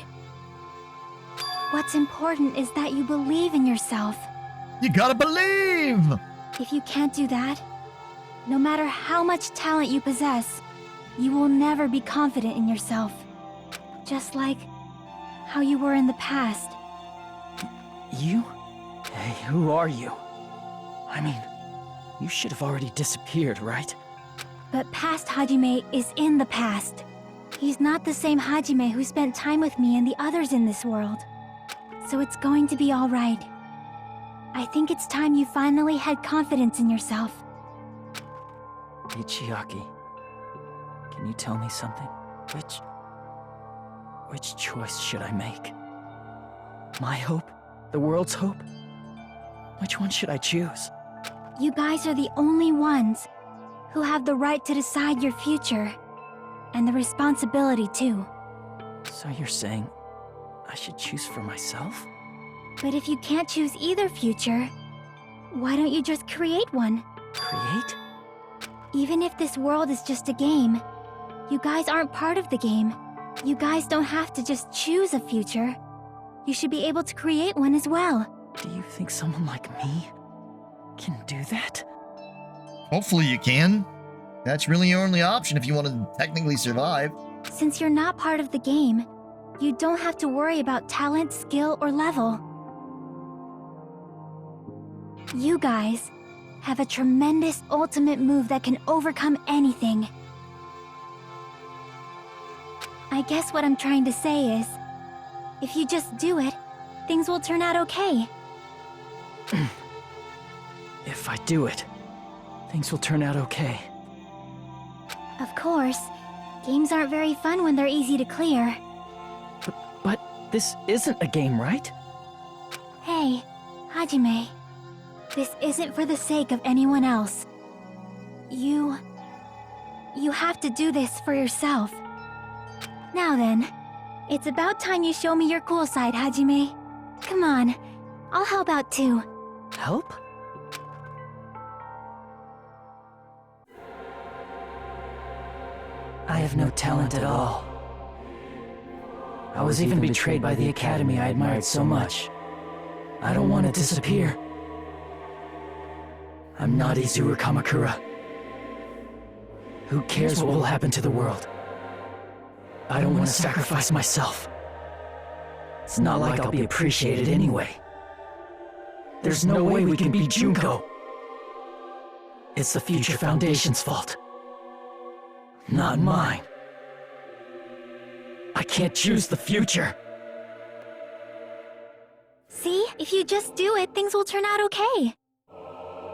What's important is that you believe in yourself. You gotta believe! If you can't do that, no matter how much talent you possess, you will never be confident in yourself. Just like how you were in the past. You? Hey, who are you? I mean, you should have already disappeared, right? But past Hajime is in the past. He's not the same Hajime who spent time with me and the others in this world. So it's going to be all right. I think it's time you finally had confidence in yourself. Ichiaki, can you tell me something? Which choice should I make? My hope? The world's hope? Which one should I choose? You guys are the only ones who have the right to decide your future. And the responsibility, too. So you're saying I should choose for myself? But if you can't choose either future, why don't you just create one? Create? Even if this world is just a game, you guys aren't part of the game. You guys don't have to just choose a future. You should be able to create one as well. Do you think someone like me can do that? Hopefully you can. That's really your only option if you want to technically survive. Since you're not part of the game, you don't have to worry about talent, skill, or level. You guys have a tremendous ultimate move that can overcome anything. I guess what I'm trying to say is, if you just do it, things will turn out okay. If I do it, things will turn out okay. Of course, games aren't very fun when they're easy to clear. But this isn't a game, right? Hey, Hajime. This isn't for the sake of anyone else. You have to do this for yourself. Now then, it's about time you show me your cool side, Hajime. Come on, I'll help out too. Help? I have no talent at all. I was even betrayed by the academy I admired so much. I don't want to disappear. I'm not Izuru Kamakura. Who cares what will happen to the world? I don't want to sacrifice myself. It's not like I'll be appreciated anyway. There's no way we can beat Junko. It's the Future Foundation's fault. Not mine. I can't choose the future. See? If you just do it, things will turn out okay.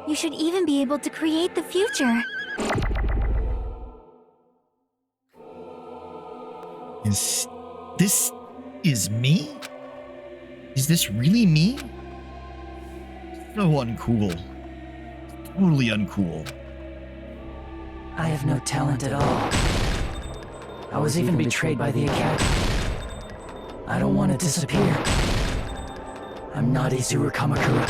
You should even be able to create the future. Is me? Is this really me? So uncool. Totally uncool. I have no talent at all. I was even betrayed by the academy. I don't want to disappear. I'm not Izuru Kamakura.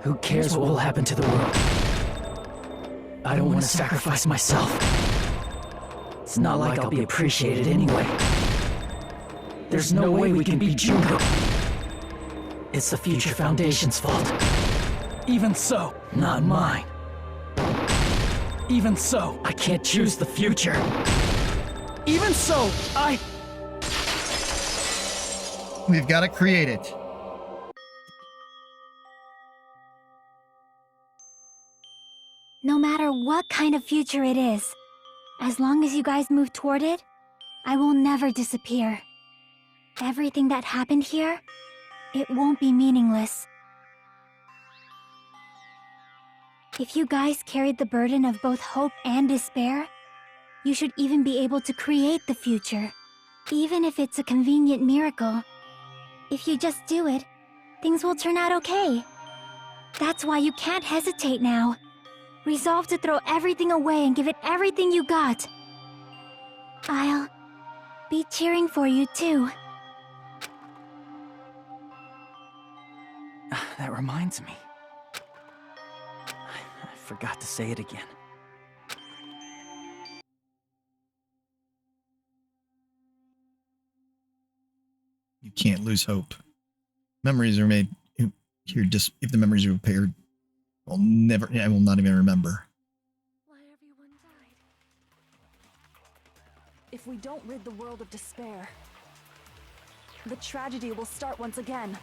Who cares what will happen to the world? I don't want to sacrifice myself. It's not like I'll be appreciated anyway. There's no way we can beat Junko. It's the Future Foundation's fault. Even so, not mine. Even so, I can't choose the future. Even so, We've got to create it. No matter what kind of future it is, as long as you guys move toward it, I will never disappear. Everything that happened here, it won't be meaningless. If you guys carried the burden of both hope and despair, you should even be able to create the future, even if it's a convenient miracle. If you just do it, things will turn out okay. That's why you can't hesitate now. Resolve to throw everything away and give it everything you got. I'll be cheering for you too. That reminds me. I forgot to say it again. You can't lose hope. Memories are made. If the memories are repaired, I will not even remember. If we don't rid the world of despair, the tragedy will start once again.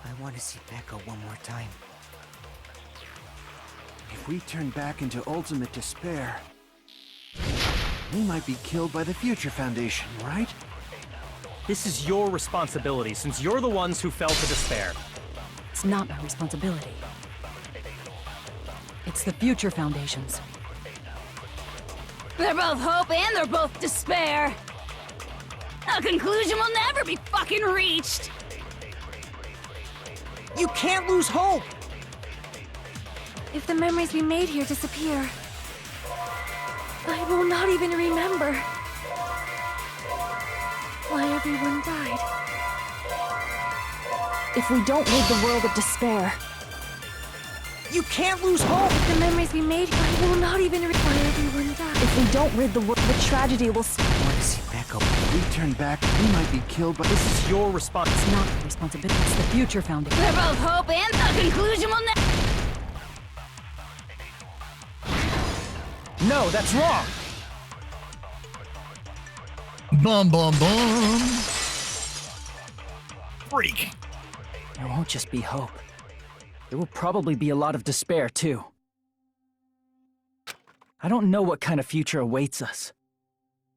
I want to see Becca one more time. If we turn back into ultimate despair, we might be killed by the Future Foundation, right? This is your responsibility, since you're the ones who fell to despair. It's not my responsibility. It's the Future Foundation's. They're both hope and they're both despair. A conclusion will never be fucking reached. You can't lose hope! If the memories we made here disappear, I will not even remember why everyone died. If we don't rid the world of despair, you can't lose hope! If the memories we made here, I will not even remember why everyone died. If we don't rid the world, the tragedy will I want to see Becca. If we turn back, we might be killed by... This is your responsibility. It's not my responsibility. It's the Future Foundation. They're both hope and the conclusion will never... No, that's wrong! Bum, bum, bum. Freak. There won't just be hope. There will probably be a lot of despair, too. I don't know what kind of future awaits us.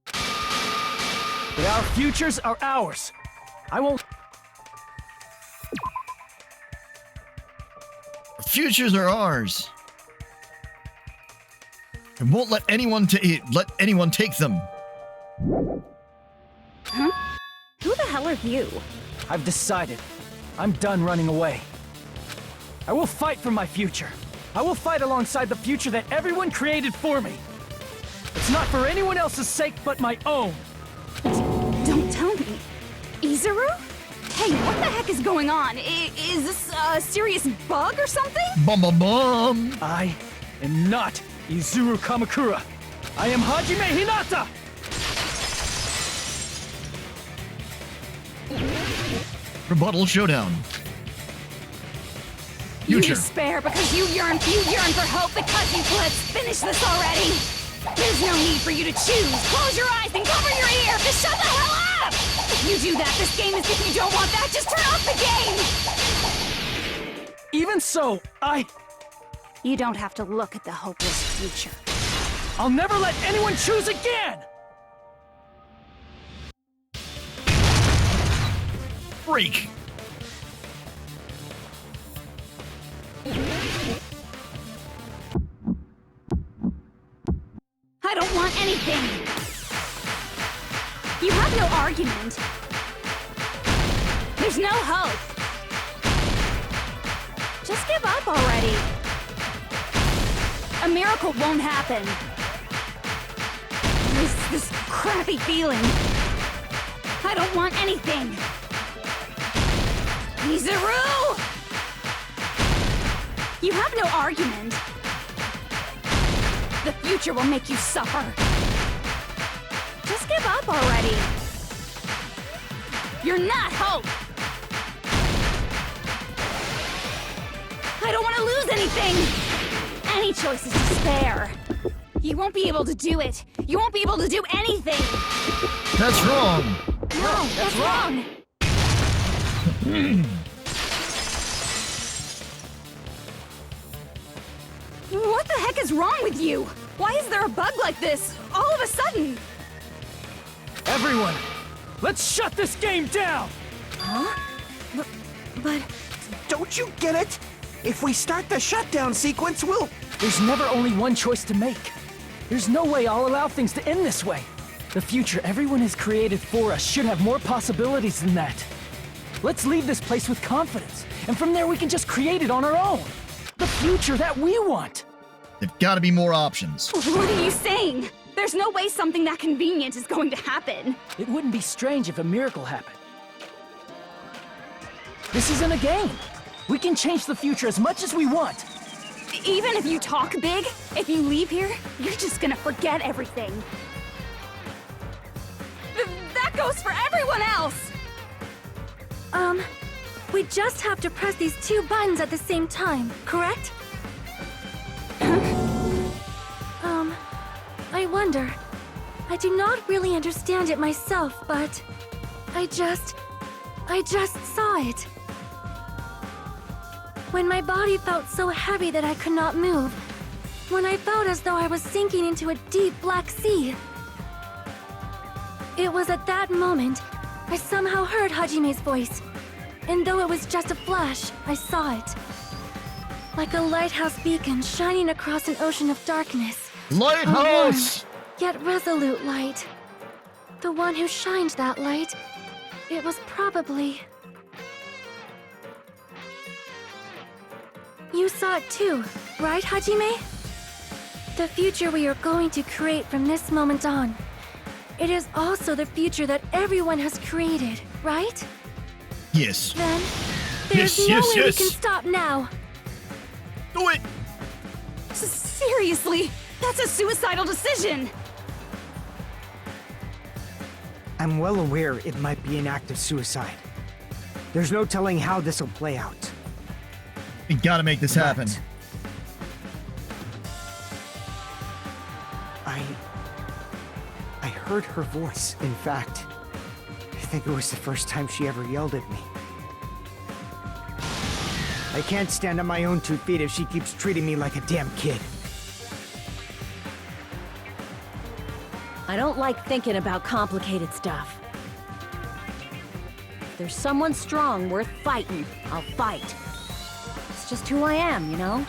But our futures are ours. I won't... Our futures are ours. And won't let anyone take them. Huh? Who the hell are you? I've decided. I'm done running away. I will fight for my future. I will fight alongside the future that everyone created for me. It's not for anyone else's sake but my own. Don't tell me. Izuru? Hey, what the heck is going on? Is this a serious bug or something? Bum bum bum! I am not Izuru Kamakura. I am Hajime Hinata! Rebuttal showdown. You Future. despair because you yearn for hope because let's finish this already. There's no need for you to choose. Close your eyes and cover your ear. Just shut the hell up! If you do that, this game is if you don't want that, just turn off the game! Even so, You don't have to look at the hopeless future. I'll never let anyone choose again! Freak. I don't want anything! You have no argument. There's no hope. Just give up already. A miracle won't happen. This crappy feeling. I don't want anything. Izuru! You have no argument. The future will make you suffer. Just give up already. You're not Hope. I don't want to lose anything. Any choice is despair. You won't be able to do it. You won't be able to do anything. That's wrong. No, that's wrong. What the heck is wrong with you? Why is there a bug like this, all of a sudden? Everyone, let's shut this game down! Huh? But... Don't you get it? If we start the shutdown sequence, we'll... There's never only one choice to make. There's no way I'll allow things to end this way. The future everyone has created for us should have more possibilities than that. Let's leave this place with confidence, and from there we can just create it on our own. The future that we want. There've got to be more options. What are you saying? There's no way something that convenient is going to happen. It wouldn't be strange if a miracle happened. This isn't a game. We can change the future as much as we want. Even if you talk big, if you leave here, you're just gonna forget everything. That goes for everyone else! We just have to press these two buttons at the same time, correct? I wonder. I do not really understand it myself, but I just saw it. When my body felt so heavy that I could not move. When I felt as though I was sinking into a deep black sea. It was at that moment I somehow heard Hajime's voice. And though it was just a flash, I saw it. Like a lighthouse beacon shining across an ocean of darkness. Lighthouse! A warm, yet resolute light. The one who shined that light, it was probably... You saw it too, right, Hajime? The future we are going to create from this moment on. It is also the future that everyone has created, right? Yes. Then, there's no way we can stop now. Do it! Seriously, that's a suicidal decision! I'm well aware it might be an act of suicide. There's no telling how this will play out. We gotta make this happen. I heard her voice. In fact, I think it was the first time she ever yelled at me. I can't stand on my own 2 feet if she keeps treating me like a damn kid. I don't like thinking about complicated stuff. If there's someone strong worth fighting, I'll fight. It's just who I am, you know?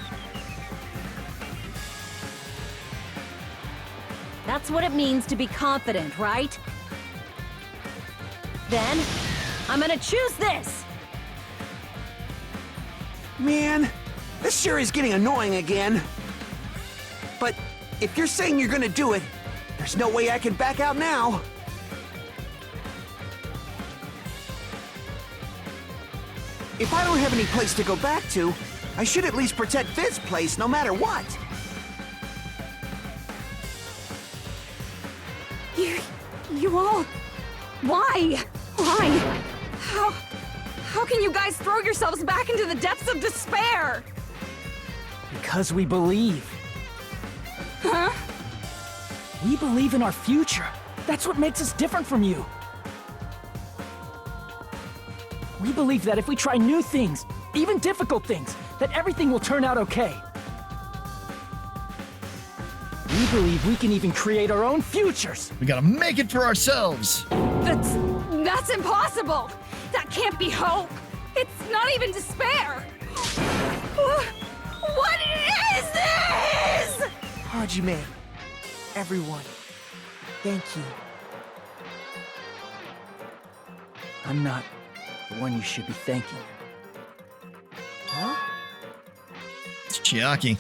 That's what it means to be confident, right? Then, I'm gonna choose this! Man, this sure is getting annoying again. But if you're saying you're gonna do it, there's no way I can back out now. If I don't have any place to go back to, I should at least protect this place no matter what. You all... Why? Why? How can you guys throw yourselves back into the depths of despair? Because we believe. Huh? We believe in our future. That's what makes us different from you. We believe that if we try new things, even difficult things, that everything will turn out okay. We believe we can even create our own futures. We gotta make it for ourselves. That's impossible. That can't be hope. It's not even despair. What is this? Hajime, everyone, thank you. I'm not the one you should be thanking. Huh? It's Chiaki.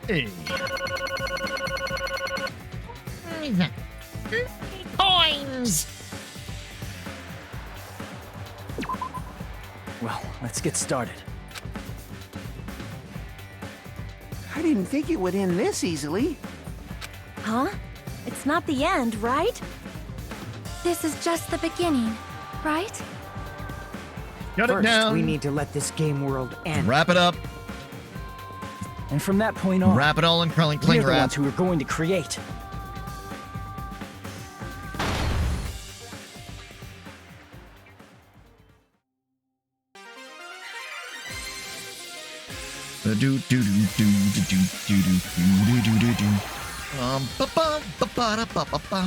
Hey. Well, let's get started. I didn't think it would end this easily. Huh? It's not the end, right? This is just the beginning, right? Shut it First, down. we need to let this game world end. Wrap it up. And from that point on, Wrap it all in cling we're the wrap. ones who are going to create. Do do do do do do do do do do do. Ba ba ba ba da ba ba ba.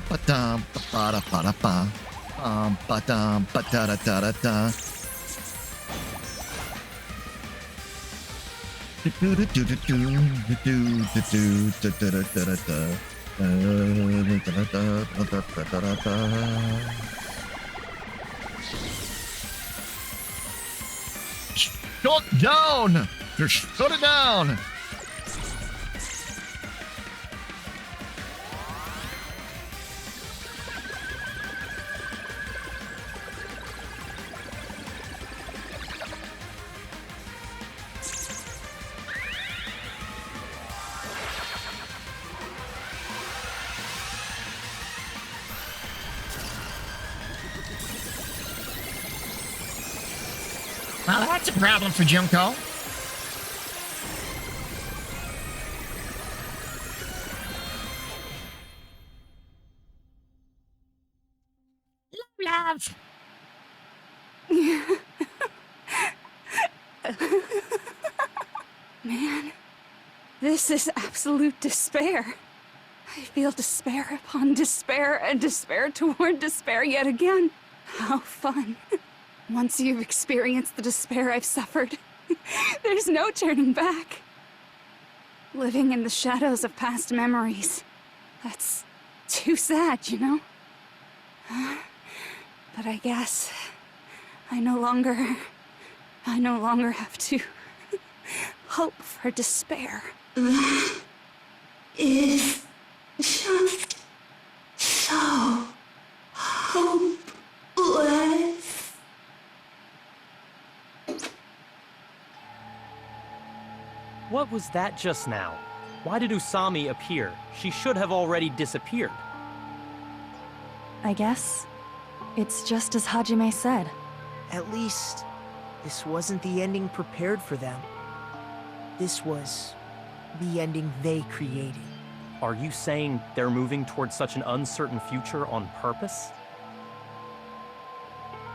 Ba da ba da ba da ba. Ba da ba da da da da da. Do do do do do do do do do do da da da da da. Shut down! Just shut it down! Well, that's a problem for Junko. Love. Man, this is absolute despair. I feel despair upon despair and despair toward despair yet again. How fun. Once you've experienced the despair I've suffered, there's no turning back. Living in the shadows of past memories. That's too sad, you know? But I guess I no longer have to hope for despair. Is just so hopeless. What was that just now? Why did Usami appear? She should have already disappeared. I guess it's just as Hajime said. At least, this wasn't the ending prepared for them. This was the ending they created. Are you saying they're moving towards such an uncertain future on purpose?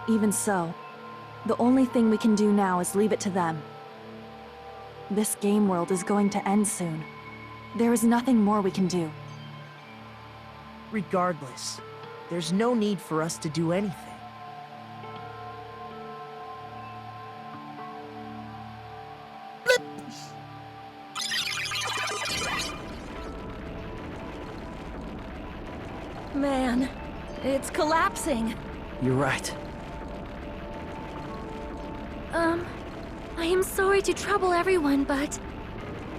Even so, the only thing we can do now is leave it to them. This game world is going to end soon. There is nothing more we can do. Regardless, there's no need for us to do anything. Man, it's collapsing. You're right. I am sorry to trouble everyone, but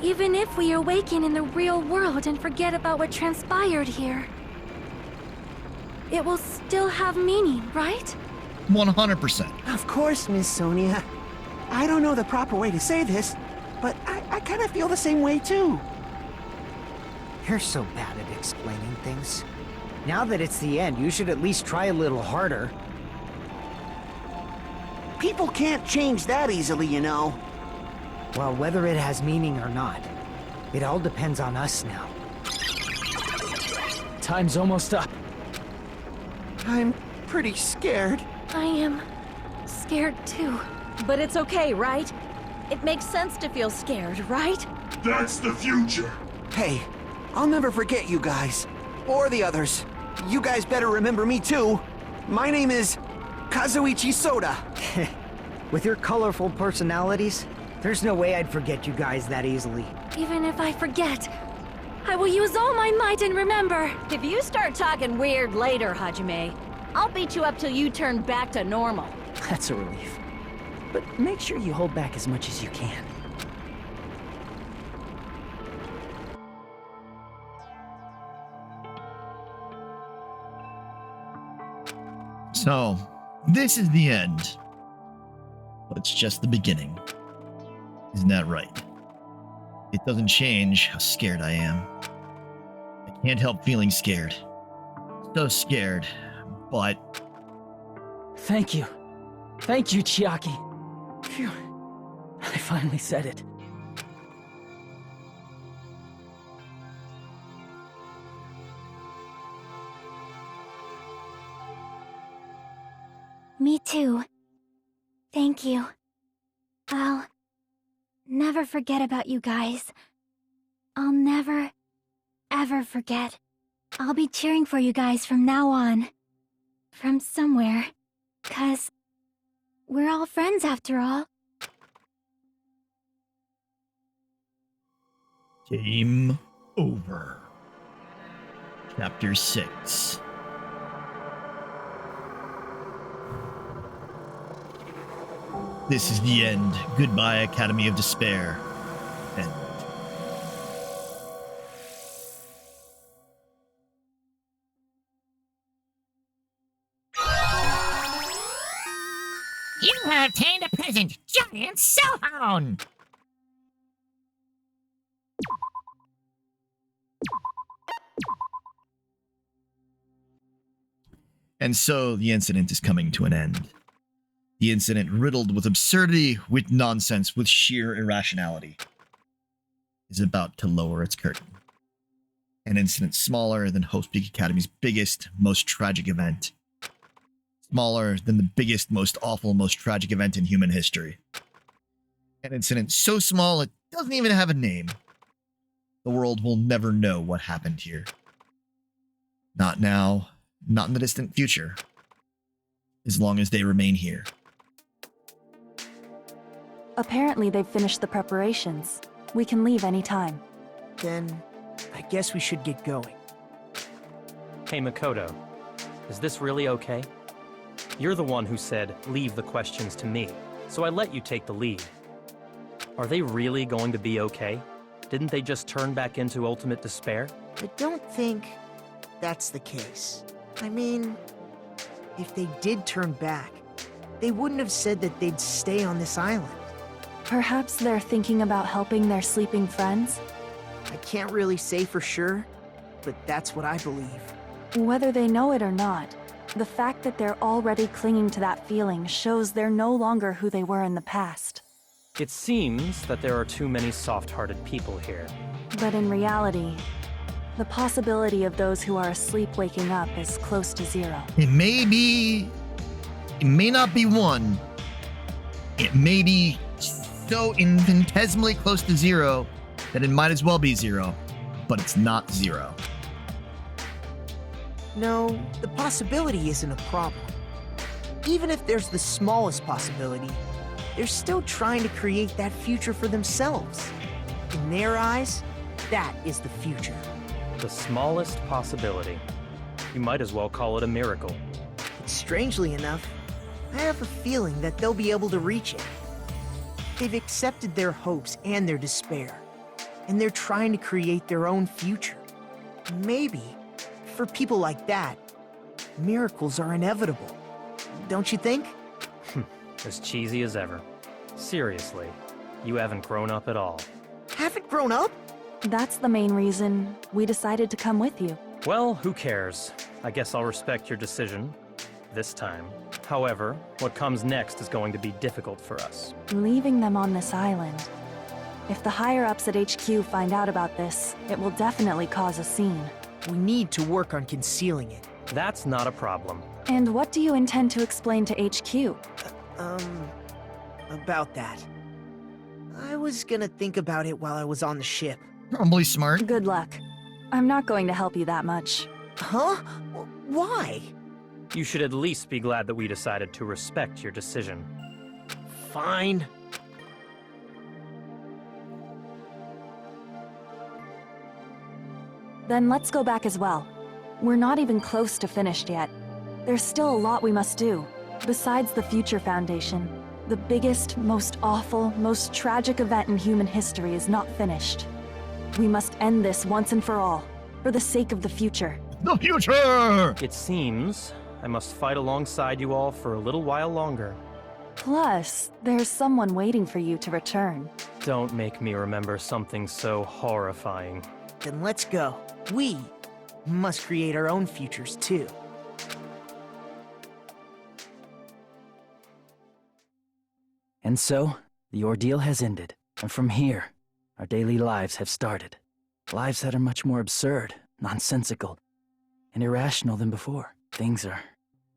even if we awaken in the real world and forget about what transpired here, it will still have meaning, right? 100%. Of course, Miss Sonia. I don't know the proper way to say this, but I kind of feel the same way too. You're so bad at explaining things. Now that it's the end, you should at least try a little harder. People can't change that easily, you know. Well, whether it has meaning or not, it all depends on us now. Time's almost up. I'm pretty scared. I am scared too. But it's okay, right? It makes sense to feel scared, right? That's the future. Hey, I'll never forget you guys. Or the others. You guys better remember me too. My name is Kazuichi Soda. With your colorful personalities, there's no way I'd forget you guys that easily. Even if I forget, I will use all my might and remember. If you start talking weird later, Hajime, I'll beat you up till you turn back to normal. That's a relief. But make sure you hold back as much as you can. So, this is the end. But it's just the beginning. Isn't that right? It doesn't change how scared I am. I can't help feeling scared. So scared, but... Thank you. Thank you, Chiaki. Phew. I finally said it. Me too. Thank you. I'll never forget about you guys. I'll never, ever forget. I'll be cheering for you guys from now on. From somewhere. 'Cause we're all friends after all. Game over. Chapter 6. This is the end. Goodbye, Academy of Despair. End. You have obtained a present, giant cell phone! And so the incident is coming to an end. The incident riddled with absurdity, with nonsense, with sheer irrationality, is about to lower its curtain. An incident smaller than Hope's Peak Academy's biggest, most tragic event. Smaller than the biggest, most awful, most tragic event in human history. An incident so small it doesn't even have a name. The world will never know what happened here. Not now, not in the distant future. As long as they remain here. Apparently they've finished the preparations. We can leave any time. Then, I guess we should get going. Hey, Makoto. Is this really okay? You're the one who said, leave the questions to me, so I let you take the lead. Are they really going to be okay? Didn't they just turn back into ultimate despair? I don't think that's the case. I mean, if they did turn back, they wouldn't have said that they'd stay on this island. Perhaps they're thinking about helping their sleeping friends? I can't really say for sure, but that's what I believe. Whether they know it or not, the fact that they're already clinging to that feeling shows they're no longer who they were in the past. It seems that there are too many soft-hearted people here. But in reality, the possibility of those who are asleep waking up is close to zero. It may not be one. It may be so infinitesimally close to zero that it might as well be zero, but it's not zero. No, the possibility isn't a problem. Even if there's the smallest possibility, they're still trying to create that future for themselves. In their eyes, that is the future. The smallest possibility. You might as well call it a miracle. But strangely enough, I have a feeling that they'll be able to reach it. They've accepted their hopes and their despair, and they're trying to create their own future. Maybe, for people like that, miracles are inevitable. Don't you think? As cheesy as ever. Seriously, you haven't grown up at all. Haven't grown up? That's the main reason we decided to come with you. Well, who cares? I guess I'll respect your decision. This time. However, what comes next is going to be difficult for us. Leaving them on this island. If the higher-ups at HQ find out about this, it will definitely cause a scene. We need to work on concealing it. That's not a problem. And what do you intend to explain to HQ? About that. I was gonna think about it while I was on the ship. Probably smart. Good luck. I'm not going to help you that much. Huh? Why? You should at least be glad that we decided to respect your decision. Fine. Then let's go back as well. We're not even close to finished yet. There's still a lot we must do. Besides the Future Foundation, the biggest, most awful, most tragic event in human history is not finished. We must end this once and for all, for the sake of the future. The future! It seems I must fight alongside you all for a little while longer. Plus, there's someone waiting for you to return. Don't make me remember something so horrifying. Then let's go. We must create our own futures too. And so, the ordeal has ended. And from here, our daily lives have started. Lives that are much more absurd, nonsensical, and irrational than before. Things are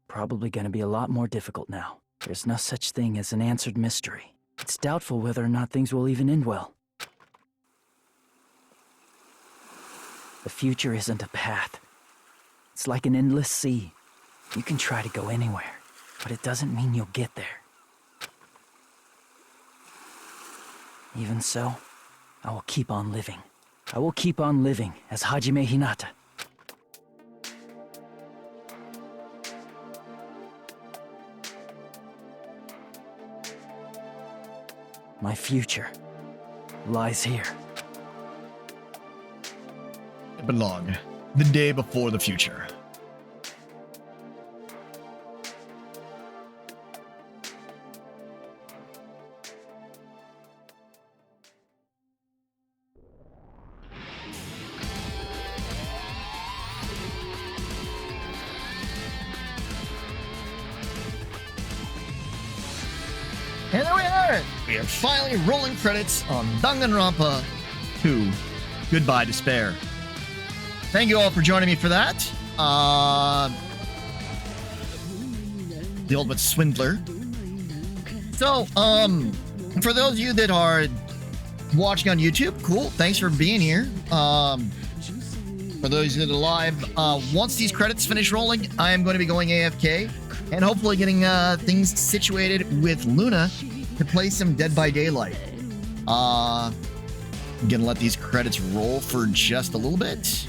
probably going to be a lot more difficult now. There's no such thing as an answered mystery. It's doubtful whether or not things will even end well. The future isn't a path. It's like an endless sea. You can try to go anywhere, but it doesn't mean you'll get there. Even so, I will keep on living. I will keep on living as Hajime Hinata. My future lies here. Belong. The day before the future. And there we are! We are finally rolling credits on Danganronpa 2. Goodbye, Despair. Thank you all for joining me for that. The Ultimate Swindler. So, for those of you that are watching on YouTube, cool. Thanks for being here. For those that are live, once these credits finish rolling, I am going to be going AFK and hopefully getting things situated with Luna to play some Dead by Daylight. I'm gonna let these credits roll for just a little bit.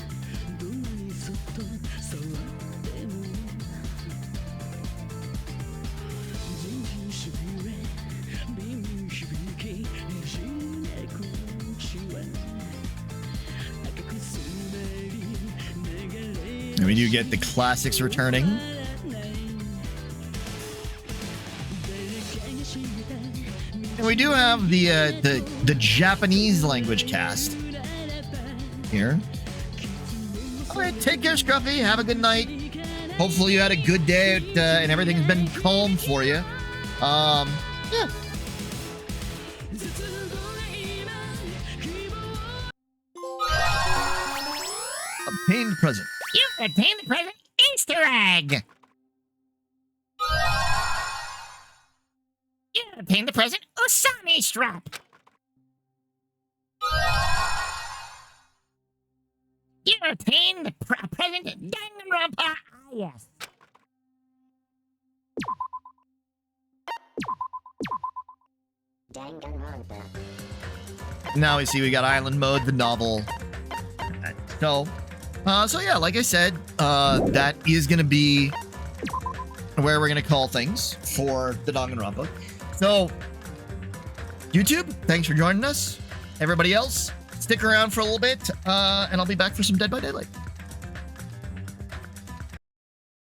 And we do get the classics returning. And we do have the Japanese language cast here. All right, take care, Scruffy. Have a good night. Hopefully you had a good day and everything's been calm for you. Yeah. Obtained present. You obtained the present Easter egg! You obtained the present Usami strap! You obtained the present Danganronpa IS! Danganronpa. Now we see we got Island Mode, the novel. So yeah, like I said, that is going to be where we're going to call things for the Danganronpa. So, YouTube, thanks for joining us. Everybody else, stick around for a little bit, and I'll be back for some Dead by Daylight.